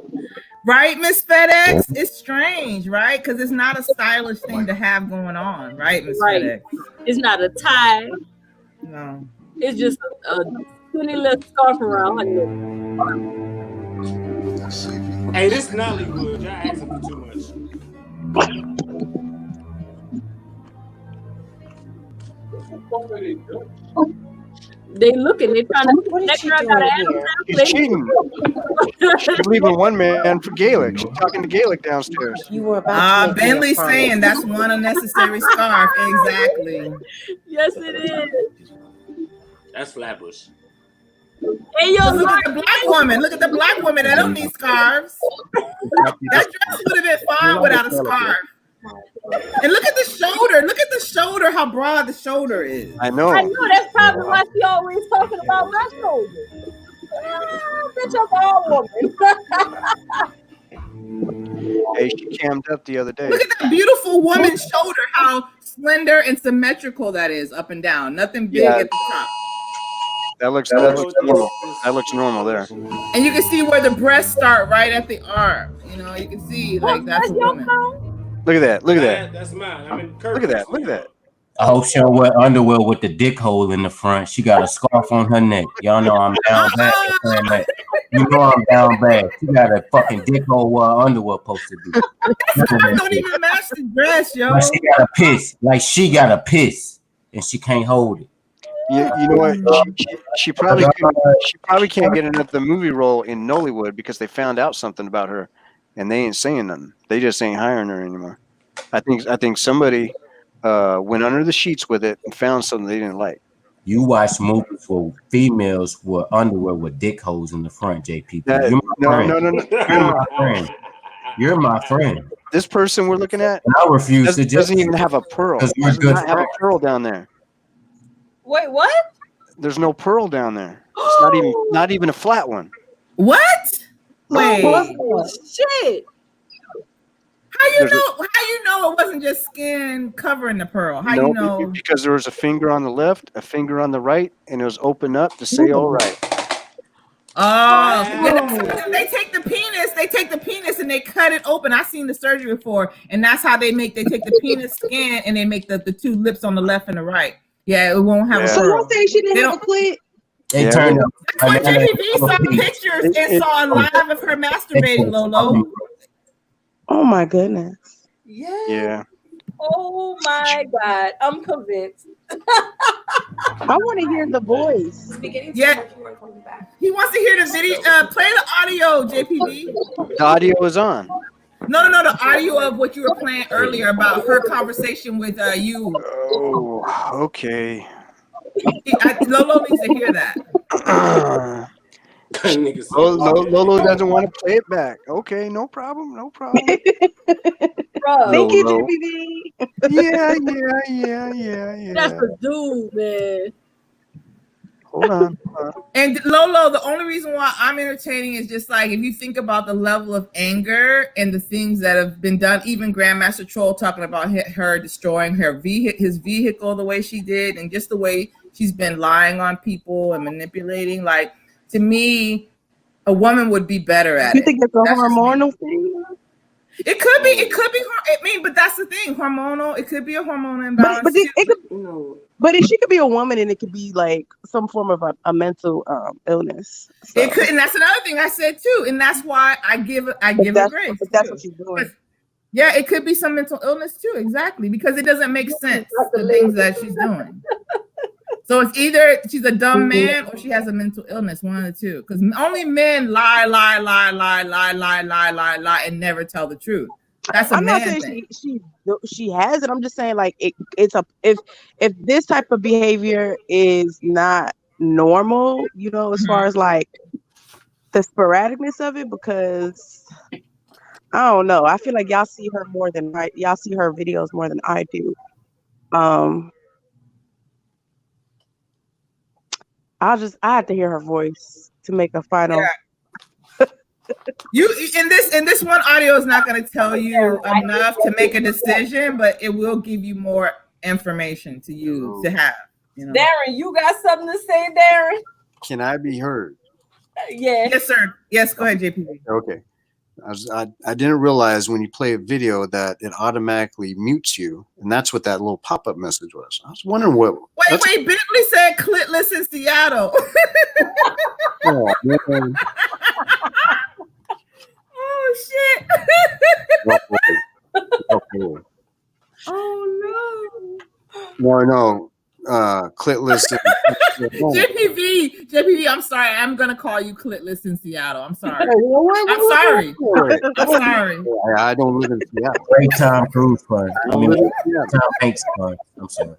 Right, Miss FedEx? It's strange, right? Because it's not a stylish thing to have going on, right, Miss Right. FedEx? It's not a tie. No. It's just a skinny little scarf around her neck. Hey, this Nollywood. Y'all asking for too much. They looking. They trying to. What is That she girl doing got an here? She's cheating. She's leaving one man for Gaelic. She's talking to Gaelic downstairs. You were about to make me a Bentley's promise. saying that's one unnecessary scarf. Exactly. Yes, it is. That's Flatbush. Hey, yo, Look at the black woman. Look at the black woman. They don't need scarves. That dress would have been fine without a scarf. And look at the shoulder. Look at the shoulder. How broad the shoulder is. I know. I know that's probably why she always talking about my shoulder. Bitch, I'm all woman. Hey, she cammed up the other day. Look at that beautiful woman's shoulder. How slender and symmetrical that is, up and down. Nothing big Yeah. at the top. That looks normal. That looks normal there. And you can see where the breasts start right at the arm. You know, you can see like that's a woman. Look at that. Look at that. That's mine. I'm in Look at that. Look at that. I hope she don't wear underwear with the dick hole in the front. She got a scarf on her neck. Y'all know I'm down bad for saying that. You know I'm down bad. She got a fucking dick hole where her underwear supposed to be. Don't even match the dress, yo. Like she got a piss. Like she got a piss, and she can't hold it. You know what? She probably can't get another movie role in Nollywood because they found out something about her, and they ain't saying nothing. They just ain't hiring her anymore. I think somebody went under the sheets with it and found something they didn't like. You watch movies for females with underwear with dick holes in the front, JP. That- You're my friend. no. You're my friend. You're my friend. This person we're looking at And I refuse to doesn't even have a pearl. because we're Does good not have a friends. pearl down there. Wait, what? There's no pearl down there. It's not even a flat one. What? Wait. Oh, shit. How you There's a- know? How you know it wasn't just skin covering the pearl? How you know? Because there was a finger on the left, a finger on the right, and it was open up to say all right. Oh, they take the penis. They take the penis and they cut it open. I've seen the surgery before, and that's how they take the penis skin and they make the two lips on the left and the right. Yeah, it won't have a So pearl. don't say she They didn't have a don't- clit. They Yeah, turned well, up. That's why JPV saw pictures and saw a live of her masturbating, Lolo. Oh my goodness. Yeah. Oh my God. I'm convinced. I want to hear the voice. Yeah, he wants to hear the video. Play the audio, JPV. The audio is on. No, the audio of what you were playing earlier about her conversation with you. Oh, okay. Lolo needs to hear that. Lolo doesn't want to play it back. Okay, no problem. No problem. Bro. Thank you, Lolo. JPV. Yeah. That's a dude, man. Hold on. And Lolo, the only reason why I'm entertaining is just like if you think about the level of anger and the things that have been done, even Grandmaster Troll talking about her destroying his vehicle the way she did, and just the way she's been lying on people and manipulating. Like, to me, a woman would be better at it. You think it's a That's just me. hormonal thing? It could be. I mean, but that's the thing. Hormonal. It could be a hormonal imbalance. But she could be a woman, and it could be like some form of a mental illness. So. It could, and that's another thing I said too, and that's why I give her grace. But that's what she's doing. Yeah, it could be some mental illness too. Exactly, because it doesn't make sense the things that she's doing. So it's either she's a dumb man or she has a mental illness, one of the two. Because only men lie, and never tell the truth. That's a I'm not man saying thing. she has it. I'm just saying like if this type of behavior is not normal, you know, as far as like the sporadicness of it, because I don't know. I feel like y'all see her more than y'all see her videos more than I do. I have to hear her voice to make a final. Yeah. And this one audio is not going to tell you enough to make a decision, but it will give you more information to use to have. You know? Darren, you got something to say, Darren? Can I be heard? Yeah. Yes, sir. Yes, go ahead, JP. Okay. I didn't realize when you play a video that it automatically mutes you, and that's what that little pop-up message was. I was wondering what. Wait, Bentley said clitless in Seattle. Oh, man. Oh shit. Okay. Oh no. No, clitless. JPV, I'm sorry. I'm gonna call you clitless in Seattle. I'm sorry. Hey, what- I'm sorry. what- I'm sorry. I don't live in Seattle. Great Tom Cruise fun. I don't live in Seattle. Tom Hanks fun. I'm sorry.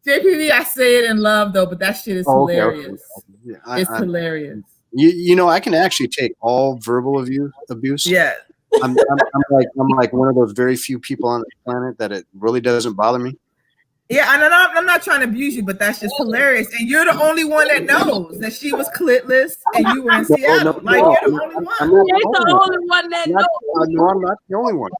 JPV, I say it in love though, but that shit is Okay. hilarious. Yeah, It's hilarious. You know, I can actually take all verbal abuse. Yeah. I'm like one of those very few people on the planet that it really doesn't bother me. Yeah, and I'm not trying to abuse you, but that's just hilarious. And you're the only one that knows that she was clitless and you were in Seattle. Like, you're the only one. I'm not You're the only one that knows. No, I'm not the only one.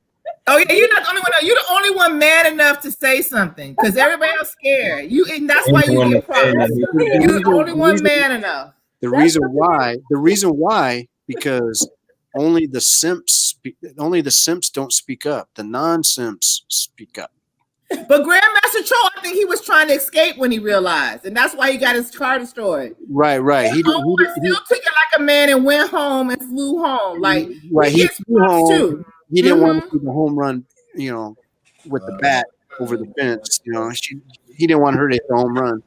Oh yeah, you're not the only one. No, you're the only one man enough to say something because everybody else scared. And that's why you get props. You're the only one man enough. The reason why, because only the simps don't speak up. The non-simps speak up. But Grandmaster Cho, I think he was trying to escape when he realized, and that's why he got his car destroyed. Right. He still took it like a man and went home and flew home. Like He flew home. too. He didn't want to do the home run, with the bat over the fence. He didn't want her to hit the home run.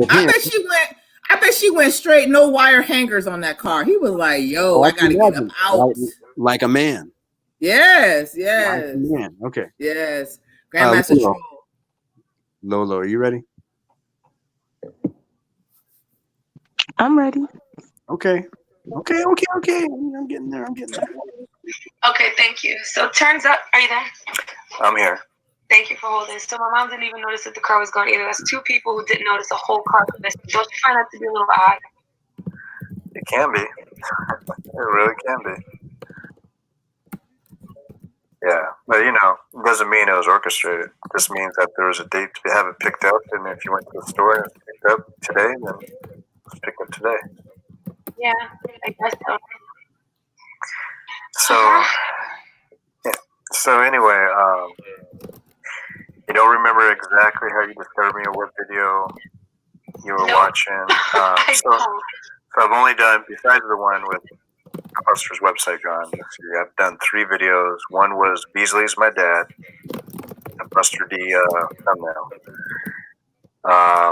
I bet she went straight, no wire hangers on that car. He was like, "Yo, I gotta get him out." Like a man. Yes. Like a man. Okay. Yes. Grandmaster Cho. Lolo, are you ready? I'm ready. Okay. I'm getting there. Okay, thank you. So turns out, are you there? I'm here. Thank you for holding. So my mom didn't even notice that the car was gone either. That's two people who didn't notice the whole car was missing. Don't you find that to be a little odd? It can be. It really can be. Yeah, but it doesn't mean it was orchestrated. It just means that there was a date to have it picked up, and if you went to the store and it's picked up today, then it's picked up today. Yeah, I guess so. So anyway, you don't remember exactly how you discovered me or what video you were watching. So I've only done, besides the one with Buster's website gone, I've done 3 videos. One was Beasley's My Dad, a Buster D thumbnail,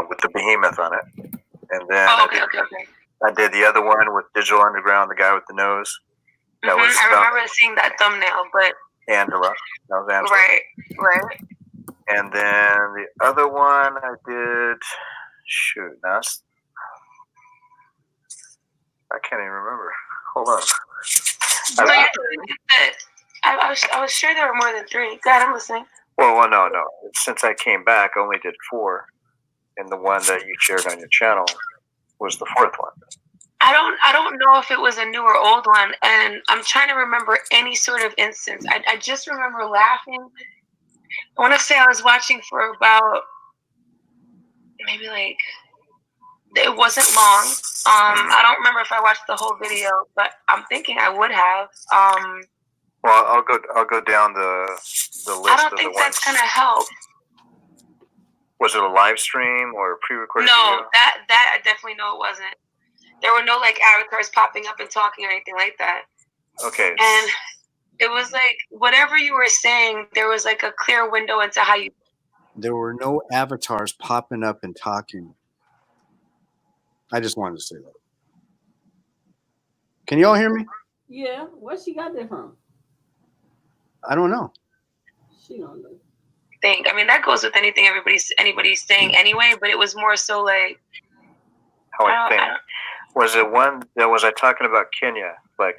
with the behemoth on it. And then I did the other one with Digital Underground, the guy with the nose. That was I remember seeing that thumbnail, but Angela. That was Angela. Right. And then the other one I did, I can't even remember. Hold on. So you're saying that I was sure there were more than 3. God, I'm listening. Well, no. Since I came back, I only did 4, and the one that you shared on your channel was the 4th one. I don't know if it was a new or old one, and I'm trying to remember any sort of instance. I just remember laughing. I want to say I was watching for about maybe it wasn't long. I don't remember if I watched the whole video, but I'm thinking I would have. Well, I'll go down the list. I don't think that's gonna help. Was it a live stream or a pre-recorded No, video? that I definitely know it wasn't. There were no avatars popping up and talking or anything like that. Okay. And it was whatever you were saying, there was a clear window into how you. There were no avatars popping up and talking. I just wanted to say that. Can y'all hear me? Yeah, where she got that from? I don't know. She don't know. I mean, that goes with anything anybody's saying anyway, but it was more so How I think. Was it one that was I talking about Kenya? I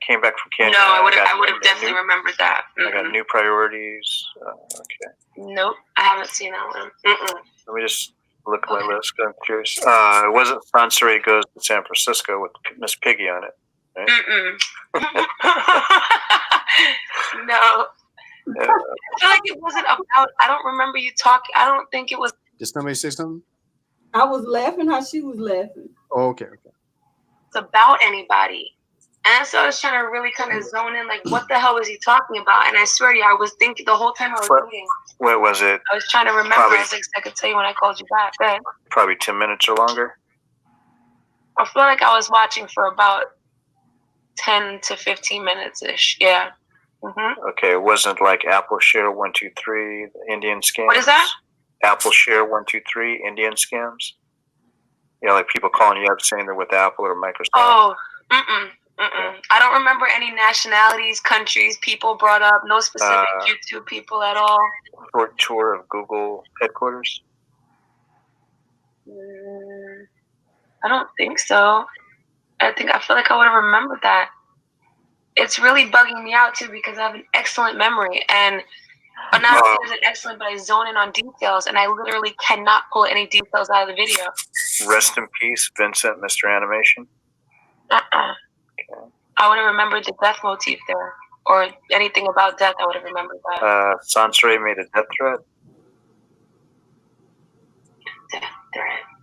came back from Kenya. No, I would have definitely remembered that. I got new priorities. Okay. Nope, I haven't seen that one. Let me just look at my list. I'm curious. It wasn't Sansaray Goes to San Francisco with Miss Piggy on it, right? No. I feel like it wasn't about. I don't remember you talking. I don't think it was. Did somebody say something? I was laughing how she was laughing. Oh, okay. It's about anybody. And so I was trying to really kind of zone in, what the hell was he talking about? And I swear to you, I was thinking the whole time I was reading. What was it? I was trying to remember. I was I could tell you when I called you back. Go ahead. Probably 10 minutes or longer. I feel like I was watching for about 10 to 15 minutes ish. Yeah. Okay, it wasn't like Apple Share 1, 2, 3, the Indian scam. What is that? Apple Share 123 Indian scams. You know, like people calling you up saying they're with Apple or Microsoft. Oh, I don't remember any nationalities, countries, people brought up. No specific YouTube people at all. Short tour of Google headquarters. I don't think so. I feel like I would have remembered that. It's really bugging me out too because I have an excellent memory, and not only is it excellent, but I zone in on details, and I literally cannot pull any details out of the video. Rest in peace, Vincent, Mr. Animation. I would have remembered the death motif there, or anything about death. I would have remembered that. Sansui made a death threat.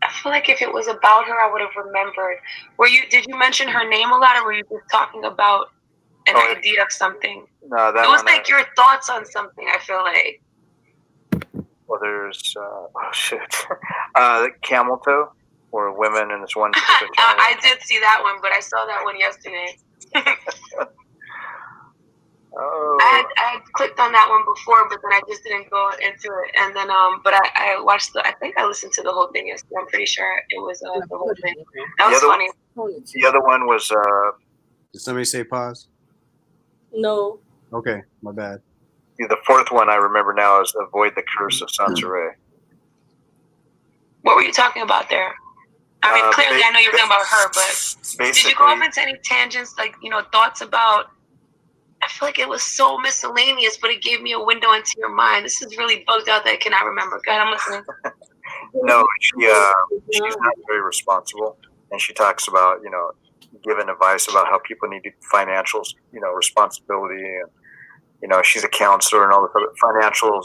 I feel like if it was about her, I would have remembered. Did you mention her name a lot, or were you just talking about an idea of something? No, that it was like your thoughts on something. I feel like. Well, there's camel toe, or women in this one. I did see that one, but I saw that one yesterday. I had clicked on that one before, but then I just didn't go into it. And then, but I watched I think I listened to the whole thing yesterday. I'm pretty sure it was the whole thing. That was funny. The other one was. Did somebody say pause? No. Okay, my bad. The fourth one I remember now is Avoid the Curse of Sansui. What were you talking about there? I mean, clearly I know you're talking about her, but did you go off into any tangents, like, thoughts about? I feel like it was so miscellaneous, but it gave me a window into your mind. This is really bugged out that I cannot remember. Go ahead, I'm listening. No, she's not very responsible, and she talks about giving advice about how people need to financial responsibility, and she's a counselor and all this other financial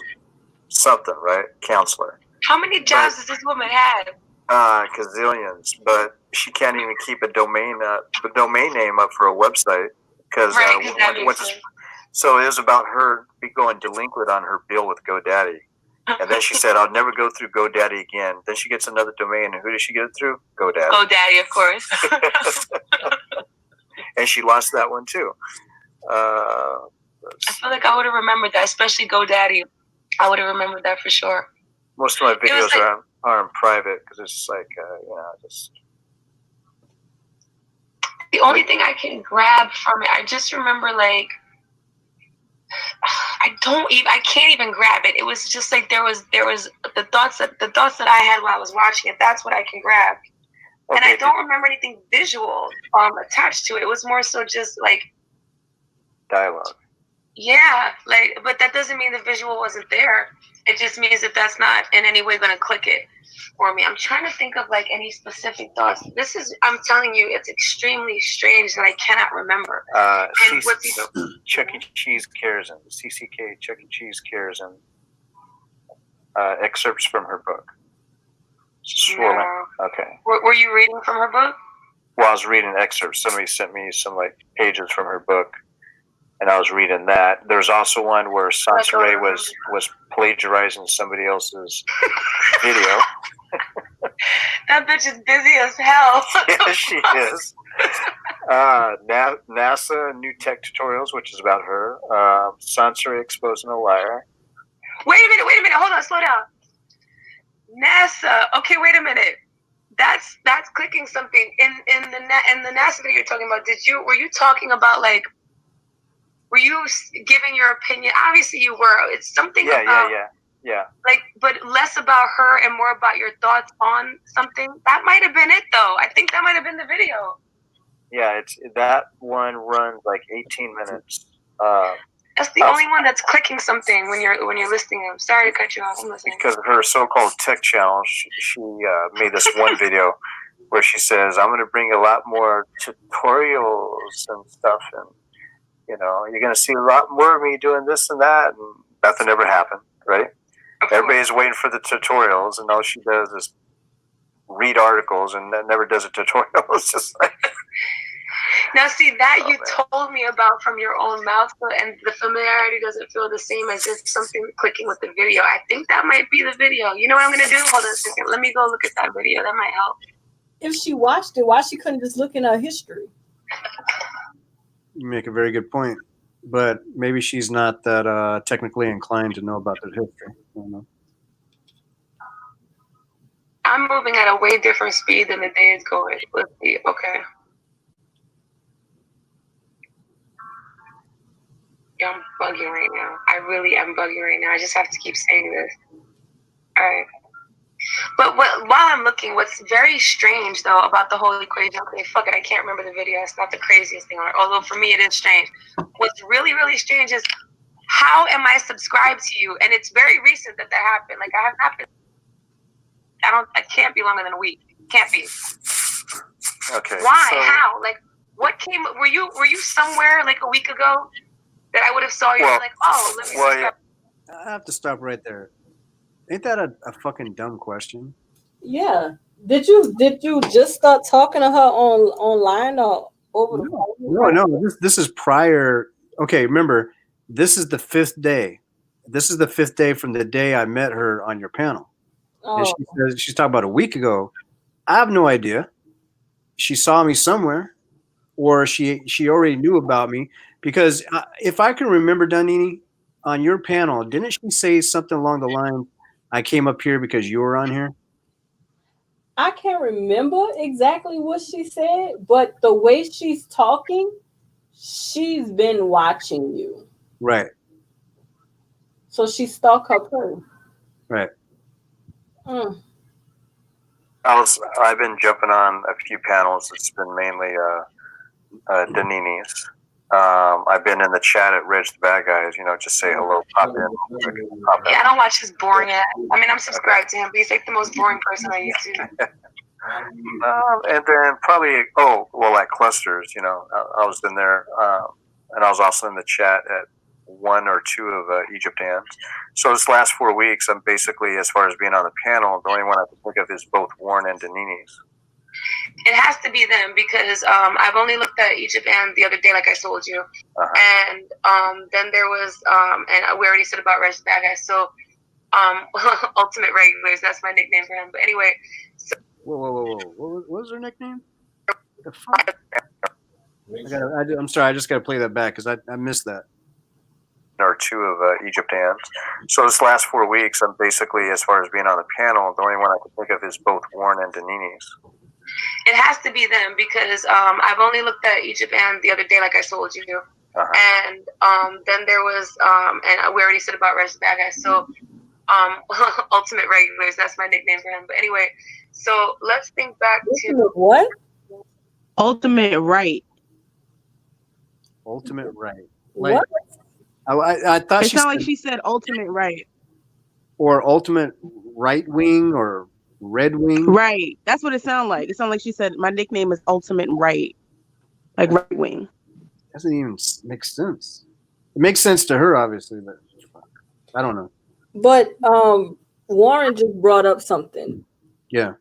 something, right? Counselor. How many jobs does this woman have? Gazillions, but she can't even keep the domain name up for a website because so it was about her going delinquent on her bill with GoDaddy, and then she said, "I'll never go through GoDaddy again." Then she gets another domain, and who does she get it through? GoDaddy. GoDaddy, of course. And she lost that one too. I feel like I would have remembered that, especially GoDaddy. I would have remembered that for sure. Most of my videos are in private because it's just like, just. The only thing I can grab from it, I just remember I can't even grab it. It was just like there was the thoughts that I had while I was watching it. That's what I can grab, and I don't remember anything visual attached to it. It was more so just like dialogue. Yeah, but that doesn't mean the visual wasn't there. It just means that that's not in any way going to click it for me. I'm trying to think of any specific thoughts. I'm telling you, it's extremely strange that I cannot remember. And Chuck E. Cheese cares in CCK. Chuck E. Cheese cares in excerpts from her book. No. Okay. Were you reading from her book? Well, I was reading excerpts. Somebody sent me some pages from her book. And I was reading that. There's also one where Sansui was plagiarizing somebody else's video. That bitch is busy as hell. Yeah, she is. NASA New Tech Tutorials, which is about her. Sansui exposing a liar. Wait a minute. Hold on, slow down. NASA. Okay, wait a minute. That's clicking something in the NASA video you're talking about. Were you talking about were you giving your opinion? Obviously you were. It's something about... Yeah. But less about her and more about your thoughts on something. That might have been it, though. I think that might have been the video. Yeah, that one runs 18 minutes. That's the only one that's clicking something when you're listening. I'm sorry to cut you off. I'm listening. Because her so-called tech channel, she made this one video where she says, "I'm going to bring a lot more tutorials and stuff, and you're going to see a lot more of me doing this and that," and nothing ever happened, right? Everybody's waiting for the tutorials, and all she does is read articles and never does a tutorial. It's just now, see that you told me about from your own mouth, and the familiarity doesn't feel the same as just something clicking with the video. I think that might be the video. You know what I'm going to do? Hold on a second. Let me go look at that video. That might help. If she watched it, why she couldn't just look in her history? You make a very good point, but maybe she's not that technically inclined to know about the history. I don't know. I'm moving at a way different speed than the day is going. Let's see. Okay. Yeah, I'm bugging right now. I really am bugging right now. I just have to keep saying this. All right. But while I'm looking, what's very strange though about the whole equation, okay, fuck it, I can't remember the video. It's not the craziest thing on it, although for me it is strange. What's really, really strange is how am I subscribed to you? And it's very recent that happened. Like I have not been, I can't be longer than a week. Can't be. Okay. Why? So, How? Like what came, were you somewhere like a week ago that I would have saw you and like, oh, let me subscribe. I have to stop right there. Ain't that a fucking dumb question? Yeah. Did you just start talking to her online or over the phone? No. This is prior. Okay, remember, this is the 5th day. This is the 5th day from the day I met her on your panel. Oh. And she says she's talking about a week ago. I have no idea. She saw me somewhere, or she already knew about me. Because if I can remember, Danini, on your panel, didn't she say something along the line? I came up here because you were on here. I can't remember exactly what she said, but the way she's talking, she's been watching you. Right. So she stalked her too. Right. I've been jumping on a few panels. It's been mainly Danini's. I've been in the chat at Reg the Bad Guys, just say hello, pop in. Yeah, I don't watch his boring ass. I mean, I'm subscribed to him, but he's like the most boring person on YouTube. And then probably, at Clusters, I was in there, and I was also in the chat at 1 or 2 of Egypt Hands. So this last 4 weeks, I'm basically, as far as being on the panel, the only one I can think of is both Warren and Danini's. It has to be them because I've only looked at Egypt and the other day, like I told you, and then there was and we already said about Reg the Bad Guy. So Ultimate Regulars, that's my nickname for him. But anyway, so, Whoa! What was her nickname? The fuck? I'm sorry, I just got to play that back because I missed that. Or 2 of Egypt Hands. So this last 4 weeks, I'm basically, as far as being on the panel, the only one I can think of is both Warren and Danini's. it has to be them because I've only looked at Egypt and the other day, like I told you, and then there was and we already said about Reg the Bad Guy. So Ultimate Regulars, that's my nickname for him. But anyway, so let's think back to what? Ultimate Right. Ultimate Right. What? I thought It she sounded said, like she said Ultimate Right. or Ultimate Right Wing or Red Wing. Right. That's what it sounded like. It sounded like she said, my nickname is Ultimate Right. Like right wing. Doesn't even make sense. It makes sense to her, obviously, but I don't know. But Warren just brought up something. Yeah.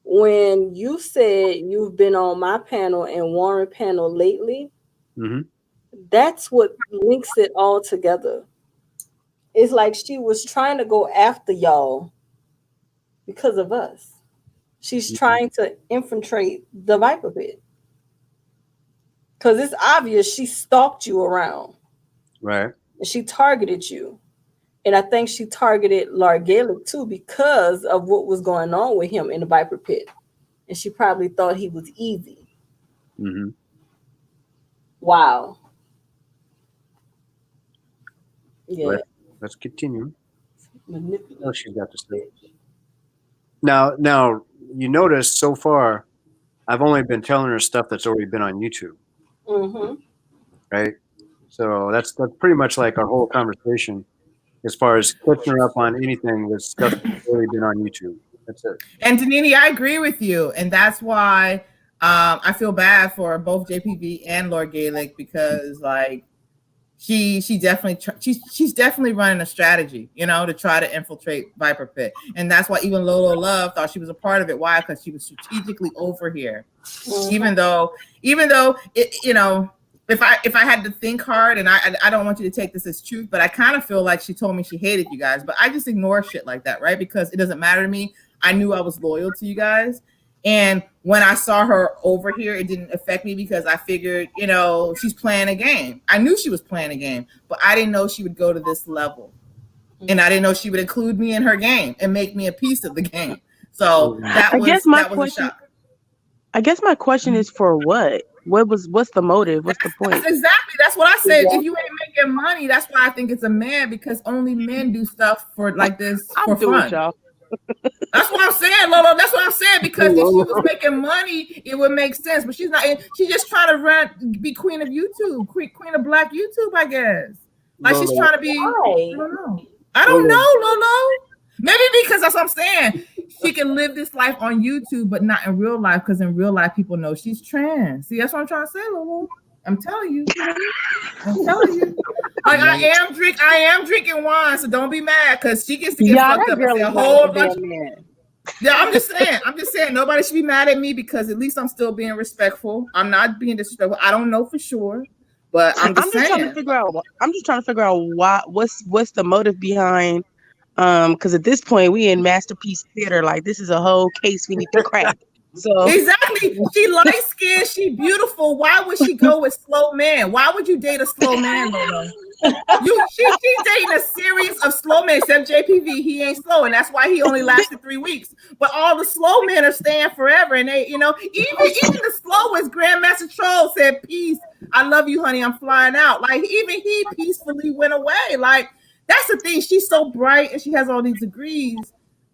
When you said you've been on my panel and Warren panel lately, Mm-hmm. that's what links it all together. It's like she was trying to go after y'all because of us. She's trying to infiltrate the Viper Pit. Because it's obvious she stalked you around. Right. And she targeted you. And I think she targeted Largalic too because of what was going on with him in the Viper Pit. And she probably thought he was easy. Mm-hmm. Wow. Yeah. Let's continue. Manipulate. Oh, she's got to say. Now, you notice so far, I've only been telling her stuff that's already been on YouTube, Mm-hmm. right? So that's pretty much like our whole conversation, as far as catching her up on anything with stuff that's already been on YouTube. That's it. And Danini, I agree with you, and that's why I feel bad for both JPV and Lord Gaelic because, like, she's definitely running a strategy, to try to infiltrate Viper Pit, and that's why even Lolo Love thought she was a part of it. Why? Because she was strategically over here, even though it, if I had to think hard, and I don't want you to take this as truth, but I kind of feel like she told me she hated you guys, but I just ignore shit like that, right? Because it doesn't matter to me. I knew I was loyal to you guys. And when I saw her over here, it didn't affect me because I figured, she's playing a game. I knew she was playing a game, but I didn't know she would go to this level. And I didn't know she would include me in her game and make me a piece of the game. So that I was guess my that was a question. shock. I guess my question is for what? What's the motive? What's the point? That's what I said. If you ain't making money, that's why I think it's a man, because only men do stuff for like this for fun. Y'all. That's what I'm saying, Lolo. That's what I'm saying. Because if she was making money, it would make sense. But she's not. She's just trying to be queen of YouTube, queen of Black YouTube, I guess. Like she's trying to be. I don't know, Lolo. Maybe because that's what I'm saying. She can live this life on YouTube, but not in real life. Because in real life, people know she's trans. See, that's what I'm trying to say, Lolo. I'm telling you. Like I am drinking wine, so don't be mad because she gets to get fucked up and say a whole bunch. Yeah, I'm just saying. Nobody should be mad at me because at least I'm still being respectful. I'm not being disrespectful. I don't know for sure, but I'm just saying. Trying to figure out. I'm just trying to figure out what's the motive behind. Because at this point we in masterpiece theater. Like this is a whole case we need to crack. So exactly, she light skinned, she beautiful. Why would she go with slow man? Why would you date a slow man, Lolo? She's dating a series of slow men, except JPV. He ain't slow, and that's why he only lasted 3 weeks. But all the slow men are staying forever, and they, even the slowest Grandmaster Troll said, "Peace, I love you, honey. I'm flying out." Like even he peacefully went away. Like that's the thing. She's so bright, and she has all these degrees.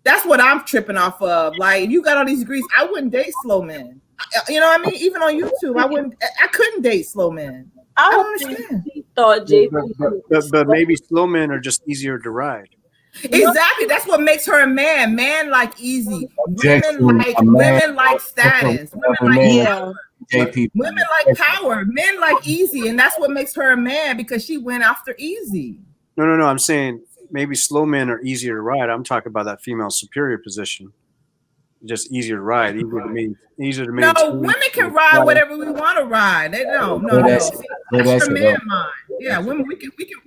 That's what I'm tripping off of. Like, if you got all these degrees, I wouldn't date slow men. You know what I mean? Even on YouTube, I couldn't date slow men. I don't understand. He thought But maybe slow men are just easier to ride. Exactly. That's what makes her a man. Man like easy. Women like status. Women like power. Men like easy. And that's what makes her a man because she went after easy. No. I'm saying maybe slow men are easier to ride. I'm talking about that female superior position. Just easier to ride, easier to maintain. No, women can ride whatever we want to ride. No. That's your man mind. Yeah, women, we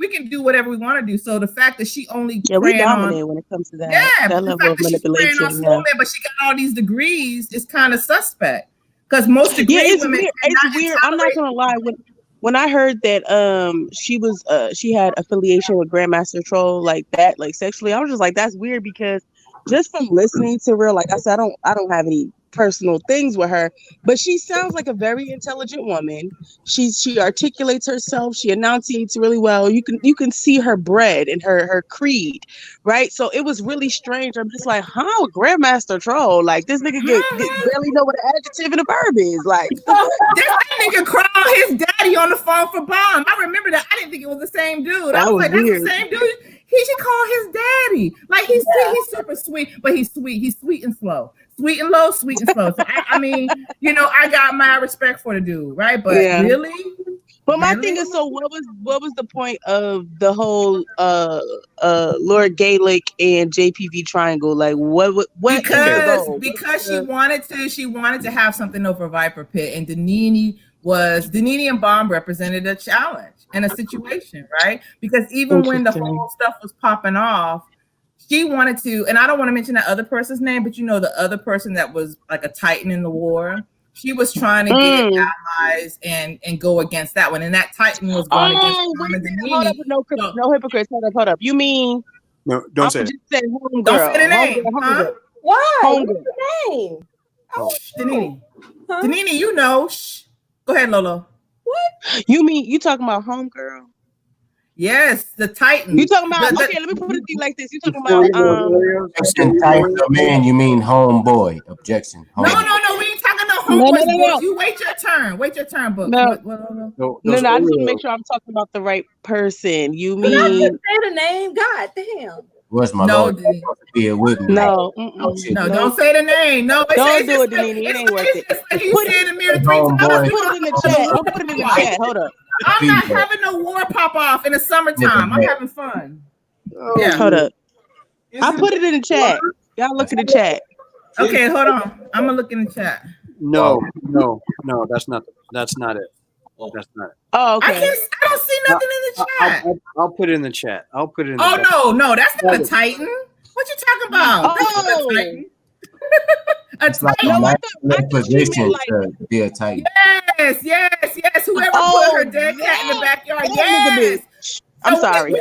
can do whatever we want to do. So the fact that she only we dominate when it comes to that. Yeah, that level of manipulation. But she got all these degrees is kind of suspect because most degrees women. It's weird. I'm not gonna lie. When I heard that she had affiliation with Grandmaster Troll like that, like sexually, I was just like, that's weird because just from listening to her, like I said, I don't have any personal things with her, but she sounds like a very intelligent woman. She articulates herself, she enunciates really well. You can see her bread and her creed, right? So it was really strange. I'm just like, how Grandmaster Troll? Like this nigga barely know what an adjective and a verb is. Like this nigga called his daddy on the phone for bomb. I remember that. I didn't think it was the same dude. I was like, that's the same dude. He should call his daddy. Like he's super sweet, but he's sweet. He's sweet and slow. Sweet and low, sweet and slow. So I mean, I got my respect for the dude, right? But really? But my thing is, so what was the point of the whole Lord Gaelic and JPV triangle? Like what because she wanted to have something over Viper Pit, and Danini and Bomb represented a challenge and a situation, right? Because even when the whole stuff was popping off, she wanted to, and I don't want to mention that other person's name, but the other person that was like a titan in the war, she was trying to get allies and go against that one, and that titan was going against no hypocrites. Hold up. You mean don't say it. Don't say the name, huh? Why? What's the name? Danini. Danini, Shh. Go ahead, Lolo. What? You talking about homegirl? Yes, the Titan. You talking about? Okay, let me put it to you like this. You talking about? Titan man, you mean homeboy? Objection. No. We ain't talking no homeboys. No. You wait your turn. Wait your turn, book. No. I just want to make sure I'm talking about the right person. You mean? Say the name. God damn. What's my Lord? No, don't say the name. No, don't do it, Danini. It ain't worth it. Put it in the mirror 3 times. Put it in the chat. I'll put it in the chat. Hold up. I'm not having no war pop off in the summertime. I'm having fun. Yeah. Hold up. I put it in the chat. Y'all look at the chat. Okay, hold on. I'm gonna look in the chat. No, that's not it. That's not it. Oh, okay. I don't see nothing in the chat. I'll put it in the chat. No, that's not a Titan. What you talking about? That's not a Titan. A Titan. Position to be a Titan. Yes. Whoever put her dead cat in the backyard. Yes. I'm sorry.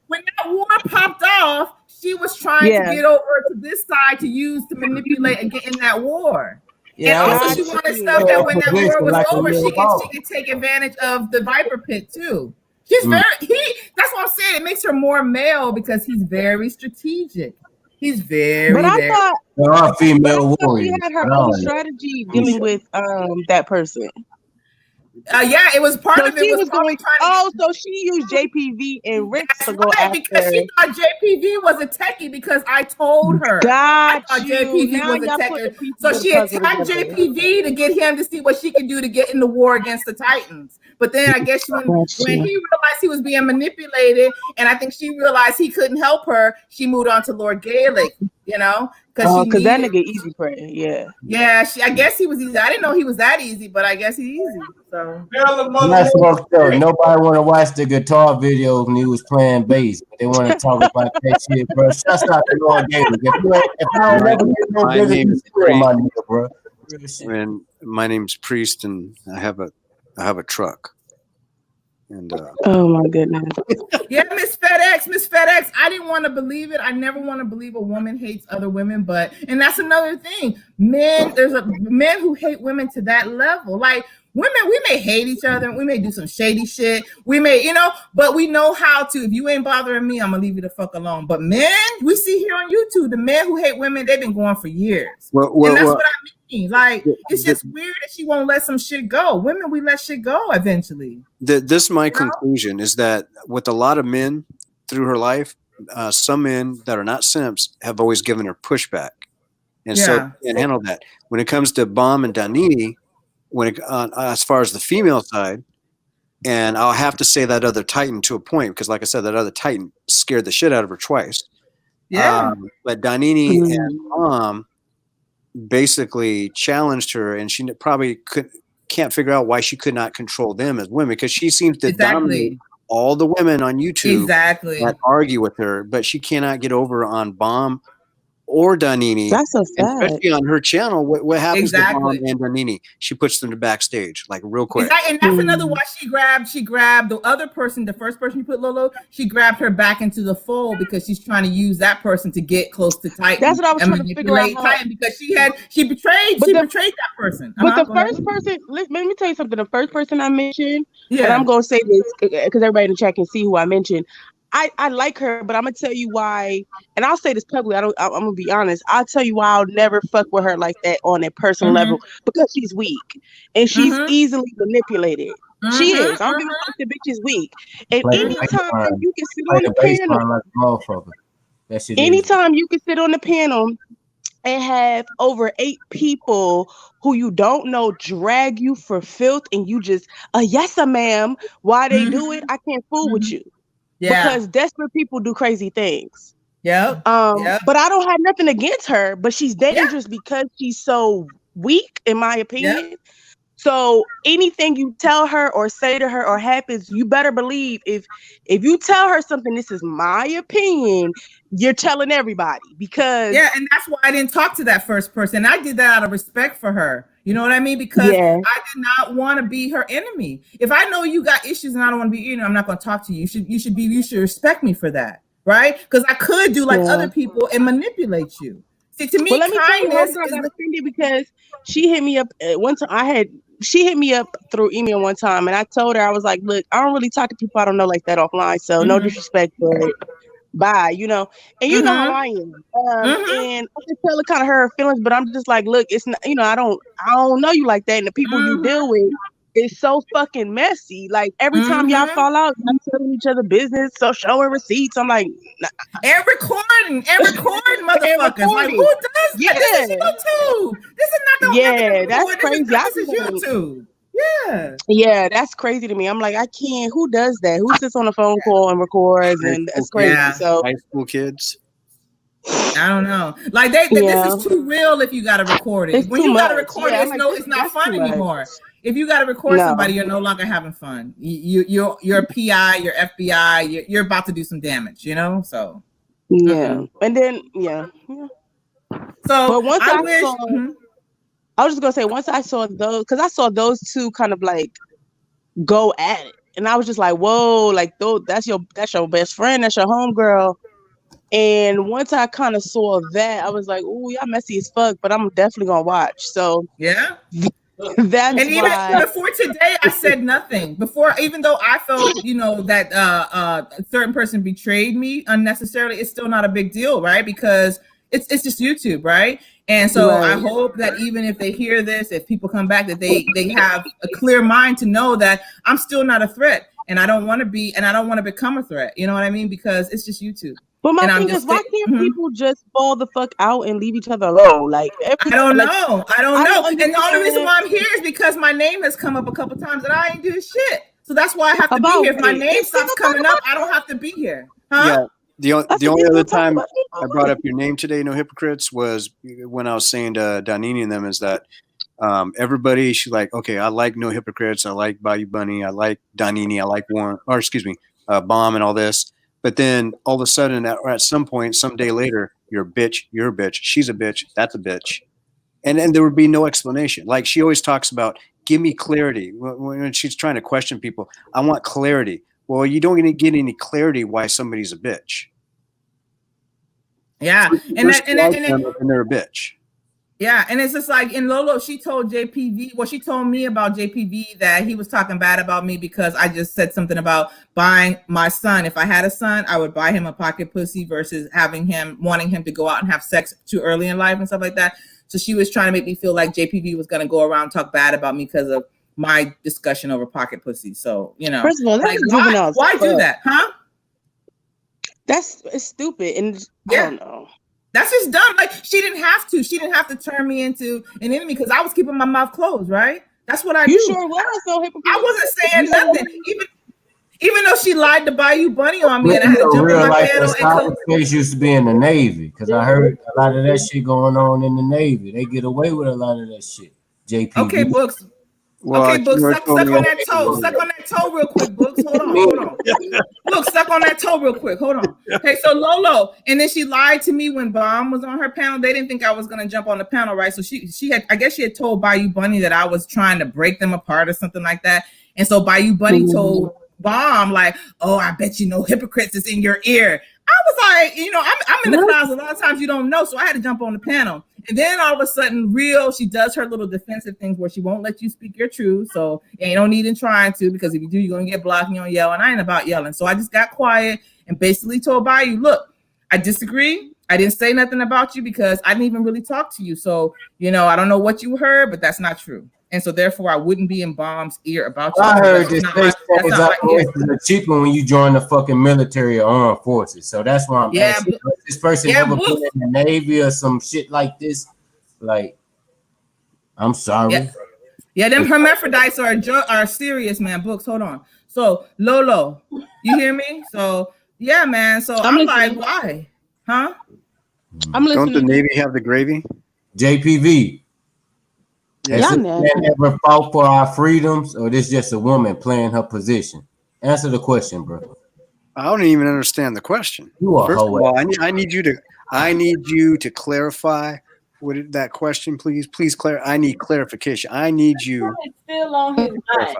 When that war popped off, she was trying Yeah. to get over to this side to use to manipulate and get in that war. Yeah, and also, she Got wanted you. stuff that when that war Position was like a over, little ball. she could take advantage of the Viper Pit too. She's Mm. very that's what I'm saying. It makes her more male because he's very strategic. He's very, But I very. thought, There are female but I thought she warriors. had her I own don't know. strategy dealing with that person. Yeah, it was part So of it she was was probably going. trying to. Oh, so she used JPV and Ricks to go Right, because after. she thought JPV was a techie because I told her. I Got thought you. JPV Now was a y'all put techie. the pieces So of the she puzzle attacked together. JPV to get him to see what she could do to get in the war against the Titans. But then I guess when he realized he was being manipulated, and I think she realized he couldn't help her, she moved on to Lord Gaelic, you know? Oh, she because that needed- nigga easy prey. Yeah. Yeah, I guess he was easy. I didn't know he was that easy, but I guess he's easy. So That's fucked up. Nobody want to watch the guitar video when he was playing bass, but they want to talk about that shit, bro. Shut up, Lord Gaelic. If I don't never get no My business, name you is still my nigga, bro. And my name's Priest, and I have a truck. And Oh my goodness. yeah, Miss FedEx. I didn't want to believe it. I never want to believe a woman hates other women, and that's another thing. Men who hate women to that level. Like women, we may hate each other, we may do some shady shit, we may, but we know how to. If you ain't bothering me, I'm gonna leave you the fuck alone. But men, we see here on YouTube, the men who hate women, they've been going for years. And that's what I mean. Like it's just weird that she won't let some shit go. Women, we let shit go eventually. My conclusion is that with a lot of men through her life, some men that are not simps have always given her pushback, and handle that. When it comes to Bomb and Danini, as far as the female side, and I'll have to say that other Titan to a point because, like I said, that other Titan scared the shit out of her twice. Yeah, but Danini and Bomb basically challenged her, and she probably can't figure out why she could not control them as women because she seems to dominate all the women on YouTube that argue with her, but she cannot get over on Bomb or Danini. That's a fact. Especially on her channel, what happens to Bomb and Danini? She puts them to backstage like real quick. And that's another why she grabbed the other person, the first person you put Lolo, she grabbed her back into the fold because she's trying to use that person to get close to Titan. That's what I was trying to figure out. Titan because she betrayed that person. But the first person, let me tell you something. The first person I mentioned, and Yeah. I'm gonna say this because everybody in the chat can see who I mentioned. I like her, but I'm gonna tell you why, and I'll say this publicly. I'm gonna be honest. I'll tell you why I'll never fuck with her like that on a personal level because she's weak and she's easily manipulated. She is. I don't give a fuck. The bitch is weak. And anytime you can sit on the panel, like a motherfucker. That shit anytime you can sit on the panel and have over 8 people who you don't know drag you for filth, and you just yes, ma'am. Why they do it? I can't fool with you. Yeah. Because desperate people do crazy things. Yep. But I don't have nothing against her, but she's dangerous because she's so weak, in my opinion. Yep. So anything you tell her or say to her or happens, you better believe if you tell her something, this is my opinion, you're telling everybody because and that's why I didn't talk to that first person. I did that out of respect for her. You know what I mean? Because I did not want to be her enemy. If I know you got issues and I don't want to be, I'm not going to talk to you. You should respect me for that, right? Because I could do like other people and manipulate you. See, to me, well, let me tell you, kindness I got offended because she hit me up one time. She hit me up through email one time, and I told her, I was like, look, I don't really talk to people I don't know like that offline, so no disrespect, but bye, and you know how I am. And I can tell it kind of hurt her feelings, but I'm just like, look, it's not, I don't know you like that, and the people you deal with is so fucking messy. Like every time y'all fall out, y'all telling each other business, so showing receipts. I'm like, and recording, motherfuckers. Like, who does that? This is YouTube. This is not no that's crazy. This is YouTube. Yeah, that's crazy to me. I'm like, I can't. Who does that? Who sits on a phone call and records? And that's crazy. So high school kids. I don't know. Like this is too real. If you got to record it, It's when too you got to much. record Yeah, it, it's not that's fun too much. anymore. If you got to record No. somebody, you're no longer having fun. You're a PI, you're FBI, you're about to do some damage. So yeah, and then So but once I I wish. saw, I was just gonna say once I saw those, because I saw those two kind of like go at it, and I was just like, whoa, like that's your best friend, that's your homegirl. And once I kind of saw that, I was like, "Ooh, y'all messy as fuck," but I'm definitely gonna watch. So yeah, that's and even why. before today, I said nothing. Before, even though I felt, that a certain person betrayed me unnecessarily, it's still not a big deal, right? Because it's just YouTube, right? And so I Right. hope that even if they hear this, if people come back, that they have a clear mind to know that I'm still not a threat, and I don't want to be, and I don't want to become a threat. You know what I mean? Because it's just YouTube. But my And I'm thing is, just why can't people just fall the fuck out and leave each other alone? Like, I don't know. I don't know. And the only understand. reason why I'm here is because my name has come up a couple times and I ain't doing shit. So that's why I have to be About here. If my it. name stops coming up, I don't have to be here. Huh? Yeah. The only other time I brought up your name today, No Hypocrites, was when I was saying to Danini and them is that everybody, she's like, okay, I like No Hypocrites, I like Bayou Bunny, I like Danini, I like Warren, or excuse me, Bomb and all this. But then all of a sudden, at some point, some day later, you're a bitch, she's a bitch, that's a bitch. And there would be no explanation. Like she always talks about, give me clarity. When she's trying to question people, I want clarity. Well, you don't get any clarity why somebody's a bitch. Yeah. And they're a bitch. Yeah, and it's just like in Lolo, she told JPV, well, she told me about JPV that he was talking bad about me because I just said something about buying my son. If I had a son, I would buy him a pocket pussy versus wanting him to go out and have sex too early in life and stuff like that. So she was trying to make me feel like JPV was going to go around and talk bad about me because of my discussion over pocket pussy. So, First of all, that's juvenile. Why do that, huh? It's stupid. And I don't know. That's just dumb. Like she didn't have to. She didn't have to turn me into an enemy because I was keeping my mouth closed, right? That's what I do. You sure was so hypocritical. I wasn't saying nothing. Even though she lied to Bayou Bunny on me and I had to jump real on my life panel and used to be in the Navy because I heard a lot of that shit going on in the Navy. They get away with a lot of that shit. JP. Okay, Books. Okay, Books, suck on that toe. Suck on that toe real quick, Books. Hold on. Look, suck on that toe real quick. Hold on. Okay, so Lolo, and then she lied to me when Bomb was on her panel. They didn't think I was gonna jump on the panel, right? So she had, I guess she had told Bayou Bunny that I was trying to break them apart or something like that. And so Bayou Bunny told Bomb, like, oh, I bet you No Hypocrites is in your ear. I was like, I'm in the clouds. A lot of times you don't know, so I had to jump on the panel. And then all of a sudden, she does her little defensive things where she won't let you speak your truth. So you don't need in trying to, because if you do, you're gonna get blocked and you're gonna yell. And I ain't about yelling. So I just got quiet and basically told Bayou, look, I disagree. I didn't say nothing about you because I didn't even really talk to you. So, I don't know what you heard, but that's not true. And so therefore I wouldn't be in Bomb's ear about you. I heard this is cheaper when you join the fucking military or armed forces. So that's why I'm asking. This person ever been in the Navy or some shit like this? Like, I'm sorry. Yeah, them hermaphrodites are serious, man. Books, hold on. So Lolo, you hear me? So yeah, man. So I'm like, why? Huh? I'm listening. Don't the Navy have the gravy? JPV. Yeah, Has man ever fought for our freedoms, or this just a woman playing her position? Answer the question, bro. I don't even understand the question. First of all, I need you to clarify that question, please. Please I need clarification. I need you. It's still on his mind.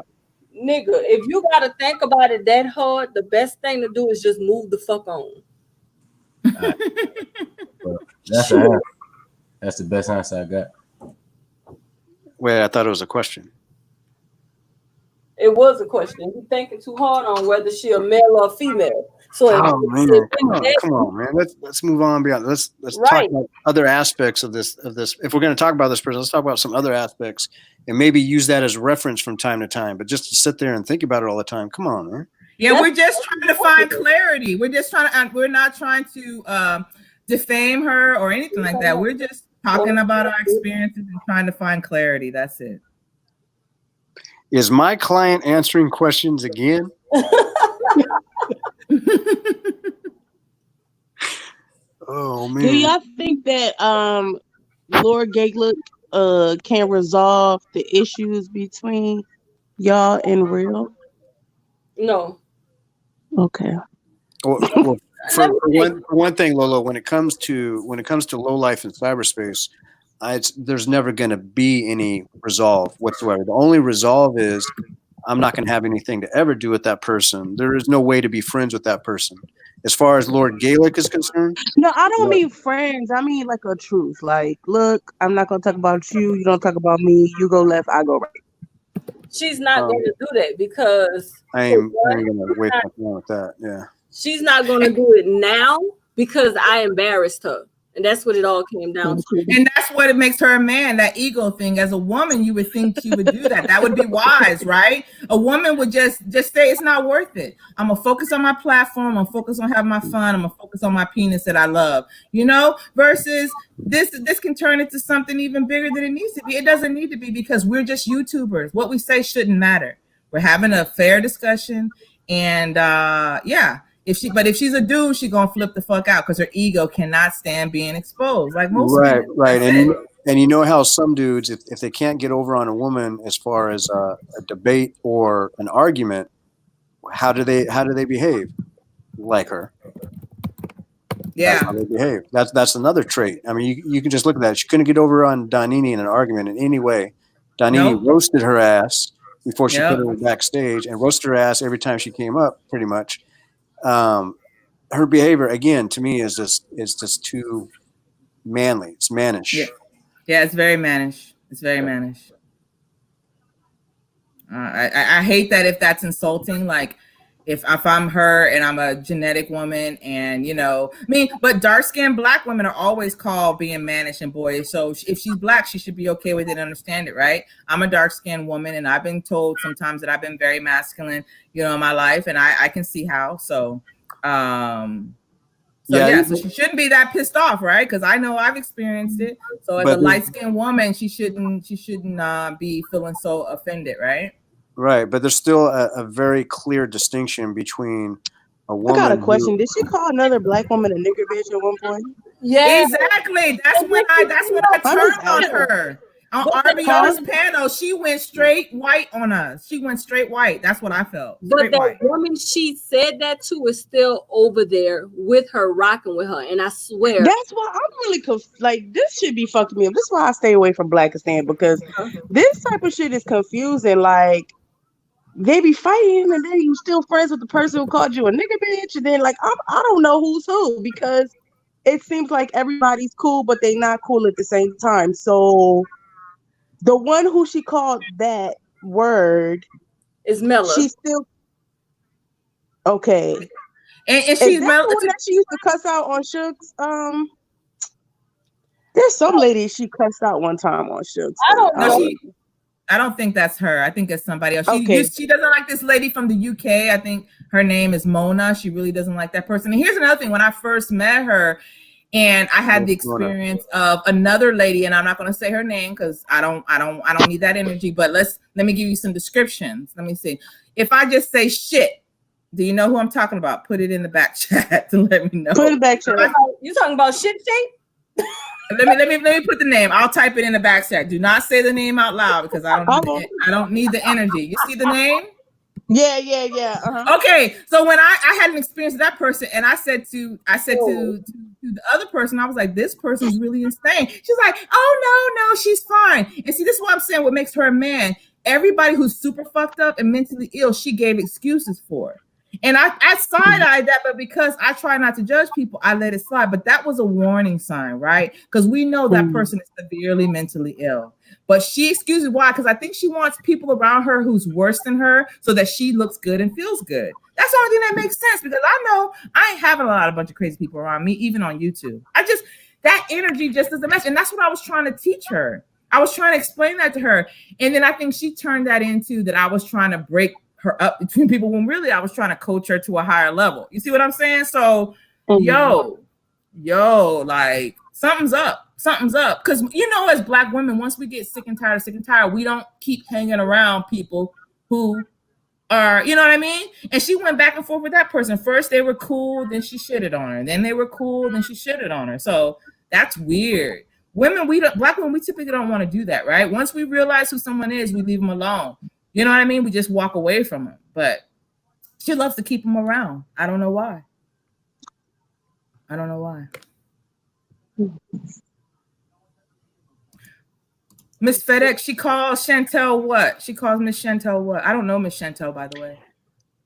Nigga, if you gotta think about it that hard, the best thing to do is just move the fuck on. That's the best answer I got. Wait, I thought it was a question. It was a question. You're thinking too hard on whether she a male or a female. So come on, man. Let's move on beyond. Let's talk about other aspects of this. If we're going to talk about this person, let's talk about some other aspects and maybe use that as reference from time to time. But just to sit there and think about it all the time, come on, man. Yeah, we're just trying to find clarity. We're not trying to defame her or anything like that. We're just talking about our experiences and trying to find clarity. That's it. Is my client answering questions again? Oh man. Do y'all think that Lord Gaylook can resolve the issues between y'all and Real? No. Okay. Well, for one thing, Lolo, when it comes to low life in cyberspace, there's never going to be any resolve whatsoever. The only resolve is I'm not going to have anything to ever do with that person. There is no way to be friends with that person. As far as Lord Gaelic is concerned, No, I don't mean friends. I mean like a truce. Like, look, I'm not gonna talk about you. You don't talk about me. You go left, I go right. She's not going to do that because I ain't going to waste my time with that. Yeah. she's not going to do it now because I embarrassed her. And that's what it all came down to. And that's what it makes her a man, that ego thing. As a woman, you would think she would do that. That would be wise, right? A woman would just say it's not worth it. I'm gonna focus on my platform, I'm gonna focus on having my fun, I'm gonna focus on my penis that I love, you know, versus this can turn into something even bigger than it needs to be. It doesn't need to be because we're just YouTubers. What we say shouldn't matter. We're having a fair discussion, and yeah. If she's a dude, she's gonna flip the fuck out because her ego cannot stand being exposed. Like most Right, men. right. And you know how some dudes, if they can't get over on a woman as far as a debate or an argument, how do they behave? Like her. Yeah. That's how they behave. That's another trait. I mean, you can just look at that. She couldn't get over on Donini in an argument in any way. Donini roasted her ass before she put her backstage and roasted her ass every time she came up, pretty much. Her behavior again to me is just too manly. It's mannish. Yeah, it's very mannish. It's very mannish. I hate that if that's insulting. Like if I'm her and I'm a genetic woman, and you know, I mean, but dark-skinned black women are always called being mannish and boyish. So if she's black, she should be okay with it and understand it, right? I'm a dark-skinned woman, and I've been told sometimes that I've been very masculine, you know, in my life, and I can see how. So so she shouldn't be that pissed off, right? Because I know I've experienced it. So as a light-skinned woman, she shouldn't be feeling so offended, right? Right, but there's still a very clear distinction between a woman. I got a question. Did she call another black woman a nigger bitch at one point? Yeah, exactly. That's when I turned on her. On RBO's panel, she went straight white on us. She went straight white. That's what I felt. But that woman she said that to is still over there with her, rocking with her. And I swear. That's why I'm really like, this should be fucking me up. This is why I stay away from Blackistan, because this type of shit is confusing. Like, they be fighting and then you still friends with the person who called you a nigger bitch. And then, like, I don't know who's who, because it seems like everybody's cool, but they not cool at the same time. So the one who she called that word is Mella. She's still okay. And she's the one that she used to cuss out on Shug's. There's some lady she cussed out one time on Shug's. I don't think that's her. I think it's somebody else. She doesn't like this lady from the UK. I think her name is Mona. She really doesn't like that person. And here's another thing. When I first met her, and I had the experience of another lady, and I'm not going to say her name because I don't need that energy. But let me give you some descriptions. Let me see. If I just say shit, do you know who I'm talking about? Put it in the back chat to let me know. Put it back chat. You talking about shit shape? Let me put the name. I'll type it in the back chat. Do not say the name out loud because I don't need the energy. You see the name? Yeah. Okay, so when I had an experience with that person, and I said to the other person, I was like, this person's really insane. She's like, oh no, she's fine. And see, this is what I'm saying. What makes her a man? Everybody who's super fucked up and mentally ill, she gave excuses for. And I side-eyed that, but because I try not to judge people, I let it slide. But that was a warning sign, right? Because we know that person is severely mentally ill. But she excuses why? Because I think she wants people around her who's worse than her so that she looks good and feels good. That's the only thing that makes sense, because I know I ain't having a bunch of crazy people around me, even on YouTube. That energy just doesn't match. And that's what I was trying to teach her. I was trying to explain that to her. And then I think she turned that into that I was trying to break her up between people when really I was trying to coach her to a higher level. You see what I'm saying? So, yo, like something's up. Because, you know, as Black women, once we get sick and tired, we don't keep hanging around people who are, you know what I mean? And she went back and forth with that person. First they were cool, then she shitted on her. Then they were cool, then she shitted on her. So that's weird. Black women, we typically don't want to do that, right? Once we realize who someone is, we leave them alone. You know what I mean? We just walk away from them. But she loves to keep them around. I don't know why. Miss FedEx, she calls Chantel what? She calls Miss Chantel what? I don't know Miss Chantel, by the way.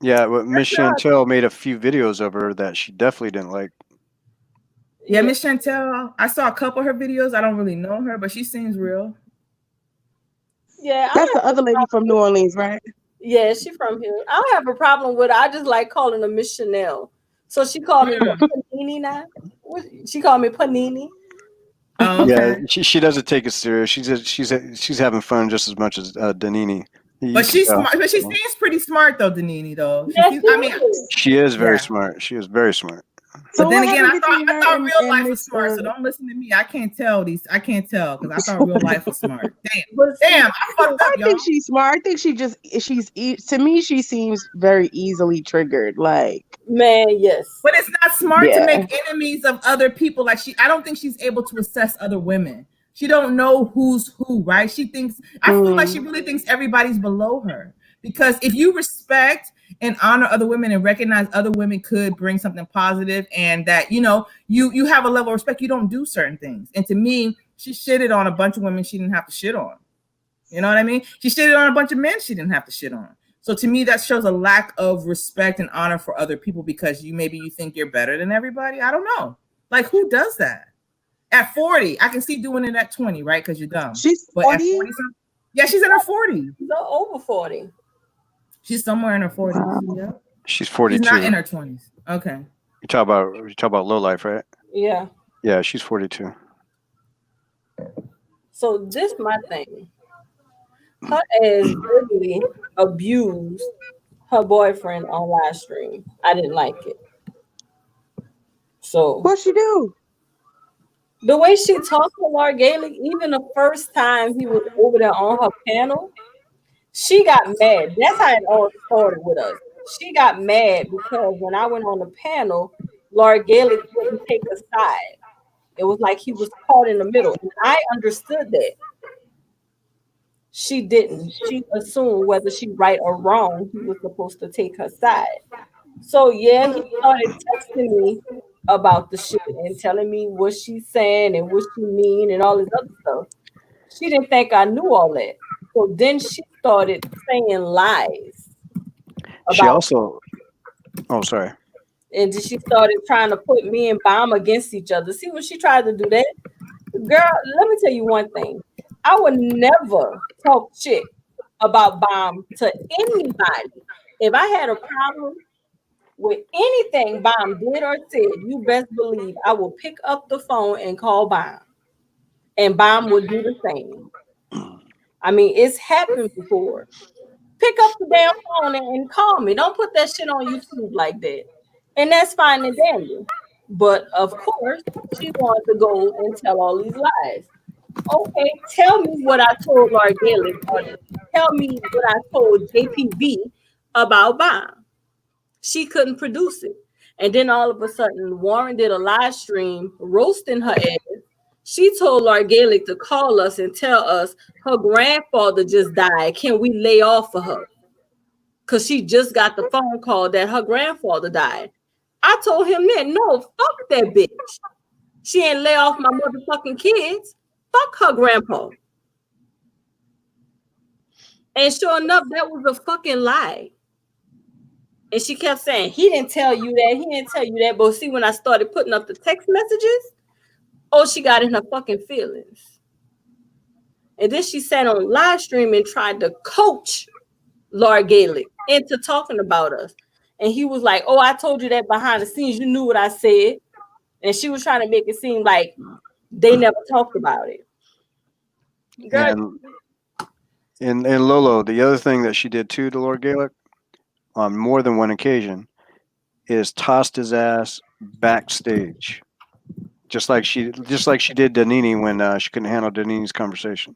Yeah, but Miss Chantel made a few videos of her that she definitely didn't like. Yeah, Miss Chantel, I saw a couple of her videos. I don't really know her, but she seems real. Yeah, That's the other lady from New Orleans, right? Yeah, she from here. I don't have a problem with it. I just like calling her Miss Chanel. So she called me what, Panini now. She called me Panini. Oh, Yeah, she doesn't take it serious. She's having fun just as much as Danini. But she's smart. But she seems pretty smart though, Danini. Though She is very smart. She is very smart. But then again, I thought real life was smart. So don't listen to me. I can't tell because I thought real life was smart. Damn, I fucked up, I think she's smart. I think to me, she seems very easily triggered. Like, man, yes. But it's not smart to make enemies of other people. Like I don't think she's able to assess other women. She don't know who's who, right? I feel like she really thinks everybody's below her. Because if you respect and honor other women and recognize other women could bring something positive and that, you have a level of respect, you don't do certain things. And to me, she shitted on a bunch of women she didn't have to shit on. You know what I mean? She shitted on a bunch of men she didn't have to shit on. So to me, that shows a lack of respect and honor for other people because you think you're better than everybody. I don't know. Like, who does that? At 40, I can see doing it at 20, right? Because you're dumb. She's 40? Yeah, she's in her 40s. She's over 40. She's somewhere in her 40s. Yeah. She's 42. She's not in her 20s. Okay. You talk about low life, right? Yeah. Yeah, she's 42. So this my thing. Her ass literally abused her boyfriend on live stream. I didn't like it. So what she do? The way she talked to Laura Gaelic, even the first time he was over there on her panel, she got mad. That's how it all started with us. She got mad because when I went on the panel, Laura Gaelic wouldn't take a side. It was like he was caught in the middle. And I understood that. She didn't. She assumed whether she right or wrong, he was supposed to take her side. So yeah, he started texting me about the shit and telling me what she's saying and what she mean and all this other stuff. She didn't think I knew all that. So then she started saying lies. She also, sorry. And then she started trying to put me and Baum against each other. See when she tried to do that? Girl, let me tell you one thing. I would never talk shit about Baum to anybody. If I had a problem with anything Baum did or said, you best believe I will pick up the phone and call Baum. And Baum would do the same. I mean, it's happened before. Pick up the damn phone and call me. Don't put that shit on YouTube like that. And that's fine and dandy. But of course, she wanted to go and tell all these lies. Okay, tell me what I told Laura Gaelic. Tell me what I told JPB about Baum. She couldn't produce it. And then all of a sudden, Warren did a live stream roasting her ass. She told Laura Gaelic to call us and tell us her grandfather just died. Can we lay off for her? Because she just got the phone call that her grandfather died. I told him that, no, fuck that bitch. She ain't lay off my motherfucking kids. Fuck her grandpa. And sure enough, that was a fucking lie. And she kept saying, he didn't tell you that. He didn't tell you that. But see, when I started putting up the text messages, she got in her fucking feelings. And then she sat on live stream and tried to coach Laura Gaelic into talking about us. And he was like, I told you that behind the scenes. You knew what I said. And she was trying to make it seem like they never talked about it. Girl. And Lolo, the other thing that she did too to Laura Gaelic on more than one occasion is tossed his ass backstage. Just like she did Danini when she couldn't handle Danini's conversation.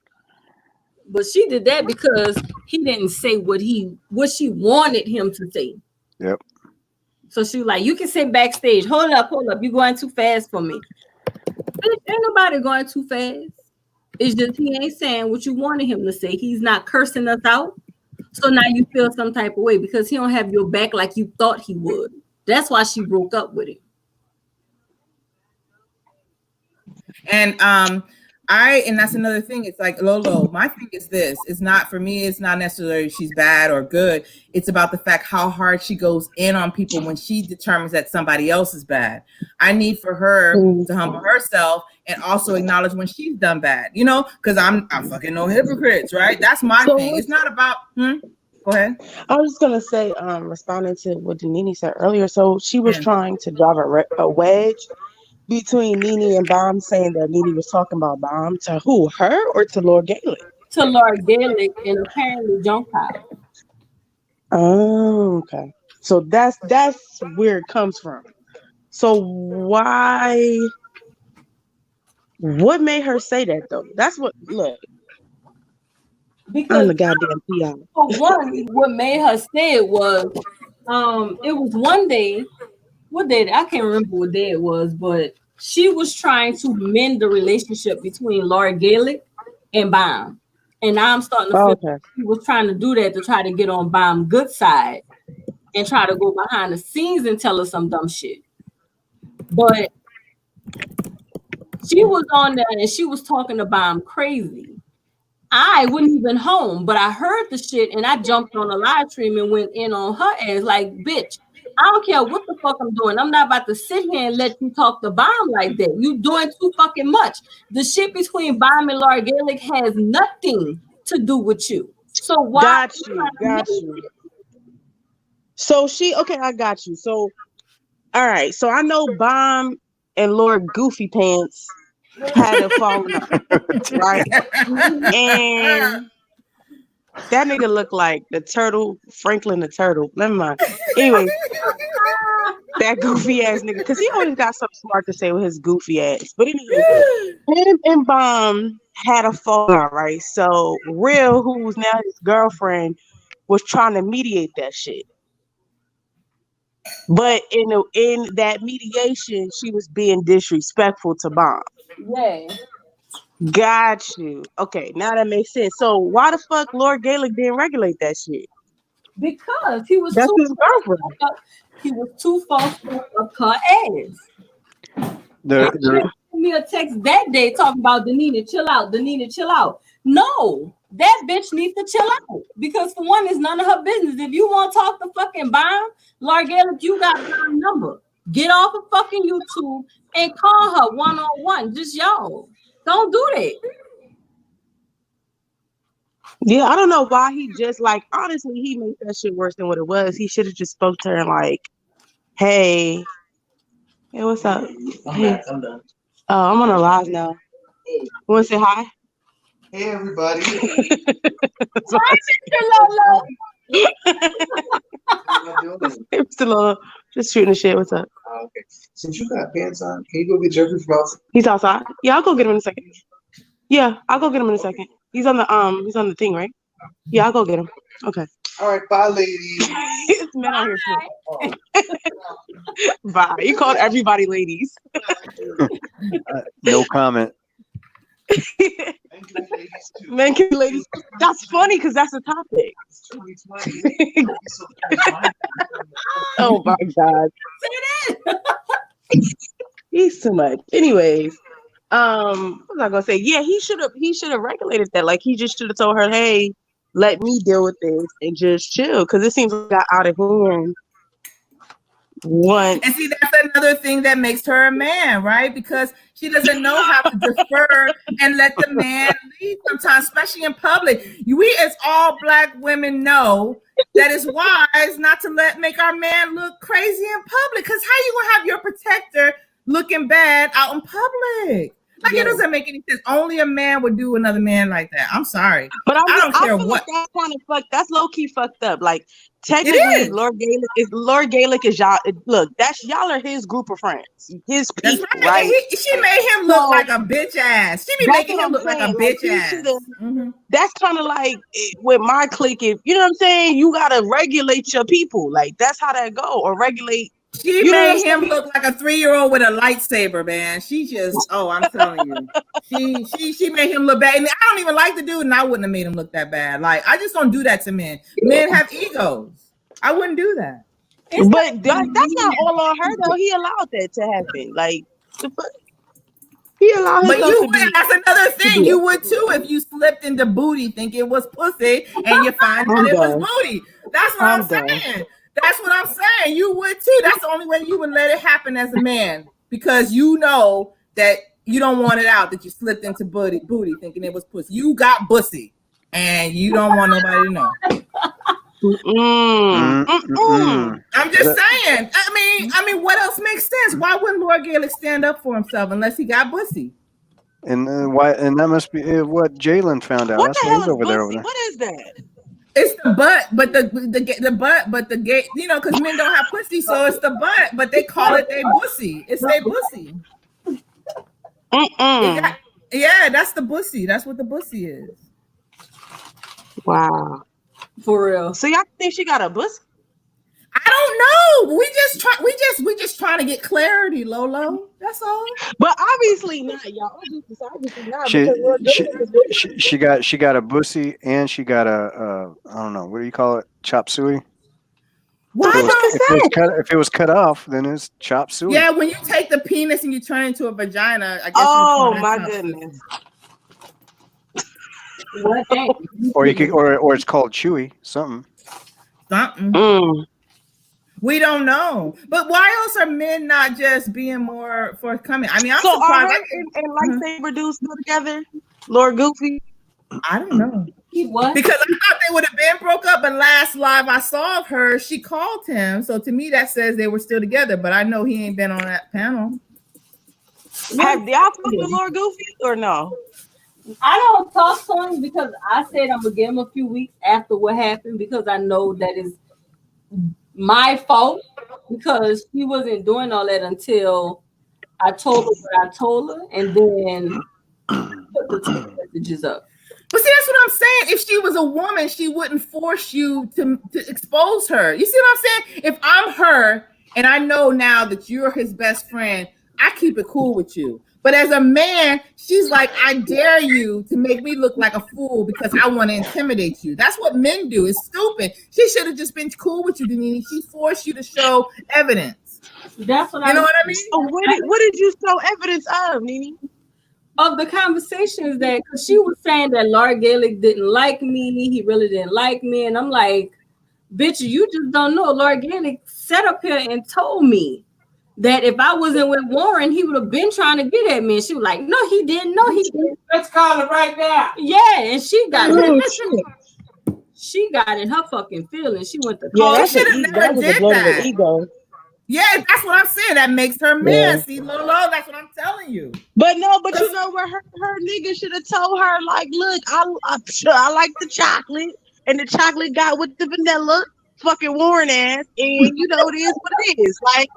But she did that because he didn't say what she wanted him to say. Yep. So she was like, you can sit backstage. Hold up. You're going too fast for me. Bitch, ain't nobody going too fast. It's just he ain't saying what you wanted him to say. He's not cursing us out. So now you feel some type of way because he don't have your back like you thought he would. That's why she broke up with him. And And that's another thing. It's like, Lolo, my thing is this. It's not, for me, it's not necessarily she's bad or good. It's about the fact how hard she goes in on people when she determines that somebody else is bad. I need for her to humble herself and also acknowledge when she's done bad, you know, because I'm fucking no hypocrites, right? That's my thing. It's not about, Go ahead. I was just gonna say, responding to what Nene said earlier. So she was trying to drive a wedge between Nene and Bomb, saying that Nene was talking about Bomb to who? Her or to Lord Gaelic? To Lord Gaelic and apparently Junkai. Oh, okay. So that's where it comes from. So why? What made her say that though? That's what. Look, Because I'm the goddamn PI. for one, what made her say it was, it was one day. What day? I can't remember what day it was, but she was trying to mend the relationship between Lord Gaelic and Baum. And now I'm starting to feel like she was trying to do that to try to get on Baum's good side and try to go behind the scenes and tell her some dumb shit. But she was on there and she was talking to Baum crazy. I wasn't even home, but I heard the shit and I jumped on a live stream and went in on her ass like, bitch, I don't care what the fuck I'm doing. I'm not about to sit here and let you talk to Bomb like that. You doing too fucking much. The shit between Bomb and Lord Gaelic has nothing to do with you. So why? Got you. So I got you. So, all right. So I know Bomb and Lord Goofy Pants had a falling out, right? And that nigga looked like the turtle, Franklin the turtle. Never mind. Anyway, that goofy ass nigga, because he always got something smart to say with his goofy ass. But anyway, him and Bomb had a falling out, right? So Real, who was now his girlfriend, was trying to mediate that shit. But in that mediation, she was being disrespectful to Bomb. Yeah. Got you. Okay, now that makes sense. So why the fuck Lord Gaelic didn't regulate that shit? Because he was That's his girlfriend. He was too false up her ass. Sent me a text that day talking about Danina, chill out. Danina, chill out. No, that bitch needs to chill out because for one, it's none of her business. If you want to talk to fucking Bomb, Lord Gaelic, you got her number. Get off of fucking YouTube and call her one-on-one. Just y'all. Don't do that. Yeah, I don't know why he just honestly, he made that shit worse than what it was. He should have just spoke to her and hey, what's up? Hey. I'm done. Oh, I'm on a live now. You want to say hi? Hey, everybody. Lolo. Just shooting the shit. What's up? Okay. Since you got pants on, can you go get Jeffrey from outside? He's outside. Yeah, I'll go get him in a second. Yeah, I'll go get him in a second. He's on the thing, right? Yeah, I'll go get him. Okay. All right, bye, ladies. It's men out here too. Bye. You called everybody ladies. No comment. Men can be ladies. That's funny because that's a topic. Oh my god. He's too much. Anyways, what was I gonna say? Yeah, he should have regulated that. Like he just should have told her, hey, let me deal with this and just chill. Because it seems like got out of hand. And see, that's another thing that makes her a man, right? Because she doesn't know how to defer and let the man lead sometimes, especially in public. We as all Black women know that it's wise not to make our man look crazy in public. Because how you gonna have your protector looking bad out in public? Like it doesn't make any sense. Only a man would do another man like that. I'm sorry, but I don't care feel what. Like that's kind of fucked. That's low key fucked up. Like technically, Lord Gaelic is y'all. Look, that's y'all are his group of friends, his people, right? She made him look like a bitch ass. She be making him look like a bitch ass. That's kind of like with my clique. You know what I'm saying? You gotta regulate your people. Like that's how that go, or regulate. She made him look like a 3-year-old with a lightsaber, man. She just, I'm telling you, she made him look bad. And I don't even like the dude, and I wouldn't have made him look that bad. Like I just don't do that to men. Men have egos. I wouldn't do that. But that's not all on her though. He allowed that to happen. Like, He allowed But himself you to would, be. that's another thing. be You a would too if you slipped into booty thinking it was pussy and you find out I'm it was done. booty. That's what I'm I'm done. saying. That's what I'm saying. You would too. That's the only way you would let it happen as a man because you know that you don't want it out that you slipped into booty thinking it was pussy. You got pussy and you don't want nobody to know. I'm just saying. I mean, what else makes sense? Why wouldn't Lord Gaelic stand up for himself unless he got pussy? And why? And that must be what Jalen found out. What That's the why hell he's is over there. pussy? What is that? It's the butt, but the butt, but the gay, you know, because men don't have pussy, so it's the butt, but they call it they bussy. It's they bussy. Yeah, that's the bussy. That's what the bussy is. Wow. For real. So y'all think she got a pussy? I don't know. We just trying to get clarity, Lolo. That's all. But obviously not, y'all. Obviously not because Lord Gaelic is She got a bussy and she got a I don't know, what do you call it? Chop suey? Why If it was cut off, then it's chop suey. Yeah, when you take the penis and you turn it into a vagina, I guess. Oh my goodness. Or you could or it's called chewy, something. We don't know. But why else are men not just being more forthcoming? I mean, I'm so surprised. are her and Lightsaber dudes still together? Lord Goofy? I don't know. He what? Because I thought they would have been broke up, but last live I saw of her, she called him. So to me, that says they were still together, but I know he ain't been on that panel. Have y'all talked to Lord Goofy or no? I don't talk to him because I said I'm gonna give him a few weeks after what happened because I know that is my fault because she wasn't doing all that until I told her what I told her and then put the text messages up. But see, that's what I'm saying. If she was a woman, she wouldn't force you to expose her. You see what I'm saying? If I'm her and I know now that you're his best friend, I keep it cool with you. But as a man, she's like, I dare you to make me look like a fool because I want to intimidate you. That's what men do. It's stupid. She should have just been cool with you, Denise. She forced you to show evidence. That's what you know what I mean? So what did you show evidence of, Nene? Of the conversations that, because she was saying that Lord Gaelic didn't like me, he really didn't like me, and I'm like, bitch, you just don't know. Lord Gaelic sat up here and told me that if I wasn't with Warren, he would have been trying to get at me. And she was like, no, he didn't. No, he didn't. Let's call it right now. Yeah, and she got she got in her fucking feelings. She went to Yeah, call. that's that was a blow to the ego. Yeah, that's what I'm saying. That makes her man. See, Lolo, that's what I'm telling you. But no, but you know where her nigga should have told her, like, look, I like the chocolate, and the chocolate got with the vanilla, fucking Warren ass, and you know it is what it is. Like,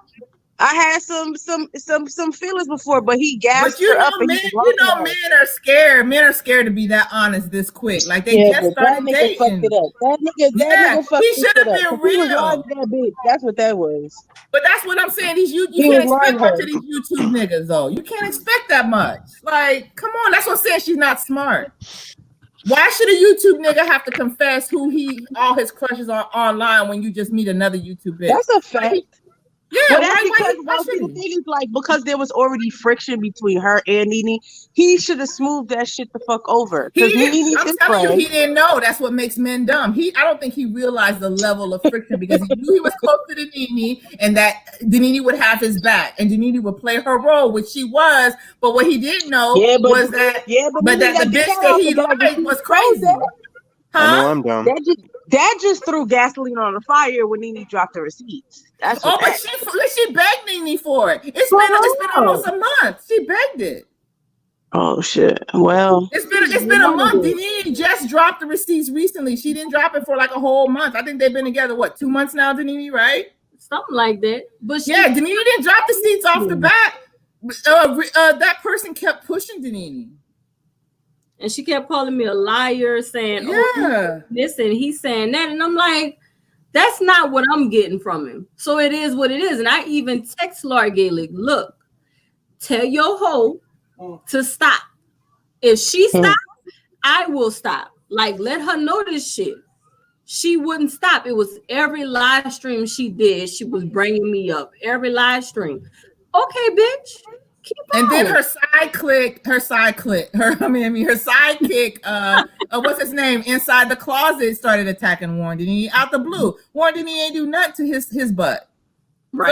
I had some feelings before, but he gassed But you her know, up. And men are scared. Men are scared to be that honest this quick. Like they just started that nigga dating. fucked it up. That nigga fucked he should it have up. been He was real. lying to that bitch. That's what that was. But that's what I'm saying. You He can't was expect lying much to of these YouTube niggas though. You can't expect that much. Like, come on. That's what I'm saying. She's not smart. Why should a YouTube nigga have to confess who all his crushes are online when you just meet another YouTube bitch? That's a fact. Yeah, Well, that's because the thing is, like, because there was already friction between her and Nene, he should have smoothed that shit the fuck over. I'm Nene's his telling you, friend. he didn't know. That's what makes men dumb. I don't think he realized the level of friction because he knew he was closer to Nene and that Nene would have his back and Nene would play her role, which she was. But what he didn't know was that, the bitch that he liked was crazy. I know I'm dumb. That just threw gasoline on the fire when Nene dropped the receipts. That's what but she begged Nene for it. It's been almost a month. She begged it. Oh shit. Well, it's been a month. Denise just dropped the receipts recently. She didn't drop it for like a whole month. I think they've been together 2 months now, Denise, right? Something like that. But Denise didn't drop the receipts off the bat. That person kept pushing Denise. And she kept calling me a liar, saying, "Oh, listen, he's saying that," and I'm like, "That's not what I'm getting from him." So it is what it is. And I even text Lord Gaelic, "Look, tell your hoe to stop. If she stops, I will stop. Like, let her know this shit." She wouldn't stop. It was every live stream she did. She was bringing me up every live stream. Okay, bitch. And then her sidekick, what's his name, inside the closet started attacking Warren Denini out the blue. Warren Denini ain't do nothing to his butt. Right.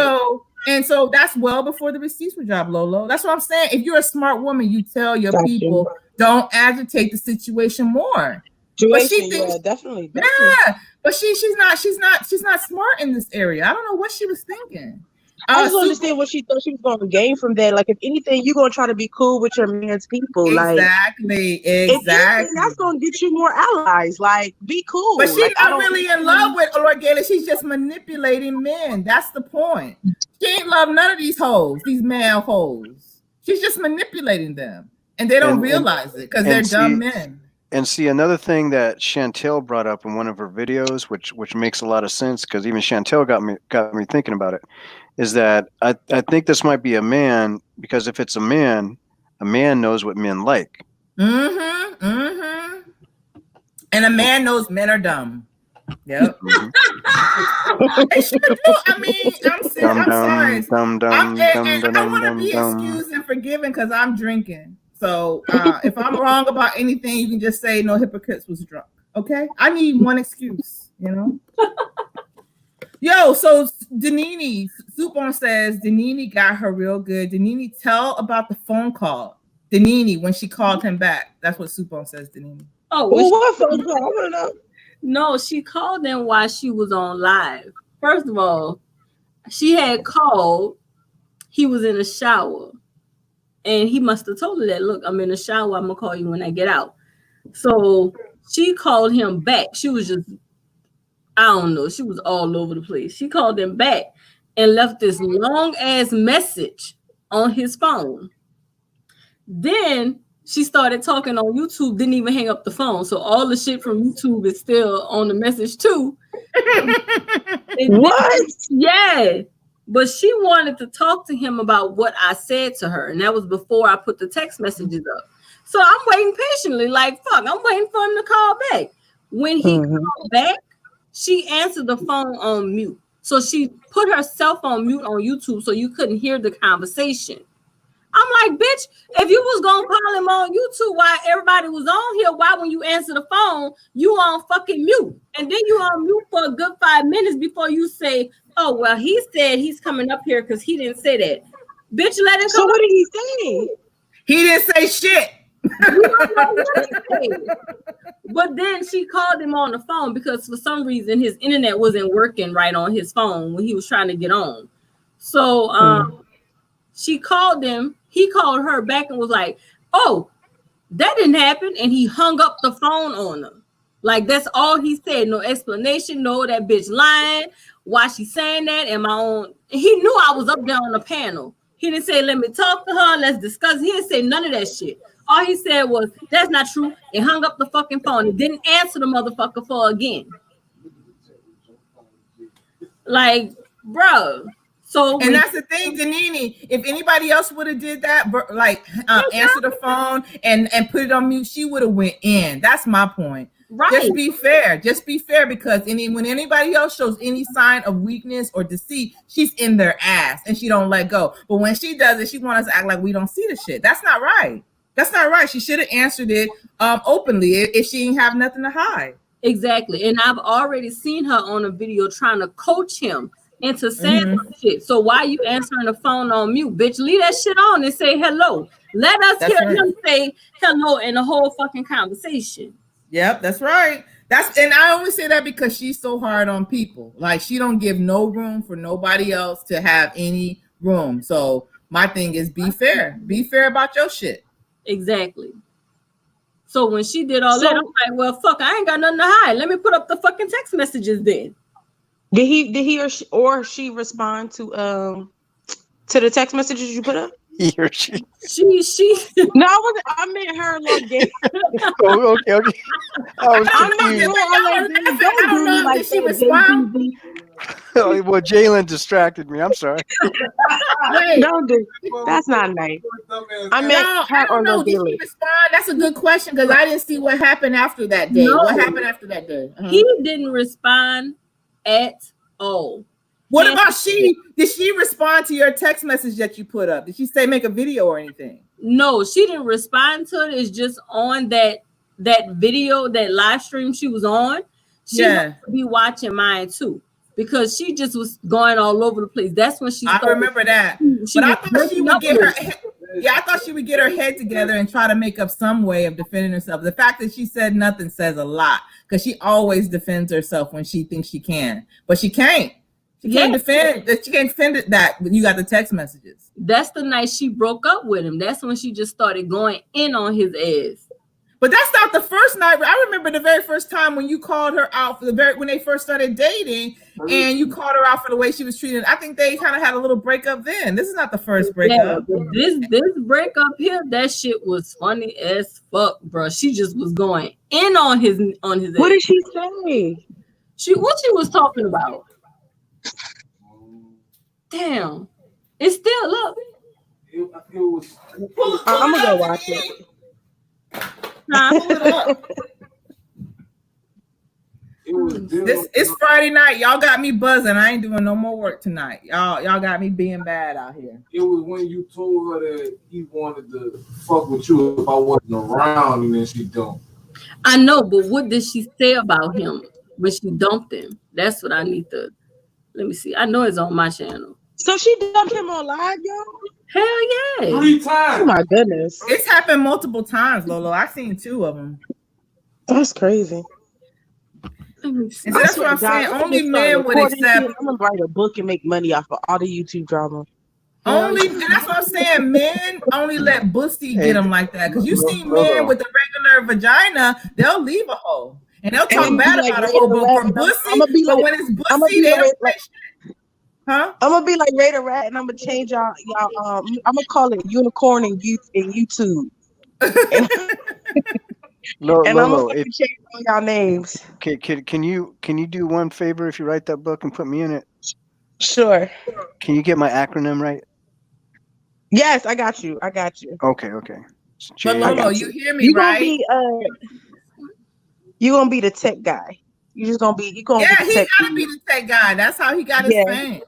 So that's well before the receipts were dropped, Lolo. That's what I'm saying. If you're a smart woman, you tell your people, don't agitate the situation more. But she thinks, definitely. Yeah, but she's not smart in this area. I don't know what she was thinking. I just don't understand what she thought she was going to gain from that. Like, if anything, you're going to try to be cool with your man's people. Exactly. If anything, that's going to get you more allies. Like, be cool. But she's not really in love with Lord Gaylor. She's just manipulating men. That's the point. She ain't love none of these hoes, these male hoes. She's just manipulating them. And they don't realize it because they're dumb men. And see, another thing that Chantel brought up in one of her videos, which makes a lot of sense, because even Chantel got me thinking about it, is that I think this might be a man, because if it's a man knows what men like. Mm-hmm. Mm-hmm. And a man knows men are dumb. Yep. They sure do. I mean, I'm sorry. I want to be excused and forgiven because I'm drinking. So if I'm wrong about anything, you can just say no hypocrites was drunk. Okay? I need one excuse, you know? Yo, so Denini, Supon says Denini got her real good. Denini, tell about the phone call. Denini, when she called him back. That's what Supon says, Denini. Oh, what phone call? I want to know. No, she called them while she was on live. First of all, she had called. He was in the shower. And he must have told her that, look, I'm in the shower. I'm going to call you when I get out. So she called him back. She was just, I don't know. She was all over the place. She called him back and left this long ass message on his phone. Then she started talking on YouTube, didn't even hang up the phone. So all the shit from YouTube is still on the message too. What? Yeah. But she wanted to talk to him about what I said to her. And that was before I put the text messages up. So I'm waiting patiently, like, fuck, I'm waiting for him to call back. When he called back, she answered the phone on mute. So she put herself on mute on YouTube so you couldn't hear the conversation. I'm like, bitch, if you was gonna call him on YouTube while everybody was on here, why when you answer the phone, you on fucking mute? And then you on mute for a good 5 minutes before you say, oh, well, he said he's coming up here because he didn't say that. Bitch, let it go. So what did he say? He didn't say shit. But then she called him on the phone because for some reason his internet wasn't working right on his phone when he was trying to get on. So she called him. He called her back and was like, oh, that didn't happen. And he hung up the phone on her. Like, that's all he said. No explanation. No, that bitch lying. Why she saying that? Am I on? He knew I was up there on the panel. He didn't say, let me talk to her. Let's discuss. He didn't say none of that shit. All he said was, that's not true. And hung up the fucking phone. And didn't answer the motherfucker for again. Like, bro. So and that's the thing, Denini. If anybody else would have did that, like answer the phone and put it on mute, she would have went in. That's my point. Right. Just be fair. Just be fair, because when anybody else shows any sign of weakness or deceit, she's in their ass and she don't let go. But when she does it, she wants us to act like we don't see the shit. That's not right. That's not right. She should have answered it openly if she didn't have nothing to hide. Exactly. And I've already seen her on a video trying to coach him into saying shit. So why you answering the phone on mute, bitch? Leave that shit on and say hello. Let us hear him say hello in the whole fucking conversation. Yep, that's right. And I only say that because she's so hard on people. Like, she don't give no room for nobody else to have any room. So my thing is, be fair. Be fair about your shit. Exactly. So when she did all that, I'm like, well, fuck, I ain't got nothing to hide. Let me put up the fucking text messages then. Did he or she respond to the text messages you put up? He or she. She. No, I meant her like gay. Oh, okay. I was confused. I don't know. Did she respond? Oh, well, Jalen distracted me. I'm sorry. Don't do. That's not nice. I meant her or no. Did she respond? That's a good question because I didn't see what happened after that day. No. What happened after that day? He didn't respond at all. What about she? Did she respond to your text message that you put up? Did she say make a video or anything? No, she didn't respond to it. It's just on that video, that live stream she was on. She had to be watching mine too, because she just was going all over the place. That's when she. I remember that. But I thought she would get her. Yeah, I thought she would get her head together and try to make up some way of defending herself. The fact that she said nothing says a lot, because she always defends herself when she thinks she can, but she can't. She can't defend. She can't defend it that when you got the text messages. That's the night she broke up with him. That's when she just started going in on his ass. But that's not the first night. I remember the very first time when you called her out for when they first started dating, and you called her out for the way she was treated. I think they kind of had a little breakup then. This is not the first breakup. Yeah, this breakup here, that shit was funny as fuck, bro. She just was going in on his What ass. did she say? What she was talking about? Damn, it's still up. I'm gonna go watch it. It's Friday night. Y'all got me buzzing. I ain't doing no more work tonight. Y'all got me being bad out here. It was when you told her that he wanted to fuck with you if I wasn't around, and then she don't. I know, but what did she say about him when she dumped him? That's what I need to. Let me see. I know it's on my channel. So she dumped him on live, yo? Hell yeah. 3 times. Oh my goodness. It's happened multiple times, Lolo. I've seen 2 of them. That's crazy. And so that's what I'm saying. Only men would accept. I'm gonna write a book and make money off of all the YouTube drama. And that's what I'm saying. Men only let Bussy get them like that. Because you see men with a regular vagina, they'll leave a hoe. And they'll talk bad about a hoe, but for Bussy, I'm gonna be like, when it's Bussy, they don't say shit. Huh? I'm gonna be like Raider Rat, and I'm gonna change y'all. I'm gonna call it Unicorn and YouTube. And I'm gonna change all y'all names. Okay, can you do one favor if you write that book and put me in it? Sure. Can you get my acronym right? Yes, I got you. Okay. But Lolo, you hear me, right? You're gonna be the tech guy. You're gonna be. He gotta be the tech guy. That's how he got his fame.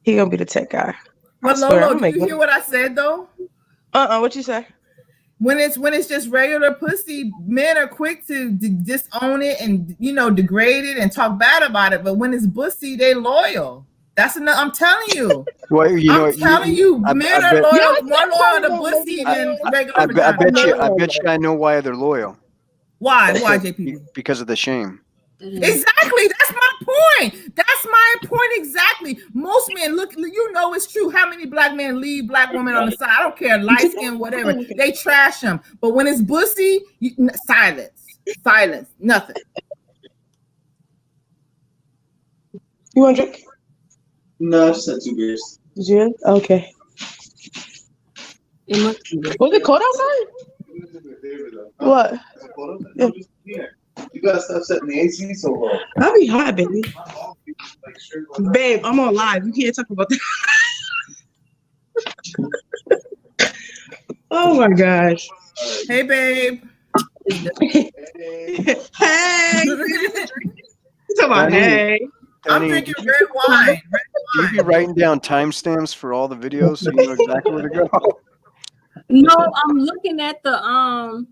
He gonna be the tech guy. But Lolo, do you hear what I said though? What you say? When it's just regular pussy, men are quick to disown it and degrade it and talk bad about it. But when it's bussy, they loyal. That's enough. I'm telling you. Well, I'm telling you, men are loyal. More loyal to bussy than regular. I bet you I know why they're loyal. Why, JP? Because of the shame. Exactly. That's my point. Exactly. Most men look. It's true. How many black men leave black women on the side? I don't care, light skin, whatever. They trash them. But when it's bussy, silence, nothing. You want to drink? No, I just had 2 beers. Did you? Okay. Was it cold outside? What? Yeah. You gotta stop setting the AC so low. I'll be hot, baby. Babe, I'm on live. You can't talk about that. Oh my gosh. Hey, babe. Hey. You talking about hey? I'm drinking red wine. Do you be writing down timestamps for all the videos so you know exactly where to go? No, I'm looking at the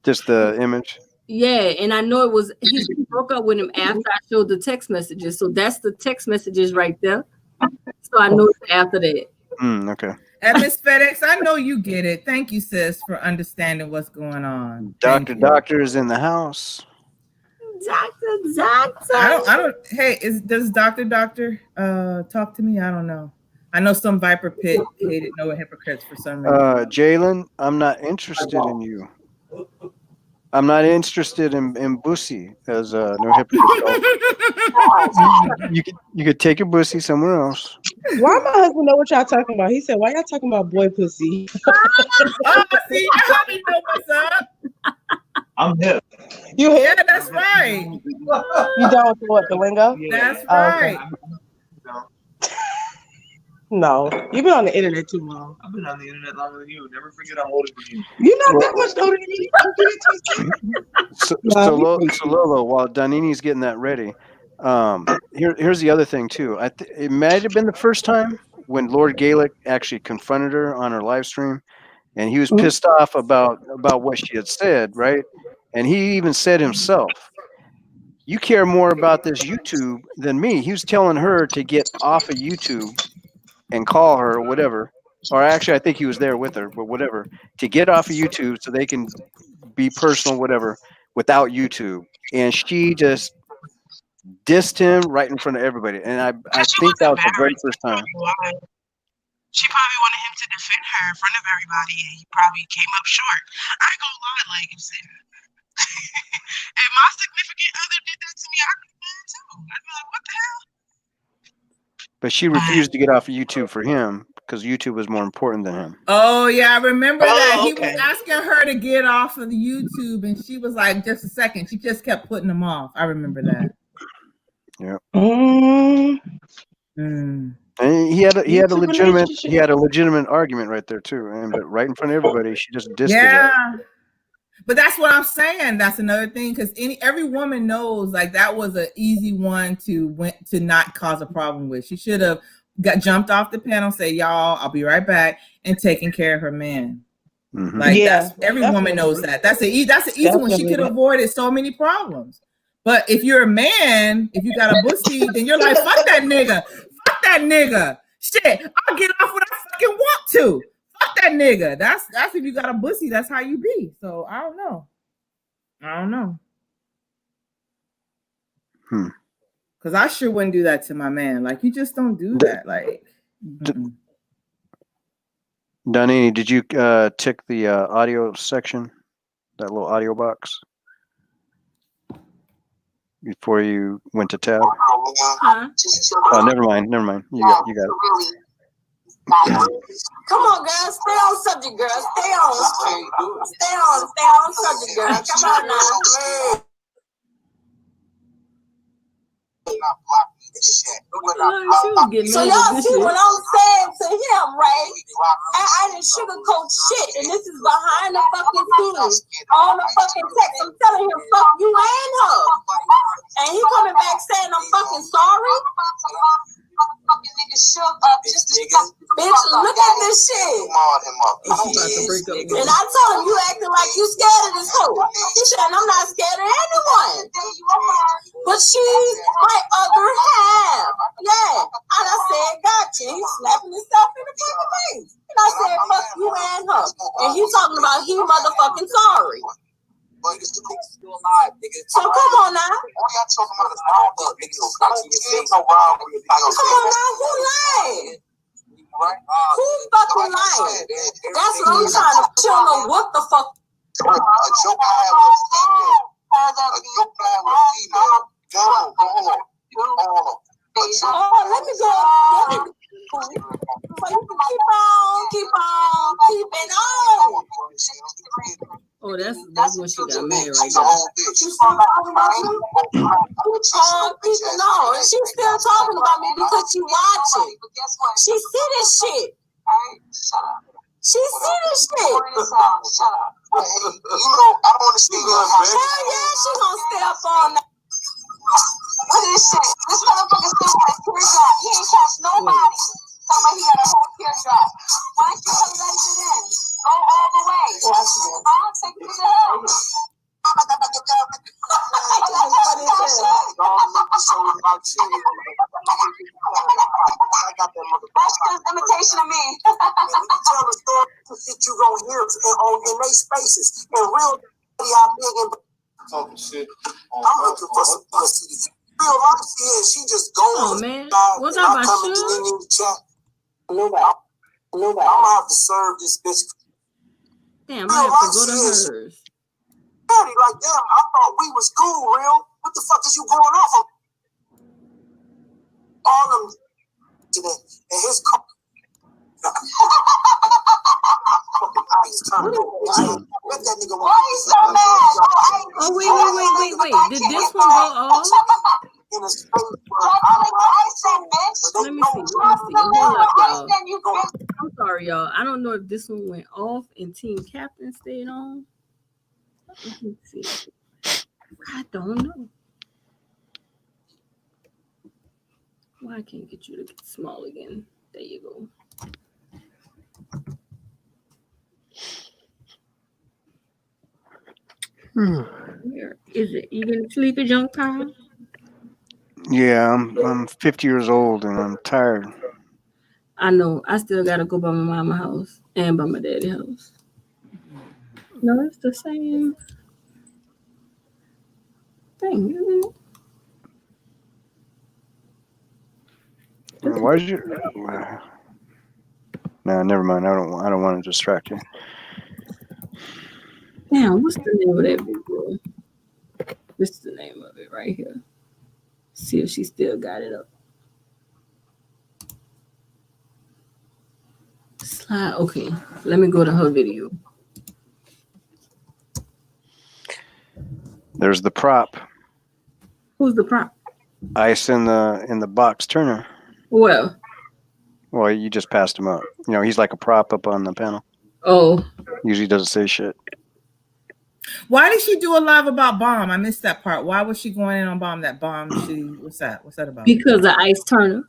Just the image. Yeah, and I know it was he broke up with him after I showed the text messages. So that's the text messages right there. So I know it's after that. Okay. And Miss FedEx, I know you get it. Thank you, sis, for understanding what's going on. Doctor is in the house. Doctor. I don't. Hey, does Doctor talk to me? I don't know. I know some Viper Pit hated no hypocrites for some reason. Jalen, I'm not interested in you. I'm not interested in Bussy as no hypocrite. You could take your Bussy somewhere else. Why my husband know what y'all talking about? He said, "Why y'all talking about boy pussy?" See, you already know what's up. I'm hip. You hip? Yeah, that's right. You down with what, the lingo? That's right. No, you've been on the internet too long. I've been on the internet longer than you. Never forget I'm older than you. You're not that much older than me. So Lolo, while Danini's getting that ready, Here's the other thing too. It might have been the first time when Lord Gaelic actually confronted her on her live stream, and he was pissed off about what she had said, right? And he even said himself, "You care more about this YouTube than me." He was telling her to get off of YouTube and call her or whatever. Or actually, I think he was there with her, but whatever, to get off of YouTube so they can be personal, whatever, without YouTube. And she just dissed him right in front of everybody. And I think that was the very first time. She probably wanted him to defend her in front of everybody, and he probably came up short. I ain't gonna lie, like if my significant other did that to me, I'd be mad too. I'd be like, what the hell? But she refused to get off of YouTube for him because YouTube was more important than him. Oh yeah, I remember that. He was asking her to get off of the YouTube, and she was like, "Just a second." She just kept putting him off. I remember that. Yeah. And he had a legitimate argument right there too, and but right in front of everybody, she just dissed it. Yeah. But that's what I'm saying. That's another thing, because every woman knows like that was an easy one to not cause a problem with. She should have jumped off the panel, say, "Y'all, I'll be right back," and taking care of her man. Mm-hmm. Like every woman knows that. That's an easy one. She could have avoided so many problems. But if you're a man, if you got a pussy, then you're like, "Fuck that nigga, fuck that nigga, shit, I'll get off when I fucking want to." Fuck that nigga. That's if you got a pussy, that's how you be. So I don't know. Because I sure wouldn't do that to my man. Like, you just don't do that. Like, Donnie, did you tick the audio section, that little audio box, before you went to tab? Huh? Oh, never mind. You got it. Come on, girl. Stay on subject, girl. Stay on subject, girl. Come on now. So y'all see what I'm saying to him, right? I didn't sugarcoat shit, and this is behind the fucking scenes, on the fucking text. I'm telling him, fuck you and her, and he coming back saying I'm fucking sorry. Bitch, look at this shit. And I told him, you acting like you scared of this hoe. He said, I'm not scared of anyone. But she's my other half. Yeah. And I said, gotcha. He's slapping himself in the fucking face. And I said, fuck you and her. And he talking about he motherfucking sorry. So come on now. Come on now, who lied? Who fucking lied? That's what I'm trying to show them what the fuck. A joke I have with let me go. So you can keep on keeping on. Oh, that's when she got married right there. She's still talking about me. No, and she's still talking about me because she watching. She see this shit. She see this shit. You know, I don't understand. Hell yeah, she gonna stay up all night. Look at this shit. This motherfucker still got a tear drop. He ain't catch nobody. Somebody he got a whole tear drop. Why don't you come let it in? Go all the way. I'll take you to hell. That's just imitation of me. Tell the story that you gonna hear in their spaces. And real how big and talking shit. I'm looking for some pussy. Real life is she just goes. Oh man, what's up, my shoe? Nobody. I'm gonna have to serve this bitch. Damn, I have to go to hers. Like, damn, I thought we was cool, real. What the fuck is you going off of? All them today. And his car. Why are you so mad? Oh, wait. Did this one go off? Let me see. Hold up, y'all. I'm sorry, y'all. I don't know if this one went off and Team Captain stayed on. Let me see. I don't know. Why I can't get you to get small again? There you go. Where is it? You gonna sleep at young time? Yeah, I'm 50 years old and I'm tired. I know. I still gotta go by my mama house and by my daddy house. No, it's the same thing, isn't it? Why did you? No, never mind. I don't want to distract you. Damn, what's the name of that video? This is the name of it right here. See if she still got it up. Slide. Okay, let me go to her video. There's the prop. Who's the prop? Ice in the box Turner. Well, you just passed him up. You know, he's like a prop up on the panel. Oh. Usually doesn't say shit. Why did she do a live about Bomb? I missed that part. Why was she going in on Bomb? That Bomb, what's that? What's that about? Because of Ice Turner.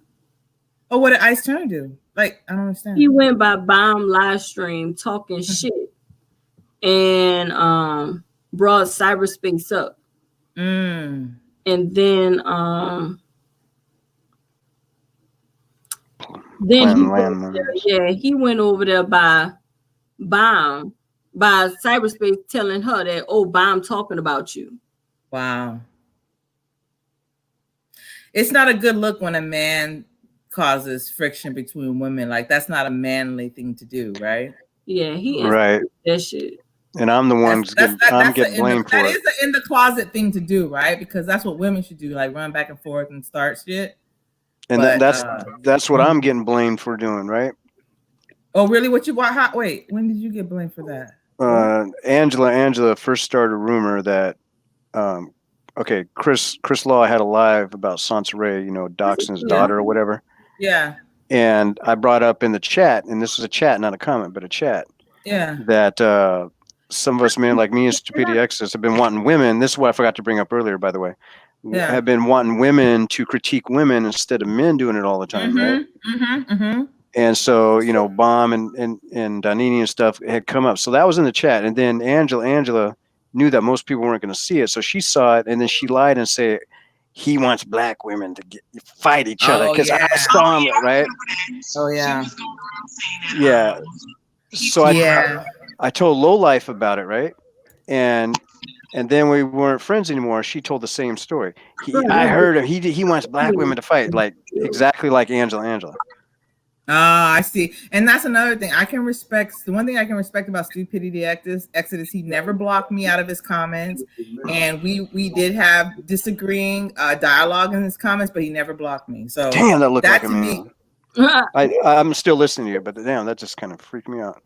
Oh, what did Ice Turner do? Like, I don't understand. He went by Bomb live stream talking shit and brought cyberspace up. Mm. And then he went over there by Bomb, by cyberspace, telling her that, oh, Bomb talking about you. Wow. It's not a good look when a man causes friction between women. Like, that's not a manly thing to do, right? Yeah, he is right. That shit. And I'm the one I'm getting blamed for it. That is an in the closet thing to do, right? Because that's what women should do, like run back and forth and start shit. And But, that's what I'm getting blamed for doing, right? Oh, really? What you want? Wait, when did you get blamed for that? Angela first started a rumor that Chris Law had a live about Sansa Ray, you know, doxing his daughter or whatever. Yeah. And I brought up in the chat, and this is a chat, not a comment, but a chat, Yeah. that some of us men like me and Stupidity X's have been wanting women. This is what I forgot to bring up earlier, by the way. Yeah. Have been wanting women to critique women instead of men doing it all the time, right? Mm-hmm, mm-hmm. And so, you know, Bomb and Donini and stuff had come up. So that was in the chat. And then Angela knew that most people weren't going to see it. So she saw it, and then she lied and said, he wants black women to fight each other because I saw him, right? Oh, yeah. Yeah. So I told Lowlife about it, right? And then we weren't friends anymore. She told the same story. I heard him. He wants black women to fight, like exactly like Angela. I see. And that's another thing I can respect. The one thing I can respect about Stupidity Exodus, he never blocked me out of his comments. And we did have disagreeing dialogue in his comments, but he never blocked me. So damn, that looked like a me. I'm still listening to you, but damn, that just kind of freaked me out.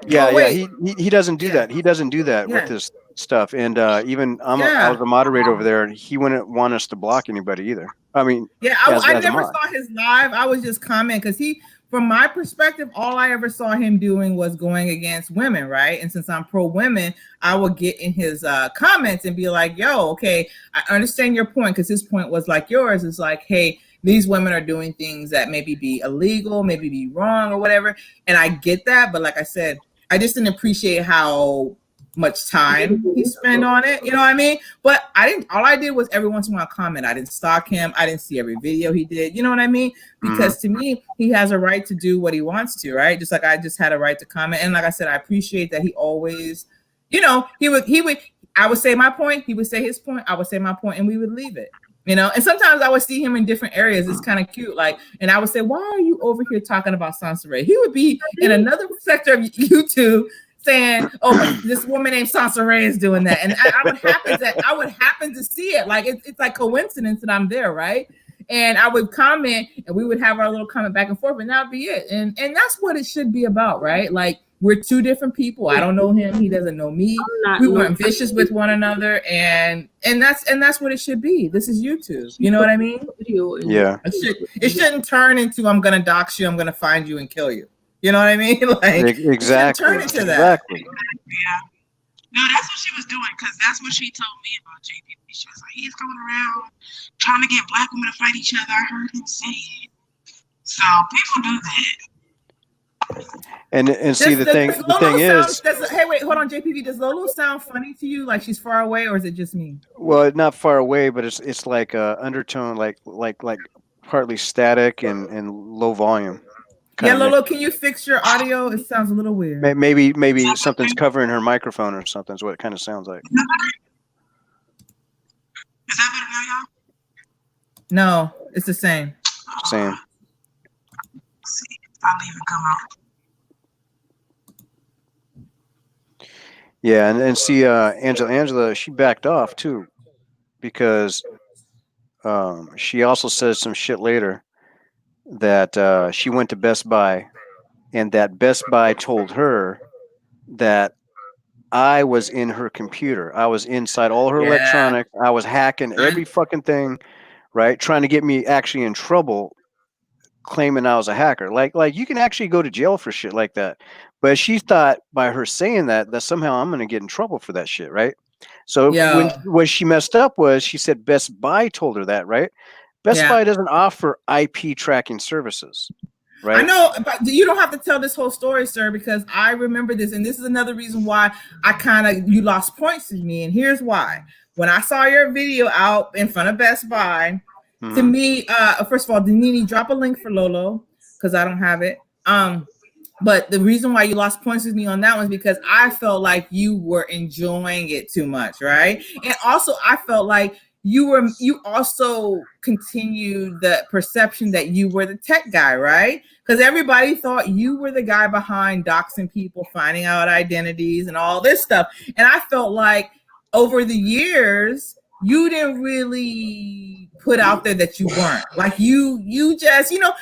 He doesn't do that. He doesn't do that with this stuff. And even I was a moderator over there, and he wouldn't want us to block anybody either. I mean, I never saw his live. I was just commenting because from my perspective, all I ever saw him doing was going against women, right? And since I'm pro women, I would get in his comments and be like, "Yo, okay, I understand your point," because his point was like yours. It's like, hey, these women are doing things that maybe be illegal, maybe be wrong or whatever. And I get that. But like I said, I just didn't appreciate how much time he spent on it. You know what I mean? But all I did was every once in a while comment. I didn't stalk him. I didn't see every video he did. You know what I mean? Because to me, he has a right to do what he wants to, right? Just like I just had a right to comment. And like I said, I appreciate that he always, you know, he would, I would say my point, he would say his point, I would say my point, and we would leave it. You know, and sometimes I would see him in different areas. It's kind of cute. Like, and I would say, why are you over here talking about Sansa Ray? He would be in another sector of YouTube saying, oh, this woman named Sansa Ray is doing that. And I would happen to see it. Like, it's like coincidence that I'm there, right? And I would comment and we would have our little comment back and forth, and that'd be it. And that's what it should be about, right? Like, we're two different people. I don't know him. He doesn't know me. We weren't vicious with one another. And that's what it should be. This is YouTube. You know what I mean? Yeah. It shouldn't turn into, I'm going to dox you. I'm going to find you and kill you. You know what I mean? Like, exactly. turn into that. Exactly. No, that's what she was doing, because that's what she told me about JPP. She was like, he's going around trying to get black women to fight each other. I heard him say it. So people do that. And see the thing is, hey, wait, hold on, JPV. Does Lolo sound funny to you? Like she's far away, or is it just me? well, not far away, but it's like undertone, like partly static and low volume. Yeah, Lolo, can you fix your audio? It sounds a little weird. Maybe something's covering her microphone or something. Is what it kind of sounds like. Is that better now, y'all? No, it's the same. Same. See, I'll leave it come out. Yeah, and see, Angela, she backed off too, because she also says some shit later that she went to Best Buy, and that Best Buy told her that I was in her computer. I was inside all her electronics. I was hacking every fucking thing, right? Trying to get me actually in trouble, claiming I was a hacker. Like you can actually go to jail for shit like that. But she thought by her saying that somehow I'm going to get in trouble for that shit, right? So when she messed up was she said Best Buy told her that, right? Best Buy doesn't offer IP tracking services, right? I know, but you don't have to tell this whole story, sir, because I remember this, and this is another reason why you lost points to me, and here's why. When I saw your video out in front of Best Buy, to me, first of all, Danini, drop a link for Lolo, because I don't have it. But the reason why you lost points with me on that one is because I felt like you were enjoying it too much, right? And also, I felt like you also continued the perception that you were the tech guy, right? Because everybody thought you were the guy behind doxing people, finding out identities, and all this stuff. And I felt like over the years, you didn't really put out there that you weren't. Like you just, you know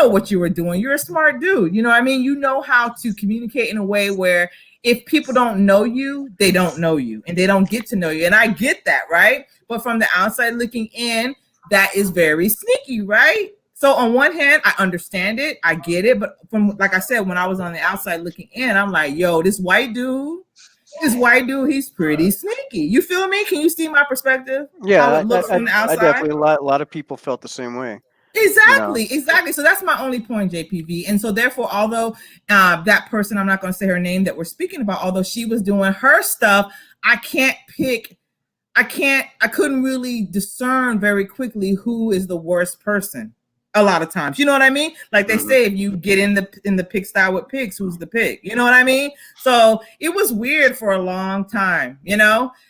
what you were doing. You're a smart dude. You know what I mean? You know how to communicate in a way where if people don't know you, they don't know you and they don't get to know you. And I get that, right? But from the outside looking in, that is very sneaky, right? So on one hand, I understand it. I get it. But from, like I said, when I was on the outside looking in, I'm like, yo, this white dude, he's pretty sneaky. You feel me? Can you see my perspective? Yeah, how it looks from the outside? I definitely, a lot of people felt the same way. Exactly. So that's my only point, JPV. And so therefore, although that person, I'm not going to say her name that we're speaking about, although she was doing her stuff, I couldn't really discern very quickly who is the worst person. A lot of times, you know what I mean? Like they say, if you get in the pigsty with pigs, who's the pig? You know what I mean? So it was weird for a long time,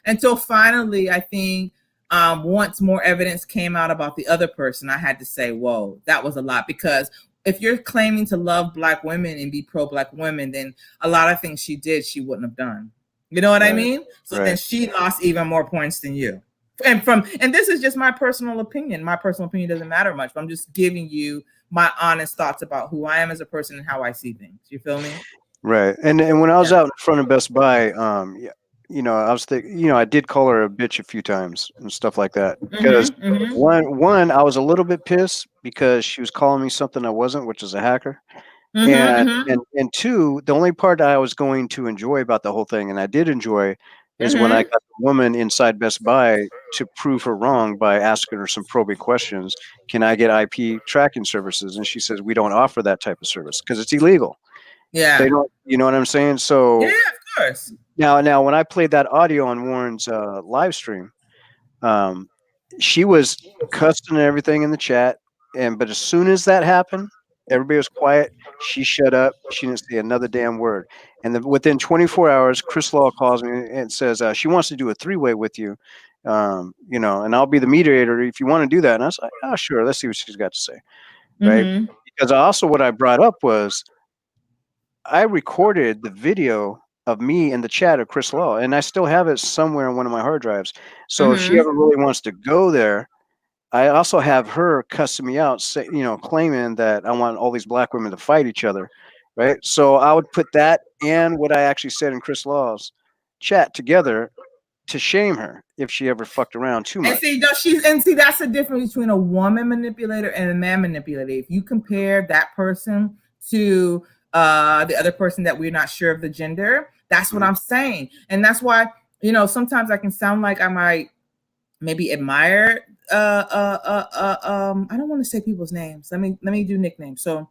until finally, I think once more evidence came out about the other person, I had to say, whoa, that was a lot. Because if you're claiming to love Black women and be pro-Black women, then a lot of things she did, she wouldn't have done. You know what I mean? So then she lost even more points than you. And this is just my personal opinion. My personal opinion doesn't matter much, but I'm just giving you my honest thoughts about who I am as a person and how I see things. You feel me? Right. And when I was out in front of Best Buy, I was thinking, I did call her a bitch a few times and stuff like that. Because one, I was a little bit pissed because she was calling me something I wasn't, which is a hacker. And two, the only part I was going to enjoy about the whole thing, and I did enjoy, is when I got the woman inside Best Buy to prove her wrong by asking her some probing questions. Can I get IP tracking services? And she says, we don't offer that type of service because it's illegal. Yeah. They don't, you know what I'm saying? So yeah, of course. Now when I played that audio on Warren's live stream, she was cussing and everything in the chat. But as soon as that happened, everybody was quiet. She shut up. She didn't say another damn word. And within 24 hours, Chris Law calls me and says she wants to do a 3-way with you, and I'll be the mediator if you want to do that. And I was like, oh, sure. Let's see what she's got to say, right? Because also what I brought up was I recorded the video of me in the chat of Chris Law, and I still have it somewhere on one of my hard drives. So if she ever really wants to go there, I also have her cussing me out, claiming that I want all these Black women to fight each other, right? So I would put that and what I actually said in Chris Law's chat together to shame her if she ever fucked around too much. And see, that's the difference between a woman manipulator and a man manipulator. If you compare that person to the other person that we're not sure of the gender, That's what I'm saying. And that's why, you know, sometimes I can sound like I might maybe admire I don't want to say people's names. Let me do nicknames. So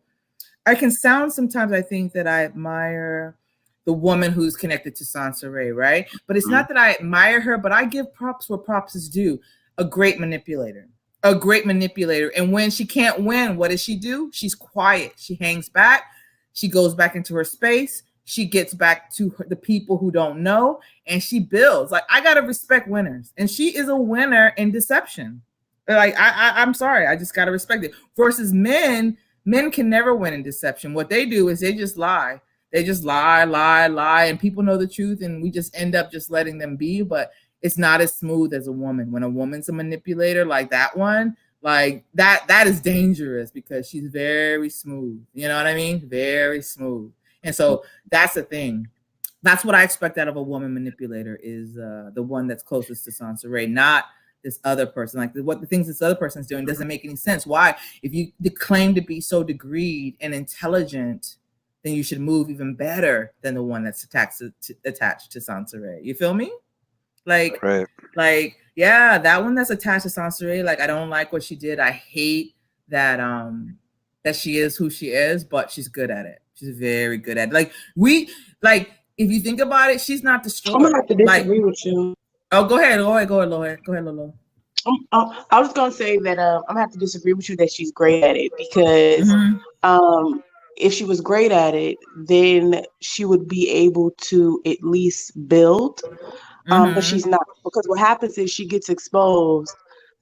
I can sound sometimes I think that I admire the woman who's connected to Sansa Ray, right? But it's not that I admire her, but I give props where props is due. A great manipulator. And when she can't win, what does she do? She's quiet. She hangs back. She goes back into her space. She gets back to the people who don't know, and she builds. Like, I gotta respect winners, and she is a winner in deception. Like, I'm sorry, I just gotta respect it. Versus men can never win in deception. What they do is they just lie. They just lie, and people know the truth, and we just end up just letting them be. But it's not as smooth as a woman. When a woman's a manipulator like that one, like that is dangerous because she's very smooth. You know what I mean? Very smooth. And so that's the thing. That's what I expect out of a woman manipulator is the one that's closest to Sansa Ray, not this other person. Like what the things this other person's doing doesn't make any sense. Why? If you claim to be so degreed and intelligent, then you should move even better than the one that's attached to Sansa Ray. You feel me? Like, right. Like, yeah, that one that's attached to Sansa Ray, like, I don't like what she did. I hate that that she is who she is, but she's good at it. She's very good at it. If you think about it, she's not destroyed. I'm gonna have to disagree with you. Oh, go ahead, Lolo. I was gonna say that I'm gonna have to disagree with you that she's great at it because if she was great at it, then she would be able to at least build. But she's not, because what happens is she gets exposed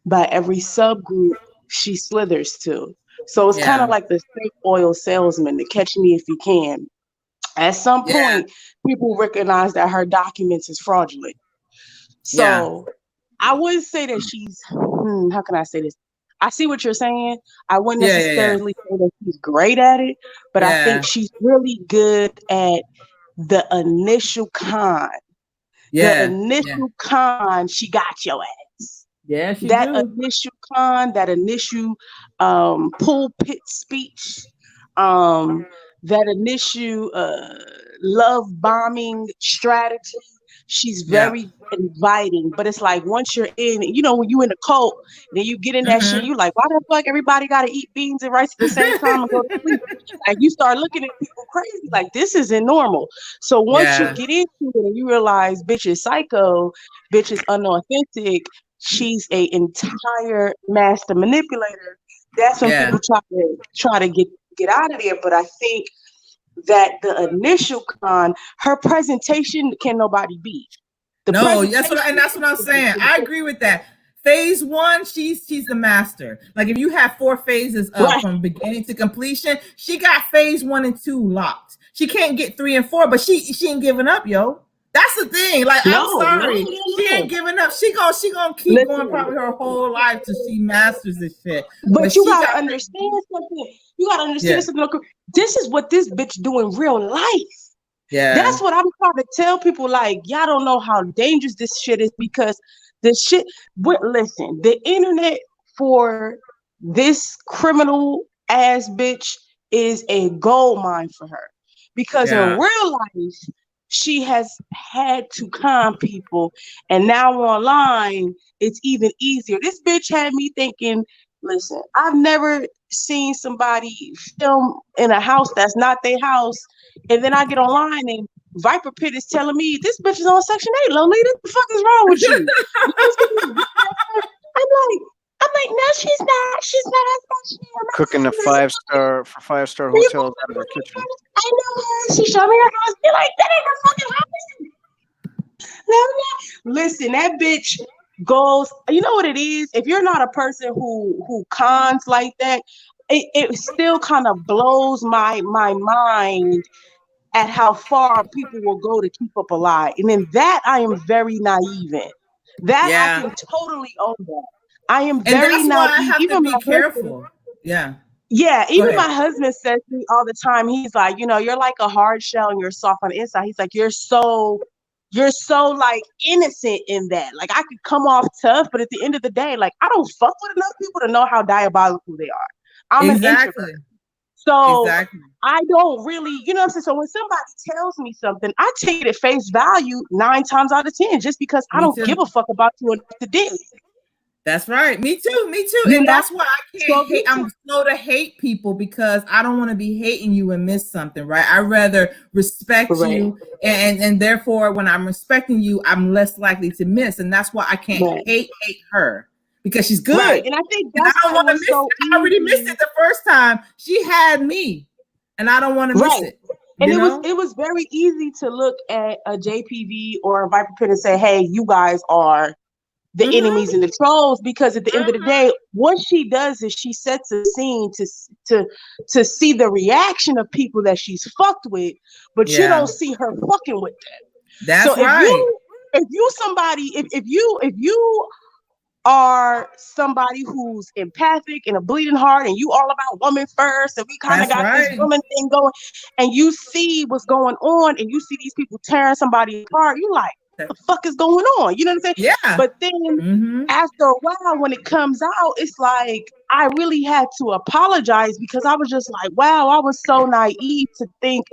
by every subgroup she slithers to. So it's kind of like the snake oil salesman, the catch me if you can. At some point, people recognize that her documents is fraudulent. So I wouldn't say that she's, how can I say this? I see what you're saying. I wouldn't necessarily say that she's great at it, but I think she's really good at the initial con. The initial con, she got your ass. Yeah, she that do. initial con, that initial pulpit speech, that initial love bombing strategy. She's very inviting, but it's like once you're in, you know, when you in a cult, then you get in that shit, you like, why the fuck everybody gotta eat beans and rice at the same time and go to sleep? Like you start looking at people crazy, like this isn't normal. So once you get into it and you realize bitch is psycho, bitch is unauthentic, she's a entire master manipulator. That's when people try to get out of there. But I think that the initial con, her presentation can nobody beat. That's what I'm saying. I agree with that. Phase one, she's the master. Like if you have 4 phases from beginning to completion, she got phase 1 and 2 locked. She can't get 3 and 4, but she ain't giving up, yo. That's the thing. Like I'm sorry, she ain't giving up. She gonna keep going probably her whole life till she masters this shit. But you gotta understand something. You gotta understand something. This is what this bitch do in real life. Yeah, that's what I'm trying to tell people. Like y'all don't know how dangerous this shit is because the shit. Listen, the internet for this criminal ass bitch is a gold mine for her because in real life she has had to con people, and now online it's even easier. This bitch had me thinking, listen, I've never seen somebody film in a house that's not their house, and then I get online and Viper Pit is telling me this bitch is on Section 8. Lolita, what the fuck is wrong with you? I'm like, no, she's not. She's not. Cooking the 5-star hotels out of her kitchen. I know her. She showed me her house. You're like, that ain't her fucking house. No. Listen, that bitch goes. You know what it is? If you're not a person who cons like that, it still kind of blows my mind at how far people will go to keep up a lie. And in that, I am very naive in. That I can totally own that. I am very naive. I have to be careful. Yeah, even my husband says to me all the time, he's like, you know, you're like a hard shell and you're soft on the inside. He's like, you're so like innocent in that. Like I could come off tough, but at the end of the day, like I don't fuck with enough people to know how diabolical they are. I'm an introvert. So Exactly. I don't really, you know what I'm saying? So when somebody tells me something, I take it at face value 9 times out of 10, just because I Me don't too. give a fuck about you enough to dig. That's right. Me too. Me too. You And know? that's why I So can't hate. I'm slow to hate people because I don't want to be hating you and miss something, right? I rather respect Right. you, and therefore, when I'm respecting you, I'm less likely to miss, and that's why I can't Right. hate her because she's good. Right. And I think And I that's don't why want to it was miss so it. I already missed easy. it the first time. She had me, and I don't want to miss Right. it. And You know? it was very easy to look at a JPV or a Viper Pin and say, hey, you guys are the enemies and the trolls, because at the end of the day, what she does is she sets a scene to see the reaction of people that she's fucked with, but you Yeah. don't see her fucking with them. That's So right. if you are somebody who's empathic and a bleeding heart and you all about woman first and we kind of That's got this right. woman thing going, and you see what's going on and you see these people tearing somebody apart, you like, what the fuck is going on? You know what I'm saying? Yeah. But then after a while, when it comes out, it's like I really had to apologize because I was just like, wow, I was so naive to think.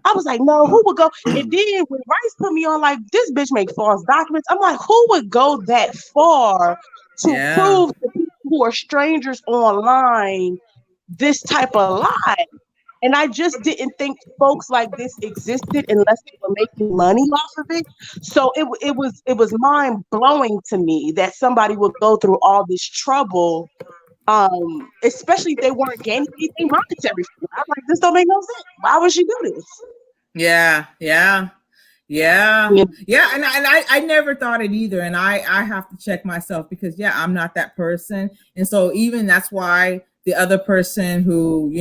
I was like, no, who would go? And then when Rice put me on, like, this bitch make false documents, I'm like, who would go that far to prove to people who are strangers online this type of lie? And I just didn't think folks like this existed unless they were making money off of it. So it was mind blowing to me that somebody would go through all this trouble, especially if they weren't gaining anything monetary from it. I'm like, this don't make no sense. Why would she do this? Yeah. And I never thought it either. And I have to check myself because I'm not that person. And so even that's why the other person who,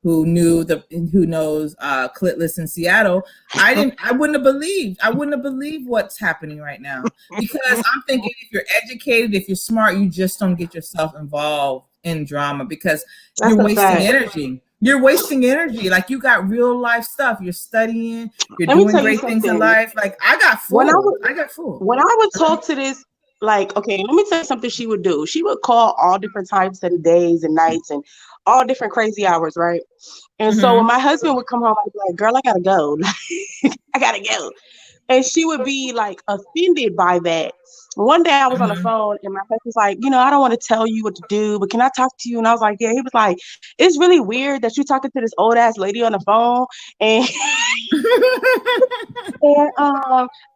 who knows Clitless in Seattle, I wouldn't have believed what's happening right now. Because I'm thinking if you're educated, if you're smart, you just don't get yourself involved in drama because That's you're a wasting fact. energy. You're wasting energy. Like you got real life stuff. You're studying. You're Let me doing tell you great things in something. life. Like I got When I fooled. When I would talk to this, like, okay, let me tell you something she would do. She would call all different types of days and nights and all different crazy hours, right? And so when my husband would come home, I'd be like, girl, I gotta go. I gotta go. And she would be like offended by that. One day I was on the phone and my husband's like, I don't want to tell you what to do, but can I talk to you? And I was like, yeah. He was like, it's really weird that you're talking to this old ass lady on the phone. And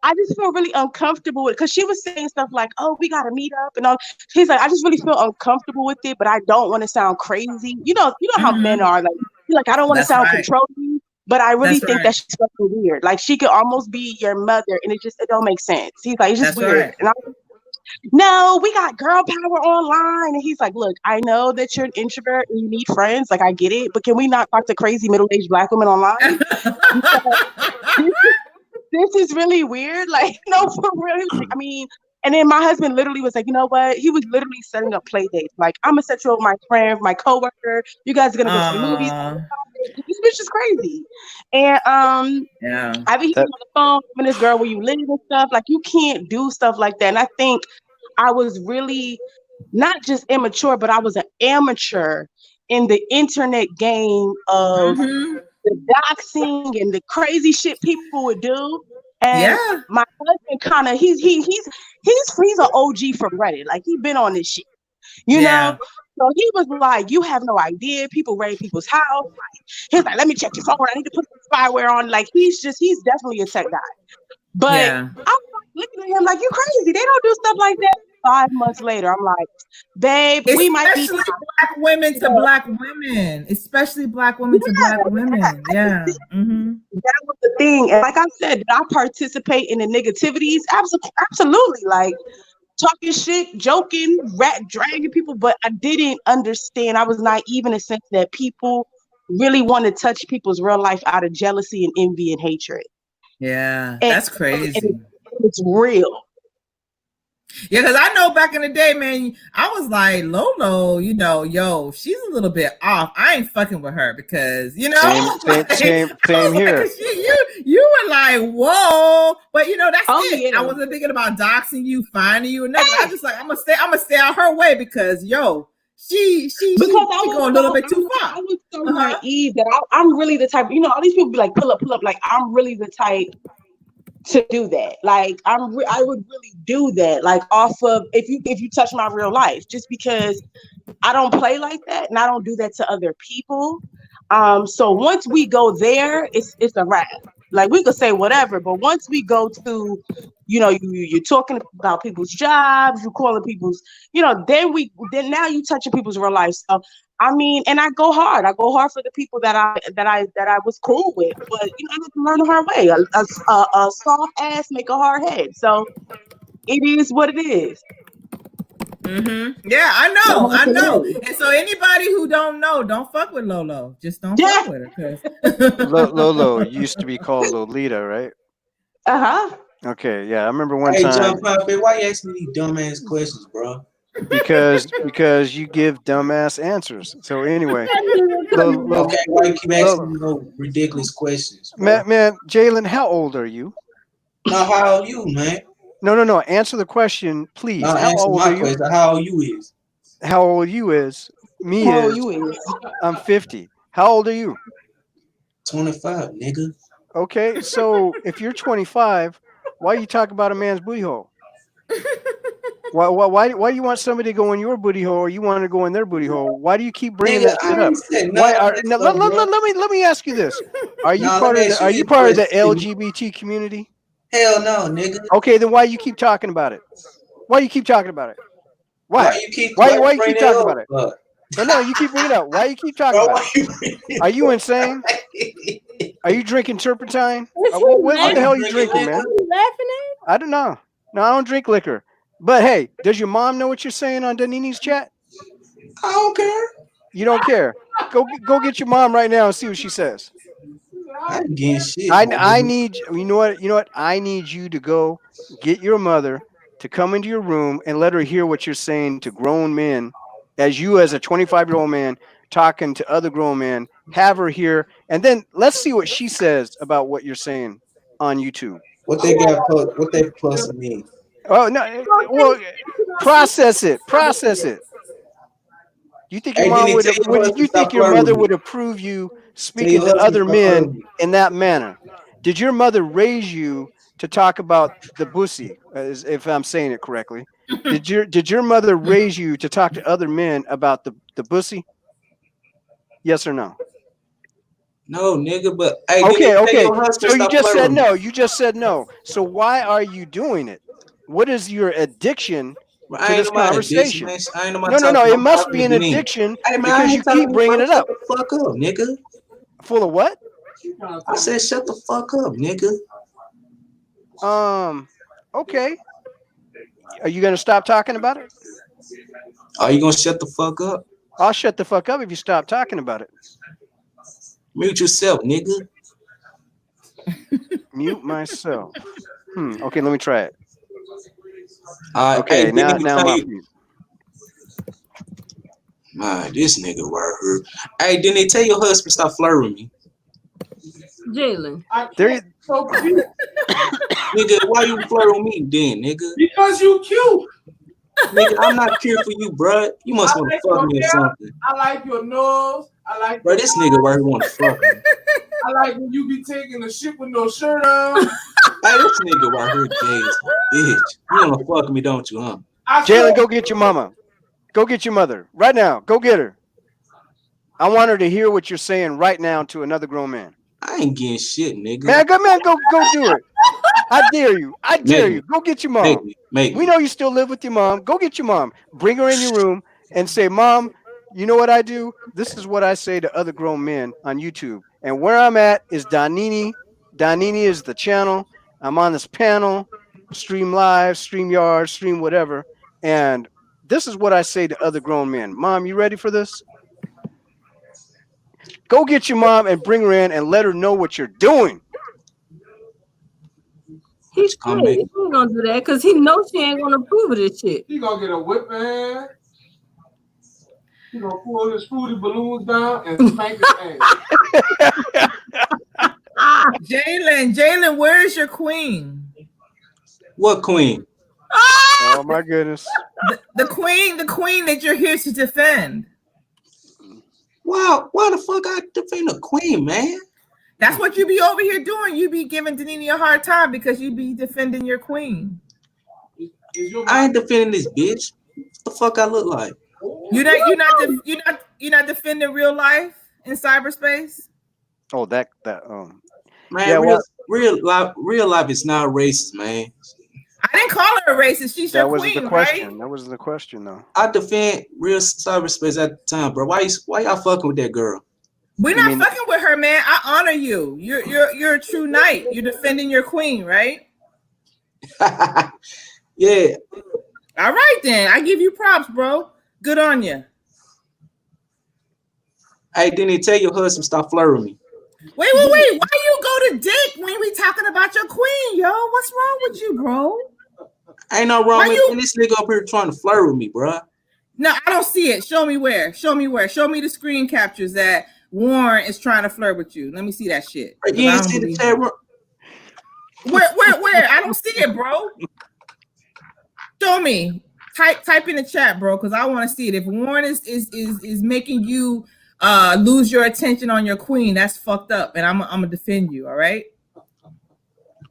I just feel really uncomfortable with it because she was saying stuff like, oh, we gotta meet up and all. He's like, I just really feel uncomfortable with it, but I don't want to sound crazy. You know how men are, like I don't want to sound controlling. But I really think that she's fucking weird. Like she could almost be your mother, and it don't make sense. He's like, it's just weird. Right. And I'm like, no, we got girl power online. And he's like, look, I know that you're an introvert and you need friends. Like I get it, but can we not talk to crazy middle-aged Black women online? This is really weird. Like, no, for real. Like, I mean, and then my husband literally was like, you know what? He was literally setting up play dates. Like, I'm gonna set you up with my friend, my coworker. You guys are gonna go to the movies. This bitch is crazy. And I be on the phone with this girl where you live and stuff. Like, you can't do stuff like that. And I think I was really not just immature, but I was an amateur in the internet game of the doxing and the crazy shit people would do. And my husband kind of he's an OG from Reddit. Like he been on this shit, you know. So he was like, "You have no idea. People raid people's house." Like, he's like, "Let me check your phone. I need to put some spyware on." Like he's definitely a tech guy. But I'm looking at him like, "You crazy? They don't do stuff like that." 5 months later, I'm like, "Babe, we might be Black women to Black women, especially Black women to Black women." Yeah, that was the thing. And like I said, did I participate in the negativities? Absolutely. Like talking shit, joking, dragging people, but I didn't understand. I was naive in the sense that people really want to touch people's real life out of jealousy and envy and hatred. Yeah, that's crazy. It's real. Yeah, because I know back in the day, man, I was like, Lolo, yo, she's a little bit off. I ain't fucking with her because, Same like, here. You were like, whoa, but that's it. Yeah. I wasn't thinking about doxing you, finding you, or nothing. I just like, I'm gonna stay out her way because, Because I she was go a little bit too far. I was so naive that I'm really the type. All these people be like, pull up. Like I'm really the type to do that. Like I would really do that. Like off of if you touch my real life, just because I don't play like that and I don't do that to other people. So once we go there, it's a wrap. Like we could say whatever, but once we go to, you're talking about people's jobs, you calling people's, then now you touching people's real life. So I mean, and I go hard. I go hard for the people that I was cool with. But I have to learn the hard way. A soft ass make a hard head. So it is what it is. Yeah, I know. And so anybody who don't know, don't fuck with Lolo. Just don't fuck with her. Lolo used to be called Lolita, right? Okay, yeah, I remember one Hey, time. John Poppy, why you asking me these dumbass questions, bro? Because you give dumbass answers. So anyway, Okay, why you keep asking me those ridiculous questions? man, Jalen, how old are you? No, how old you, man? No. Answer the question, please. No, How answer old my are you? question. How old you is? How old you is? Me How old is. you is? I'm 50. How old are you? 25, nigga. Okay, so if you're 25, why you talk about a man's booty hole? Why do you want somebody to go in your booty hole, or you want to go in their booty hole? Why do you keep bringing that shit up? Let me ask you this: Are you part of the LGBT community? Hell no, nigga. Okay, then why you keep talking about it? Why you keep talking about it? Why you keep talking about it? No, you keep bringing it up. Why you keep talking about it? Are you insane? Are you drinking turpentine? What the hell are you drinking, man? I don't know. No, I don't drink liquor. But hey, does your mom know what you're saying on Danini's chat? I don't care. You don't care. Go get your mom right now and see what she says. I ain't getting shit. I need you know what? I need you to go get your mother to come into your room and let her hear what you're saying to grown men, as you as a 25-year-old man talking to other grown men. Have her here, and then let's see what she says about what you're saying on YouTube. What they got? What they plus me? Oh no! Well, process it. You think your mom would? You think your mother would approve you speaking to other men in that manner? Did your mother raise you to talk about the pussy? If I'm saying it correctly, did your mother raise you to talk to other men about the pussy? Yes or no? No, nigga. But hey, okay. So you just said no. You just said no. So why are you doing it? What is your addiction to this conversation? No. It must be an addiction because you keep bringing it up. Shut the fuck up, nigga. Full of what? I said shut the fuck up, nigga. Okay. Are you gonna stop talking about it? Are you gonna shut the fuck up? I'll shut the fuck up if you stop talking about it. Mute yourself, nigga. Mute myself. Okay, let me try it. Okay, hey, now I'm off mute. Man, this nigga right here. Hey, didn't they tell your husband stop flirting with me? Jalen. Nigga, why you flirting with me then, nigga? Because you cute. Nigga, I'm not cute for you, bro. You must want to fuck me or something. I like your nose. I like. Bro, this nigga right here want to fuck me. I like when you be taking a shit with no shirt on. Hey, this nigga right here, gay as a bitch. You wanna fuck me, don't you, huh? Jalen, go get your mama. Go get your mother right now. Go get her. I want her to hear what you're saying right now to another grown man. I ain't getting shit, nigga. Man, go do it. I dare you. Go get your mom. We know you still live with your mom. Go get your mom. Bring her in your room and say, Mom, you know what I do? This is what I say to other grown men on YouTube. And where I'm at is Danini. Danini is the channel. I'm on this panel, stream live, stream yard, stream whatever. And this is what I say to other grown men. Mom, you ready for this? Go get your mom and bring her in and let her know what you're doing. He ain't gonna do that because he knows she ain't gonna approve of this shit. He gonna get a whip, man. He gonna pull his fruity balloons down and spank his ass. Jalen, where's your queen? What queen? Oh my goodness. The queen that you're here to defend. Wow, why the fuck I defend a queen, man? That's what you be over here doing. You be giving Danini a hard time because you be defending your queen. I ain't defending this bitch. What the fuck I look like? You're not defending real life in cyberspace. Oh, that Man, yeah, well, real life is not racist, man. I didn't call her a racist. She's your that wasn't queen, the question. right? That wasn't the question, though. I defend real cyberspace at the time, bro. Why y'all fucking with that girl? We're not fucking with her, man. I honor you. You're a true knight. You're defending your queen, right? Yeah. All right, then. I give you props, bro. Good on you. Hey, didn't tell your husband stop flirting with me? Wait. Why you go to dick when we talking about your queen, yo? What's wrong with you, bro? Ain't no wrong with this nigga up here trying to flirt with me, bro. No, I don't see it. Show me where. Show me the screen captures that Warren is trying to flirt with you. Let me see that shit. You ain't see the chat room? Where? I don't see it, bro. Show me. Type in the chat, bro, because I want to see it. If Warren is making you lose your attention on your queen, that's fucked up, and I'm gonna defend you. All right.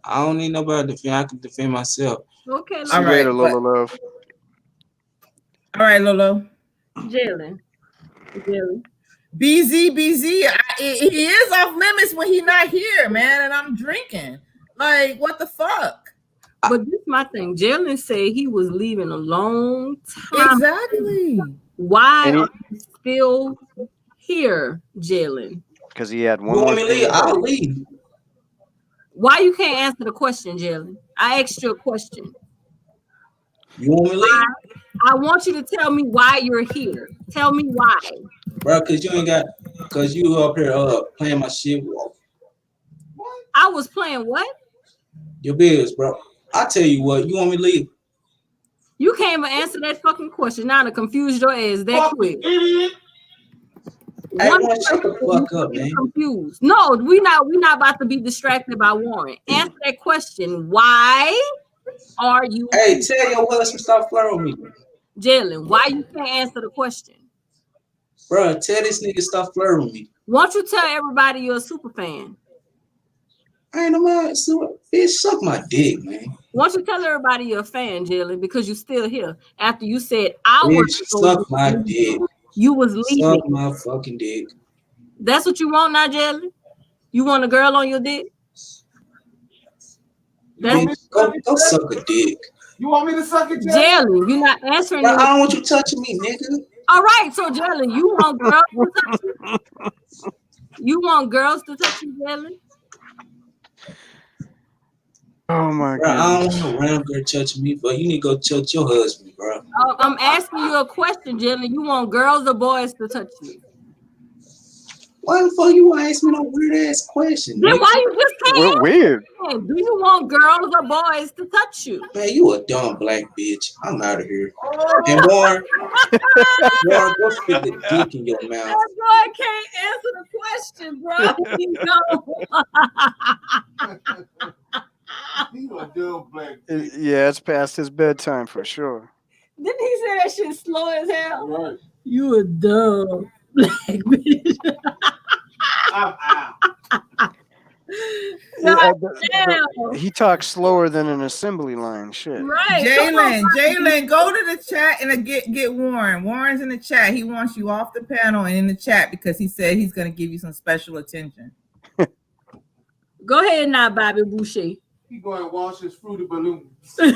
I don't need nobody to defend. I can defend myself. Okay. See you later, Lola Love. All right, Lolo. Jalen. BZ. He is off limits when he's not here, man, and I'm drinking. Like, what the fuck? But this is my thing. Jalen said he was leaving a long time. Exactly. Why are you still here, Jalen? Because he had one You more want me to thing leave? to I'll say. leave. Why you can't answer the question, Jalen? I asked you a question. You want me to leave? I want you to tell me why you're here. Tell me why. Bro, because you up here playing my shit. I was playing what? Your bills, bro. I tell you what, you want me to leave? You can't even answer that fucking question. Now to confuse your ass that quick. Hey, man, shut the fuck up, man. Confused. No, we not about to be distracted by Warren. Answer that question. Why are you? Hey, tell your husband stop flirting with me. Jalen, why you can't answer the question? Bro, tell this nigga stop flirting with me. Won't you tell everybody you're a super fan? I ain't no man. Bitch, suck my dick, man. Won't you tell everybody you're a fan, Jalen, because you're still here after you said hours Bitch, ago suck my dick. you was leaving. Suck my fucking dick. That's what you want now, Jalen? You want a girl on your dick? Bitch, go suck a dick. You want me to suck it, Jalen, you're not answering. Bro, I don't want you touching me, nigga. All right, so Jalen, you want girls to touch you? You want girls to touch you, Jalen? Oh my Bro, god! I don't want no random girl touching me, but you need to go touch your husband, bro. I'm asking you a question, Jalen. You want girls or boys to touch you? Why the fuck you ask me no weird ass question? Then nigga? why you just can't? We're weird. Do you want girls or boys to touch you? Man, you a dumb black bitch. I'm out of here. And Warren, go stick a dick in your mouth. That boy can't answer the question, bro. You know. You a dumb black. Yeah, it's past his bedtime for sure. Didn't he say that shit slow as hell? Right. You a dumb black bitch. I'm out. Yeah, damn. he talks slower than an assembly line. Shit. Right. Jalen, go to the chat and get Warren. Warren's in the chat. He wants you off the panel and in the chat because he said he's going to give you some special attention. Go ahead now, Bobby Boucher. He going to wash his fruity balloons. You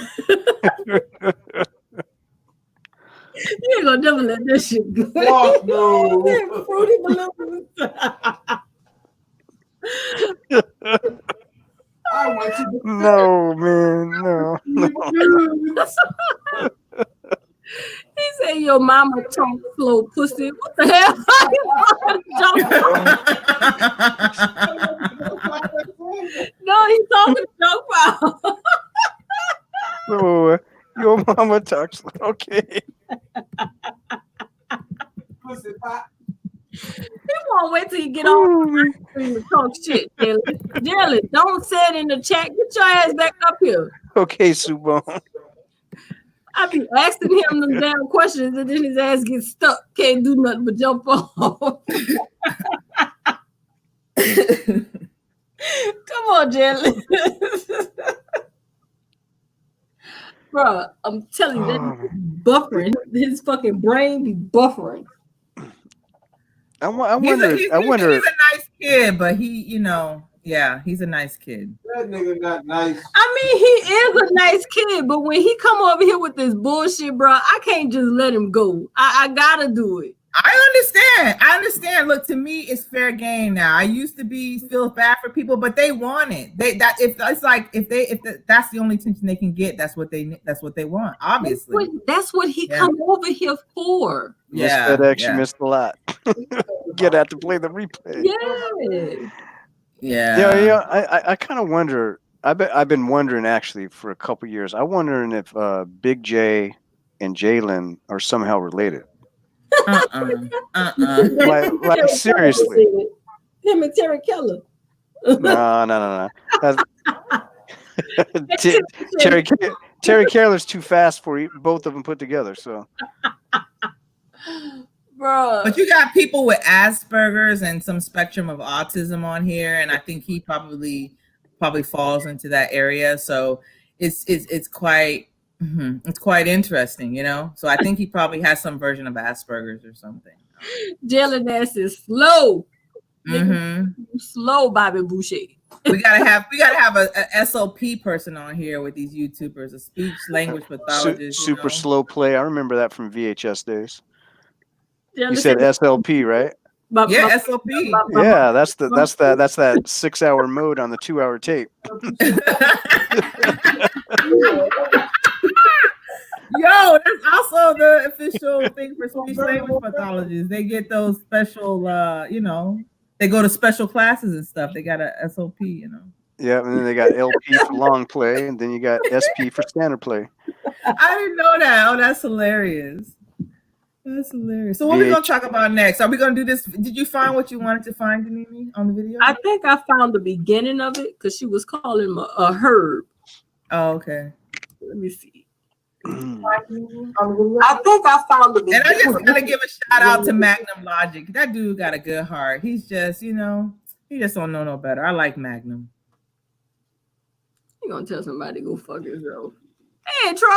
ain't gonna never let that shit go. Fuck no. Fruity balloons. I went to No, man, no. He said your mama talk slow pussy. What the hell? No, he's talking to joke about. No, your mama talks. Okay. pussy pop. He won't wait till you get on to talk shit, Jalen. Don't say it in the chat. Get your ass back up here. Okay, Subon. I be asking him them damn questions, and then his ass gets stuck. Can't do nothing but jump off. Come on, Jalen. Bro, I'm telling you, that buffering. His fucking brain be buffering. I wonder. He's a nice kid, but he's a nice kid. That nigga not nice. I mean, he is a nice kid, but when he come over here with this bullshit, bro, I can't just let him go. I gotta do it. I understand. Look, to me, it's fair game now. I used to feel bad for people, but they want it. If that's the only attention they can get, that's what they want. Obviously, that's what he come over here for. Missed FedEx, you missed a lot. Get out to play the replay. Yeah. I kind of wonder. I've been wondering actually for a couple years. I'm wondering if Big J and Jalen are somehow related. Like seriously. Him and Terry Keller. No. Terry Keller's too fast for both of them put together. So, bro. But you got people with Asperger's and some spectrum of autism on here, and I think he probably falls into that area. So it's quite. It's quite interesting, you know. So I think he probably has some version of Asperger's or something. Jalen ass is slow. Slow, Bobby Boucher. We gotta have a SLP person on here with these YouTubers, a speech language pathologist. Super slow play. I remember that from VHS days. Jalen You said SLP, right? Yeah, SLP. Yeah, that's that 6 hour mode on the 2 hour tape. Yo, that's also the official thing for speech language pathologists. They get those special, they go to special classes and stuff. They got a SOP, Yeah, and then they got LP for long play, and then you got SP for standard play. I didn't know that. Oh, that's hilarious. That's hilarious. So what are we going to talk about next? Are we going to do this? Did you find what you wanted to find, Janine, on the video? I think I found the beginning of it because she was calling him a herb. Oh, okay. Let me see. I think I found the beginning. And I just want to give a shout out to Magnum Logic. That dude got a good heart. He's just, he just don't know no better. I like Magnum. You gonna tell somebody to go fuck yourself? Hey, Troy.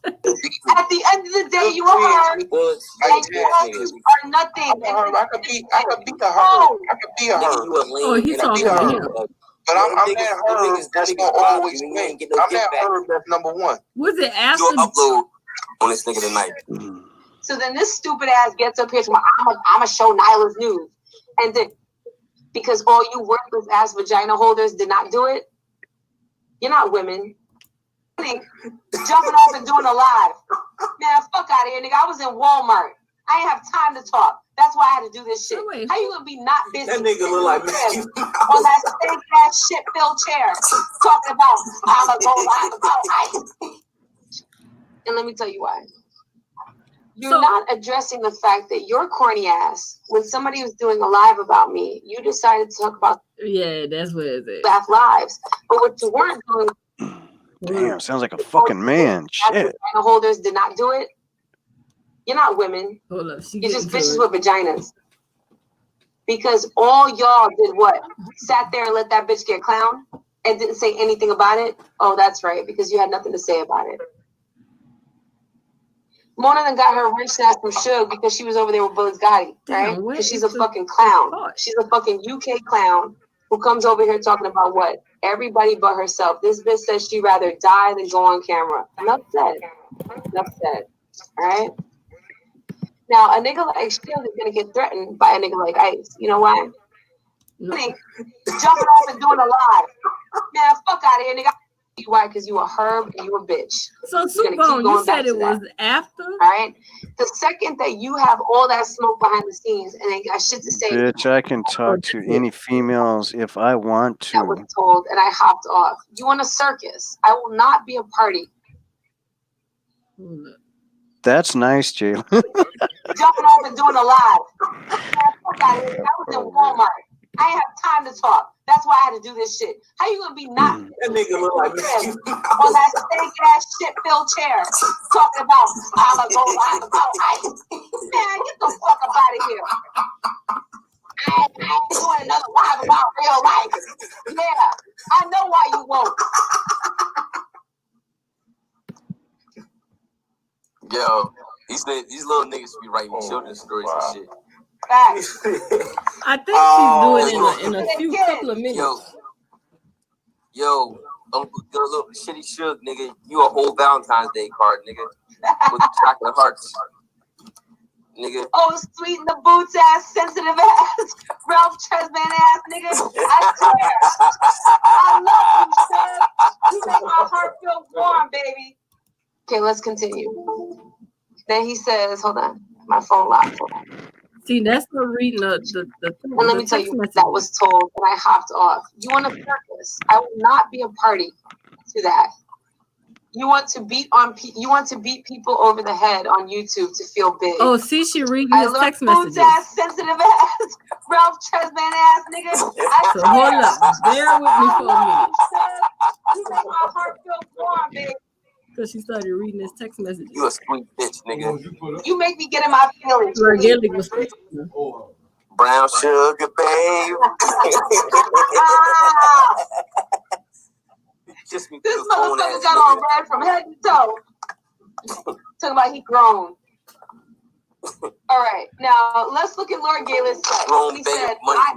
At the end of the day, you are hard, and you are nothing. I could be a herb. I could be a herb. Oh, he's talking to him. But I'm that herb that's gonna always win. I'm that herb that's number one. Was it after? Upload on this nigga tonight. So then this stupid ass gets up here to I'ma show Nyla's news, and then because all you worthless ass vagina holders did not do it, you're not women. Jumping off and doing a live. Man, fuck out of here, nigga. I was in Walmart. I ain't have time to talk. That's why I had to do this shit. How you gonna be not busy? That nigga look like Matthew on that stank ass shit filled chair talking about I'ma go live about ice. And let me tell you why. You're not addressing the fact that your corny ass, when somebody was doing a live about me, you decided to talk about that's what it is. Bath lives. But what you weren't doing. Damn, sounds like a fucking man. Shit. Vagina holders did not do it. You're not women. Hold up, You're just bitches with vaginas. Because all y'all did what? Sat there and let that bitch get clowned and didn't say anything about it? Oh, that's right, because you had nothing to say about it. Mona then got her rich ass from Suge because she was over there with Bullet Gotti, right? Because she's a fucking clown. She's a fucking UK clown who comes over here talking about what? Everybody but herself. This bitch says she'd rather die than go on camera. Enough said. Enough said. All right? Now, a nigga like Shield is going to get threatened by a nigga like Ice. You know why? Jumping off and doing a live. Man, fuck out of here, nigga. Why? Because you a herb and you a bitch. So, Supone, you said it was after? All right? The second that you have all that smoke behind the scenes and ain't got shit to say. Bitch, I can talk to any females if I want to. I was told, and I hopped off. You want a circus? I will not be a party. That's nice, Jalen. Jumping off and doing a live. Man, fuck out of here. I was in Walmart. I ain't have time to talk. That's why I had to do this shit. How you gonna be not That nigga look like Mickey on that stank ass shit filled chair talking about I'ma go live about ice? Man, get the fuck up out of here. I ain't doing another live about real life. Yeah, I know why you won't. Yo, he said these little niggas be writing children's stories and shit. Facts. I think she's doing it in a few couple of minutes. Yo, little shitty Suge, nigga, you a whole Valentine's Day card, nigga, with chocolate hearts, nigga. Oh, sweet in the boots ass, sensitive ass, Ralph Tresman ass, nigga. I swear, I love you, Suge. You make my heart feel warm, baby. Okay, let's continue. Then he says, hold on, my phone locked. Hold on. See, that's the reading of the And let me tell you what that was told, and I hopped off. You want a circus? I will not be a party to that. You want to beat people over the head on YouTube to feel big. Oh, see, she reading his text messages. Ass, sensitive ass, Ralph Tresman ass, nigga. So hold up, bear with me for a minute. You make my heart feel warm, baby. Because she started reading his text messages. You a sweet bitch, nigga. You make me get in my feelings. Brown sugar, babe. This motherfucker got on red from head to toe. Talking about he grown. All right, now let's look at Lord Galen's text. He said, hold on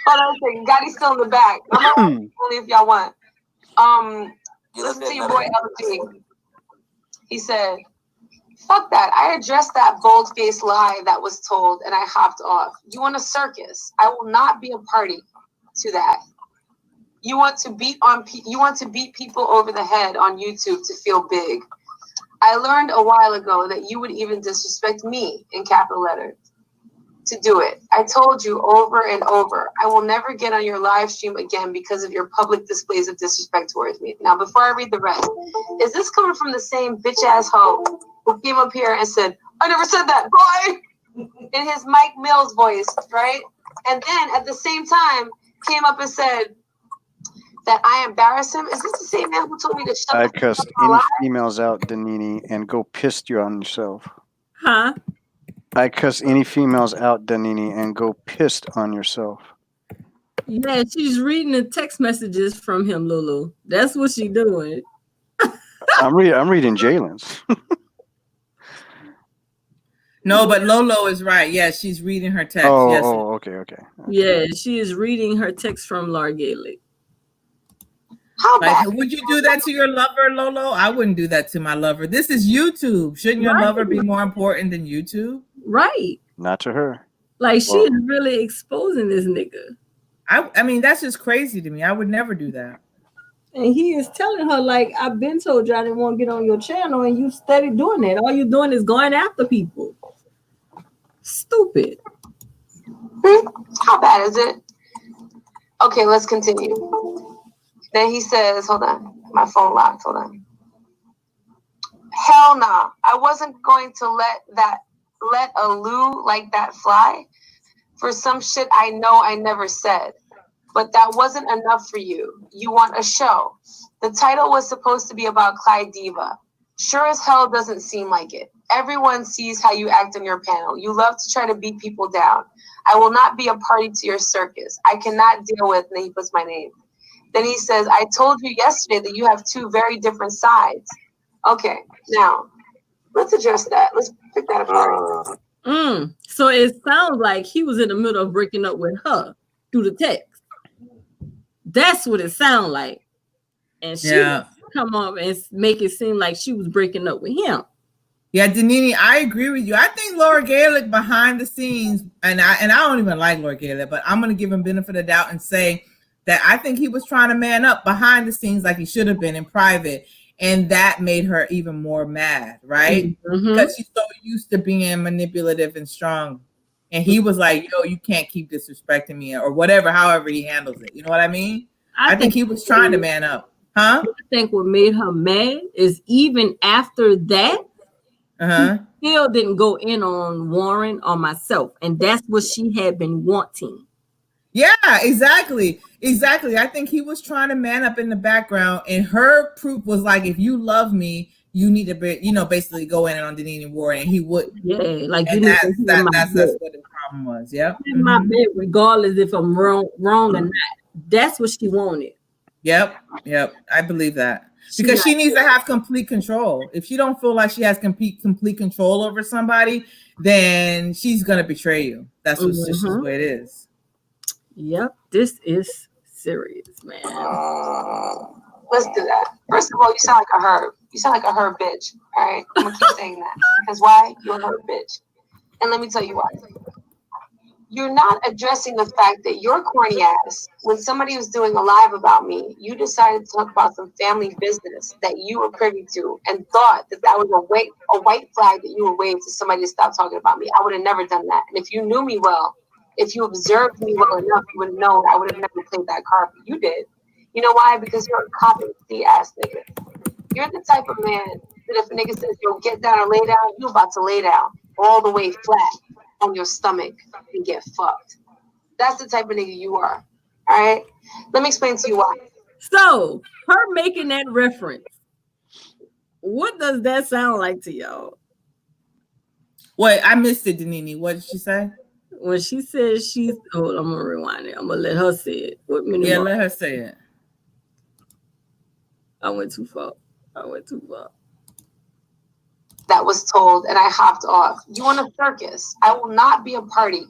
a second. Gotti's still in the back. I'm only if y'all want. Listen to your boy LG. He said, fuck that. I addressed that bold-faced lie that was told and I hopped off. You want a circus? I will not be a party to that. You want to beat people over the head on YouTube to feel big. I learned a while ago that you would even disrespect me in capital letters to do it. I told you over and over, I will never get on your live stream again because of your public displays of disrespect towards me. Now, before I read the rest, is this coming from the same bitch ass hoe who came up here and said, I never said that, boy, in his Mike Mills voice, right? And then at the same time came up and said that I embarrass him? Is this the same man who told me to shut I the fuck cussed up any alive? females out, Danini, and go pissed you on yourself. Huh? I cuss any females out, Danini, and go pissed on yourself. Yeah, she's reading the text messages from him, Lulu. That's what she's doing. I'm reading Jalen's. No, but Lolo is right. Yeah, she's reading her text. Oh, Yes. okay. Yeah, she is reading her text from Lord Gaelic. Like, would you do that to your lover, Lolo? I wouldn't do that to my lover. This is YouTube. Shouldn't your lover be more important than YouTube? Right. Not to her. Like, she is really exposing this nigga. I mean, that's just crazy to me. I would never do that. And he is telling her, like, I've been told you I didn't want to get on your channel, and you steady doing that. All you're doing is going after people. Stupid. How bad is it? Okay, let's continue. Then he says, hold on, my phone locked, hold on. Hell nah, I wasn't going to let a Lou like that fly for some shit I know I never said. But that wasn't enough for you. You want a show. The title was supposed to be about Clyde Diva. Sure as hell doesn't seem like it. Everyone sees how you act on your panel. You love to try to beat people down. I will not be a party to your circus. I cannot deal with, and then he puts my name. Then he says, I told you yesterday that you have two very different sides. Okay, now, let's address that. Let's pick that apart. So it sounds like he was in the middle of breaking up with her through the text. That's what it sounds like. And she come up and make it seem like she was breaking up with him. Yeah, Danini, I agree with you. I think Laura Gaelic behind the scenes, and I don't even like Laura Gaelic, but I'm going to give him benefit of the doubt and say that I think he was trying to man up behind the scenes like he should have been in private. And that made her even more mad, right? Because she's so used to being manipulative and strong. And he was like, yo, you can't keep disrespecting me or whatever, however he handles it. You know what I mean? I think he was trying to man up. Huh? I think what made her mad is even after that, still didn't go in on Warren or myself, and that's what she had been wanting. Yeah, exactly. I think he was trying to man up in the background, and her proof was like, if you love me, you need to be, basically go in on Deneen and Warren, and he wouldn't. Yeah, like and that's what the problem was. Yeah, in my bed, regardless if I'm wrong or not. That's what she wanted. Yep. I believe that because she needs to have complete control. If she don't feel like she has complete control over somebody, then she's gonna betray you. That's just the way it is. Yep, this is serious, man. Let's do that. First of all, you sound like a herb. You sound like a herb bitch. All right, I'm gonna keep saying that because why? You're a herb bitch, and let me tell you why. You're not addressing the fact that your corny ass, when somebody was doing a live about me, you decided to talk about some family business that you were privy to and thought that was a white flag that you would wave to somebody to stop talking about me. I would have never done that. And if you knew me well, if you observed me well enough, you would have known I would have never played that card. But you did. You know why? Because you're a copy ass nigga. You're the type of man that if a nigga says, yo, get down or lay down, you about to lay down all the way flat on your stomach and get fucked. That's the type of nigga you are. All right? Let me explain to you why. So, her making that reference, what does that sound like to y'all? Wait, I missed it, Denini. What did she say? When she says I'm gonna rewind it. I'm gonna let her say it. Yeah, let her say it. I went too far. That was told, and I hopped off. You want a circus? I will not be a party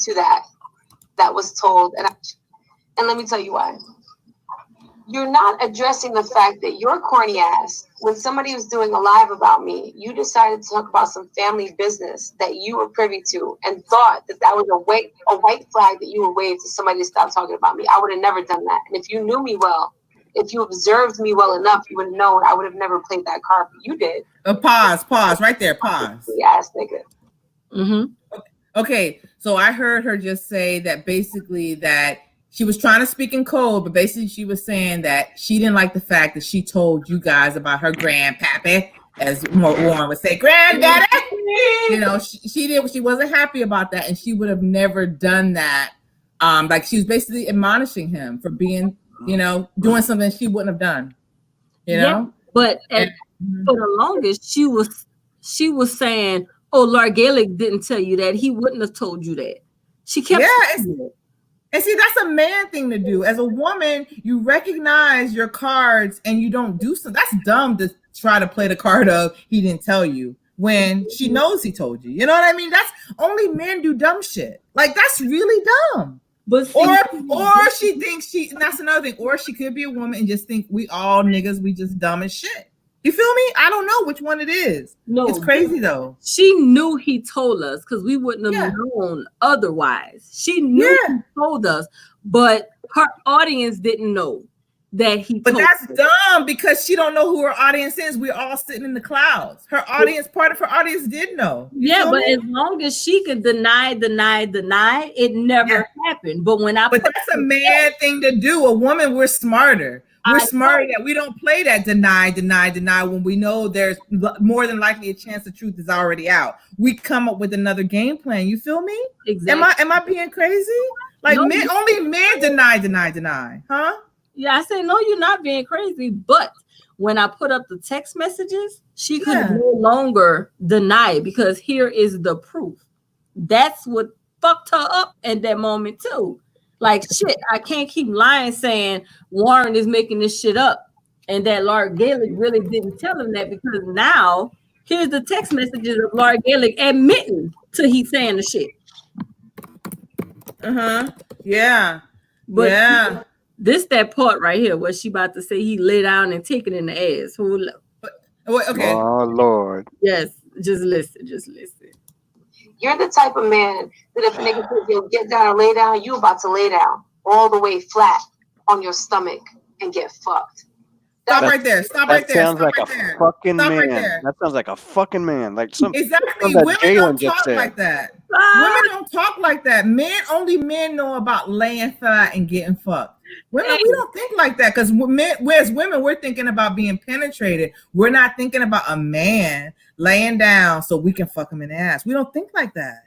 to that. That was told, and let me tell you why. You're not addressing the fact that your corny ass, when somebody was doing a live about me, you decided to talk about some family business that you were privy to and thought that was a white flag that you would wave to somebody to stop talking about me. I would have never done that. And if you knew me well, if you observed me well enough, you would have known I would have never played that card, but you did. Pause right there, pause. Yes, nigga. Mm-hmm. Okay, so I heard her just say that basically that she was trying to speak in code, but basically she was saying that she didn't like the fact that she told you guys about her grandpappy, as Warren would say, granddaddy. She wasn't happy about that, and she would have never done that. Like she was basically admonishing him for being, doing something she wouldn't have done. Yeah, but for the longest, she was saying, "Oh, Lord Gaelic didn't tell you that. He wouldn't have told you that." She kept. And see, that's a man thing to do. As a woman, you recognize your cards and you don't do so. That's dumb to try to play the card of he didn't tell you when she knows he told you. You know what I mean? That's only men do dumb shit. Like that's really dumb. But or she thinks and that's another thing. Or she could be a woman and just think we all niggas, we just dumb as shit. You feel me? I don't know which one it is. No, it's crazy though. She knew he told us because we wouldn't have known otherwise. She knew he told us, but her audience didn't know that he told us. But that's dumb because she don't know who her audience is. We're all sitting in the clouds. Her audience, part of her audience did know. Yeah, but as long as she could deny, it never happened. But that's a man thing to do. A woman, we're smarter. We're smarter that we don't play that deny when we know there's more than likely a chance the truth is already out. We come up with another game plan. You feel me? Exactly. Am I being crazy? Like no, only men deny, huh? Yeah, I say no, you're not being crazy. But when I put up the text messages, she could no longer deny it because here is the proof. That's what fucked her up at that moment too. Like shit, I can't keep lying saying Warren is making this shit up and that Lord Gaelic really didn't tell him that because now here's the text messages of Lord Gaelic admitting to he saying the shit. Yeah. But this that part right here where she about to say he lay down and take it in the ass. Hold up. Okay. Oh Lord. Yes, just listen. You're the type of man that if a nigga says, yo, get down or lay down, you about to lay down all the way flat on your stomach and get fucked. Stop right there. That sounds like a fucking man. That sounds like a fucking man. Like some exactly. That Women don't talk like that. Women don't talk like that. Only men know about laying flat and getting fucked. Women, we don't think like that because as women, we're thinking about being penetrated. We're not thinking about a man laying down so we can fuck him in the ass. We don't think like that.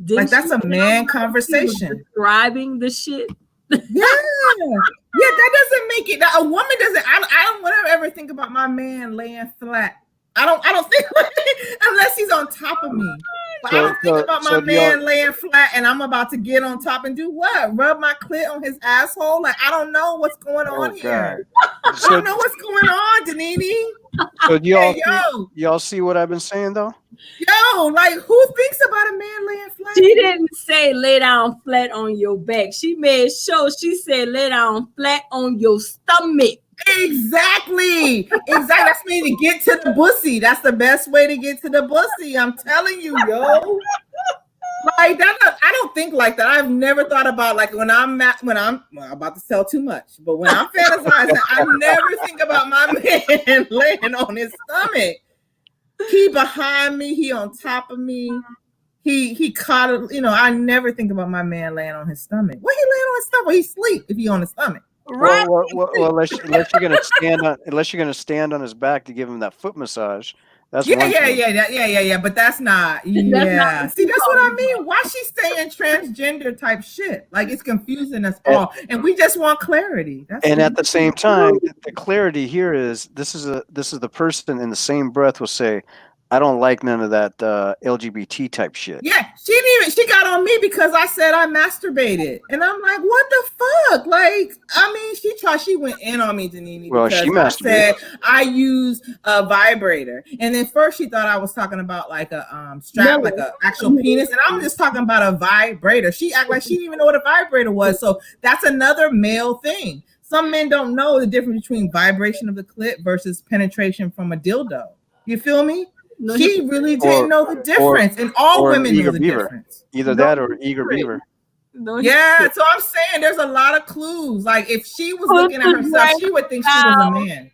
Like that's a man conversation. Describing the shit. Yeah, that doesn't make it. A woman doesn't. I don't want to ever think about my man laying flat. I don't think unless he's on top of me. But I don't think about my man laying flat and I'm about to get on top and do what? Rub my clit on his asshole? Like I don't know what's going on here. I don't know what's going on, Danini. So do y'all see what I've been saying though? Yo, like who thinks about a man laying flat? She didn't say lay down flat on your back. She made sure she said lay down flat on your stomach. Exactly. That's me to get to the pussy. That's the best way to get to the pussy. I'm telling you, yo. Like that, I don't think like that. I've never thought about like when I'm about to tell too much, but when I'm fantasizing, I never think about my man laying on his stomach. He behind me, he on top of me. He caught it, I never think about my man laying on his stomach. What he laying on his stomach? He sleep if he on his stomach. Right. Well, unless you're gonna stand on his back to give him that foot massage. That's yeah. But that's not. Yeah. See, that's what I mean. Why she saying transgender type shit? Like it's confusing us all, and we just want clarity. And at the same time, the clarity here is this is the person in the same breath will say, I don't like none of that LGBT type shit. Yeah, she got on me because I said I masturbated. And I'm like, what the fuck? Like, I mean, she went in on me, Danini. Well, she masturbated. I said I use a vibrator. And then first she thought I was talking about like a strap, like an actual penis. And I'm just talking about a vibrator. She act like she didn't even know what a vibrator was. So that's another male thing. Some men don't know the difference between vibration of the clit versus penetration from a dildo. You feel me? No, she really didn't know the difference, and all women know the difference. Either that or eager beaver. Yeah, so I'm saying there's a lot of clues. Like if she was looking at herself, she would think she was a man.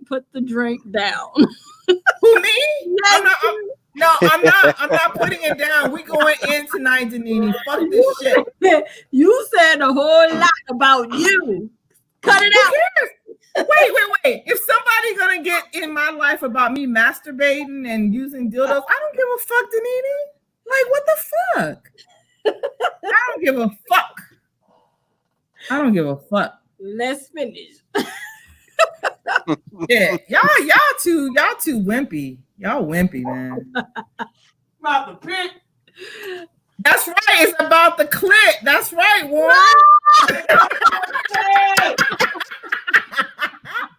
Put the drink down. Who me? Yes. I'm not putting it down. We going in tonight, Danini. Fuck this shit. You said a whole lot about you. Cut it out. Wait. If somebody's gonna get in my life about me masturbating and using dildos, I don't give a fuck, Danini. Like, what the fuck? I don't give a fuck. I don't give a fuck. Let's finish. Yeah, y'all too wimpy. Y'all wimpy, man. About the pit. That's right. It's about the clit. That's right, Warren.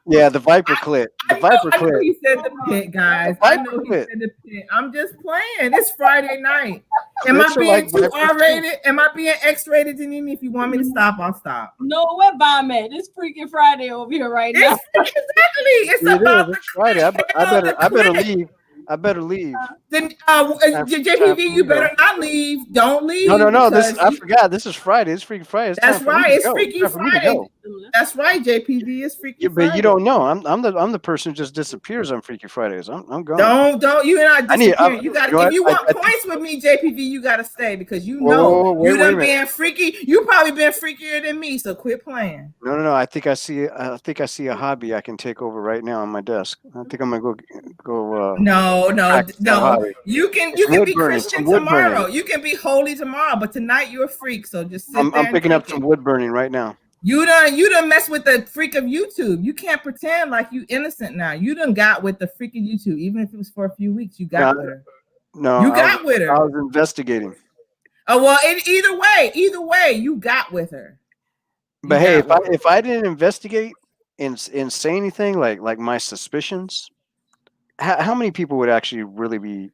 Yeah, the viper clit. The viper I know clit. he said the pit, guys. I know he said the pit. I'm just playing. It's Friday night. Am I being too R-rated? Am I being X-rated, Danini? If you want me to stop, I'll stop. No, where bomb at? It's freaking Friday over here right now. Exactly. It's about It's Friday. I better leave. I better leave. Then JPV, you better not leave. Don't leave. No. I forgot. This is Friday. It's Freaky Friday. That's right. It's Freaky Friday. That's right, JPV. It's Freaky Friday. But you don't know. I'm the person who just disappears on Freaky Fridays. I'm gone. Don't you and I disappear. You got if you want points with me, JPV, you gotta stay because you know you done being freaky. You probably been freakier than me. So quit playing. No. I think I see a hobby I can take over right now on my desk. I think I'm gonna go. No. You can be Christian tomorrow. You can be holy tomorrow, but tonight you're a freak. So just sit there. I'm picking up some wood burning right now. You done mess with the freak of YouTube. You can't pretend like you innocent now. You done got with the freak of YouTube, even if it was for a few weeks. You got with her. No, you got with her. I was investigating. Oh well, either way, you got with her. But hey, if I didn't investigate and say anything like my suspicions, how many people would actually really be?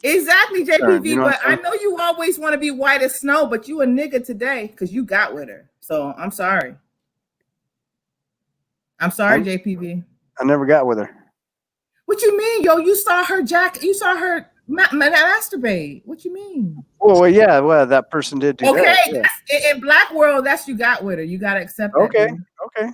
Exactly, JPV. You know but I know you always want to be white as snow, but you a nigga today because you got with her. So I'm sorry. JPV. I never got with her. What you mean, yo? You saw her masturbate. What you mean? Well, yeah. Well, that person did do that. Okay, in Black World, that's you got with her. You got to accept that.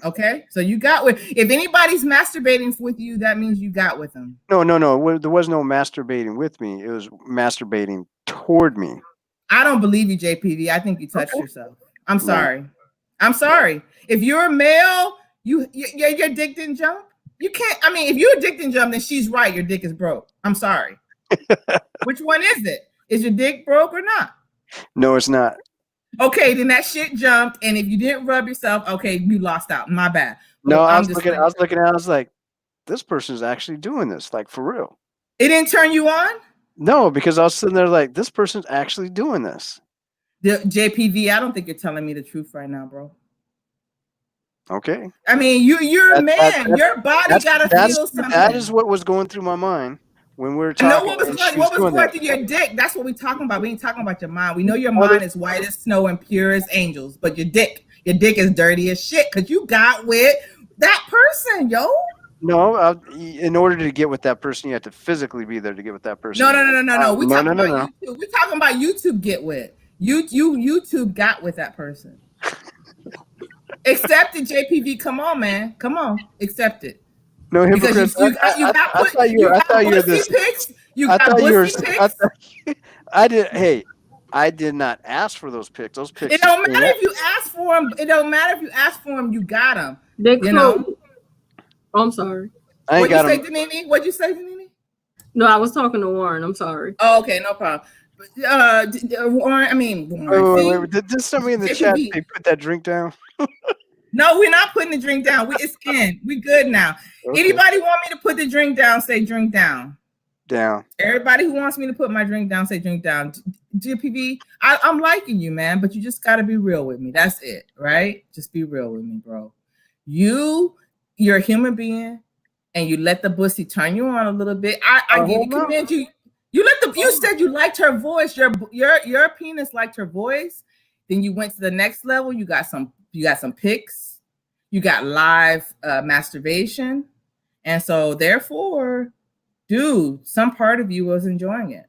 Okay. So you got with. If anybody's masturbating with you, that means you got with them. No. There was no masturbating with me. It was masturbating toward me. I don't believe you, JPV. I think you touched yourself. I'm sorry. If you're a male, your dick didn't jump. You can't. I mean, if you're a dick didn't jump, then she's right. Your dick is broke. I'm sorry. Which one is it? Is your dick broke or not? No, it's not. Okay, then that shit jumped, and if you didn't rub yourself, okay, you lost out. My bad. No, But I I'm was just looking. saying. I was looking at. I was like, this person's actually doing this, like for real. It didn't turn you on? No, because I was sitting there like, this person's actually doing this. The JPV, I don't think you're telling me the truth right now, bro. Okay. I mean, you're a man. Your body gotta feel something. That is what was going through my mind when we were I know talking. what was going through your dick. That's what we're talking about. We ain't talking about your mind. We know your mind is white as snow and pure as angels, but your dick is dirty as shit because you got with that person, yo. No, in order to get with that person, you have to physically be there to get with that person. No. We talking about no. YouTube. We talking about YouTube get with. YouTube got with that person. Accept it, JPV. Come on, man. Come on. Accept it. No hypocrites. I did not ask for those pics. Those pics. It don't matter if you ask for them. It don't matter if you ask for them. You got them. You know. Oh, I'm sorry. What'd you say, Danini? What'd you say, Danini? No, I was talking to Warren. I'm sorry. Oh, okay, no problem. Warren. Wait. Did somebody in the chat say put that drink down? No, we're not putting the drink down. It's in. We good now. Okay. Anybody want me to put the drink down? Say drink down. Down. Everybody who wants me to put my drink down, say drink down. JPV, I'm liking you, man, but you just got to be real with me. That's it, right? Just be real with me, bro. You're a human being, and you let the pussy turn you on a little bit. I commend you. You said you liked her voice. Your penis liked her voice. Then you went to the next level. You got some pics. You got live masturbation, and so therefore, dude, some part of you was enjoying it.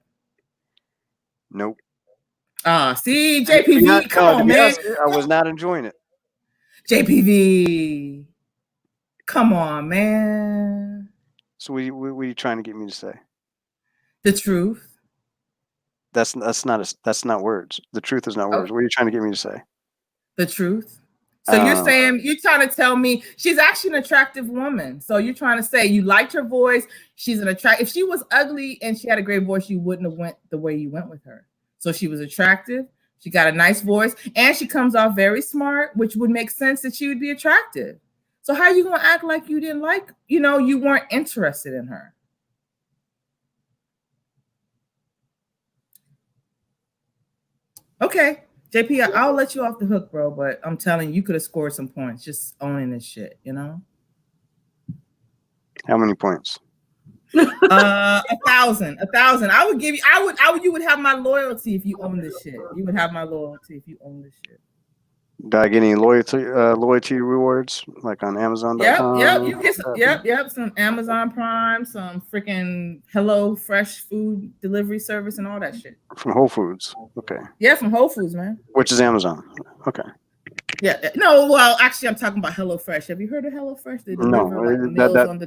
Nope. See, JPV, come on, man. I was not enjoying it. JPV, come on, man. So what are you trying to get me to say? The truth. That's not words. The truth is not words. What are you trying to get me to say? The truth. So you're trying to tell me she's actually an attractive woman. So you're trying to say you liked her voice. She's an attractive. If she was ugly and she had a great voice, you wouldn't have went the way you went with her. So she was attractive. She got a nice voice, and she comes off very smart, which would make sense that she would be attractive. So how are you gonna act like you didn't like? You weren't interested in her. Okay. JP, I'll let you off the hook, bro, but I'm telling you could have scored some points just owning this shit, How many points? 1,000. I would give you, you would have my loyalty if you own this shit. You would have my loyalty if you own this shit. Do I get any loyalty rewards like on Amazon.com? Yep. You get some, some Amazon Prime, some freaking Hello Fresh food delivery service, and all that shit. From Whole Foods. Okay. Yeah, from Whole Foods, man. Which is Amazon. Okay. Yeah. No, well, actually, I'm talking about Hello Fresh. Have you heard of Hello Fresh? They deliver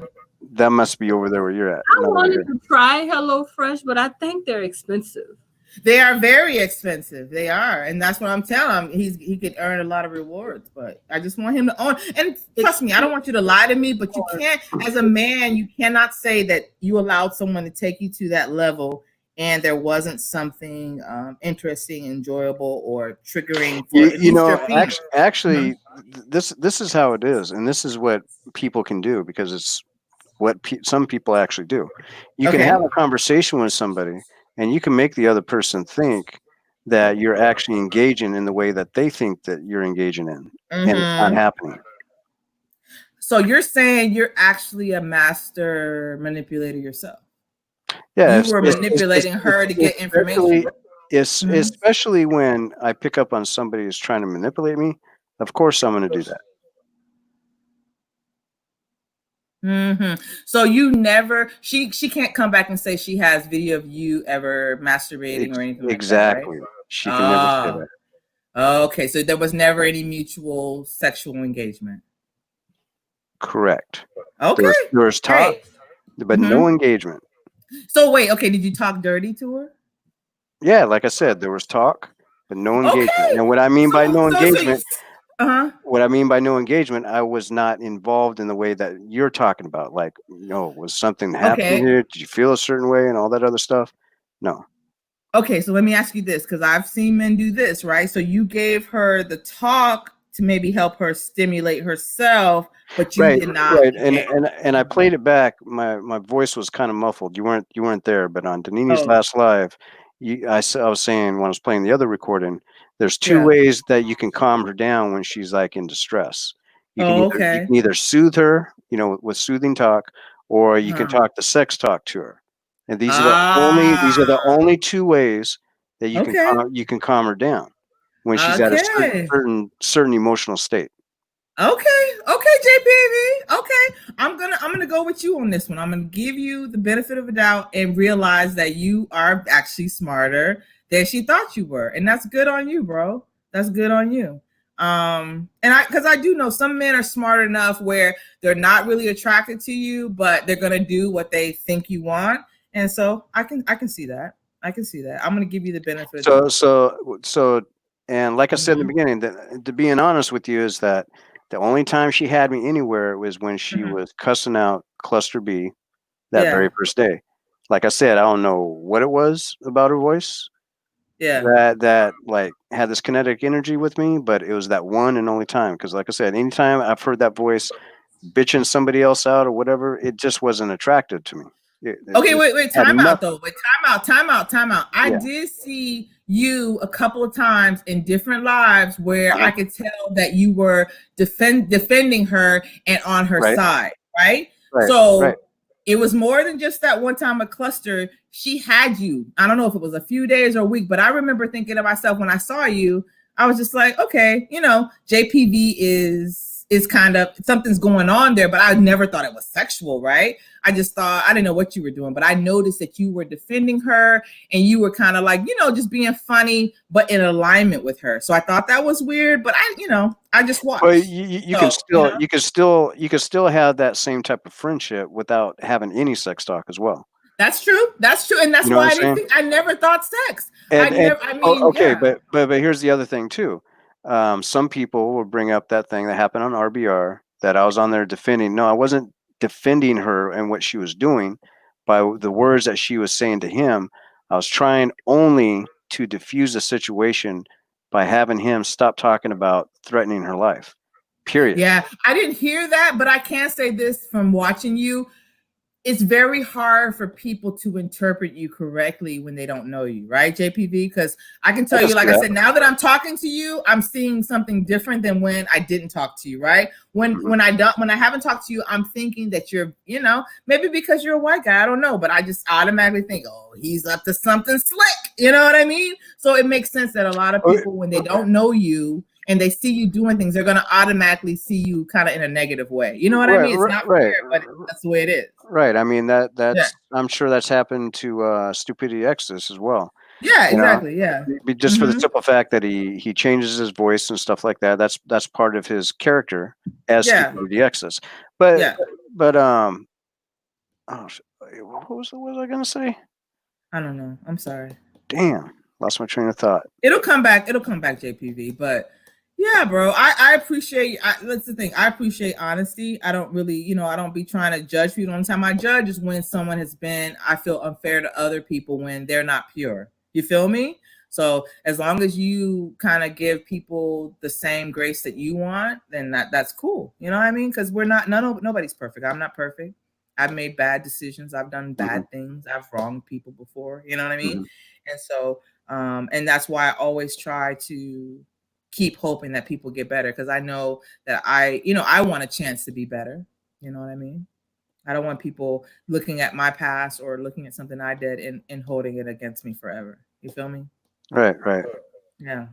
that must be over there where you're at. I wanted to try HelloFresh, but I think they're expensive. They are very expensive. They are, and that's what I'm telling him. He could earn a lot of rewards, but I just want him to own. And trust me, I don't want you to lie to me, but you can't, as a man, you cannot say that you allowed someone to take you to that level and there wasn't something interesting, enjoyable, or triggering. For actually, this is how it is, and this is what people can do because it's what some people actually do. You can have a conversation with somebody. And you can make the other person think that you're actually engaging in the way that they think that you're engaging in, and it's not happening. So you're saying you're actually a master manipulator yourself? Yeah, you were manipulating her to get information. Especially when I pick up on somebody who's trying to manipulate me. Of course, I'm going to do that. So you never she can't come back and say she has video of you ever masturbating or anything exactly like that, right? She can never say that. Okay, so there was never any mutual sexual engagement. Correct. Okay, there was talk, but no engagement. So wait, okay, did you talk dirty to her? Yeah, like I said, there was talk, but no engagement. And what I mean by no engagement, What I mean by no engagement, I was not involved in the way that you're talking about. Like, was something happening here? Did you feel a certain way and all that other stuff? No. Okay, so let me ask you this, because I've seen men do this, right? So you gave her the talk to maybe help her stimulate herself, but you did not. Right, and I played it back. My voice was kind of muffled. You weren't there, but on Danini's last live, I was saying when I was playing the other recording, there's two ways that you can calm her down when she's like in distress. You can either soothe her, with soothing talk, or you can talk the sex talk to her. And these are the only two ways that you can calm her down when she's at a certain emotional state. Okay, JPV. Okay, I'm gonna go with you on this one. I'm gonna give you the benefit of a doubt and realize that you are actually smarter than she thought you were, and that's good on you, bro. That's good on you. Because I do know some men are smart enough where they're not really attracted to you, but they're gonna do what they think you want. And so I can see that. I can see that. I'm going to give you the benefit. So, and like I said in the beginning, to being honest with you, is that the only time she had me anywhere was when she was cussing out Cluster B that very first day. Like I said, I don't know what it was about her voice. Yeah. That like had this kinetic energy with me, but it was that one and only time. Because like I said, anytime I've heard that voice bitching somebody else out or whatever, it just wasn't attractive to me. Okay, wait, time out though. Wait, time out. I did see you a couple of times in different lives where I could tell that you were defending her and on her side, right? So it was more than just that one time at Cluster. She had you. I don't know if it was a few days or a week, but I remember thinking to myself when I saw you, I was just like, okay, JPV is kind of something's going on there, but I never thought it was sexual, right? I just thought, I didn't know what you were doing, but I noticed that you were defending her and you were kind of like, just being funny, but in alignment with her. So I thought that was weird, but I just watched. Well, you can still have that same type of friendship without having any sex talk as well. That's true. And that's why I never thought sex. But here's the other thing too. Some people will bring up that thing that happened on RBR that I was on there defending. No, I wasn't defending her and what she was doing by the words that she was saying to him. I was trying only to diffuse the situation by having him stop talking about threatening her life. Period. Yeah, I didn't hear that, but I can say this from watching you. It's very hard for people to interpret you correctly when they don't know you, right, JPV? Because I can tell you, like I said, now that I'm talking to you, I'm seeing something different than when I didn't talk to you, right? When I haven't talked to you, I'm thinking that you're, maybe because you're a white guy, I don't know, but I just automatically think, oh, he's up to something slick. You know what I mean? So it makes sense that a lot of people, when they don't know you and they see you doing things, they're going to automatically see you kind of in a negative way. You know what I mean? It's not fair, but that's the way it is. Right. I mean, that's I'm sure that's happened to Stupidity Exodus as well. Yeah, exactly. Yeah. Just for the simple fact that he changes his voice and stuff like that. That's part of his character as Stupidity Exodus. But what was I gonna say? I don't know. I'm sorry. Damn, lost my train of thought. It'll come back, JPV. But yeah, bro, I appreciate. That's the thing. I appreciate honesty. I don't really, I don't be trying to judge people. The only time I judge is when someone has been, I feel unfair to other people when they're not pure. You feel me? So as long as you kind of give people the same grace that you want, then that's cool. You know what I mean? Because nobody's perfect. I'm not perfect. I've made bad decisions. I've done bad things. I've wronged people before. You know what I mean? And so, and that's why I always try to keep hoping that people get better, because I know that I want a chance to be better. You know what I mean? I don't want people looking at my past or looking at something I did and holding it against me forever. You feel me? Right. Yeah.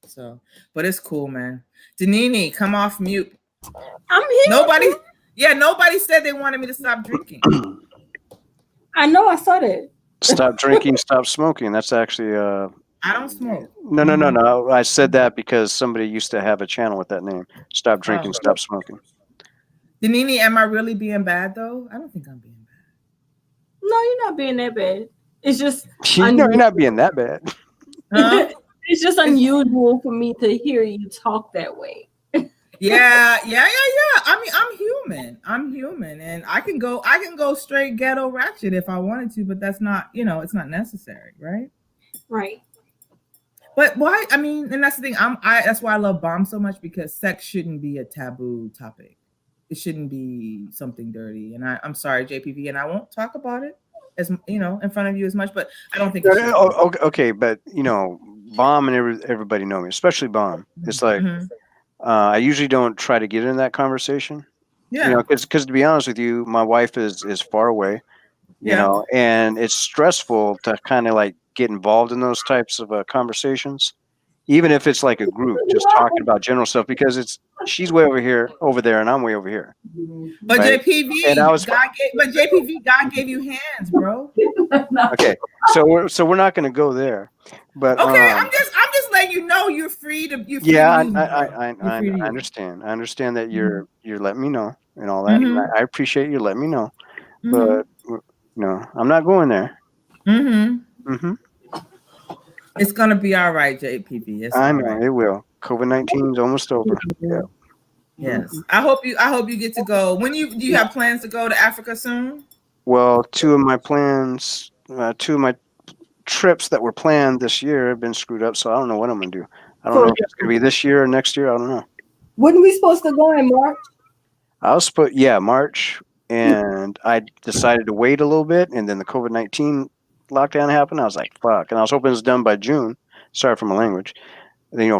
So, but it's cool, man. Danini, come off mute. I'm here. Nobody said they wanted me to stop drinking. I know, I saw that. Stop drinking, stop smoking. That's actually I don't smoke. No. I said that because somebody used to have a channel with that name. Stop drinking, stop smoking. Danini, am I really being bad though? I don't think I'm being bad. No, you're not being that bad. It's just you're not being that bad. It's just unusual for me to hear you talk that way. Yeah. I mean, I'm human, and I can go straight ghetto ratchet if I wanted to, but that's not, it's not necessary, right? Right. But why? I mean, and that's the thing. That's why I love Bomb so much, because sex shouldn't be a taboo topic. It shouldn't be something dirty. And I'm sorry, JPV, and I won't talk about it as in front of you as much. But I don't think. Okay, but Bomb and everybody know me, especially Bomb. It's like I usually don't try to get in that conversation. Yeah. Because to be honest with you, my wife is far away. And it's stressful to kind of like get involved in those types of conversations, even if it's like a group just talking about general stuff, because she's way over there, and I'm way over here. But right? JPV, God gave you hands, bro. Okay, so we're not going to go there. But okay, I'm just letting you know you're free to. I understand. I understand that you're letting me know and all that. Mm-hmm. I appreciate you letting me know, but no, I'm not going there. It's gonna be all right, JPV. I know it will. COVID-19 is almost over. Yeah. Yes. I hope you get to go. Do you have plans to go to Africa soon? Well, two of my trips that were planned this year have been screwed up, so I don't know what I'm gonna do. I don't know if it's gonna be this year or next year. I don't know. When are we supposed to go in March? I was March, and I decided to wait a little bit, and then the COVID-19 lockdown happened. I was like, fuck. And I was hoping it was done by June. Sorry for my language.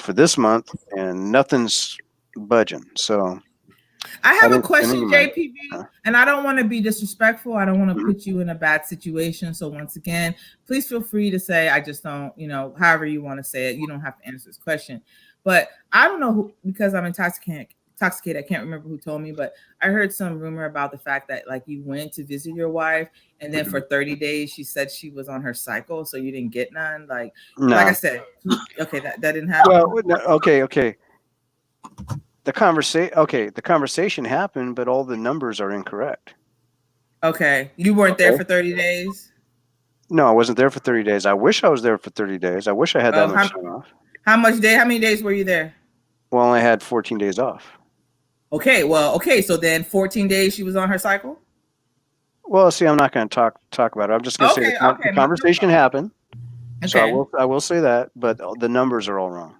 For this month, and nothing's budging. So I have a question, JPV, and I don't want to be disrespectful. I don't want to put you in a bad situation. So once again, please feel free to say, I just don't, however you want to say it. You don't have to answer this question. But I don't know because I'm intoxicated. I can't remember who told me, but I heard some rumor about the fact that like you went to visit your wife, and then for 30 days she said she was on her cycle, so you didn't get none. Like I said, okay, that didn't happen. Well, okay. The conversation happened, but all the numbers are incorrect. Okay, you weren't there for 30 days. No, I wasn't there for 30 days. I wish I was there for 30 days. I wish I had that much time off. How many days were you there? Well, I had 14 days off. Okay. So then 14 days she was on her cycle? Well, see, I'm not going to talk about it. I'm just going to say the conversation happened. Okay. So I will say that, but the numbers are all wrong.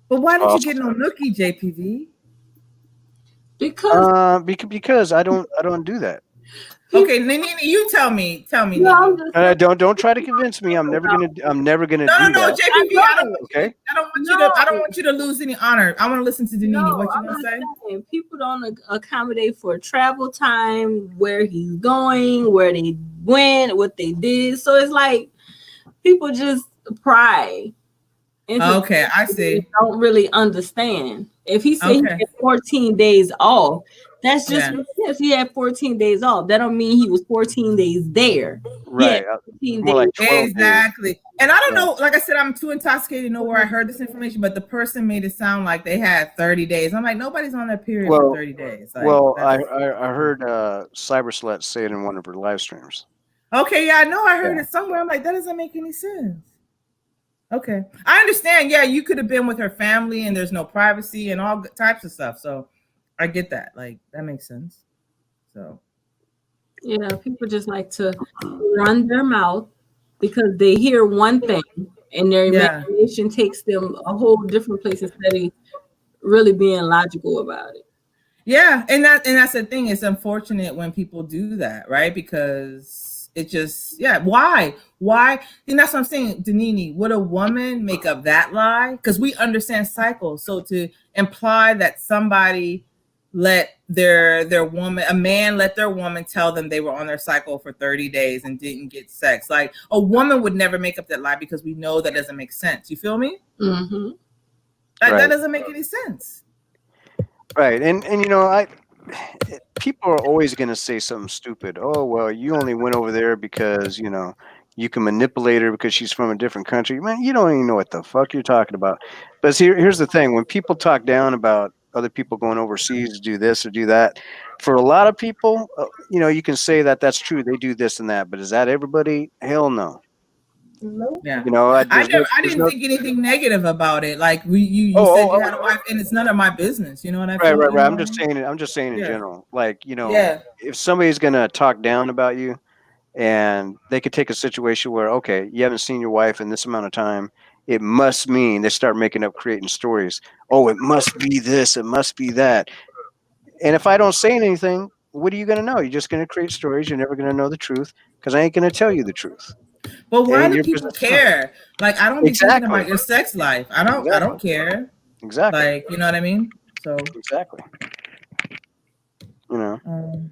But why don't you get no nookie, JPV? Because I don't do that. Okay, Nene, you tell me. Don't try to convince me. I'm never gonna do that. No, JPV, I don't want you to lose any honor. I want to listen to Denini. What you want to say? People don't accommodate for travel time, where he's going, where they went, what they did. So it's like people just pry. Okay, I see. Don't really understand. If he said he had 14 days off, that's just if he had 14 days off. That don't mean he was 14 days there. Right. Exactly. And I don't know, like I said, I'm too intoxicated to know where I heard this information, but the person made it sound like they had 30 days. I'm like, nobody's on that period for 30 days. Like, I heard Cyberslut say it in one of her live streams. Okay, yeah, I know I heard it somewhere. I'm like, that doesn't make any sense. Okay. I understand. Yeah, you could have been with her family and there's no privacy and all types of stuff. So I get that. Like, that makes sense. So yeah, people just like to run their mouth because they hear one thing and their imagination takes them a whole different place instead of really being logical about it. Yeah, and that's the thing. It's unfortunate when people do that, right? Because it just, why? And that's what I'm saying, Denini, would a woman make up that lie? Because we understand cycles. So to imply that somebody let a man let their woman tell them they were on their cycle for 30 days and didn't get sex. Like, a woman would never make up that lie because we know that doesn't make sense. You feel me? Mm-hmm. That doesn't make any sense. Right. And people are always going to say something stupid. Oh, well, you only went over there because, you can manipulate her because she's from a different country. Man, you don't even know what the fuck you're talking about. But here's the thing. When people talk down about other people going overseas to do this or do that, for a lot of people, you can say that that's true. They do this and that. But is that everybody? Hell no. Yeah. You know, I didn't think anything negative about it. Like you said you had a wife, and it's none of my business. You know what I Right, feel? right, You right. know I'm what I just mean? saying it. I'm just saying in Yeah. general. Like, you know, Yeah. if somebody's gonna talk down about you, and they could take a situation where, okay, you haven't seen your wife in this amount of time, it must mean they start making up, creating stories. Oh, it must be this, it must be that. And if I don't say anything, what are you gonna know? You're just gonna create stories. You're never gonna know the truth because I ain't gonna tell you the truth. But why And do your people business to know. care? Like I don't be thinking Exactly. about your sex life. I don't care. Exactly. Like, you know what I mean? So Exactly. You know.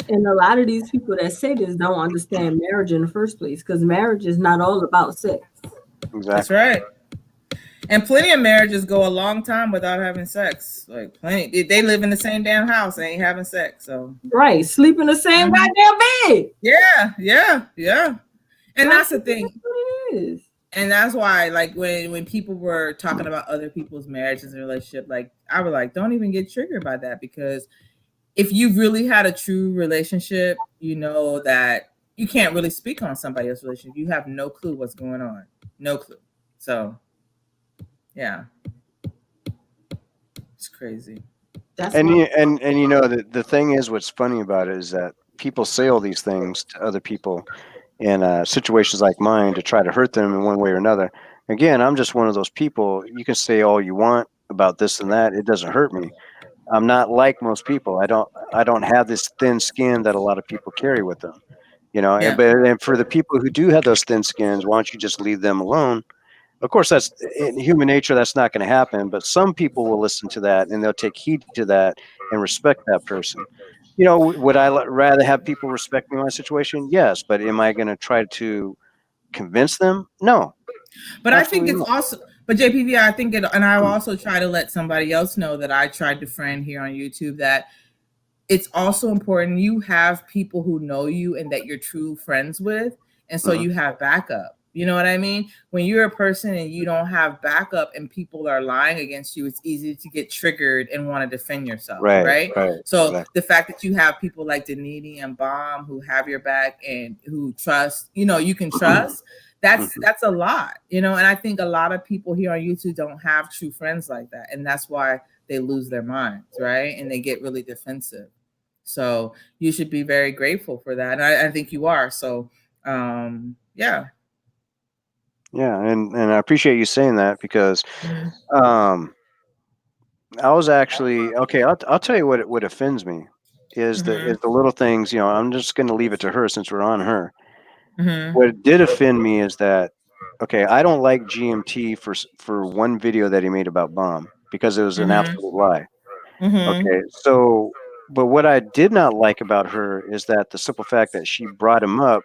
And a lot of these people that say this don't understand marriage in the first place, because marriage is not all about sex. Exactly. That's right. And plenty of marriages go a long time without having sex. Like plenty, they live in the same damn house, they ain't having sex. So right, sleep in the same goddamn bed. Yeah. And that's the thing. And that's why, like, when people were talking about other people's marriages and relationship, like I was like, don't even get triggered by that, because if you've really had a true relationship, you know that you can't really speak on somebody else's relationship. You have no clue what's going on. No clue. So yeah. It's crazy. And you know the thing is, what's funny about it is that people say all these things to other people in situations like mine to try to hurt them in one way or another. Again, I'm just one of those people. You can say all you want about this and that. It doesn't hurt me. I'm not like most people. I don't have this thin skin that a lot of people carry with them. You know, Yeah. and for the people who do have those thin skins, why don't you just leave them alone? Of course, that's in human nature. That's not going to happen. But some people will listen to that and they'll take heed to that and respect that person. You know, would I rather have people respect me in my situation? Yes. But am I going to try to convince them? No. But I think Absolutely it's not. also, but JPV, I think it, and I will also try to let somebody else know that I tried to friend here on YouTube that it's also important you have people who know you and that you're true friends with. And so you have backup. You know what I mean? When you're a person and you don't have backup and people are lying against you, it's easy to get triggered and want to defend yourself. Right. So exactly. the fact that you have people like Danini and Bomb who have your back and who trust, you know, you can trust, that's a lot, you know, and I think a lot of people here on YouTube don't have true friends like that. And that's why they lose their minds, right? And they get really defensive. So you should be very grateful for that. And I think you are. So yeah. Yeah, and I appreciate you saying that because I was actually okay. I'll tell you what offends me is the little things. You know, I'm just going to leave it to her since we're on her. What did offend me is that okay, I don't like GMT for one video that he made about Bomb because it was an absolute lie. Okay, so but what I did not like about her is that the simple fact that she brought him up.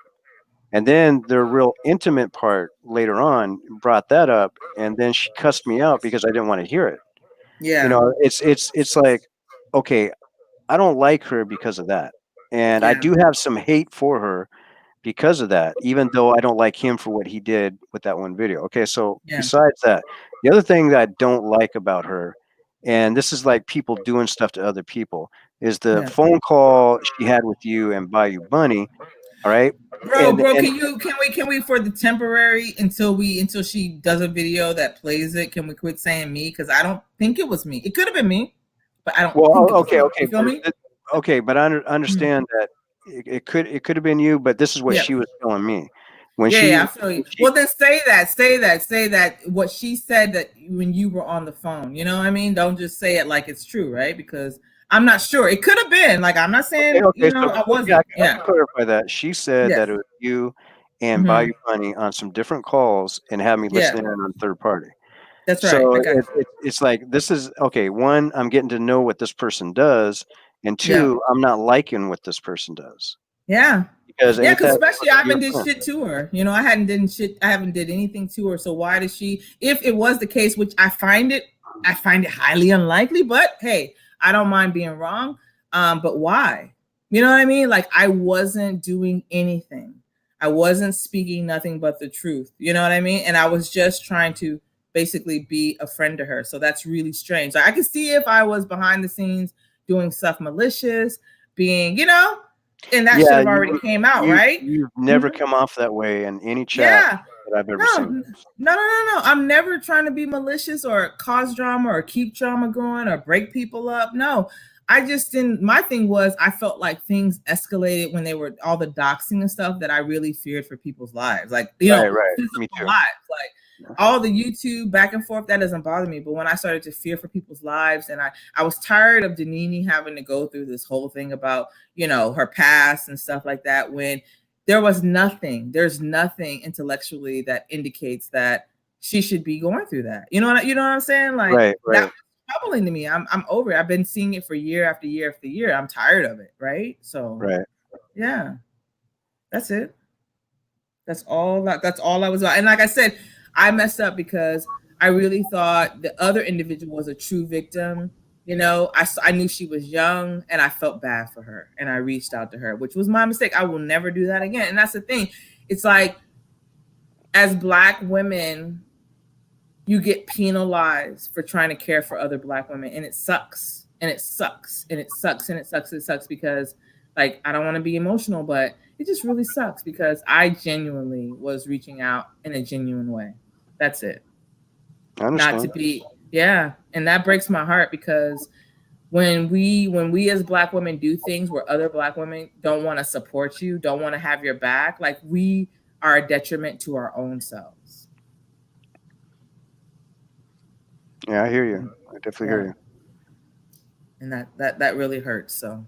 And then the real intimate part later on brought that up, and then she cussed me out because I didn't want to hear it. Yeah. You know, it's like, okay, I don't like her because of that, and I do have some hate for her because of that, even though I don't like him for what he did with that one video. Okay, so besides that, the other thing that I don't like about her, and this is like people doing stuff to other people, is the phone call she had with you and Bayou Bunny. All right, bro, can we for the temporary until she does a video that plays it, can we quit saying me? Because I don't think it was me. It could have been me, but I don't. Well, okay. You feel me? Okay, but I understand that it could have been you, but this is what she was telling me when I feel you. Well, then say that what she said that when you were on the phone. You know what I mean? Don't just say it like it's true, right? Because I'm not sure. It could have been. Like I'm not saying you know, I wasn't. I can clarify that. She said that it was you and Bayou Bunny on some different calls and had me listening in on third party. That's right. So it's like this is okay. One, I'm getting to know what this person does, and two, I'm not liking what this person does. Yeah. Because especially I haven't did shit to her. You know, I haven't did anything to her. So why does she? If it was the case, which I find it highly unlikely, but hey. I don't mind being wrong, but why? You know what I mean? Like I wasn't doing anything. I wasn't speaking nothing but the truth. You know what I mean? And I was just trying to basically be a friend to her. So that's really strange. Like, I could see if I was behind the scenes doing stuff malicious, being, you know, and that should have already came out, right? You've never come off that way in any chat. that I've ever No, seen. no. I'm never trying to be malicious or cause drama or keep drama going or break people up. No, I just didn't. My thing was I felt like things escalated when they were all the doxing and stuff that I really feared for people's lives. Like, you know, Right. physical Me too. lives. Like all the YouTube back and forth, that doesn't bother me. But when I started to fear for people's lives, and I was tired of Danini having to go through this whole thing about, you know, her past and stuff like that, when there's nothing intellectually that indicates that she should be going through that. You know what I'm saying? Like Right. that was troubling to me. I'm over it. I've been seeing it for year after year after year. I'm tired of it. Right. So Right. yeah, that's it. That's all I was about. And like I said, I messed up because I really thought the other individual was a true victim. You know, I knew she was young and I felt bad for her and I reached out to her, which was my mistake. I will never do that again. And that's the thing. It's like, as Black women, you get penalized for trying to care for other Black women. And it sucks. And it sucks. And it sucks. And it sucks. It sucks because, like, I don't want to be emotional, but it just really sucks because I genuinely was reaching out in a genuine way. That's it. I understand. Not to be, yeah. And that breaks my heart because when we as Black women do things where other Black women don't want to support you, don't want to have your back, like we are a detriment to our own selves. Yeah, I hear you. I definitely hear you. And that really hurts. So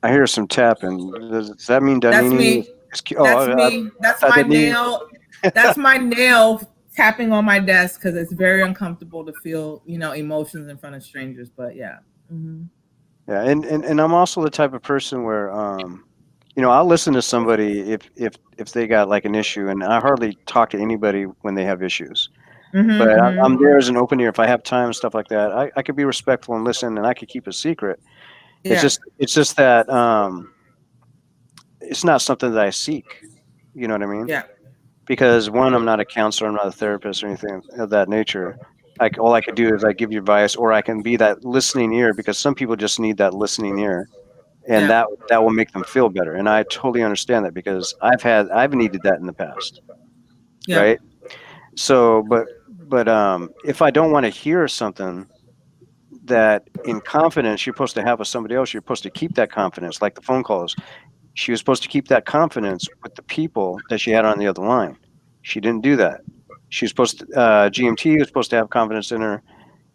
I hear some tapping. Does that mean that's Danini? me. That's me. That's my nail. That's my nail tapping on my desk because it's very uncomfortable to feel, you know, emotions in front of strangers. But yeah. Mm-hmm. Yeah, and I'm also the type of person where you know, I'll listen to somebody if they got like an issue, and I hardly talk to anybody when they have issues. Mm-hmm, But mm-hmm. I'm there as an open ear. If I have time and stuff like that, I could be respectful and listen, and I could keep a secret. Yeah. It's just that it's not something that I seek. You know what I mean? Yeah. Because one, I'm not a counselor, I'm not a therapist or anything of that nature. Like all I could do is I give you advice, or I can be that listening ear because some people just need that listening ear, and that will make them feel better. And I totally understand that because I've needed that in the past. Yeah. Right. So, but if I don't want to hear something that in confidence you're supposed to have with somebody else, you're supposed to keep that confidence, like the phone calls. She was supposed to keep that confidence with the people that she had on the other line. She didn't do that. She was supposed to, GMT was supposed to have confidence in her.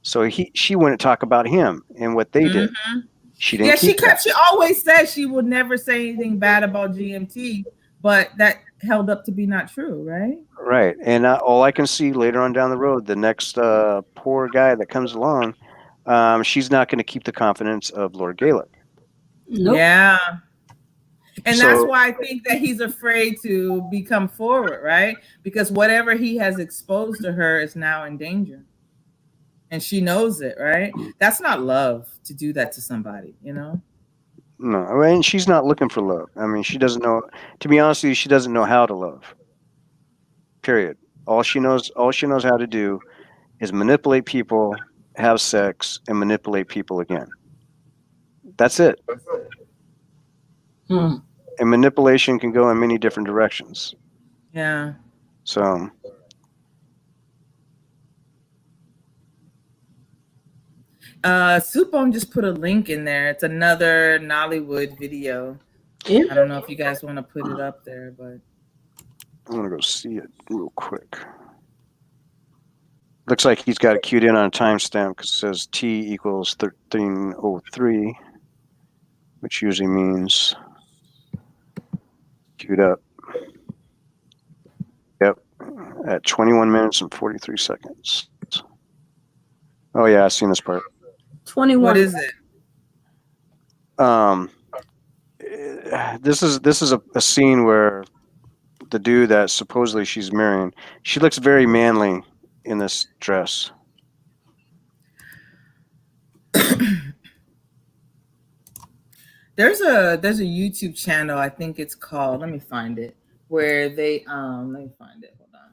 So she wouldn't talk about him and what they did. Mm-hmm. She didn't keep that. She always said she would never say anything bad about GMT, but that held up to be not true, right? Right. And all I can see later on down the road, the next poor guy that comes along, she's not going to keep the confidence of Lord Gaelic. Nope. Yeah. And that's why I think that he's afraid to become forward, right? Because whatever he has exposed to her is now in danger. And she knows it, right? That's not love to do that to somebody, you know? No, I mean, she's not looking for love. I mean, she doesn't know, to be honest with you, she doesn't know how to love. Period. All she knows how to do is manipulate people, have sex, and manipulate people again. That's it. And manipulation can go in many different directions. Yeah. So Supon just put a link in there. It's another Nollywood video. I don't know if you guys want to put it up there, but I'm gonna go see it real quick. Looks like he's got it queued in on a timestamp because it says T equals 1303, which usually means queued up. Yep, at 21 minutes and 43 seconds. Oh yeah, I've seen this part. 21. What is it? This is a scene where the dude that supposedly she's marrying, she looks very manly in this dress. There's a YouTube channel, I think it's called, let me find it, where they let me find it. Hold on.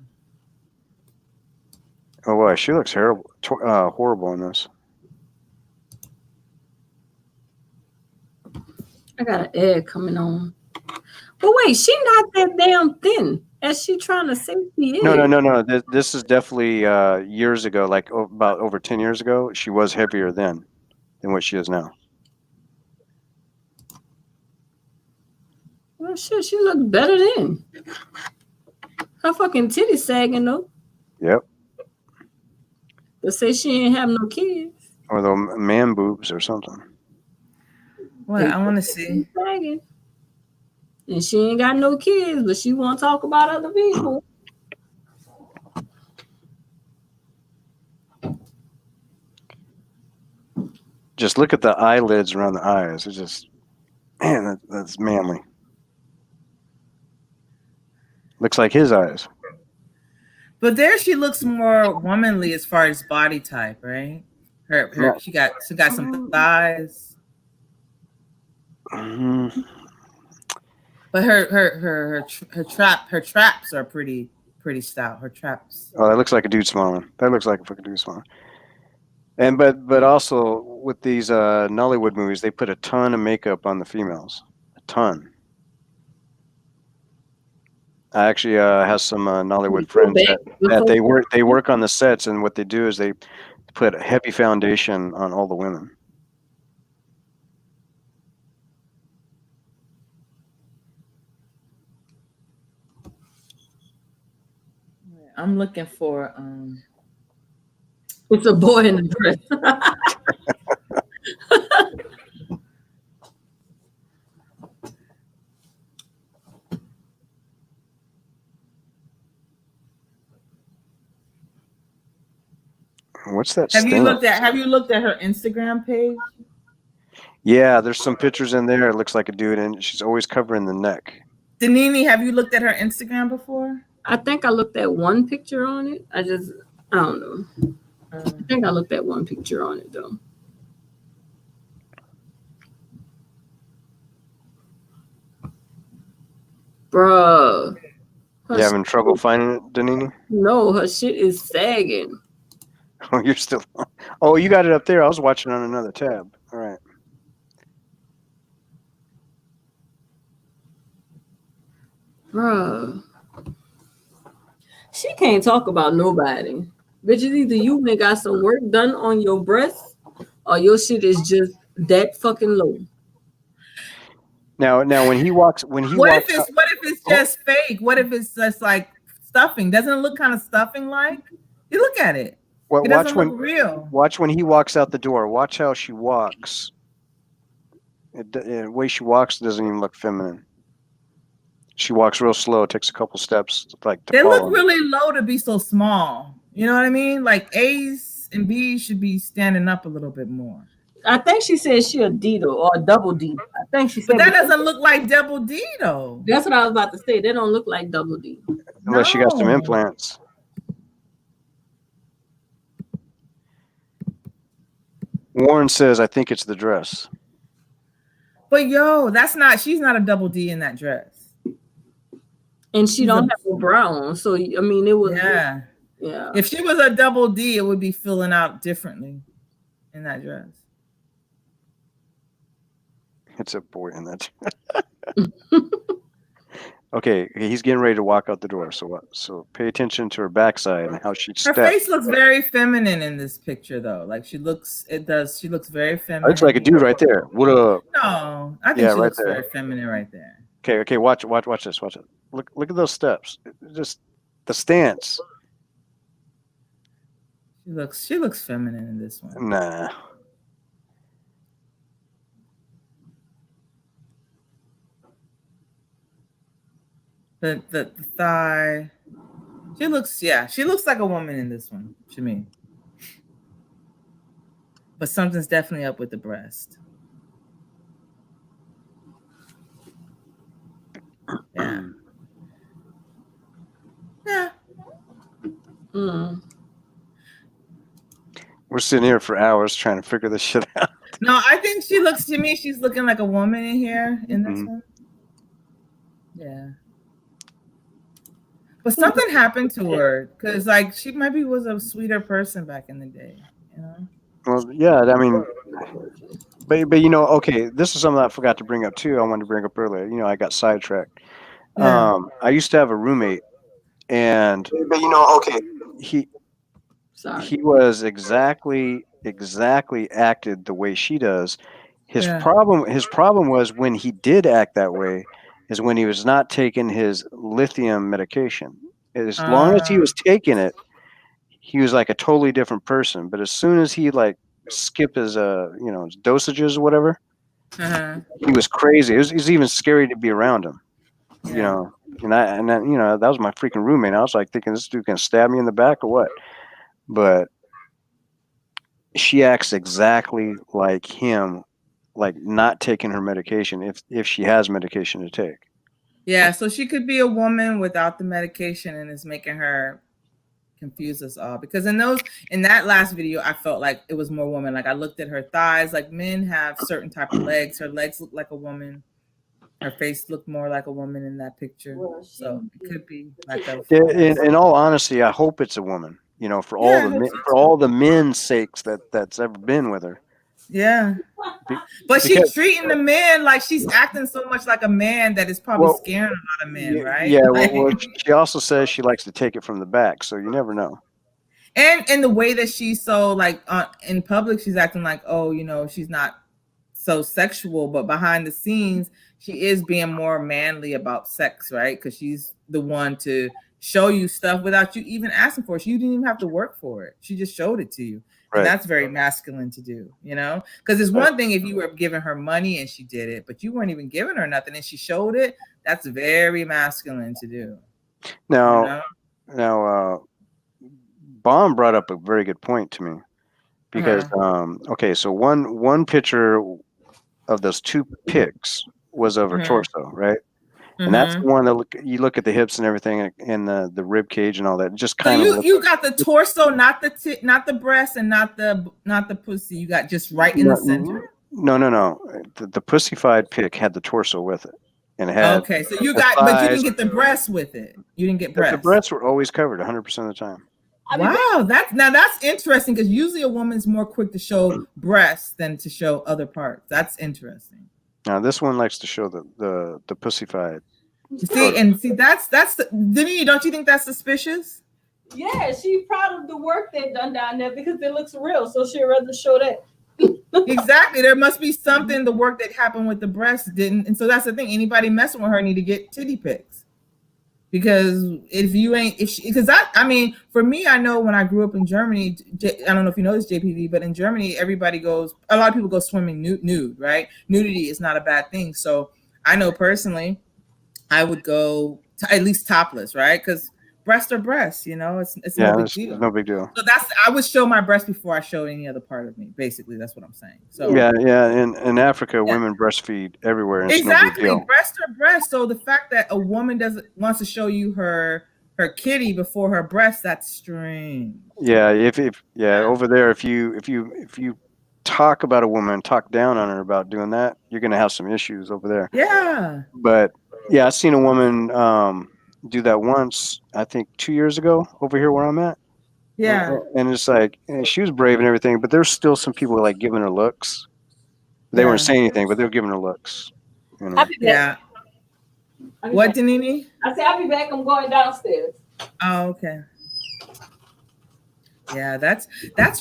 Oh wow, she looks horrible in this. I got an ad coming on. But wait, she not that damn thin as she trying to say she is. No. This is definitely years ago, like about over 10 years ago. She was heavier then than what she is now. Well, shit, she looked better then. Her fucking titties sagging though. Yep. They say she ain't have no kids. Or the man boobs or something. What? I want to see. Sagging. And she ain't got no kids, but she want to talk about other people. Just look at the eyelids around the eyes. It's just, man, that's manly. Looks like his eyes. But there she looks more womanly as far as body type, right? She got some thighs. Mm-hmm. But her traps are pretty stout. Her traps. Oh, that looks like a dude smiling. That looks like a fucking dude smiling. And but also with these Nollywood movies, they put a ton of makeup on the females. A ton. I actually have some Nollywood friends that they work on the sets, and what they do is they put a heavy foundation on all the women. I'm looking for it's a boy in the dress. What's that? Have you looked at her Instagram page? Yeah, there's some pictures in there. It looks like a dude, and she's always covering the neck. Danini, have you looked at her Instagram before? I think I looked at one picture on it. I don't know. I think I looked at one picture on it though. Bruh. You having trouble finding it, Danini? No, her shit is sagging. Oh, you're still. Oh, you got it up there. I was watching on another tab. All right. Bruh. She can't talk about nobody. Bitches, either you may got some work done on your breasts or your shit is just that fucking low. Now when he walks What if it's just fake? What if it's just like stuffing? Doesn't it look kind of stuffing like? You look at it. Well, It doesn't look real. Watch when he walks out the door. Watch how she walks. The way she walks doesn't even look feminine. She walks real slow. Takes a couple steps, like to They follow. look really low to be so small. You know what I mean? Like A's and B's should be standing up a little bit more. I think she said she a D though, or a double D. I think she said But that doesn't look like double D though. That's what I was about to say. They don't look like double D. Unless she got some implants. Warren says, "I think it's the dress." But she's not a double D in that dress. And she don't have a brown. So I mean it was Yeah. If she was a double D, it would be filling out differently in that dress. It's a boy in that. Okay, he's getting ready to walk out the door. So what? So pay attention to her backside and how she Her steps. face looks very feminine in this picture though. Like she looks very feminine. Looks like a dude right there. What up? No, I think Yeah, she right looks there. very feminine right there. Okay. Watch this. Watch it. Look at those steps. Just the stance. She looks feminine in this one. Nah. The thigh. She looks like a woman in this one to me. But something's definitely up with the breast. Yeah. Yeah. Mm. We're sitting here for hours trying to figure this shit out. No, I think she's looking like a woman in here in this one. Yeah. But something happened to her because like she maybe was a sweeter person back in the day, you know? Well, yeah, I mean, but you know, okay, this is something I forgot to bring up too. I wanted to bring up earlier. You know, I got sidetracked. Yeah. I used to have a roommate, and But you know, okay. he Sorry. he was exactly acted the way she does. His Yeah. problem was when he did act that way is when he was not taking his lithium medication. As long as he was taking it, he was like a totally different person. But as soon as he like skipped his his dosages or whatever, he was crazy. It was even scary to be around him. You know, and that was my freaking roommate. I was like thinking, this dude can stab me in the back or what? But she acts exactly like him, like not taking her medication if she has medication to take. Yeah, so she could be a woman without the medication, and it's making her confuse us all. Because in that last video, I felt like it was more woman. Like I looked at her thighs. Like men have certain type of legs. Her legs look like a woman. Her face looked more like a woman in that picture. So it could be like a. In all honesty, I hope it's a woman. You know, for all the men's sakes that's ever been with her. Yeah, but she's treating the men like she's acting so much like a man that is probably scaring a lot of men, right? Yeah, well, she also says she likes to take it from the back, so you never know. And in the way that she's so like in public, she's acting like, oh, she's not so sexual, but behind the scenes, she is being more manly about sex, right? Because she's the one to show you stuff without you even asking for it. You didn't even have to work for it. She just showed it to you. Right. And that's very masculine to do, because it's one thing if you were giving her money and she did it, but you weren't even giving her nothing and she showed it. That's very masculine to do. Now, Bomb brought up a very good point to me because, okay, so one picture of those two pics was of her torso, right? And that's the one that you look at the hips and everything and the rib cage and all that. Just kind of you got the torso, not the breast and not the pussy. You got just right in the center. No. The pussified pic had the torso with it, and it had. Okay, so but you didn't get the breast with it. You didn't get breasts. The breasts were always covered 100% of the time. Wow, that's interesting because usually a woman's more quick to show breasts than to show other parts. That's interesting. Now this one likes to show the pussified. See, that's Denise, don't you think that's suspicious? Yeah, she's proud of the work they've done down there because it looks real. So she'd rather show that. Exactly. There must be something, the work that happened with the breasts didn't. And so that's the thing. Anybody messing with her need to get titty pics. Because for me, I know when I grew up in Germany, I don't know if you know this, JPV, but in Germany, a lot of people go swimming nude, right? Nudity is not a bad thing. So I know personally, I would go at least topless, right? Because breasts are breasts, it's no big deal. No big deal. So I would show my breast before I showed any other part of me. Basically, that's what I'm saying. So yeah. In Africa, women breastfeed everywhere. And exactly, no big deal. breast are breasts. So the fact that a woman wants to show you her kitty before her breast, that's strange. Yeah, over there, if you talk about a woman, talk down on her about doing that, you're gonna have some issues over there. Yeah. But yeah, I've seen a woman do that once, I think 2 years ago over here where I'm at. Yeah. And it's like, she was brave and everything, but there's still some people like giving her looks. They weren't saying anything, but they were giving her looks. Yeah. What, Danini? I said, I'll be back. I'm going downstairs. Oh, okay. Yeah, that's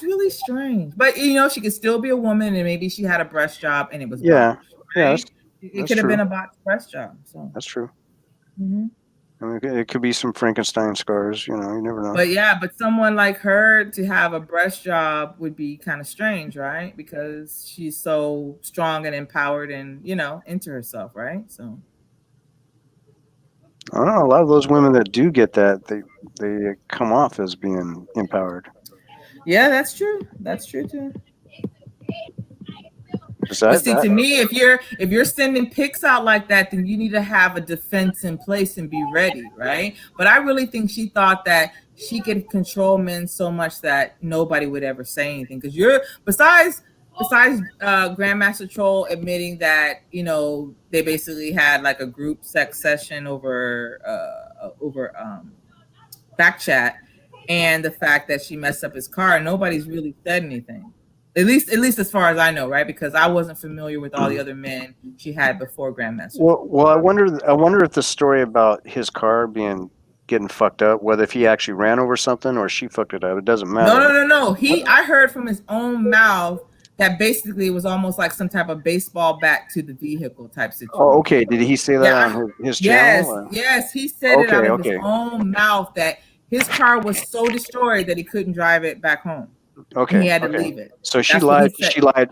really strange. But she could still be a woman, and maybe she had a breast job, and it was botched, right? It could have been a botched breast job. So that's true. Mm-hmm. I mean, it could be some Frankenstein scars. You never know. But someone like her to have a breast job would be kind of strange, right? Because she's so strong and empowered, and into herself, right? So. I don't know. A lot of those women that do get that, they come off as being empowered. Yeah, that's true. That's true too. Besides but see, to me, if you're sending pics out like that, then you need to have a defense in place and be ready, right? But I really think she thought that she could control men so much that nobody would ever say anything. Because besides Grandmaster Troll admitting that they basically had like a group sex session over back chat, and the fact that she messed up his car, nobody's really said anything. At least as far as I know, right? Because I wasn't familiar with all the other men she had before Grandmaster. Well, I wonder if the story about his car getting fucked up, whether if he actually ran over something or she fucked it up, it doesn't matter. No. I heard from his own mouth that basically it was almost like some type of baseball bat to the vehicle type situation. Oh, okay. Did he say that on his channel? Yes, he said it out of his own mouth that his car was so destroyed that he couldn't drive it back home. Okay, he had to leave it. So she lied.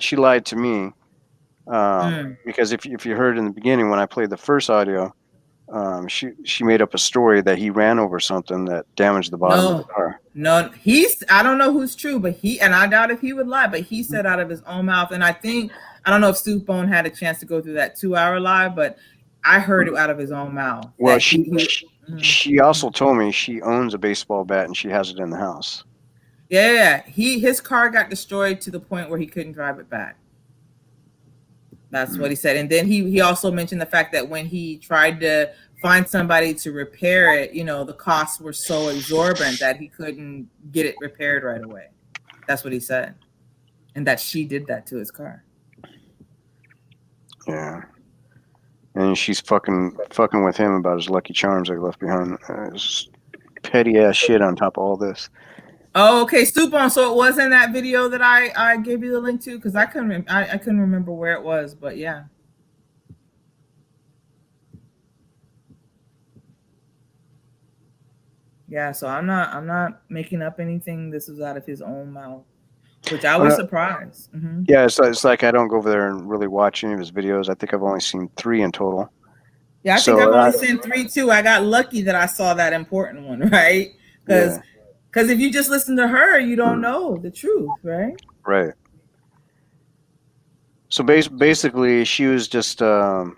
She lied to me because if you heard in the beginning when I played the first audio, she made up a story that he ran over something that damaged the bottom of the car. No, I don't know who's true, but I doubt if he would lie, but he said out of his own mouth. And I don't know if Soup Bone had a chance to go through that 2-hour live, but I heard it out of his own mouth. Well, she also told me she owns a baseball bat and she has it in the house. Yeah, his car got destroyed to the point where he couldn't drive it back. That's what he said. And then he also mentioned the fact that when he tried to find somebody to repair it, the costs were so exorbitant that he couldn't get it repaired right away. That's what he said. And that she did that to his car. Yeah. And she's fucking with him about his Lucky Charms they left behind. Petty ass shit on top of all this. Oh, okay, Soup On. So it wasn't that video that I gave you the link to, because I couldn't remember where it was, but yeah. Yeah, so I'm not making up anything. This was out of his own mouth, which I was surprised. Mm-hmm. Yeah, it's like I don't go over there and really watch any of his videos. I think I've only seen 3 in total. Yeah, I think I've only seen 3 too. I got lucky that I saw that important one, right? Because if you just listen to her, you don't know the truth, right? Right. So basically, she was just as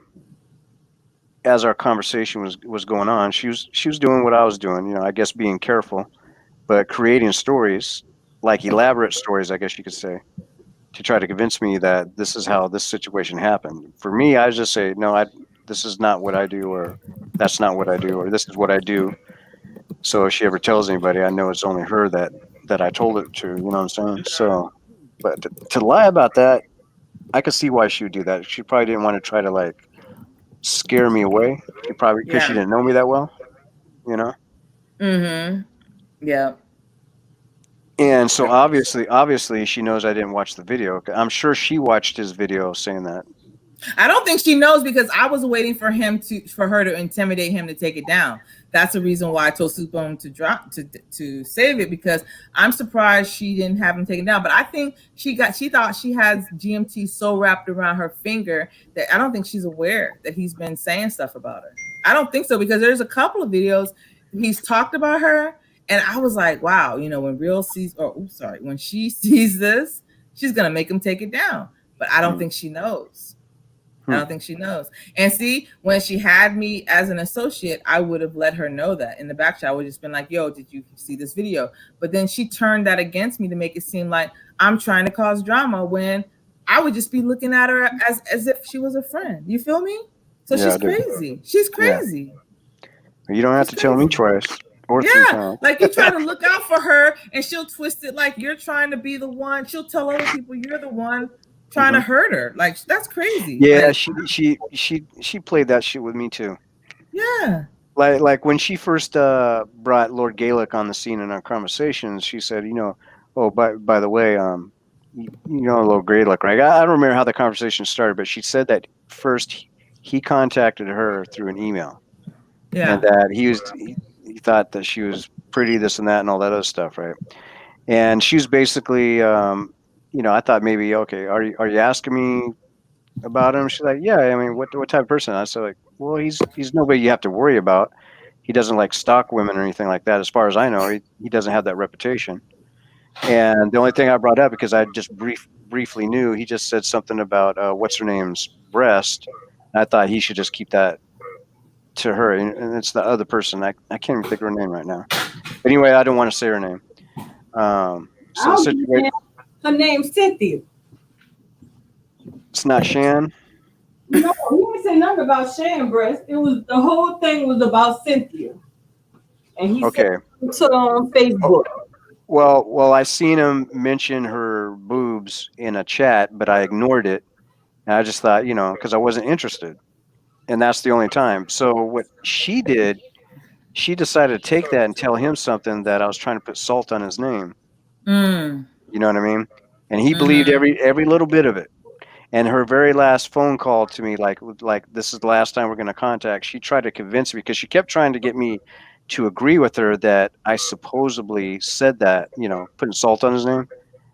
our conversation was going on, she was doing what I was doing. I guess being careful, but creating stories, like elaborate stories, I guess you could say, to try to convince me that this is how this situation happened. For me, I just say, no, this is not what I do, or that's not what I do, or this is what I do. So if she ever tells anybody, I know it's only her that I told it to. You know what I'm saying? So, but to lie about that, I could see why she would do that. She probably didn't want to try to scare me away. She probably because she didn't know me that well. Mm-hmm. Yeah. And so obviously she knows I didn't watch the video. I'm sure she watched his video saying that. I don't think she knows, because I was waiting for her to intimidate him to take it down. That's the reason why I told Soup Bone to save it, because I'm surprised she didn't have him taken down. But I think she thought she has GMT so wrapped around her finger that I don't think she's aware that he's been saying stuff about her. I don't think so, because there's a couple of videos he's talked about her, and I was like, wow, when she sees this, she's gonna make him take it down. But I don't think she knows. I don't think she knows. And see, when she had me as an associate, I would have let her know that. In the back chat, I would have just been like, yo, did you see this video? But then she turned that against me to make it seem like I'm trying to cause drama, when I would just be looking at her as if she was a friend. You feel me? So she's crazy. She's crazy. Yeah. You don't have to tell me twice or 3 times. Like you're trying to look out for her, and she'll twist it like you're trying to be the one. She'll tell other people you're the one trying to hurt her. Like, that's crazy. Yeah, she played that shit with me too. Yeah. Like when she first brought Lord Gaelic on the scene in our conversations, she said, oh, by the way, Lord Gaelic, right? I don't remember how the conversation started, but she said that first he contacted her through an email. Yeah. And that he thought that she was pretty, this and that, and all that other stuff, right? And she was basically I thought maybe, okay, are you asking me about him? She's like, yeah, I mean, what type of person? I said, well, he's nobody you have to worry about. He doesn't stalk women or anything like that. As far as I know, he doesn't have that reputation. And the only thing I brought up, because I just briefly knew, he just said something about what's her name's breast. I thought he should just keep that to her. And it's the other person. I can't even think of her name right now. But anyway, I don't want to say her name. Her name's Cynthia. It's not Shan. No, he didn't say nothing about Shan breast. It was, the whole thing was about Cynthia. And he said it on Facebook. Well, I seen him mention her boobs boobs in a chat, but I ignored it. And I just thought, because I wasn't interested. And that's the only time. So what she did, she decided to take that and tell him something that I was trying to put salt on his name. Mm. You know what I mean? And he believed every little bit of it. And her very last phone call to me, like this is the last time we're going to contact, she tried to convince me, because she kept trying to get me to agree with her that I supposedly said that, putting salt on his name.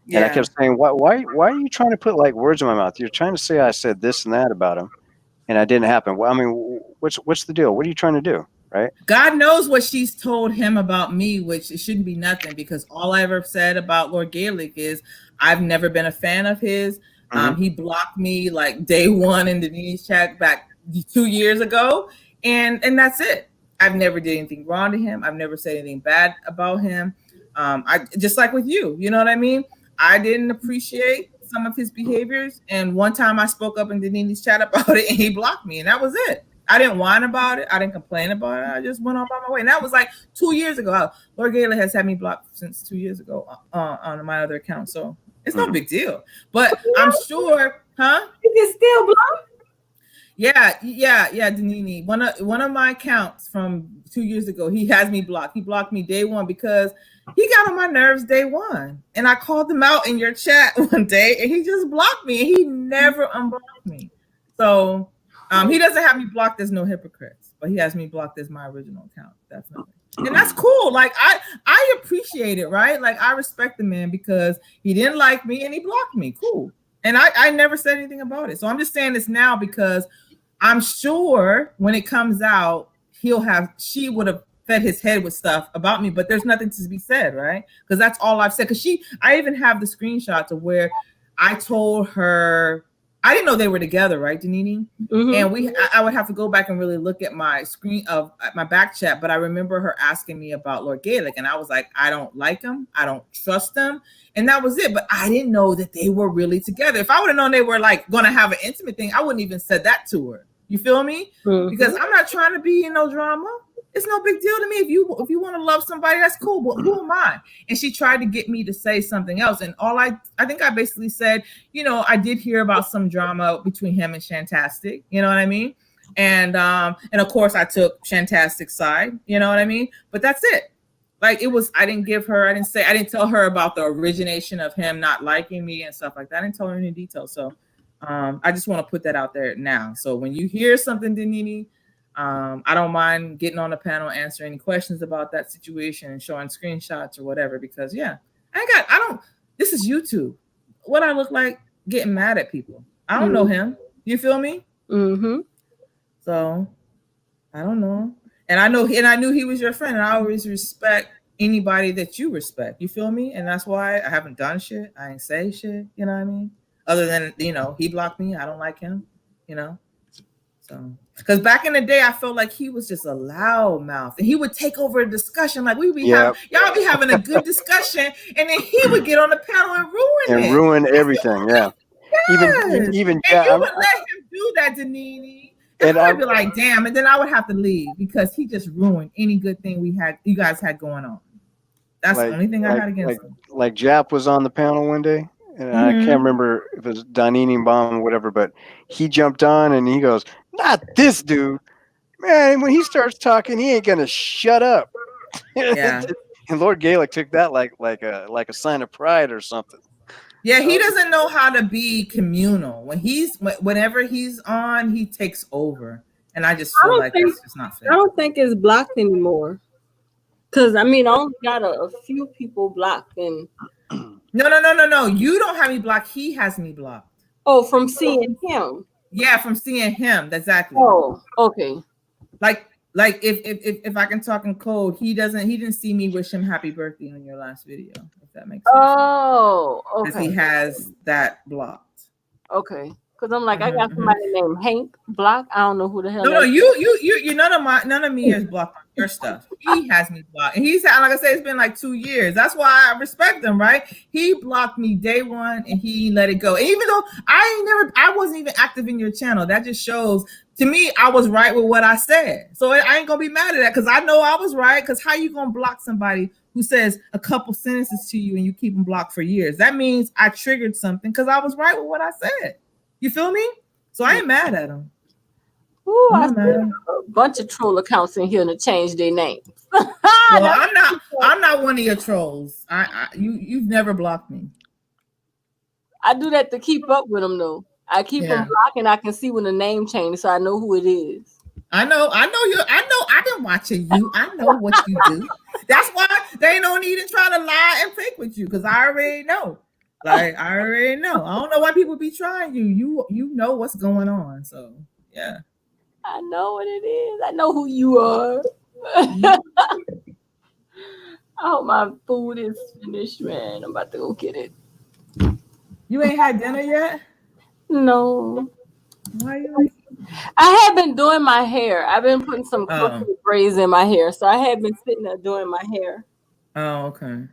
Yeah. And I kept saying, why are you trying to put like words in my mouth? You're trying to say I said this and that about him, and I didn't happen. Well, I mean, what's the deal? What are you trying to do? Right? God knows what she's told him about me, which it shouldn't be nothing, because all I ever said about Lord Gaelic is I've never been a fan of his. He blocked me like day one in Denise's chat back 2 years ago, and that's it. I've never did anything wrong to him. I've never said anything bad about him. I just like with you, you know what I mean? I didn't appreciate some of his behaviors, and one time I spoke up in Denise's chat about it, and he blocked me, and that was it. I didn't whine about it. I didn't complain about it. I just went on by my way. And that was like 2 years ago. Lord Gaelic has had me blocked since 2 years ago on my other account. So it's no big deal. But I'm sure, huh? It's still blocked? Yeah, Denini. One of my accounts from 2 years ago, he has me blocked. He blocked me day one because he got on my nerves day one. And I called him out in your chat one day, and he just blocked me. And he never unblocked me. So he doesn't have me blocked as No Hypocrites, but he has me blocked as my original account, definitely. And that's cool. Like I appreciate it, right? Like I respect the man because he didn't like me and he blocked me. Cool. And I never said anything about it. So I'm just saying this now because I'm sure when it comes out, she would have fed his head with stuff about me, but there's nothing to be said, right? Because that's all I've said. Because I even have the screenshots of where I told her, I didn't know they were together, right, Denini? And I would have to go back and really look at my screen of my back chat, but I remember her asking me about Lord Gaelic, and I was like, I don't like him, I don't trust him, and that was it. But I didn't know that they were really together. If I would have known they were like going to have an intimate thing, I wouldn't even said that to her. You feel me? Because I'm not trying to be in no drama. It's no big deal to me. If you want to love somebody, that's cool. But who am I? And she tried to get me to say something else. And I think I basically said, I did hear about some drama between him and Shantastic. You know what I mean? And of course I took Shantastic's side. You know what I mean? But that's it. Like I didn't tell her about the origination of him not liking me and stuff like that. I didn't tell her any details. So I just want to put that out there now. So when you hear something, Denini, I don't mind getting on the panel, answering any questions about that situation and showing screenshots or whatever, because this is YouTube. What I look like getting mad at people. I don't know him. You feel me? So I don't know. And I knew he was your friend, and I always respect anybody that you respect. You feel me? And that's why I haven't done shit. I ain't say shit. You know what I mean? Other than, he blocked me. I don't like him, So, because back in the day, I felt like he was just a loud mouth, and he would take over a discussion. Like y'all be having a good discussion, and then he would get on the panel and ruin everything. Yeah. Yes. Even and you would let him do that, Denini. And I'd be like, damn, and then I would have to leave because he just ruined any good thing you guys had going on. That's the only thing I had against him. Like Jap was on the panel one day. And I can't remember if it was Donini Bomb or whatever, but he jumped on and he goes, "Not this dude, man! When he starts talking, he ain't gonna shut up." Yeah. And Lord Gaelic took that like a sign of pride or something. Yeah, he doesn't know how to be communal. Whenever he's on, he takes over, and I just feel like that's just not fair. I don't think it's blocked anymore, because I only got a few people blocked and. No. You don't have me blocked. He has me blocked. Oh, from seeing him. Yeah, from seeing him. Exactly. Oh, okay. Like if I can talk in code, he didn't see me wish him happy birthday on your last video. If that makes sense. Oh, okay. Because he has that blocked. Okay. Because I'm like, I got somebody named Hank blocked. I don't know who the hell. No, you none of me is blocked on your stuff. He has me blocked, and he's like I said, it's been like 2 years. That's why I respect him, right? He blocked me day one, and he let it go. And even though I wasn't even active in your channel, that just shows to me I was right with what I said. So I ain't gonna be mad at that because I know I was right. Because how you gonna block somebody who says a couple sentences to you and you keep them blocked for years. That means I triggered something because I was right with what I said. You feel me? So I ain't mad at him. Ooh, I see a bunch of troll accounts in here to change their names. Well, I'm not one of your trolls. You've never blocked me. I do that to keep up with them though. I keep them blocked and I can see when the name changes, so I know who it is. I know I've been watching you. I know what you do. That's why they don't need to try to lie and fake with you, because I already know. Like, I already know. I don't know why people be trying you. You know what's going on. So yeah. I know what it is. I know who you are. I hope my food is finished, man. I'm about to go get it. You ain't had dinner yet? No. Why you? I have been doing my hair. I've been putting some braids in my hair, so I have been sitting there doing my hair. Oh, okay.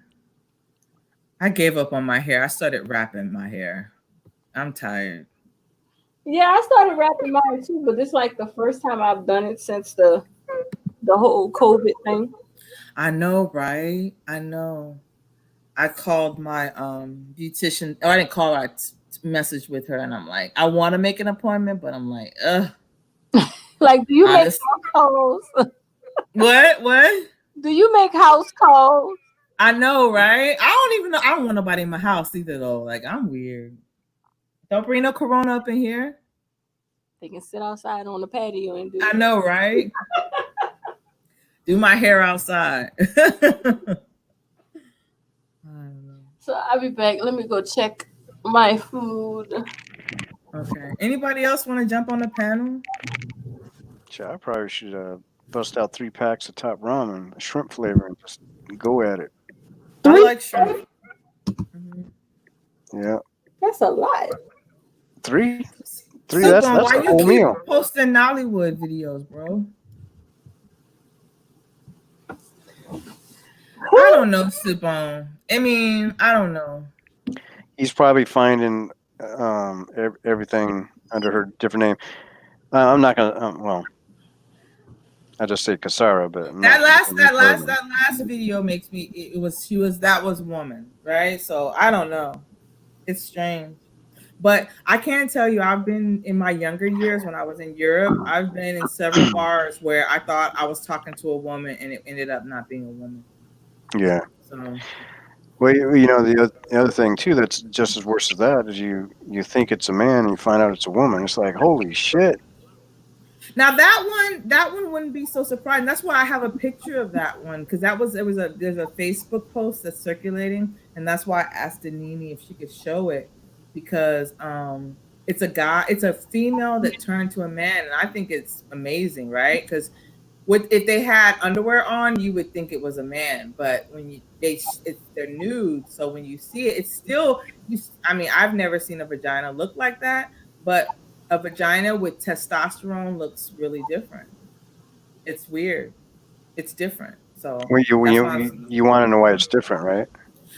I gave up on my hair. I started wrapping my hair. I'm tired. Yeah, I started wrapping mine too, but it's like the first time I've done it since the whole COVID thing. I know, right? I know. I called my beautician. Oh, I didn't call her. I messaged with her, and I'm like, I want to make an appointment, but I'm like, Like, do you make house calls? What? Do you make house calls? I know, right? I don't even know. I don't want nobody in my house either, though. Like, I'm weird. Don't bring no corona up in here. They can sit outside on the patio and do I know, right? Do my hair outside. So I'll be back. Let me go check my food. Okay. Anybody else want to jump on the panel? Sure, I probably should bust out 3 packs of top ramen, shrimp flavor, and just go at it. I like shrimp. Yeah. That's a lot. 3? So That's why a you whole keep meal. posting Nollywood videos, bro? I don't know, Sibon. I mean, I don't know. He's probably finding everything under her different name. I'm not gonna. Well, I just say Kasara, but I'm That not- last video makes me. That was woman, right? So I don't know. It's strange, but I can tell you, I've been in my younger years when I was in Europe. I've been in several bars where I thought I was talking to a woman, and it ended up not being a woman. Yeah. So. Well, you know, the other thing too that's just as worse as that is you think it's a man and you find out it's a woman. It's like, holy shit. Now that one wouldn't be so surprising. That's why I have a picture of that one, because there's a Facebook post that's circulating, and that's why I asked Danini if she could show it, because it's a female that turned to a man, and I think it's amazing, right? Because if they had underwear on, you would think it was a man, but when they're nude, so when you see it, it's still. I mean, I've never seen a vagina look like that, but a vagina with testosterone looks really different. It's weird. It's different. So Well, you want to know why it's different, right?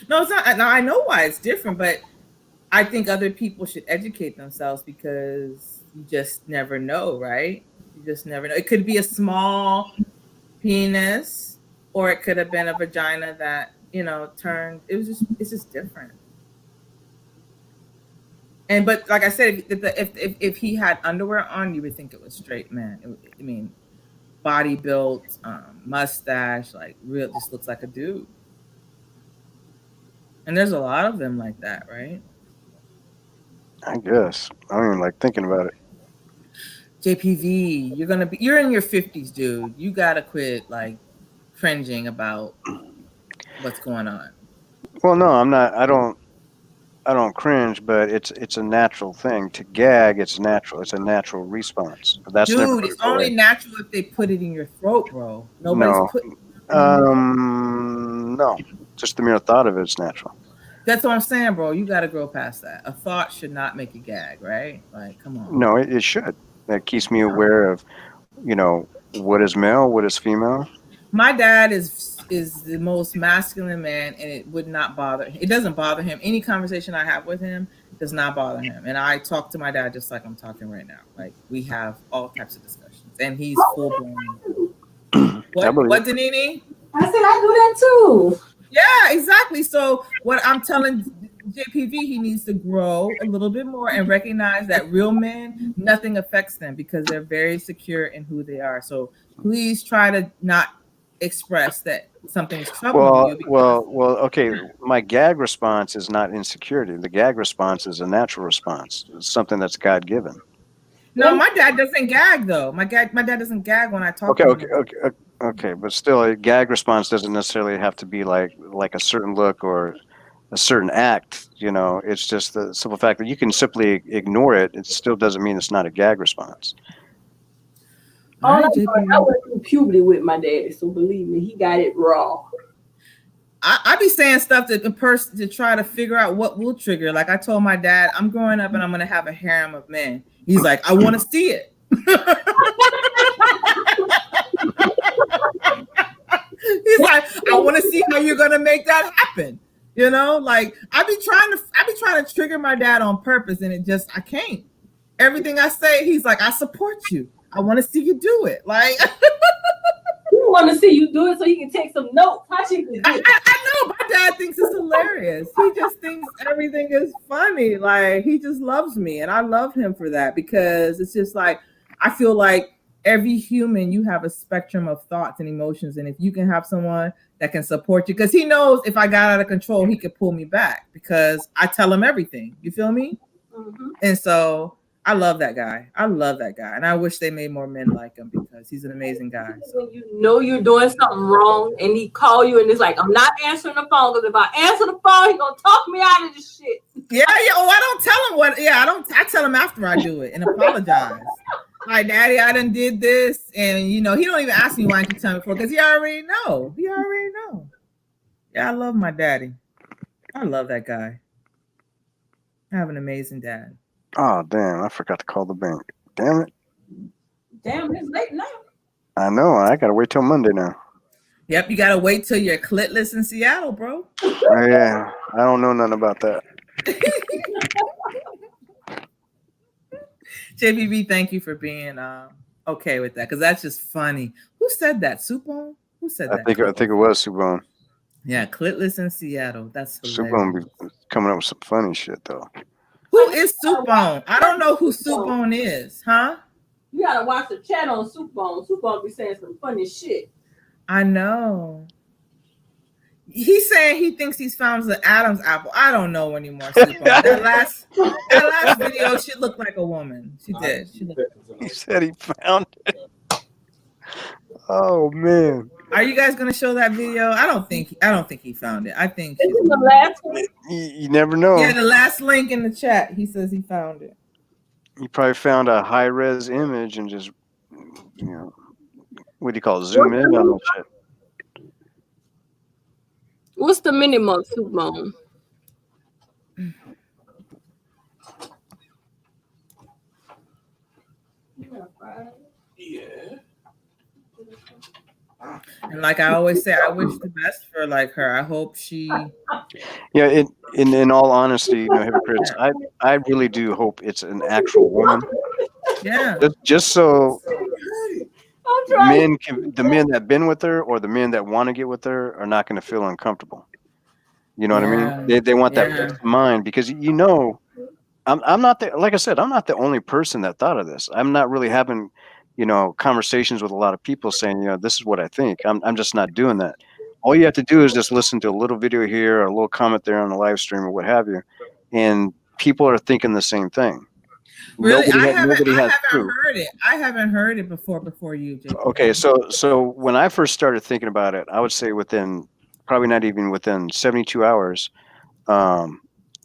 no, it's not. Now I know why it's different, but I think other people should educate themselves, because you just never know, right? You just never know. It could be a small penis, or it could have been a vagina that turned. It's just different. But like I said, if he had underwear on, you would think it was straight man. I mean, body built, mustache, like real, just looks like a dude. And there's a lot of them like that, right? I guess. I don't even like thinking about it. JPV, you're in your 50s, dude. You gotta quit like cringing about what's going on. Well, no, I'm not. I don't cringe, but it's a natural thing to gag. It's natural. It's a natural response. But that's never Dude, it's only natural if they put it in your throat, bro. no. No, just the mere thought of it's natural. That's what I'm saying, bro. You gotta grow past that. A thought should not make you gag, right? Like, come on. No, it should. That keeps me aware of, what is male, what is female. My dad is the most masculine man, and it would not bother. It doesn't bother him. Any conversation I have with him does not bother him. And I talk to my dad just like I'm talking right now. Like, we have all types of discussions, and he's full blown. What, Danini? I said I do that too. Yeah, exactly. So what I'm telling JPV, he needs to grow a little bit more and recognize that real men, nothing affects them because they're very secure in who they are. So please try to not express that something's troubling you. Well. Okay. My gag response is not insecurity. The gag response is a natural response. It's something that's God given. No, my dad doesn't gag though. My dad doesn't gag when I talk to him. Okay, but still, a gag response doesn't necessarily have to be like a certain look or a certain act. You know, it's just the simple fact that you can simply ignore it. It still doesn't mean it's not a gag response. I went through puberty with my daddy, so believe me, he got it raw. I be saying stuff to the person to try to figure out what will trigger. Like I told my dad, I'm growing up and I'm gonna have a harem of men. He's like, I want to see it. He's like, I want to see how you're gonna make that happen. You know, like I be trying to trigger my dad on purpose, and I can't. Everything I say, he's like, I support you. I want to see you do it. Like he want to see you do it so he can take some notes. How she can do it? I know my dad thinks it's hilarious. He just thinks everything is funny. Like he just loves me, and I love him for that because it's just like I feel like every human, you have a spectrum of thoughts and emotions, and if you can have someone that can support you, because he knows if I got out of control, he could pull me back because I tell him everything. You feel me? Mm-hmm. And so I love that guy. I love that guy, and I wish they made more men like him because he's an amazing guy. When you know you're doing something wrong, and he call you, and it's like, I'm not answering the phone because if I answer the phone, he gonna talk me out of this shit. Yeah. Oh, I don't tell him what. Yeah, I don't. I tell him after I do it and apologize. Like, Daddy, I done did this, and you know he don't even ask me why didn't you tell me before because he already know. He already know. Yeah, I love my daddy. I love that guy. I have an amazing dad. Oh damn! I forgot to call the bank. Damn it! Damn, it's late now. I know. I gotta wait till Monday now. Yep, you gotta wait till you're clitless in Seattle, bro. Oh, yeah, I don't know nothing about that. JPB, thank you for being okay with that because that's just funny. Who said that? Supon? Who said that? I think it was Subone. Yeah, clitless in Seattle. That's hilarious. Subone be coming up with some funny shit though. Who is Supon? I don't know who Supon is, huh? You gotta watch the chat on Supon. Supon be saying some funny shit. I know. He's saying he thinks he's found the Adam's apple. I don't know anymore. that last video, she looked like a woman. She did. He said he found it. Oh man. Are you guys gonna show that video? I don't think he found it. I think this is the last one. You never know. Yeah, the last link in the chat. He says he found it. He probably found a high res image and just, you know, what do you call it? Zoom in on the shit. What's the minimum Supon? Yeah. And like I always say, I wish the best for like her. I hope she. Yeah, in all honesty, no hypocrites, I really do hope it's an actual woman. Yeah. Just so the men that been with her or the men that want to get with her are not going to feel uncomfortable. You know what I mean? They want that peace of mind because you know, I'm not the, like I said, I'm not the only person that thought of this. I'm not really having, you know, conversations with a lot of people saying, you know, this is what I think. I'm just not doing that. All you have to do is just listen to a little video here or a little comment there on the live stream or what have you, and people are thinking the same thing. Really, nobody I haven't proof. heard it. I haven't heard it before you. Jake. Okay, so when I first started thinking about it, I would say probably not even within 72 hours,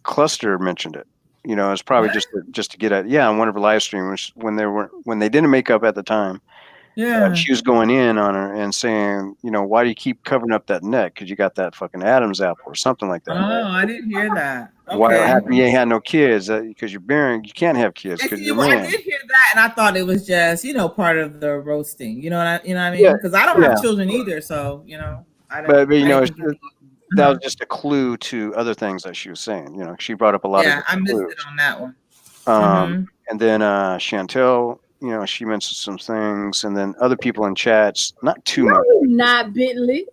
Cluster mentioned it. You know, it's probably just to get at on one of her live streams when they didn't make up at the time. Yeah, she was going in on her and saying, you know, why do you keep covering up that neck? Because you got that fucking Adam's apple or something like that. Oh, I didn't hear that. Okay. Why you ain't had no kids? Because you're bearing, you can't have kids because you're a man. I did hear that, and I thought it was just, you know, part of the roasting. You know what I mean? Because I don't have children either, so you know. But you know, that was just a clue to other things that she was saying. You know, she brought up a lot of. Yeah, I missed it on that one. And then Chantel, you know, she mentioned some things, and then other people in chats, not too much. Not Bentley.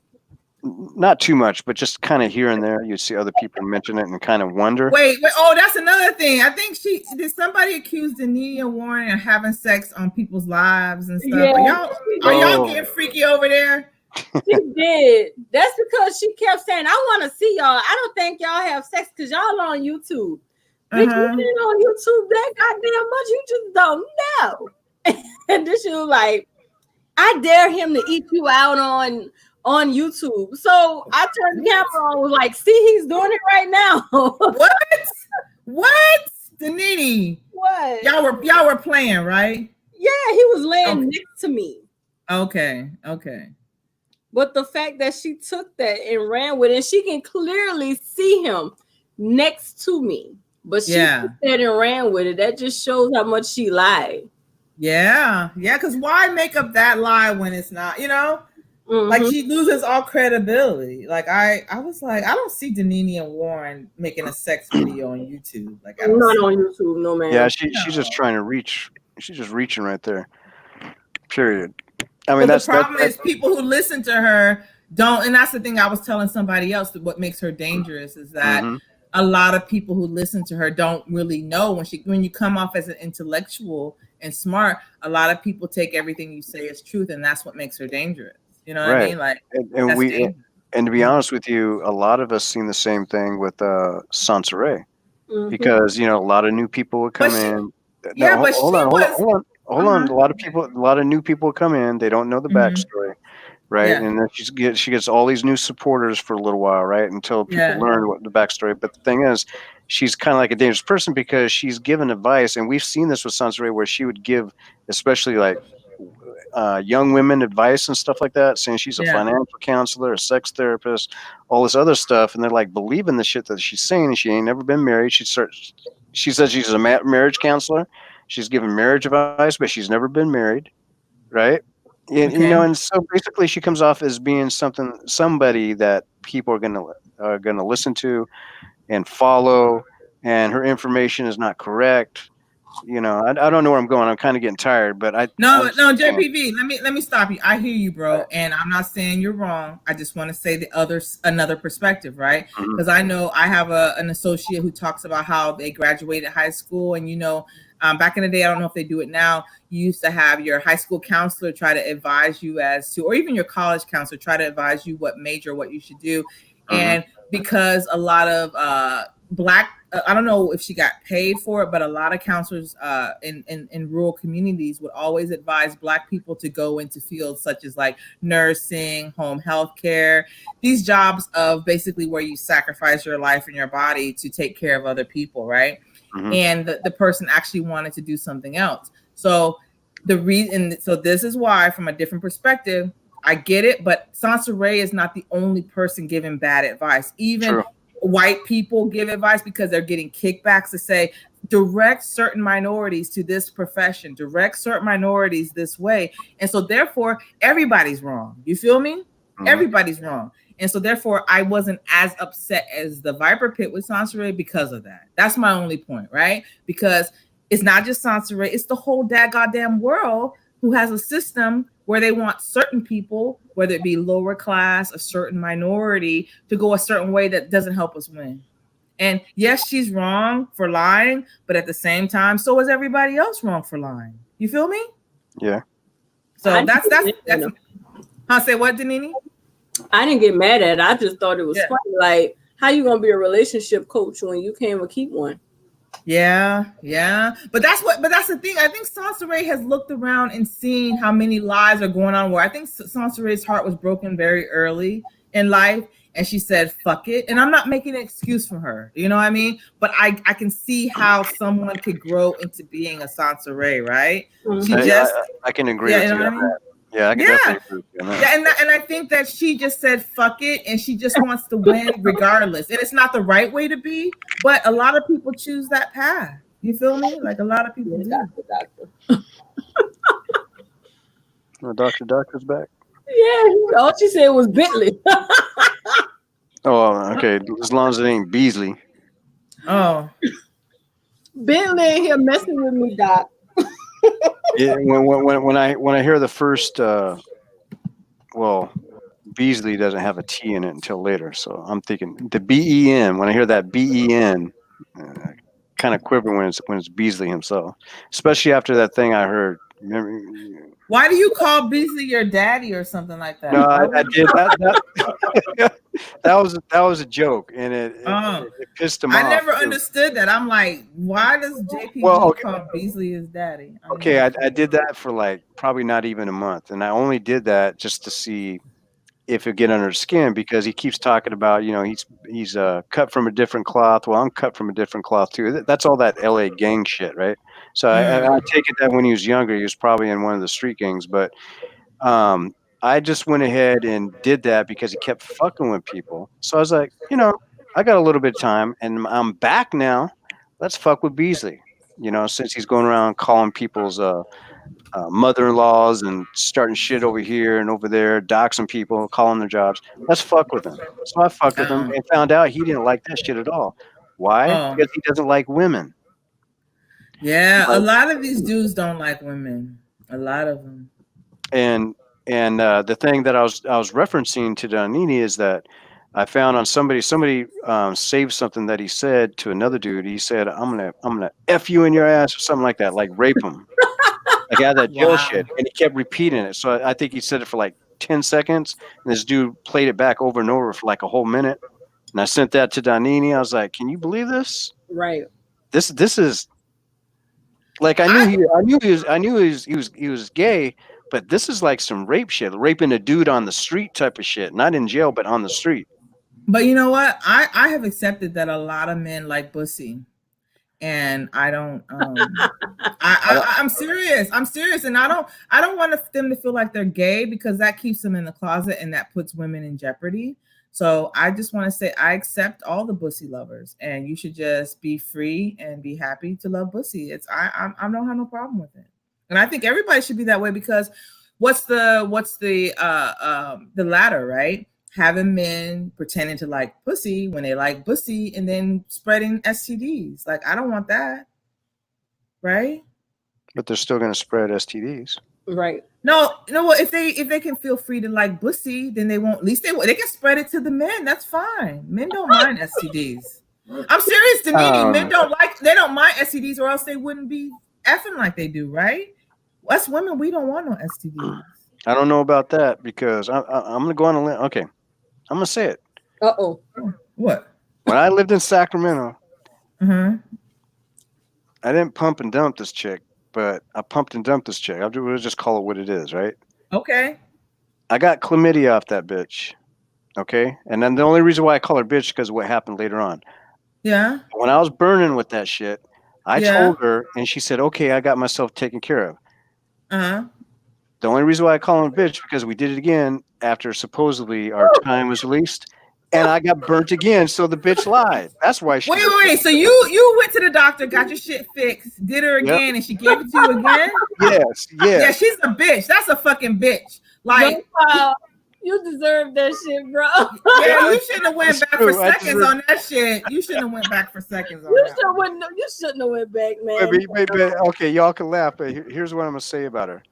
not too much, but just kind of here and there, you see other people mention it and kind of wonder. Wait. Oh, that's another thing. I think did somebody accuse Danita Warren of having sex on people's lives and stuff? Yeah. Are y'all getting freaky over there? She did. That's because she kept saying, I want to see y'all. I don't think y'all have sex because y'all on YouTube. Bitch, you been on YouTube that goddamn much, you just don't know. And then she was like, I dare him to eat you out on YouTube. So I turned the camera on, was like, see, he's doing it right now. What? Danini. What? Y'all were playing, right? Yeah, he was laying next to me. Okay. But the fact that she took that and ran with it, and she can clearly see him next to me. But she took that and ran with it. That just shows how much she lied. Yeah, because why make up that lie when it's not, like she loses all credibility. Like I was like, I don't see Danini and Warren making a sex video on YouTube. Like I don't not on YouTube, no man. Yeah, she's just trying to reach. She's just reaching right there. Period. I mean, the problem is people who listen to her don't, and that's the thing I was telling somebody else. That what makes her dangerous is that a lot of people who listen to her don't really know when you come off as an intellectual and smart. A lot of people take everything you say as truth, and that's what makes her dangerous. You know what I mean? Like, and to be honest with you, a lot of us seen the same thing with Sansa Ray, because a lot of new people would come in. Hold on. A lot of new people come in. They don't know the backstory, right? Yeah. And then she gets all these new supporters for a little while, right? Until people learn what the backstory. But the thing is, she's kind of like a dangerous person because she's given advice, and we've seen this with Sansa Ray, where she would give, especially like young women, advice and stuff like that, saying she's a financial counselor, a sex therapist, all this other stuff, and they're like believing the shit that she's saying. And she ain't never been married. She says she's a marriage counselor. She's given marriage advice, but she's never been married, right? And so basically, she comes off as being somebody that people are gonna listen to and follow, and her information is not correct. I don't know where I'm going. I'm kind of getting tired, but no, JPV. Let me stop you. I hear you, bro, and I'm not saying you're wrong. I just want to say another perspective, right? Because I know I have an associate who talks about how they graduated high school, and back in the day, I don't know if they do it now. You used to have your high school counselor try to advise you as to, or even your college counselor try to advise you what major, what you should do, and because a lot of Black, I don't know if she got paid for it, but a lot of counselors in rural communities would always advise Black people to go into fields such as like nursing, home health care, these jobs of basically where you sacrifice your life and your body to take care of other people, right? And the person actually wanted to do something else. So this is why, from a different perspective, I get it, but Sansa Ray is not the only person giving bad advice. Even white people give advice because they're getting kickbacks to say, direct certain minorities to this profession, direct certain minorities this way. And so therefore, everybody's wrong. You feel me? Everybody's wrong. And so therefore, I wasn't as upset as the Viper Pit with Sansa Ray because of that. That's my only point, right? Because it's not just Sansa Ray, it's the whole goddamn world who has a system where they want certain people, whether it be lower class, a certain minority, to go a certain way that doesn't help us win. And yes, she's wrong for lying, but at the same time, so is everybody else wrong for lying. You feel me? Yeah. So that's I'll say what, Danini? I didn't get mad at it. I just thought it was funny. Like, how you gonna be a relationship coach when you can't even keep one? Yeah. But that's the thing. I think Sansa Ray has looked around and seen how many lies are going on. Where I think Sansa Ray's heart was broken very early in life, and she said, "Fuck it." And I'm not making an excuse for her. You know what I mean? But I can see how someone could grow into being a Sansa Ray, right? I can agree with you on that. Yeah, I can definitely agree with you on that. Yeah, and I think that she just said fuck it, and she just wants to win regardless. And it's not the right way to be, but a lot of people choose that path. You feel me? Like a lot of people do. Doctor's back. Yeah, all she said was Bentley. Oh, okay. As long as it ain't Beasley. Oh. Bentley ain't here messing with me, Doc. Yeah, when I hear the first, Beasley doesn't have a T in it until later. So I'm thinking the BEN. When I hear that BEN, kind of quiver when it's Beasley himself, especially after that thing I heard. Remember, Why do you call Beasley your daddy or something like that? no, I did that. That was a joke, and it pissed him off. I never too. understood that. I'm like, why does JPG call Beasley his daddy? Okay, I did that for like probably not even a month, and I only did that just to see if it get under the skin, because he keeps talking about, he's cut from a different cloth. Well, I'm cut from a different cloth too. That's all that LA gang shit, right? So I take it that when he was younger, he was probably in one of the street gangs, but I just went ahead and did that because he kept fucking with people. So I was like, I got a little bit of time and I'm back now. Let's fuck with Beasley, since he's going around calling people's mother-in-laws and starting shit over here and over there, doxing people, calling their jobs. Let's fuck with him. So I fucked with him and found out he didn't like that shit at all. Why? Because he doesn't like women. Yeah, a lot of these dudes don't like women. A lot of them. And the thing that I was referencing to Donini is that I found on somebody saved something that he said to another dude. He said, I'm gonna F you in your ass or something like that, like rape him. Like I had that Jill shit, and he kept repeating it. So I think he said it for like 10 seconds, and this dude played it back over and over for like a whole minute. And I sent that to Donini. I was like, "Can you believe this? Right. This is like I knew he was gay, but this is like some rape shit, raping a dude on the street type of shit, not in jail, but on the street." But you know what? I have accepted that a lot of men like pussy. And I don't I'm serious. I'm serious. And I don't want them to feel like they're gay, because that keeps them in the closet and that puts women in jeopardy. So I just want to say I accept all the pussy lovers, and you should just be free and be happy to love pussy. I don't have no problem with it. And I think everybody should be that way, because what's the latter, right? Having men pretending to like pussy when they like pussy and then spreading STDs. Like, I don't want that. Right? But they're still going to spread STDs. Right. No, if they can feel free to like pussy, then they won't. At least they can spread it to the men. That's fine. Men don't mind STDs. I'm serious, Danini. Men they don't mind STDs, or else they wouldn't be effing like they do, right? Us women, we don't want no STDs. I don't know about that, because I'm going to go on a limb. Okay. I'm going to say it. Uh-oh. What? When I lived in Sacramento, Mm-hmm. I didn't pump and dump this chick, but I pumped and dumped this chick. We'll just call it what it is, right? Okay. I got chlamydia off that bitch. Okay? And then the only reason why I call her bitch is because of what happened later on. Yeah. When I was burning with that shit, I told her, and she said, okay, I got myself taken care of. Uh-huh. The only reason why I call him a bitch, because we did it again after supposedly our time was released, and I got burnt again, so the bitch lied. That's why she... Wait. So you went to the doctor, got your shit fixed, did her again, and she gave it to you again? Yes. Yeah, she's a bitch. That's a fucking bitch. Like... You deserve that shit, bro. Yeah, you shouldn't have went back for seconds on that shit. You shouldn't have went back for seconds on that. You shouldn't have went back, man. Wait, okay, y'all can laugh, but here's what I'm going to say about her.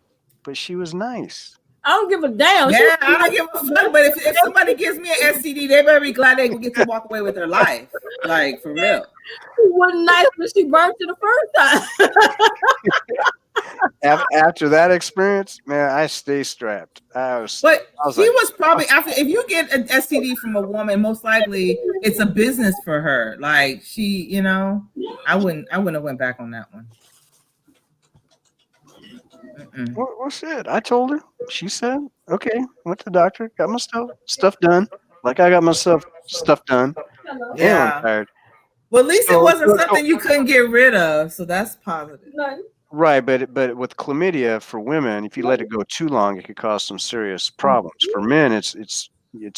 But she was nice. I don't give a damn. Yeah, I don't give a fuck. But if somebody gives me an STD, they better be glad they get to walk away with their life. Like, for real. It wasn't nice when she burnt you the first time. After that experience, man, I stay strapped. He was probably after. If you get an STD from a woman, most likely it's a business for her. Like, she, I wouldn't have went back on that one. Well, shit. I told her. She said, "Okay." Went to the doctor, got my stuff done. Like I got myself stuff done. Yeah. I'm tired. Well, at least it wasn't something you couldn't get rid of, so that's positive. Right, but with chlamydia for women, if you let it go too long, it could cause some serious problems. For men, it's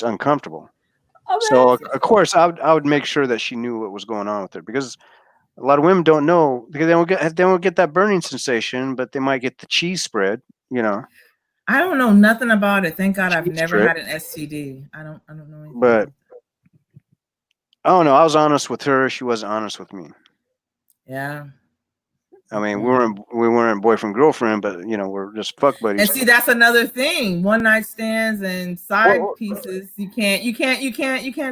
uncomfortable. So of course, I would make sure that she knew what was going on with her, because a lot of women don't know, because they won't get that burning sensation, but they might get the cheese spread. I don't know nothing about it. Thank God I've never had an STD. I don't know anything. But I don't know. I was honest with her. She wasn't honest with me. Yeah. I mean, we weren't boyfriend girlfriend, but you know, we're just fuck buddies. And see, that's another thing. One night stands and side pieces. You can't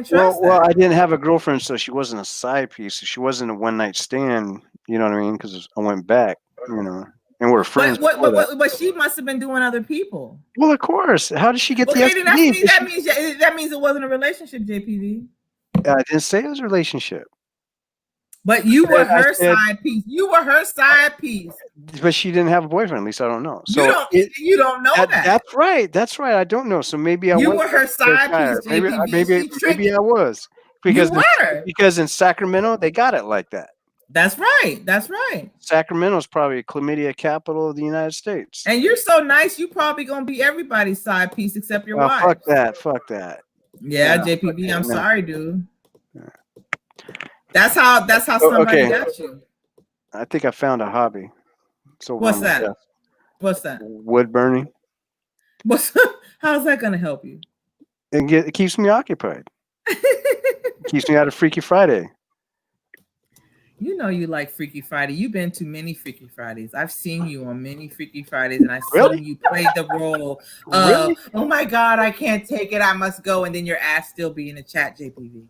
trust. Well, I didn't have a girlfriend, so she wasn't a side piece. She wasn't a one night stand. You know what I mean? Because I went back. You know, and we're friends. But she must have been doing other people. Well, of course. How did she get the then STD? that means it wasn't a relationship, JPV. I didn't say it was a relationship. But you were her side piece. You were her side piece. But she didn't have a boyfriend. At least I don't know. So you don't know that. That's right. That's right. I don't know. So maybe I. You were her side piece. Maybe I was because in Sacramento they got it like that. That's right. That's right. Sacramento's probably chlamydia capital of the United States. And you're so nice. You probably gonna be everybody's side piece except your wife. Fuck that. Fuck that. Yeah, JPV. I'm sorry, dude. That's how somebody got you. I think I found a hobby. So what's that? What's that? Wood burning. How's that gonna help you? It keeps me occupied. Keeps me out of Freaky Friday. You know you like Freaky Friday. You've been to many Freaky Fridays. I've seen you on many Freaky Fridays, and I've seen you play the role of, oh my God, I can't take it, I must go, and then your ass still be in the chat, JPV.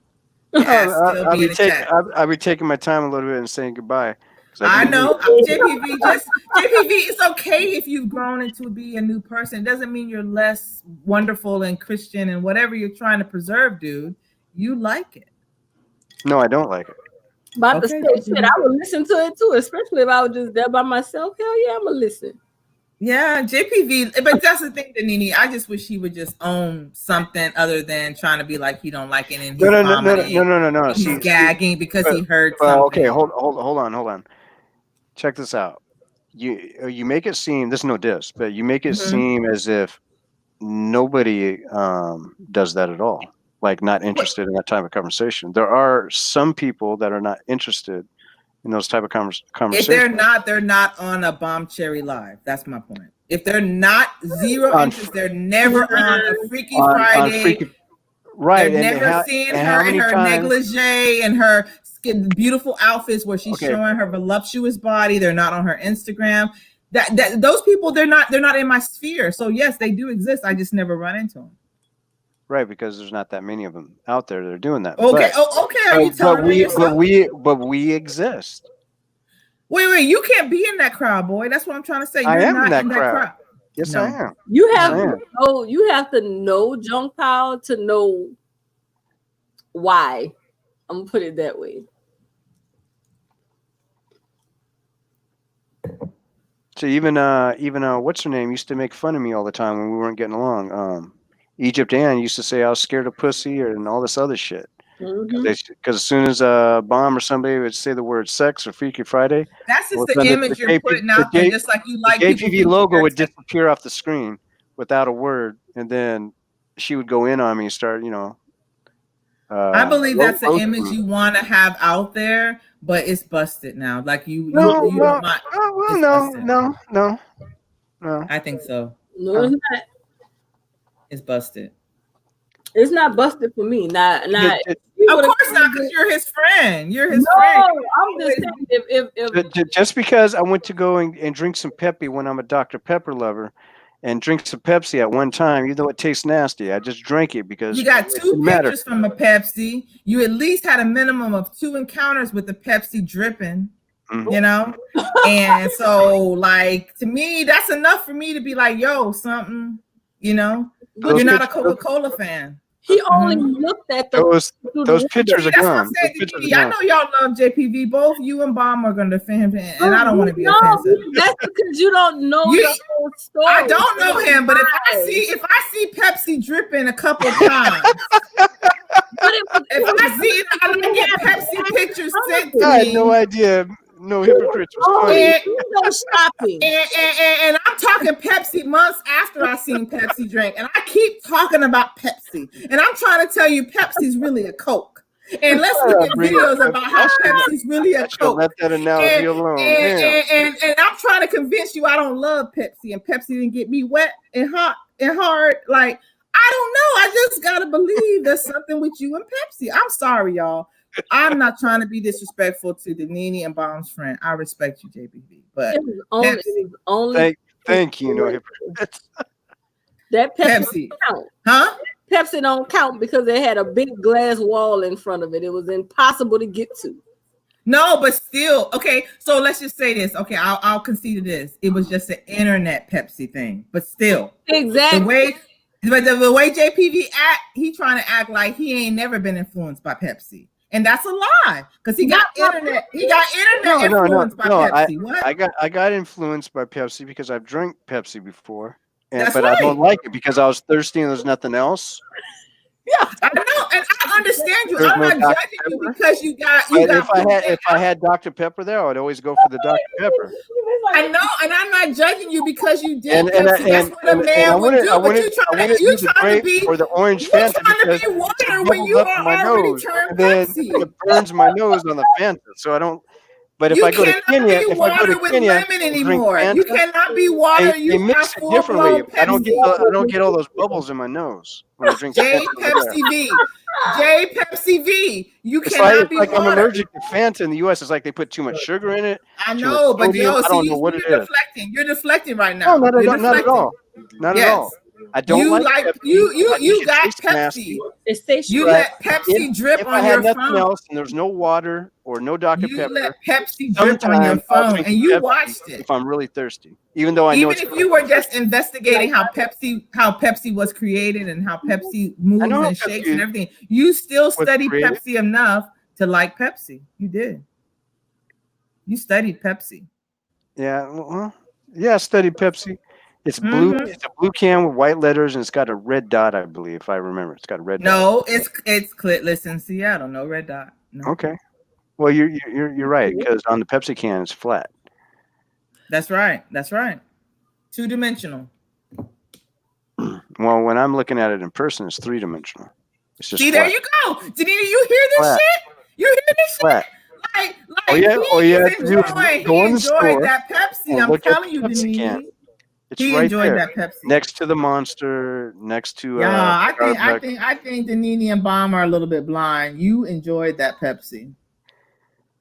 I'll be taking my time a little bit and saying goodbye. I know, JPV. JPV. It's okay if you've grown into be a new person. It doesn't mean you're less wonderful and Christian and whatever you're trying to preserve, dude. You like it. No, I don't like it. About to say shit, I would listen to it too, especially if I was just there by myself. Hell yeah, I'm gonna listen. Yeah, JPV. But that's the thing, Danini. I just wish he would just own something other than trying to be like he don't like it and he's no. He's gagging because he heard something. Okay, hold on. Check this out. You make it seem, this is no diss, but you make it seem as if nobody does that at all. Like not interested in that type of conversation. There are some people that are not interested in those type of conversations. If they're not on a Bomb Cherry Live. That's my point. If they're not zero interest, they're never on a Freaky Friday. Right. They're never seeing her in her negligee and her beautiful outfits where she's showing her voluptuous body. They're not on her Instagram. That those people, they're not in my sphere. So yes, they do exist. I just never run into them. Right, because there's not that many of them out there that are doing that. Okay, okay. Are you telling me but we exist. Wait, you can't be in that crowd, boy. That's what I'm trying to say. I am in that crowd. Yes, I am. You have to know junk power to know why. I'm gonna put it that way. So even what's her name used to make fun of me all the time when we weren't getting along. Egypt Ann used to say I was scared of pussy and all this other shit. Because as soon as a Bomb or somebody would say the word sex or Freaky Friday, that's just the image you're putting out there, just like you like. The JPV logo would disappear off the screen without a word, and then she would go in on me and start, I believe that's the image you want to have out there, but it's busted now. Like you don't mind. No. I think so. No, it's not. It's busted. It's not busted for me. Not. Of course not, because you're his friend. You're his friend. I'm just saying if just because I went to go and drink some Pepsi when I'm a Dr. Pepper lover, and drink some Pepsi at one time, even though it tastes nasty, I just drank it because you got two pictures from a Pepsi. You at least had a minimum of 2 encounters with the Pepsi dripping. And so like to me, that's enough for me to be like, yo, something, But you're not a Coca-Cola fan. He only looked at those pictures are gone. I know y'all love JPV. Both you and Bomb are going to defend him, and I don't want to be offensive. That's because you don't know the whole story. I don't know him, but if I see Pepsi dripping a couple times, if I see it, I'm going to get Pepsi pictures sent to me. I had no idea. No hypocrites was funny. And I'm talking Pepsi months after I seen Pepsi drink, and I keep talking about Pepsi, and I'm trying to tell you Pepsi's really a Coke. And let's look at videos about how Pepsi's really a Coke. Let that analogy alone. And I'm trying to convince you I don't love Pepsi, and Pepsi didn't get me wet and hot and hard. Like I don't know. I just gotta believe there's something with you and Pepsi. I'm sorry, y'all. I'm not trying to be disrespectful to the Nene and Bomb's friend. I respect you, JPV, but thank you. No hypocrites. That Pepsi don't count. Huh? Pepsi don't count because they had a big glass wall in front of it. It was impossible to get to. No, but still, okay. So let's just say this. Okay, I'll concede to this. It was just an internet Pepsi thing, but still, exactly. The way JPV act, he trying to act like he ain't never been influenced by Pepsi, and that's a lie because he got internet. He got internet influenced by Pepsi. What? I got influenced by Pepsi because I've drank Pepsi before, That's but right. I don't like it because I was thirsty and there's nothing else. Yeah, I know, and I understand you. There's I'm no not Dr. judging you because you got. If I had Dr. Pepper there, I would always go for the Dr. Pepper. I know, and I'm not judging you because you did. And That's what a man would do. But you trying to be or the orange Fanta because be water it when you bubbles up are in my already nose, turned and then Pepsi. it burns my nose on the Fanta. So I don't. But if You I go to cannot Kenya, be if I go water to with Kenya, lemon and drink anymore. You Fanta, cannot be water. They You mix got it differently. full-blown I don't Pepsi. get all those bubbles in my nose when I drink J Fanta. Pepsi V. J Pepsi V. You It's cannot be like I'm water. allergic to Fanta in the U.S. It's like they put too much sugar in it. I too know, much but sodium. yo, I don't know see, what it you're is. deflecting. You're deflecting right now. No, You're not at all. Not at all. I don't You like Pepsi. you got tastes nasty. Pepsi. You let Pepsi drip if on I had your nothing phone. else and there's no water or no Dr. You Pepper, let Pepsi drip on your sometimes I'll phone, drink and you Pepsi watched it. if I'm really thirsty, even though I know Even it's if you were just investigating how Pepsi was created and how Pepsi moves know how and shakes Pepsi and everything, you still was studied created. Pepsi enough to like Pepsi. You did. You studied Pepsi. Yeah, I studied Pepsi. It's blue. Mhm. It's a blue can with white letters, and it's got a red dot, I believe, if I remember. It's got a red dot. No, it's Clitless in Seattle. No red dot. No. Okay. Well, you're right because on the Pepsi can it's flat. That's right. That's right. 2-dimensional. Well, when I'm looking at it in person, it's 3-dimensional. It's just See, flat. there you go. Janina, you hear this Flat. shit? You hear this Flat. shit? Like, Oh yeah, he all you have is to do is enjoying- go he in the store enjoyed that Pepsi. and I'm look at telling you, the Pepsi Janina. can. It's He right enjoyed there, that Pepsi. next to the Monster, next to Yeah, I Starbucks. think the Nene and Bomb are a little bit blind. You enjoyed that Pepsi.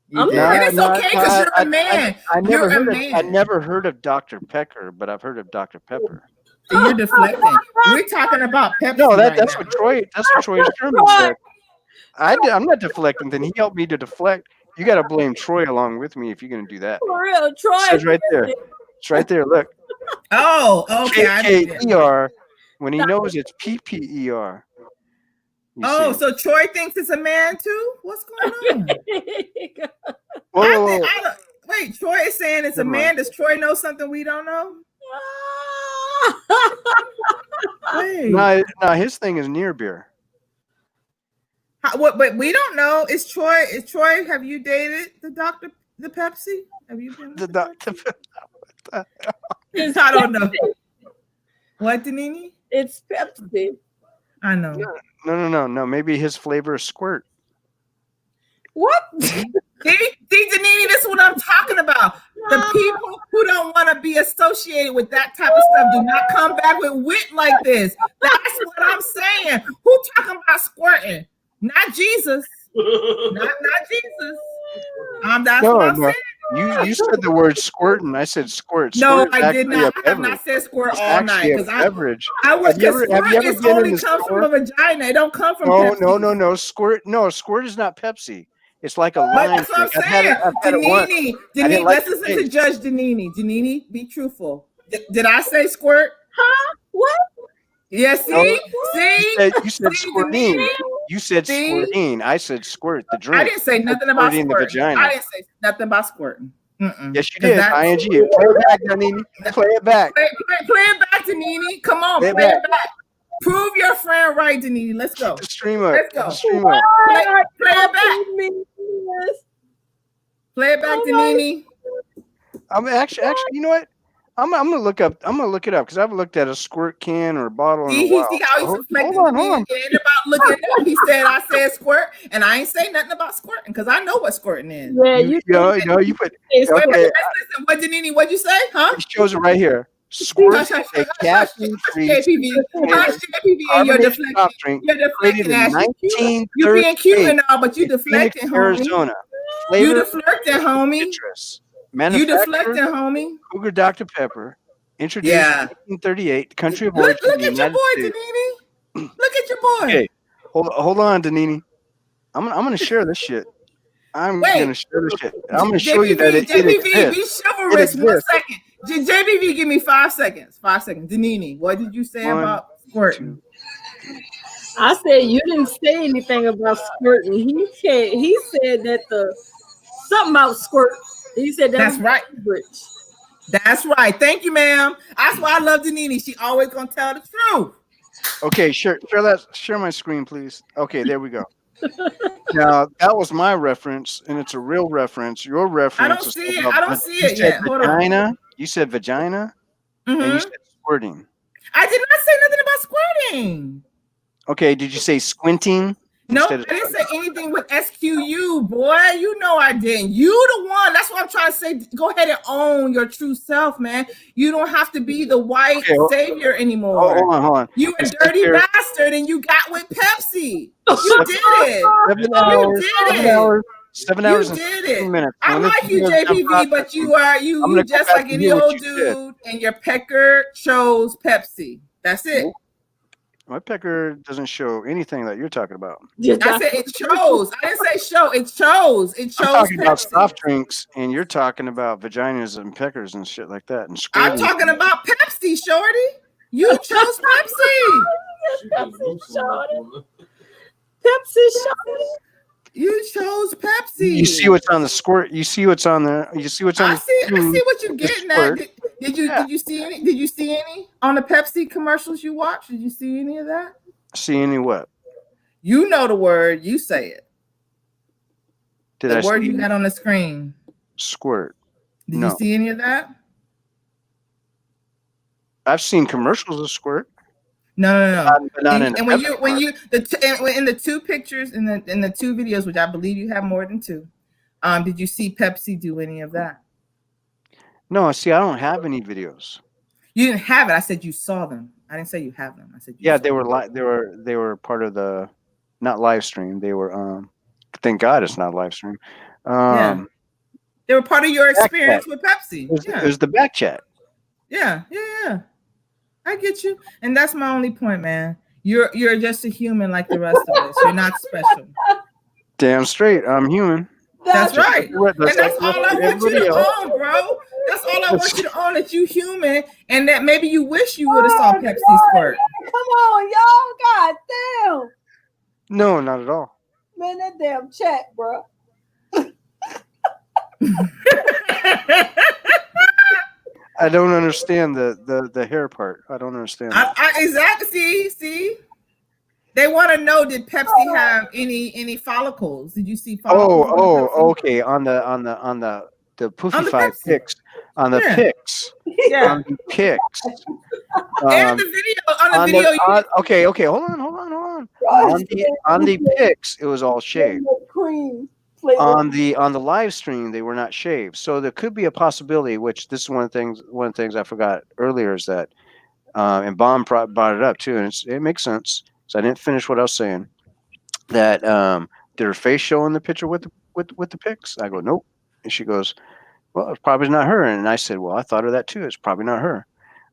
You did. No, And it's no, okay because you're a man. I You're never a heard of, man. I never heard of Dr. Pecker, but I've heard of Dr. Pepper. You're deflecting. We're talking about Pepsi. No, right that's now. what Troy Sherman said. I'm not deflecting. Then he helped me to deflect. You got to blame Troy along with me if you're going to do that. For real, Troy. It says right there. It's right there. Look. Oh, okay. I see it. KKER when he knows it's PPER. You Oh, see. so Troy thinks it's a man too? What's going on? Whoa. Wait, Troy is saying it's a Never man. mind. Does Troy know something we don't know? Wait. No, his thing is near beer. What? But we don't know. Is Troy? Have you dated the Pepsi? Have you been the doctor? I don't know. What, Danini? It's Pepsi. I know. No. Maybe his flavor is squirt. What? See, Danini, this is what I'm talking about. The people who don't want to be associated with that type of stuff do not come back with wit like this. That's what I'm saying. Who talking about squirting? Not Jesus. Not Jesus. That's what I'm saying. You said the word squirting. I said squirt. No, Squirt is I did actually not. a I have not beverage. said squirt It's all night actually a because beverage. I was Have you ever squirt been in only the comes store? from a vagina. It don't come from Pepsi. No. Squirt. No, squirt is not Pepsi. It's like a But lime that's what I'm drink. saying. I've had it once. Danini, I didn't like let's the listen to taste. Judge Danini. Danini, be truthful. Did I say squirt? Huh? What? Yeah, see? No. See? You said See, squirting. Danini? You said See? squirting. I said squirt, the drink. I didn't say nothing about Squirting the squirting. vagina. I didn't say nothing about squirting. Mm-mm. Yes, you 'Cause did. that's- ING. Play it back, Danini. Play it back. Play it back, Danini. Come on, Play play, it it back. Prove your friend right, Danini. Let's go. The stream up. Let's go. The stream up. Play it back. Play it back, Danini. I'm actually, you know what? I'm gonna look it up because I haven't looked at a squirt can or a bottle in a while. See how he's Hold reflecting on. It ain't about looking it up. He said I said squirt, and I ain't say nothing about squirting because I know what squirting is. Yeah, you put. Wait, Okay, let's listen. What Danini? What'd you say? Huh? it shows it right here. Squirt is a caffeine-free JPV, and you're deflecting. soft drink You're created deflecting, in Ashley. You being cute 1938 and all, but you in Phoenix, deflecting, homie. Arizona. You Flavor deflecting, homie. citrus. You Manufacturer deflecting, homie. Cougar Dr. Pepper. Introduced Yeah. in 1938. Country of Look origin. at the your United boy, States. Danini. Look at your boy. Okay, hold on, Danini. I'm gonna share this shit. I'm gonna share this shit. I'm gonna show you that it JPV, be exists. chivalrous. It 1 exists. second. JPV, give me 5 seconds. 5 seconds. Danini, what did you say about squirting? I said you didn't say anything about squirting. He said that something about squirt. He said That's right. Rich. That's right. Thank you, ma'am. That's why I love Danini. She always gonna tell the truth. Okay, share my screen, please. Okay, there we go. Now that was my reference, and it's a real reference. Your reference. I don't see it. I don't see it yet. Hold on. Vagina. You said vagina, and you said squirting. I did not say nothing about squirting. Okay, did you say squinting? No, I didn't say anything with SQU, boy. You know I didn't. You the one. That's what I'm trying to say. Go ahead and own your true self, man. You don't have to be the white savior anymore. Hold on. You a dirty bastard, and you got with Pepsi. You did it. 7 hours. You did 7 it. hours. 7 hours You and did 15 it. minutes. I When like this you, video comes JPV, out, but you I'm gonna just go back like and any hear what old you said. dude, and your pecker chose Pepsi. That's it. My pecker doesn't show anything that you're talking about. I said it chose. I didn't say show. It chose. It chose. I'm talking about Pepsi. soft drinks, and you're talking about vaginas and peckers and shit like that. And I'm squirting. talking about Pepsi, shorty. You chose Pepsi. Pepsi shorty. Pepsi shorty. You chose Pepsi. You see what's on the squirt. You see what's on there. You see what's on. I see what you're getting at. Did you see any? Did you see any on the Pepsi commercials you watched? Did you see any of that? See any what? You know the word. You say it. Did The I word see you got on the screen. squirt? Did No. you see any of that? I've seen commercials of squirt. No. But not in And when you in the two pictures in the two videos, which I believe you have more than two, did you see Pepsi do any of that? No, see, I don't have any videos. You didn't have it. I said you saw them. I didn't say you have them. I said you Yeah, saw they were them. they were part of the not live stream. They were thank God it's not live stream. Yeah. They were part of your experience with Pepsi. It was the back chat. Yeah. I get you. And that's my only point, man. You're just a human like the rest of us. You're not special. Damn straight, I'm human. That's right. That's And that's all I want you everybody to else. own, bro. That's all I want you to own, that you human, and that maybe you wish you would have saw Pepsi squirt. Come on, y'all. God damn. No, not at all. Man, that damn chat, bro. I don't understand the hair part. I don't understand. that. Exactly. See, they want to know: did Pepsi have any follicles? Did you see follicles? Okay. On the Poofy On the 5 Pepsi. pics. On the Yeah. pics. Yeah. On the pics. And the video. On the video. Okay. Hold on. On the pics, it was all shaved. Cream. On the live stream, they were not shaved. So there could be a possibility, which this is one of the things I forgot earlier, is that and Bomb brought it up too, and it makes sense. So I didn't finish what I was saying. That did her face show in the picture with the pics? I go, nope. And she goes, well, it's probably not her. And I said, well, I thought of that too. It's probably not her.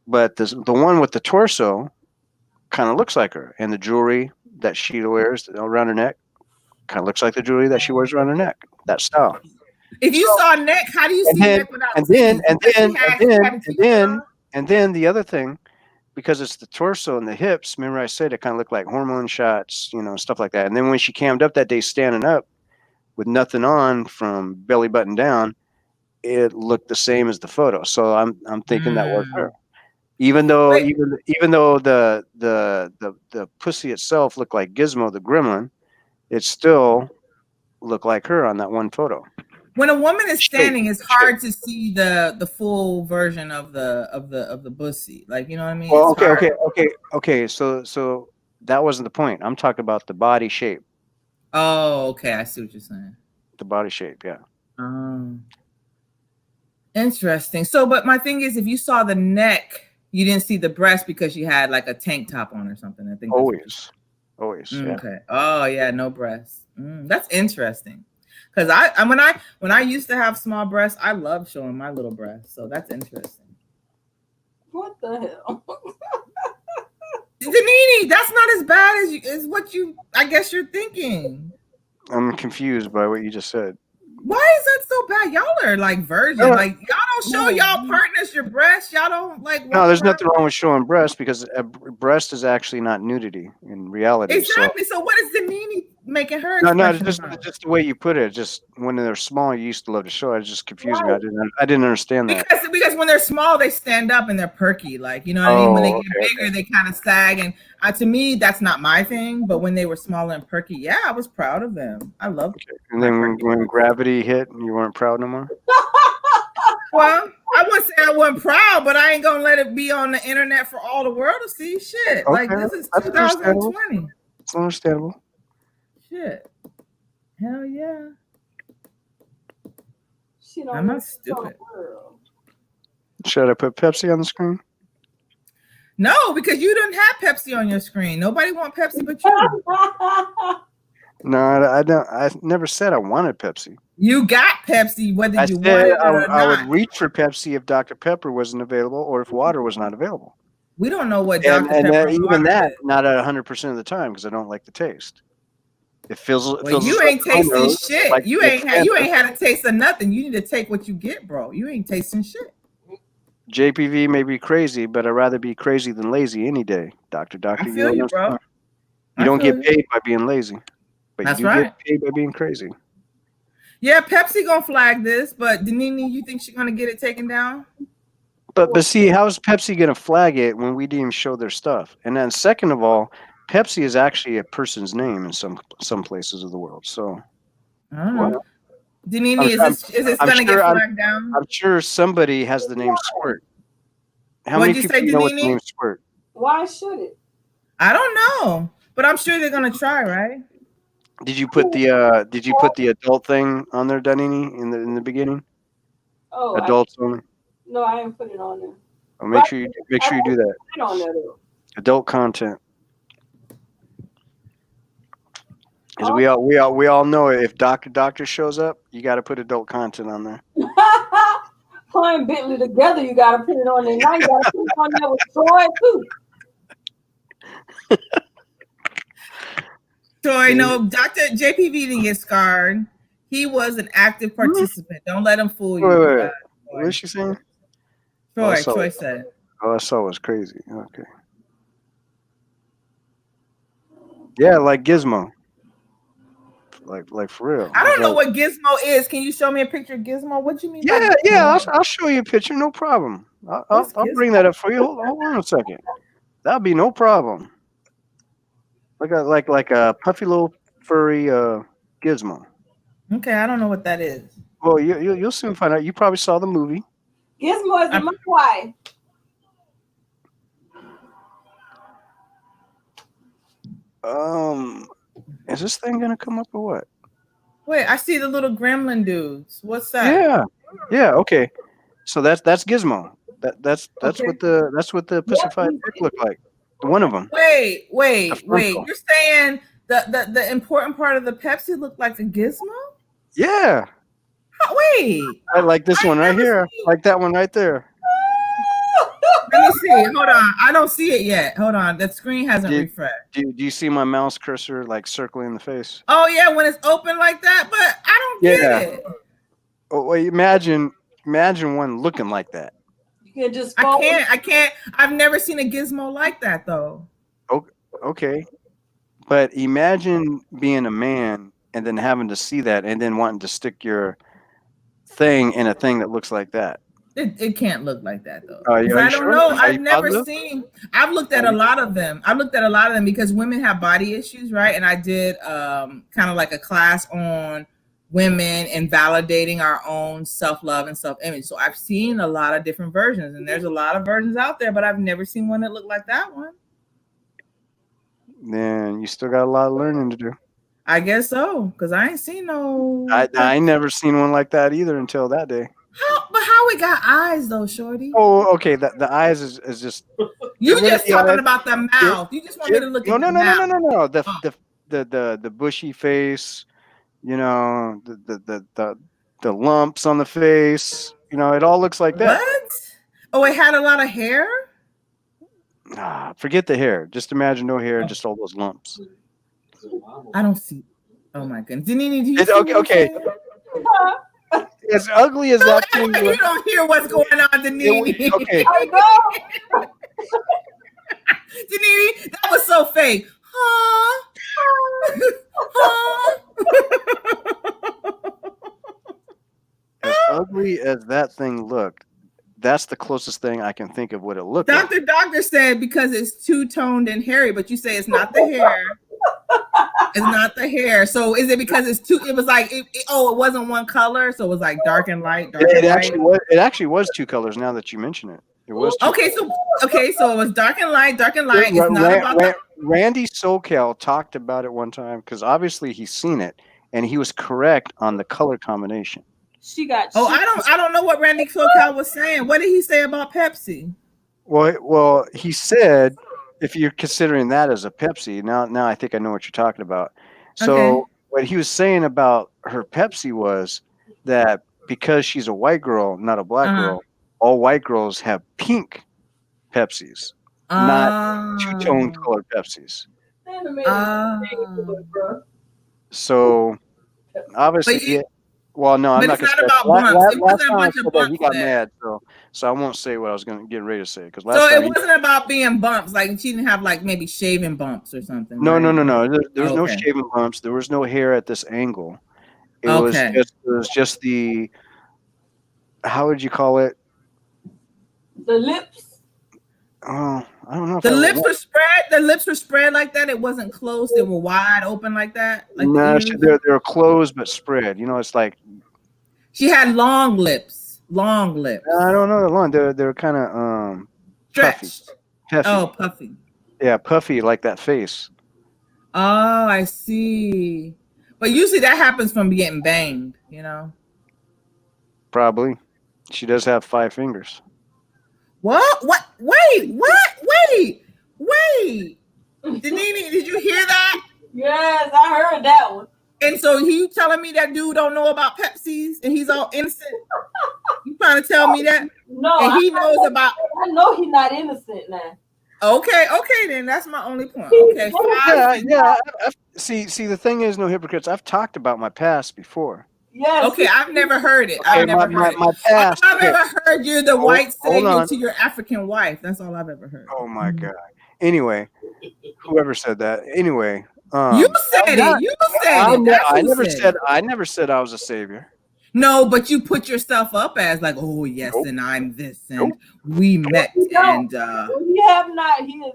But the one with the torso kind of looks like her, and the jewelry that she wears around her neck kind of looks like the jewelry that she wears around her neck. That style. If you saw neck, how do you see neck without And then the other thing, because it's the torso and the hips, remember I said it kind of looked like hormone shots, stuff like that. And then when she cammed up that day standing up with nothing on from belly button down, it looked the same as the photo. So I'm thinking that was her. Even though the pussy itself looked like Gizmo the gremlin, it still looked like her on that one photo. When a woman is standing, it's hard to see the full version of the pussy. Like, you know what I mean? Well, It's okay. So that wasn't the point. I'm talking about the body shape. Oh, okay. I see what you're saying. The body shape, yeah. Interesting. So, but my thing is, if you saw the neck You didn't see the breast because she had like a tank top on or something. I think. Always. Yeah. Okay. Oh yeah, no breasts. That's interesting. Because when I used to have small breasts, I love showing my little breasts. So that's interesting. What the hell? Danini, that's not as bad as what you. I guess you're thinking. I'm confused by what you just said. Why is that so bad? Y'all are like virgins. Like y'all don't show y'all partners your breasts. Y'all don't like. No, there's nothing wrong with showing breast because a breast is actually not nudity in reality. Exactly. So what is Danini making her? No, just the way you put it. Just when they're small, you used to love to show it. It's just confusing. Right. I didn't understand that. Because when they're small, they stand up and they're perky. Like, you know what I mean? When they get bigger, they kind of sag. And to me, that's not my thing. But when they were smaller and perky, yeah, I was proud of them. I loved it. And then when gravity hit, you weren't proud no more? Well, I wouldn't say I wasn't proud, but I ain't going to let it be on the internet for all the world to see. Shit. Okay. Like, this is 2020. It's understandable. Shit. Hell yeah. I'm not stupid. Should I put Pepsi on the screen? No, because you didn't have Pepsi on your screen. Nobody want Pepsi but you. No, I don't. I never said I wanted Pepsi. You got Pepsi whether you wanted it or not. I would reach for Pepsi if Dr. Pepper wasn't available or if water was not available. We don't know what Dr. Pepper even that, not at 100% of the time because I don't like the taste. It feels. Well, you ain't tasting shit. Like you ain't had a taste of nothing. You need to take what you get, bro. You ain't tasting shit. JPV may be crazy, but I'd rather be crazy than lazy any day. Doctor, I feel you, bro. You don't get paid by being lazy, but That's you do right. get paid by being crazy. Yeah, Pepsi gonna flag this, but Danini, you think she's gonna get it taken down? But see, how's Pepsi gonna flag it when we didn't even show their stuff? And then second of all, Pepsi is actually a person's name in some places of the world. So, I don't know. Danini, is this gonna get flagged down? I'm sure somebody has the name Squirt. How many people know what the name Squirt? Why should it? I don't know, but I'm sure they're gonna try, right? Did you put the adult thing on there, Danini, in the beginning? Oh, adults only. No, I didn't put it on there. Well, make sure you do that. I don't know. Adult content. Because we all know if Doctor shows up, you got to put adult content on there. Playing Bentley together, you got to put it on there. Now you got to put it on there with Troy too. Troy, no, Dr. JPV didn't get scarred. He was an active participant. Don't let him fool you. Wait. What is she saying? Troy said. Oh, I saw it was crazy. Okay. Yeah, like Gizmo. Like for real. I don't know what Gizmo is. Can you show me a picture of Gizmo? What do you mean? Yeah. I'll show you a picture. No problem. I'll bring that up for you. Hold on a second. That'll be no problem. Like a puffy little furry Gizmo. Okay, I don't know what that is. Well, you'll soon find out. You probably saw the movie. Gizmo is my wife. Is this thing gonna come up or what? Wait, I see the little gremlin dudes. What's that? Yeah. Okay. So that's Gizmo. That's Okay. what the Pacified Brick looked like. One of them. Wait. You're saying the important part of the Pepsi looked like a Gizmo? Yeah. Wait. I like this one right here. Like that one right there. Let me see. Hold on. I don't see it yet. Hold on. The screen hasn't refreshed. Do you see my mouse cursor like circling the face? Oh yeah, when it's open like that, but I don't get it. Oh, wait, imagine one looking like that. You can just I can't. I've never seen a Gizmo like that though. Okay. But imagine being a man and then having to see that and then wanting to stick your thing in a thing that looks like that. It can't look like that though. Are you I don't sure? know. Are I've you never positive? seen. I've looked at a lot of them. Because women have body issues, right? And I did kind of like a class on women and validating our own self-love and self-image. So I've seen a lot of different versions, and there's a lot of versions out there, but I've never seen one that looked like that one. Then you still got a lot of learning to do. I guess so, because I ain't seen no. I never seen one like that either until that day. But how it got eyes though, Shorty? Oh, okay. The eyes is just. You just Yeah, talking about the mouth. You just want me to look at the mouth. No. The bushy face. You know, the lumps on the face. You know, it all looks like that. What? Oh, it had a lot of hair? Forget the hair. Just imagine no hair, just all those lumps. I don't see. Oh my goodness. Danini, do you see okay. As ugly as that thing you don't hear what's going on, Danini. Okay. Danini, that was so fake. Huh? As ugly as that thing looked, that's the closest thing I can think of what it looked like. Doctor said because it's two-toned and hairy, but you say it's not the hair. It's not the hair. So is it because it's two? It was like it wasn't one color, so it was like dark and light. It actually was two colors. Now that you mention it, it was two okay. So it was dark and light. Dark and light. It's not about Randy SoCal talked about it one time because obviously he's seen it and he was correct on the color combination. She got. I don't know what Randy SoCal was saying. What did he say about Pepsi? Well, he said if you're considering that as a Pepsi, now I think I know what you're talking about. So what he was saying about her Pepsi was that because she's a white girl, not a black girl, all white girls have pink Pepsis, not two-tone colored Pepsis. So obviously, well, no, I'm not going to say that. Last time I said that, he got mad, so I won't say what I was going to get ready to say because last time it wasn't about being bumps. Like she didn't have like maybe shaving bumps or something. No, right? no. There was no shaving bumps. There was no hair at this angle. It was just the, how would you call it? The lips. Oh, I don't know. If the lips were spread. The lips were spread like that. It wasn't closed. They were wide open like that. Like no, they're closed but spread. You know, it's like she had long lips. Long lips. I don't know the long. They're kind of stretched. Puffy. Oh, puffy. Yeah, puffy like that face. Oh, I see. But usually that happens from getting banged. You know. Probably. She does have 5 fingers. What? What? Wait! What? Wait! Danini, did you hear that? Yes, I heard that one. And so you telling me that dude don't know about Pepsis and he's all innocent? You trying to tell me that? No, and he knows about. I know he's not innocent now. Okay, then that's my only point. Okay, yeah. See, the thing is, no hypocrites. I've talked about my past before. Yes. Okay, I've never heard it. I've never heard my past. I've ever heard you're the white savior to your African wife. That's all I've ever heard. Oh my God. Anyway, whoever said that. Anyway. You said it. You said it. I never said I was a savior. No, but you put yourself up as like, oh yes, and I'm this, and we met, and we have not. He is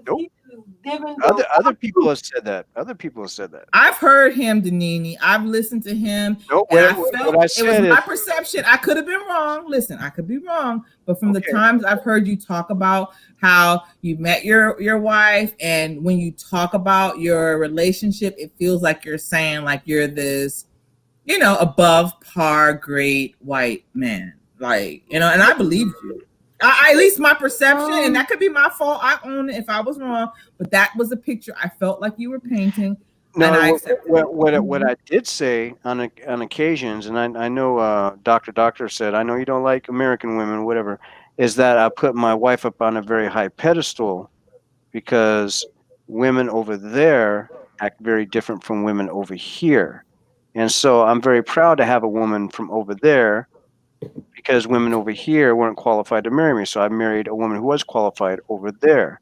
giving. Other people have said that. I've heard him, Danini. I've listened to him. Nope. What I said it was my perception. I could have been wrong. Listen, I could be wrong, but from the times I've heard you talk about how you met your wife, and when you talk about your relationship, it feels like you're saying like you're this, you know, above par, great white man, like, you know, and I believed you. At least my perception, and that could be my fault. I own it if I was wrong, but that was a picture I felt like you were painting. No, what I did say on occasions, and I know Doctor said, I know you don't like American women, whatever, is that I put my wife up on a very high pedestal because women over there act very different from women over here. And so I'm very proud to have a woman from over there because women over here weren't qualified to marry me. So I married a woman who was qualified over there.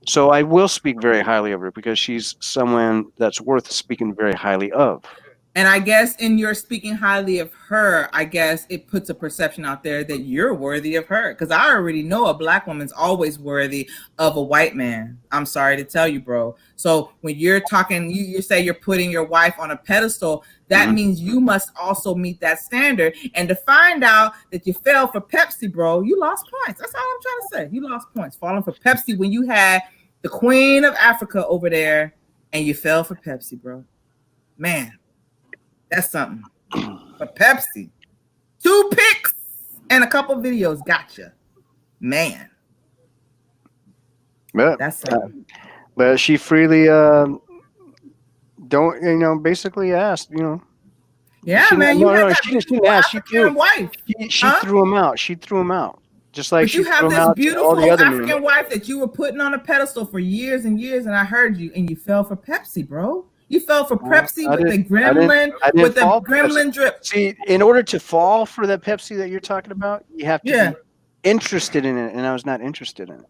So I will speak very highly of her because she's someone that's worth speaking very highly of. And I guess in your speaking highly of her, I guess it puts a perception out there that you're worthy of her. Because I already know a black woman's always worthy of a white man. I'm sorry to tell you, bro. So when you're talking, you say you're putting your wife on a pedestal, that means you must also meet that standard. And to find out that you fell for Pepsi, bro, you lost points. That's all I'm trying to say. You lost points falling for Pepsi when you had the Queen of Africa over there and you fell for Pepsi, bro. Man. That's something. But Pepsi, 2 picks. and a couple videos. Gotcha, man. But That's but she freely don't basically asked yeah, she, man. no, You had no, that she didn't beautiful ask. She African wife. she threw him out. She threw him out. Just like But she you threw have him this out to all beautiful the other African men. wife that you were putting on a pedestal for years and years, and I heard you, and you fell for Pepsi, bro. You fell for Pepsi with the gremlin, with the fall for gremlin Pepsi. drip. See, in order to fall for that Pepsi that you're talking about, you have to be interested in it, and I was not interested in it.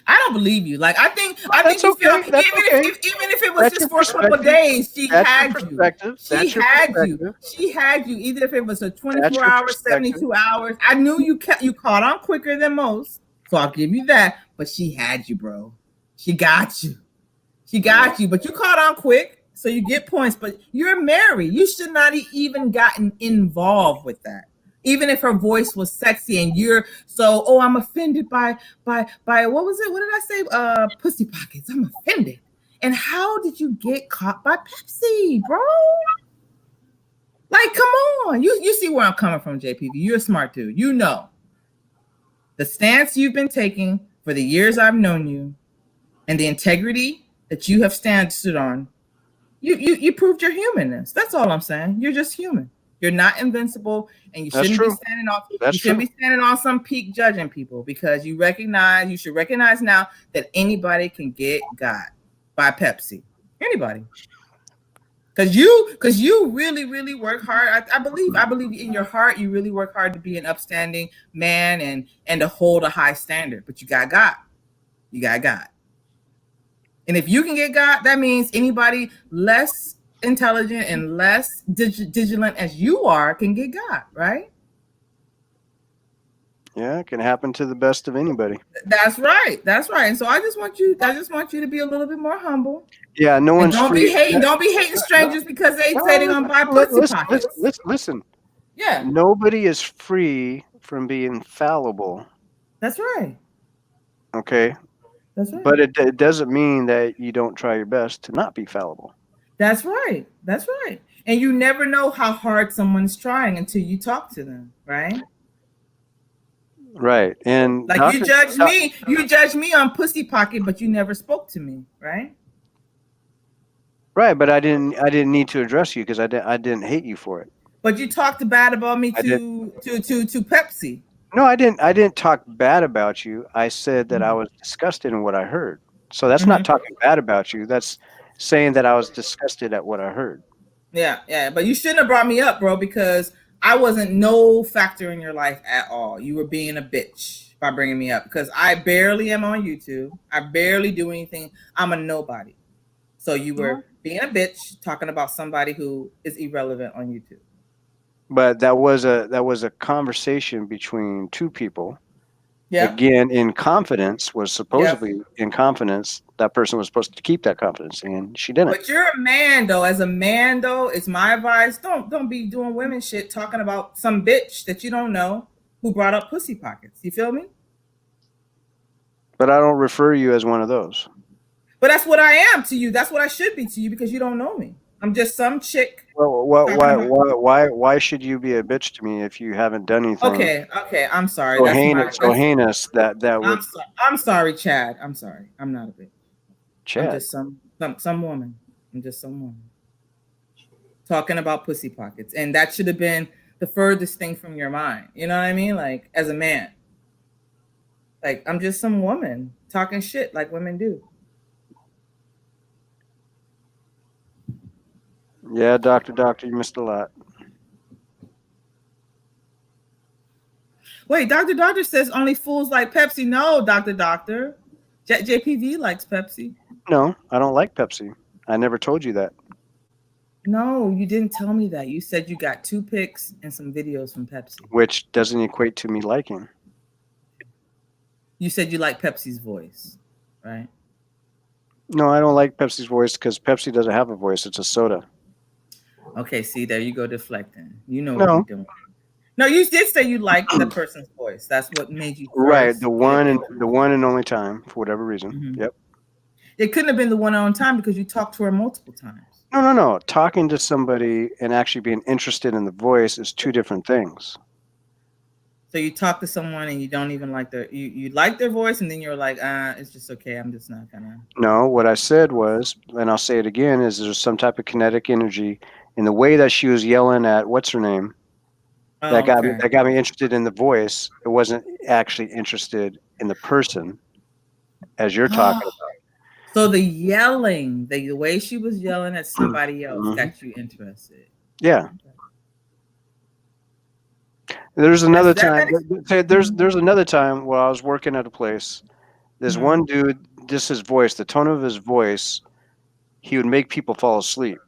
I don't believe you. Like I think That's you okay. feel That's even okay. even if it was That's just your for a couple perspective. days, she That's your had you. perspective. She That's your had you. perspective. She had you. Either if it was a That's 24 your hours, perspective. 72 hours. I knew you caught on quicker than most, so I'll give you that. But she had you, bro. She got you. She got you. But you caught on quick, so you get points. But you're married. You should not even gotten involved with that. Even if her voice was sexy and you're so, oh, I'm offended by what was it? What did I say? Pussy pockets. I'm offended. And how did you get caught by Pepsi, bro? Like, come on. You see where I'm coming from, JPV. You're a smart dude. You know the stance you've been taking for the years I've known you and the integrity that you have stood on. You proved your humanness. That's all I'm saying. You're just human. You're not invincible, and you shouldn't be standing on. You shouldn't be standing on some peak judging people because you should recognize now that anybody can get got by Pepsi. Anybody, because you really really work hard. I believe in your heart you really work hard to be an upstanding man and to hold a high standard. But you got got. And if you can get got, that means anybody less intelligent and less vigilant as you are can get got, right? Yeah, it can happen to the best of anybody. That's right. And so I just want you to be a little bit more humble. Yeah, no one's don't free. Don't be hating strangers because they say they're gonna buy pussy pockets. Listen. Yeah. Nobody is free from being fallible. That's right. Okay. That's right. But it doesn't mean that you don't try your best to not be fallible. That's right. And you never know how hard someone's trying until you talk to them, right? Right. And like you judge me on pussy pocket, but you never spoke to me, right? Right, but I didn't need to address you because I didn't hate you for it. But you talked bad about me to Pepsi. No, I didn't talk bad about you. I said that I was disgusted in what I heard. So that's not talking bad about you. That's saying that I was disgusted at what I heard. Yeah. But you shouldn't have brought me up, bro, because I wasn't no factor in your life at all. You were being a bitch by bringing me up because I barely am on YouTube. I barely do anything. I'm a nobody. So you were being a bitch talking about somebody who is irrelevant on YouTube. But that was a conversation between two people. Yeah. Again, in confidence, was supposedly in confidence. That person was supposed to keep that confidence, and she didn't. But you're a man, though. As a man, though, it's my advice: don't be doing women shit, talking about some bitch that you don't know who brought up pussy pockets. You feel me? But I don't refer you as one of those. But that's what I am to you. That's what I should be to you because you don't know me. I'm just some chick. Well, why should you be a bitch to me if you haven't done anything? Okay. I'm sorry. So heinous that would. I'm sorry, Chad. I'm sorry. I'm not a bitch. Chad. I'm just some woman. I'm just some woman talking about pussy pockets, and that should have been the furthest thing from your mind. You know what I mean? Like as a man, like I'm just some woman talking shit like women do. Yeah, doctor, you missed a lot. Wait, Doctor says only fools like Pepsi. No, Doctor. JPV likes Pepsi. No, I don't like Pepsi. I never told you that. No, you didn't tell me that. You said you got 2 pics and some videos from Pepsi. Which doesn't equate to me liking. You said you like Pepsi's voice, right? No, I don't like Pepsi's voice because Pepsi doesn't have a voice. It's a soda. Okay, see, there you go deflecting. You know what you're doing. No, you did say you liked the person's voice. That's what made you right. The one and only time for whatever reason. Mm-hmm. Yep. It couldn't have been the one on time because you talked to her multiple times. No. Talking to somebody and actually being interested in the voice is 2 different things. So you talk to someone and you don't even like you like their voice, and then you're like, it's just okay. I'm just not gonna. No, what I said was, and I'll say it again, is there's some type of kinetic energy in the way that she was yelling at what's her name. That got me interested in the voice. It wasn't actually interested in the person, as you're talking about. So the yelling, the way she was yelling at somebody else, got you interested. Yeah. There's another time. There's another time where I was working at a place. This one dude, just his voice, the tone of his voice, he would make people fall asleep.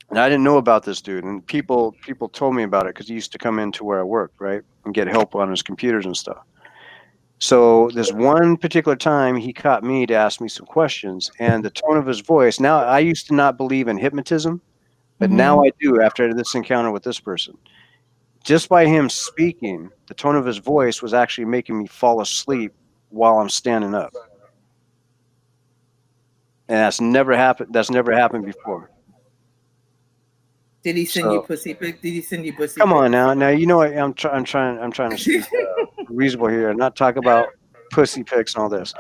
And I didn't know about this dude, and people told me about it because he used to come into where I worked, right, and get help on his computers and stuff. So this one particular time, he caught me to ask me some questions, and the tone of his voice. Now, I used to not believe in hypnotism, but now I do after this encounter with this person. Just by him speaking, the tone of his voice was actually making me fall asleep while I'm standing up. And that's never happened. That's never happened before. Did he send you pussy pics? Did he send you pussy? Come on now. Now you know what I'm trying to speak reasonable here and not talk about pussy pics and all this.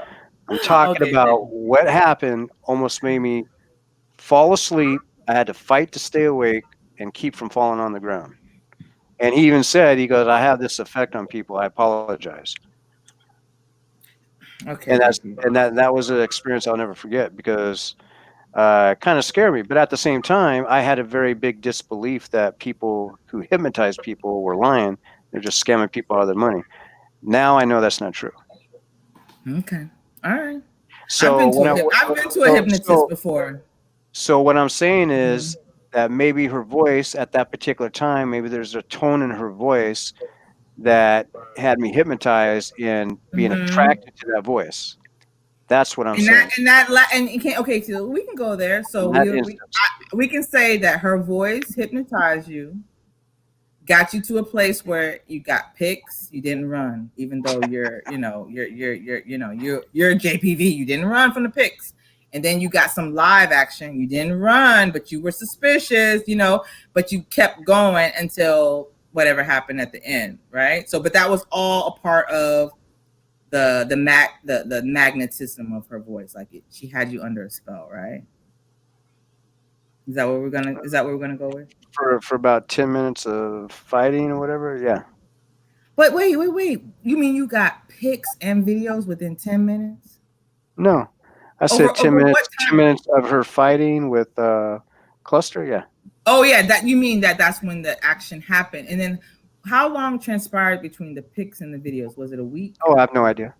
I'm talking about what happened almost made me fall asleep. I had to fight to stay awake and keep from falling on the ground. And he even said, he goes, I have this effect on people. I apologize. Okay. And that was an experience I'll never forget because it kind of scared me. But at the same time, I had a very big disbelief that people who hypnotize people were lying. They're just scamming people out of their money. Now I know that's not true. Okay. All right. So I've been to a hypnotist before. So what I'm saying is that maybe her voice at that particular time, maybe there's a tone in her voice that had me hypnotized in being attracted to that voice. That's what I'm saying. Okay, so we can go there. So we can say that her voice hypnotized you, got you to a place where you got pics, you didn't run, even though you're JPV, you didn't run from the pics. And then you got some live action. You didn't run, but you were suspicious, but you kept going until whatever happened at the end, right? So, but that was all a part of the magnetism of her voice. Like she had you under a spell, right? Is that what we're gonna go with? For about 10 minutes of fighting or whatever, yeah. But wait. You mean you got pics and videos within 10 minutes? No. I said 10 minutes. 10 minutes of her fighting with Cluster. Yeah. Oh yeah, that you mean that's when the action happened, and then how long transpired between the pics and the videos? Was it a week? Oh, I have no idea.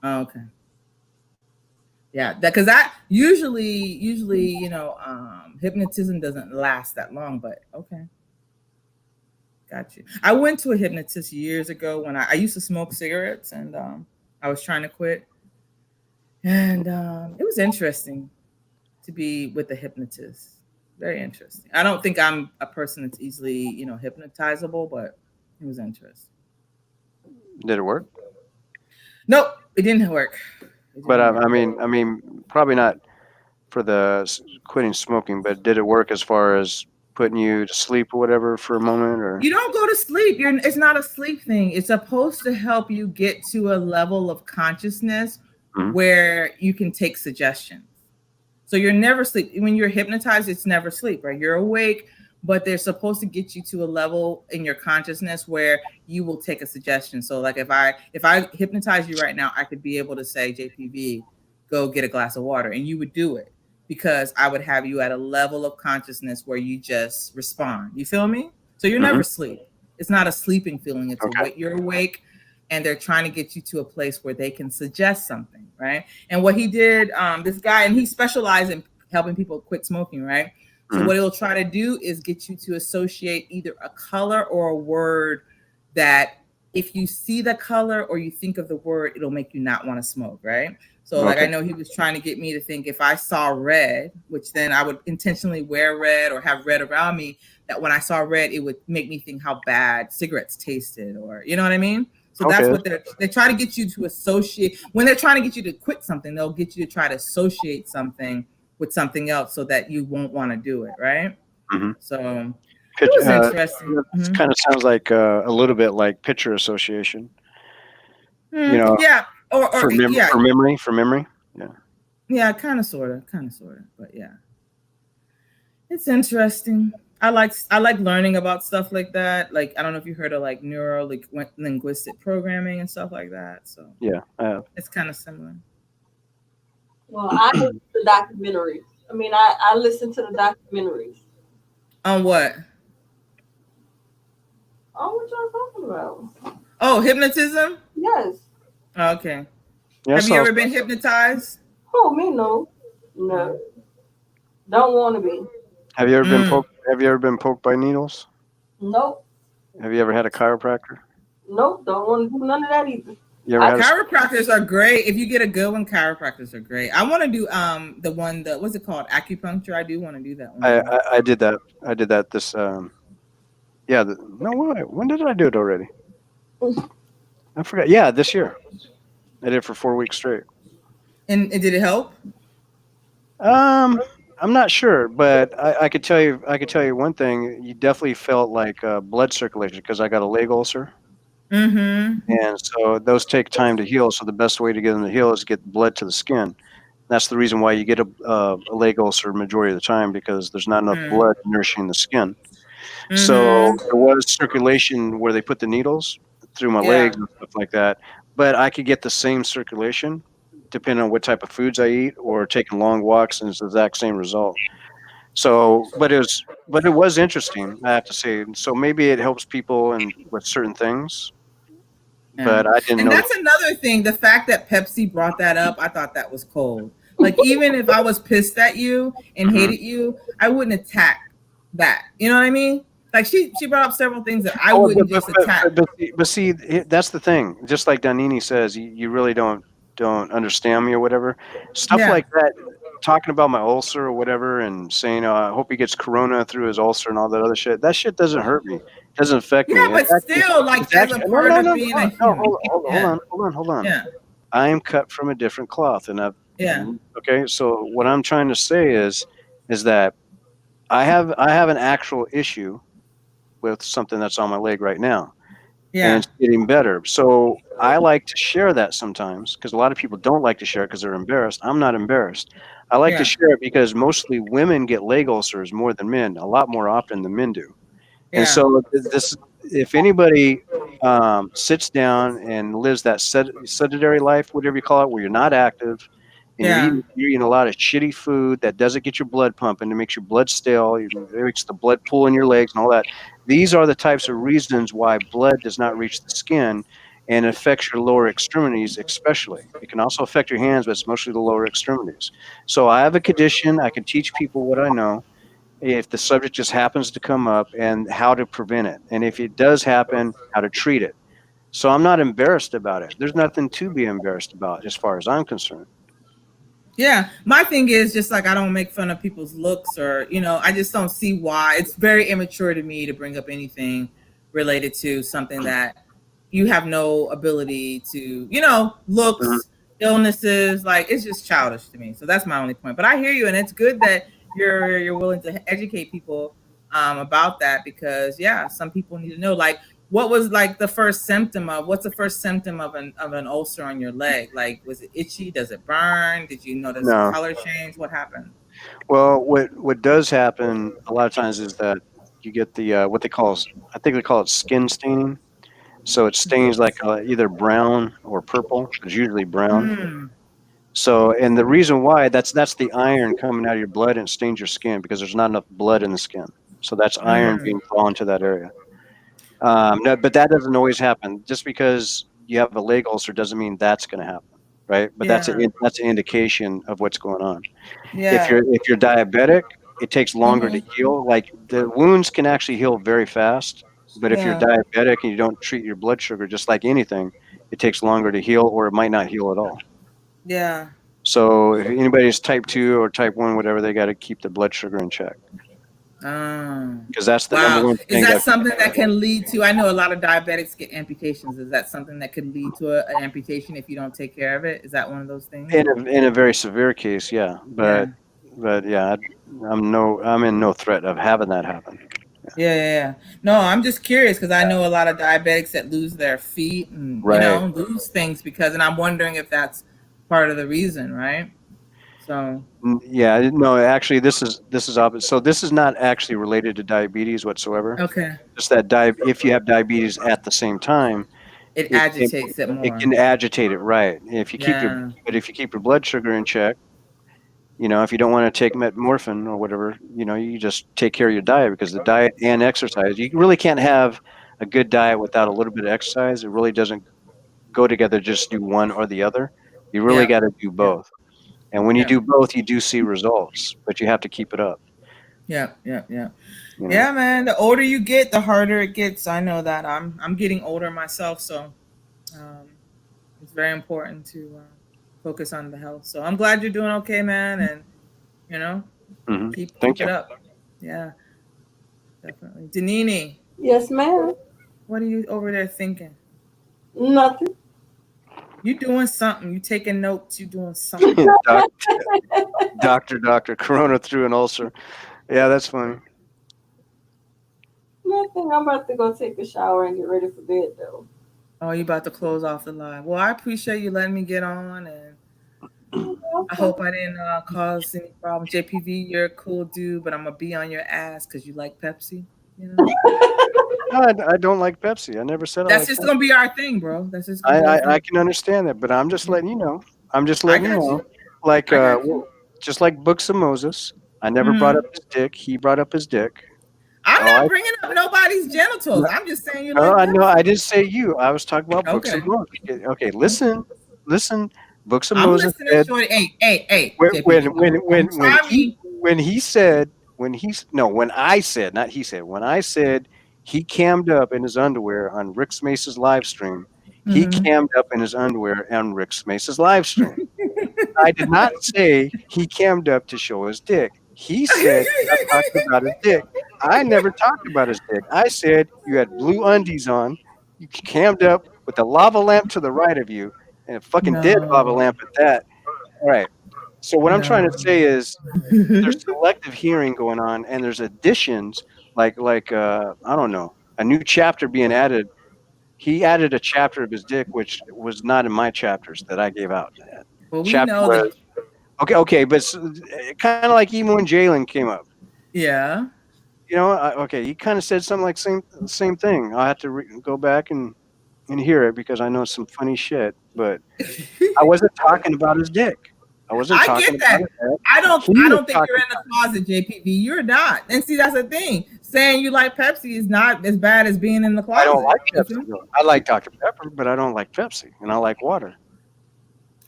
Oh, okay. Yeah, because that usually hypnotism doesn't last that long, but okay. Got you. I went to a hypnotist years ago when I used to smoke cigarettes, and I was trying to quit. And it was interesting to be with a hypnotist. Very interesting. I don't think I'm a person that's easily, hypnotizable, but it was interesting. Did it work? Nope, it didn't work. I mean, probably not for the quitting smoking, but did it work as far as putting you to sleep or whatever for a moment? Or you don't go to sleep. It's not a sleep thing. It's supposed to help you get to a level of consciousness where you can take suggestions. So you're never sleep. When you're hypnotized, it's never sleep, right? You're awake, but they're supposed to get you to a level in your consciousness where you will take a suggestion. So like if I hypnotize you right now, I could be able to say, JPV, go get a glass of water, and you would do it because I would have you at a level of consciousness where you just respond. You feel me? So you're never asleep. It's not a sleeping feeling. It's you're awake, and they're trying to get you to a place where they can suggest something, right? And what he did, this guy, and he specialized in helping people quit smoking, right? So what he'll try to do is get you to associate either a color or a word that if you see the color or you think of the word, it'll make you not want to smoke, right? So like I know he was trying to get me to think if I saw red, which then I would intentionally wear red or have red around me, that when I saw red, it would make me think how bad cigarettes tasted, or you know what I mean? So that's what they try to get you to associate. When they're trying to get you to quit something, they'll get you to try to associate something with something else so that you won't want to do it, right? So Pitch, was interesting. It kind of sounds like a little bit like picture association. You know, Yeah, or for memory. Yeah. Yeah, kind of, sort of, but yeah, it's interesting. I like learning about stuff like that. Like, I don't know if you heard of like linguistic programming and stuff like that. So yeah, it's kind of similar. Well, I listen to documentaries. I mean, I listen to the documentaries. On what? Oh, what y'all talking about? Oh, hypnotism? Yes. Okay. Yeah, have you ever been hypnotized? Oh, me no. No. Don't want to be. Have you ever been poked? Have you ever been poked by needles? Nope. Have you ever had a chiropractor? Nope. Don't want to do none of that either. You ever had Chiropractors are great. If you get a good one, chiropractors are great. I want to do what's it called? Acupuncture. I do want to do that one. I did that. I did that this when did I do it already? I forgot. Yeah, this year. I did it for 4 weeks straight. And did it help? I'm not sure, but I could tell you one thing. You definitely felt like blood circulation because I got a leg ulcer. Mm-hmm. And so those take time to heal. So the best way to get them to heal is get blood to the skin. That's the reason why you get a leg ulcer majority of the time, because there's not enough blood nourishing the skin. So there was circulation where they put the needles through my legs and stuff like that. But I could get the same circulation depending on what type of foods I eat or taking long walks, and it's the exact same result. So, but it was interesting, I have to say. So maybe it helps people with certain things. But I didn't know. And that's another thing. The fact that Pepsi brought that up, I thought that was cold. Like, even if I was pissed at you and hated you, I wouldn't attack that. You know what I mean? Like, she brought up several things that I wouldn't just attack. But see, that's the thing. Just like Danini says, you really don't understand me or whatever. Stuff like that, talking about my ulcer or whatever, and saying, I hope he gets corona through his ulcer and all that other shit. That shit doesn't hurt me. Doesn't affect me. Yeah, but still, like, as a part of being a human. Hold on. Yeah. I am cut from a different cloth, and okay. So what I'm trying to say is that I have an actual issue with something that's on my leg right now. Yeah. And it's getting better. So I like to share that sometimes, because a lot of people don't like to share it because they're embarrassed. I'm not embarrassed. I like to share it because mostly women get leg ulcers more than men, a lot more often than men do. And so if anybody sits down and lives that sedentary life, whatever you call it, where you're not active, and you're eating a lot of shitty food that doesn't get your blood pumping, it makes your blood stale, it makes the blood pool in your legs and all that. These are the types of reasons why blood does not reach the skin and affects your lower extremities especially. It can also affect your hands, but it's mostly the lower extremities. So I have a condition. I can teach people what I know if the subject just happens to come up, and how to prevent it. And if it does happen, how to treat it. So I'm not embarrassed about it. There's nothing to be embarrassed about as far as I'm concerned. Yeah, my thing is just like, I don't make fun of people's looks, or, I just don't see why. It's very immature to me to bring up anything related to something that you have no ability to, looks, illnesses. Like, it's just childish to me. So that's my only point. But I hear you, and it's good that you're willing to educate people about that, because some people need to know, like, what was like what's the first symptom of an ulcer on your leg? Like, was it itchy? Does it burn? Did you notice the color change? What happened? Well, what does happen a lot of times is that you get the what they call, I think they call it skin staining. So it stains like either brown or purple. It's usually brown. So, and the reason why that's the iron coming out of your blood, and it stains your skin because there's not enough blood in the skin. So that's iron being drawn to that area. No, but that doesn't always happen. Just because you have a leg ulcer doesn't mean that's going to happen, right? But that's an indication of what's going on. Yeah. If you're diabetic, it takes longer to heal. Like, the wounds can actually heal very fast, but if you're diabetic and you don't treat your blood sugar, just like anything, it takes longer to heal, or it might not heal at all. Yeah. So if anybody's type 2 or type 1, whatever, they got to keep their blood sugar in check. Because that's the number one thing. Is that something that can lead to? I know a lot of diabetics get amputations. Is that something that could lead to an amputation if you don't take care of it? Is that one of those things? In a very severe case, yeah. But I'm in no threat of having that happen. Yeah. No, I'm just curious because I know a lot of diabetics that lose their feet and lose things because, and I'm wondering if that's part of the reason, right? So Yeah, no, actually, this is opposite. So this is not actually related to diabetes whatsoever. Okay. Just that if you have diabetes at the same time, it agitates it more. It can agitate it, right? If you Yeah. if you keep your blood sugar in check, if you don't want to take metmorphin or whatever, you just take care of your diet, because the diet and exercise, you really can't have a good diet without a little bit of exercise. It really doesn't go together. Just do one or the other. You really got to do both. And when you do both, you do see results, but you have to keep it up. Yeah. Yeah, man. The older you get, the harder it gets. I know that. I'm getting older myself, so it's very important to focus on the health. So I'm glad you're doing okay, man, and keep it up. Yeah, definitely. Danini. Yes, ma'am. What are you over there thinking? Nothing. You doing something. You taking notes. You doing something. Doctor, Corona through an ulcer. Yeah, that's funny. Nothing. I'm about to go take a shower and get ready for bed, though. Oh, you about to close off the live. Well, I appreciate you letting me get on, and I hope I didn't cause any problems. JPV, you're a cool dude, but I'm going to be on your ass because you like Pepsi. No, I don't like Pepsi. I never said That's just gonna be our thing, bro. That's just. I can understand that, but I'm just letting you know. I'm just letting you know. Like just like Books of Moses, I never brought up his dick. He brought up his dick. I'm not bringing up nobody's genitals. I'm just saying you. Like I know. I didn't say you. I was talking about Books of Moses. Okay, listen. Books of Moses said. Hey. When I said he cammed up in his underwear on Rick Mace's live stream. He cammed up in his underwear on Rick Mace's live stream. I did not say he cammed up to show his dick. He said I talked about his dick. I never talked about his dick. I said you had blue undies on. You cammed up with a lava lamp to the right of you, and a fucking dead lava lamp at that. All right. So what I'm trying to say is there's selective hearing going on, and there's additions like I don't know, a new chapter being added. He added a chapter of his dick, which was not in my chapters that I gave out. Well, we know that. Okay, but kind of like even when Jalen came up. Yeah. He kind of said something like same thing. I'll have to go back and hear it because I know some funny shit, but I wasn't talking about his dick. I wasn't talking about it. I don't think you're in the closet, JPV. You're not. And see, that's the thing. Saying you like Pepsi is not as bad as being in the closet. I don't like Pepsi. I like Dr. Pepper, but I don't like Pepsi, and I like water.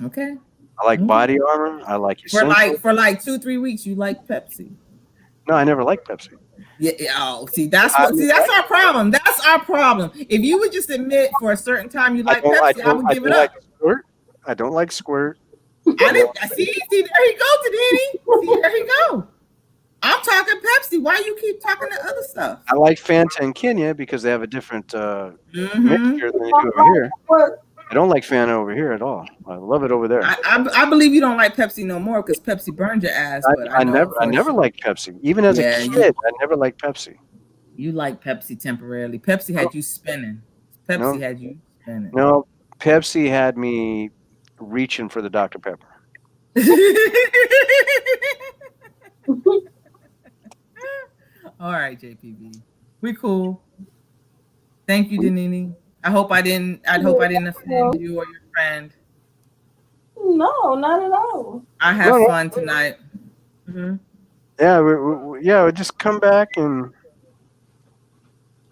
Okay. I like Body Armor. I like Essential. For like 2-3 weeks, you like Pepsi. No, I never liked Pepsi. Yeah. Oh, that's our problem. That's our problem. If you would just admit for a certain time you like Pepsi, I would give it up. I don't like Squirt. See, there he go, Danny. See, there he go. I'm talking Pepsi. Why you keep talking the other stuff? I like Fanta and Kenya because they have a different mixture than they do over here. I don't like Fanta over here at all. I love it over there. I believe you don't like Pepsi no more because Pepsi burned your ass. But I never liked Pepsi. Even as a kid, I never liked Pepsi. You like Pepsi temporarily. Pepsi had you spinning. Had you spinning. No, Pepsi had me reaching for the Dr. Pepper. All right, JPV. We cool. Thank you, Danini. I hope I didn't offend you or your friend. No, not at all. I had fun tonight. Mm-hmm. Yeah, we just come back and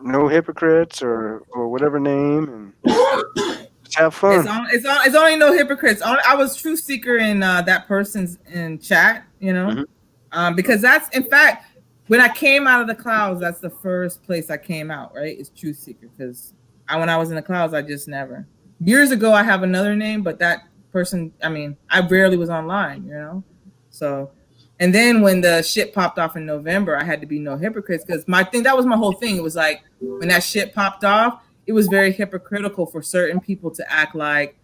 no hypocrites or whatever name, and just have fun. It's only no hypocrites. I was truth seeker in that person's in chat, because that's in fact when I came out of the clouds, that's the first place I came out. Right, it's truth seeker because when I was in the clouds, I just never. Years ago, I have another name, but that person, I rarely was online, So, and then when the shit popped off in November, I had to be no hypocrites because that was my whole thing. It was like when that shit popped off, it was very hypocritical for certain people to act like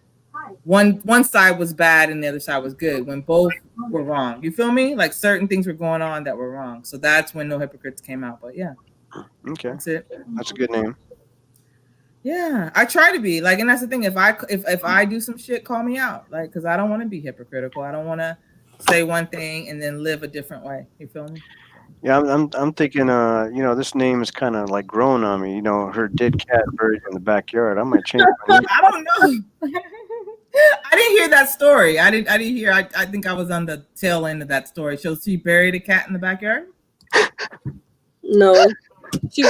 one side was bad and the other side was good when both were wrong. You feel me? Like certain things were going on that were wrong. So that's when No Hypocrites came out. But yeah. Okay, That's it. that's a good name. Yeah, I try to be like, and that's the thing. If I do some shit, call me out, like, because I don't want to be hypocritical. I don't want to say one thing and then live a different way. You feel me? Yeah, I'm thinking. This name is kind of like growing on me. Her dead cat buried in the backyard. I might change my name. I don't know. I didn't hear that story. I didn't hear. I think I was on the tail end of that story. So she buried a cat in the backyard? No, she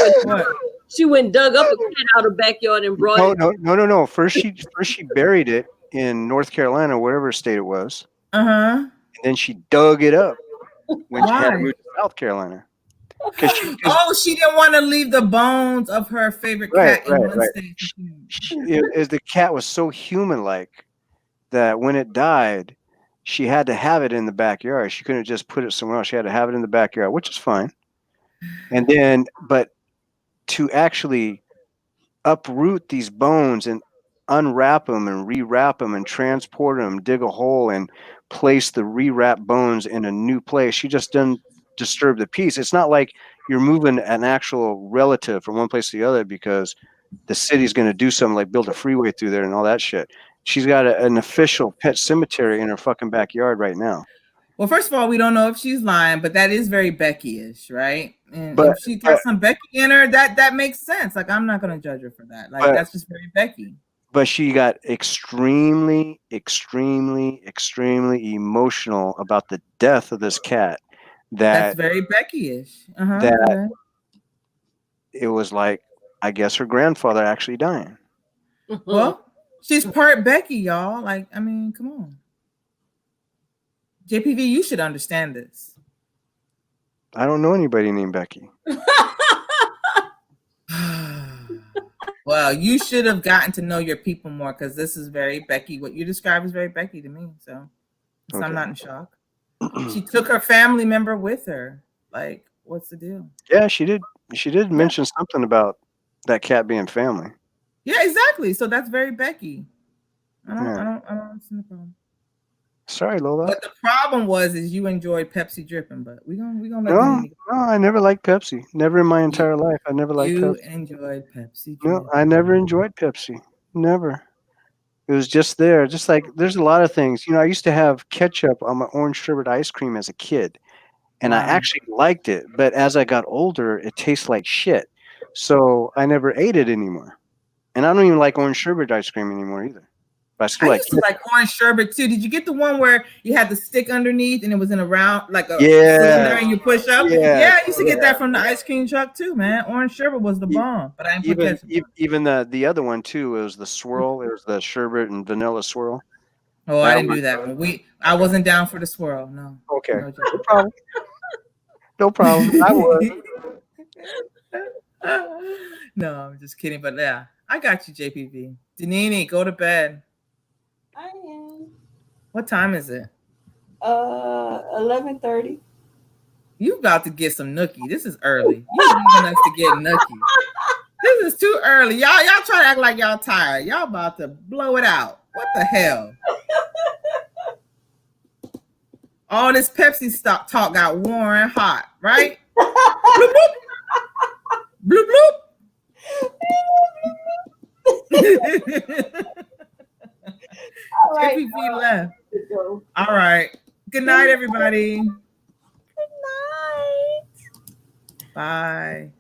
went dug up a cat out of the backyard and brought it. No. First she buried it in North Carolina, whatever state it was. And then she dug it up when she had Why? moved to South Carolina. She didn't want to leave the bones of her favorite cat in one state. The cat was so human-like that when it died, she had to have it in the backyard. She couldn't just put it somewhere else. She had to have it in the backyard, which is fine. And then, but to actually uproot these bones and unwrap them and rewrap them and transport them, dig a hole and place the rewrapped bones in a new place, she just didn't disturb the peace. It's not like you're moving an actual relative from one place to the other because the city's going to do something like build a freeway through there and all that shit. She's got an official pet cemetery in her fucking backyard right now. Well, first of all, we don't know if she's lying, but that is very Becky-ish, right? And But- if she got some Becky in her, that makes sense. Like, I'm not going to judge her for that. Like, that's just very Becky. But she got extremely, extremely, extremely emotional about the death of this cat. That's very Becky-ish. That it was like, I guess her grandfather actually dying. Well, she's part Becky, y'all. Like, I mean, come on. JPV, you should understand this. I don't know anybody named Becky. Well, you should have gotten to know your people more because this is very Becky. What you describe is very Becky to me. So I'm not in shock. She took her family member with her. Like, what's the deal? Yeah, she did. She did mention something about that cat being family. Yeah, exactly. So that's very Becky. I don't see the problem. Sorry, Lola. But the problem is you enjoyed Pepsi dripping, but we're gonna let No, I never liked Pepsi. Never in my entire life. I never liked you Pepsi. enjoyed Pepsi. No, I never enjoyed Pepsi. Never. It was just there. Just like there's a lot of things. I used to have ketchup on my orange sherbet ice cream as a kid. And I actually liked it. But as I got older, it tastes like shit. So I never ate it anymore. And I don't even like orange sherbet ice cream anymore either. But I still I like used to like orange sherbet too. Did you get the one where you had the stick underneath and it was in a round like a cylinder and you push up? Yeah, I used to get that from the ice cream truck too, man. Orange sherbet was the bomb, but I didn't put ketchup. Even the other one too. It was the swirl. It was the sherbet and vanilla swirl. Oh, I didn't do that one. I wasn't down for the swirl. No. Okay. No problem. No problem. I was. No, I'm just kidding. But yeah, I got you, JPV. Danini, go to bed. I am. What time is it? 11:30. You about to get some nookie. This is early. You leaving us to get nookie. This is too early. Y'all try to act like y'all tired. Y'all about to blow it out. What the hell? All this Pepsi talk got warm and hot, right? Bloop, bloop. Bloop, bloop. All right, JPV left. All right. Good night, everybody. Good night. Bye.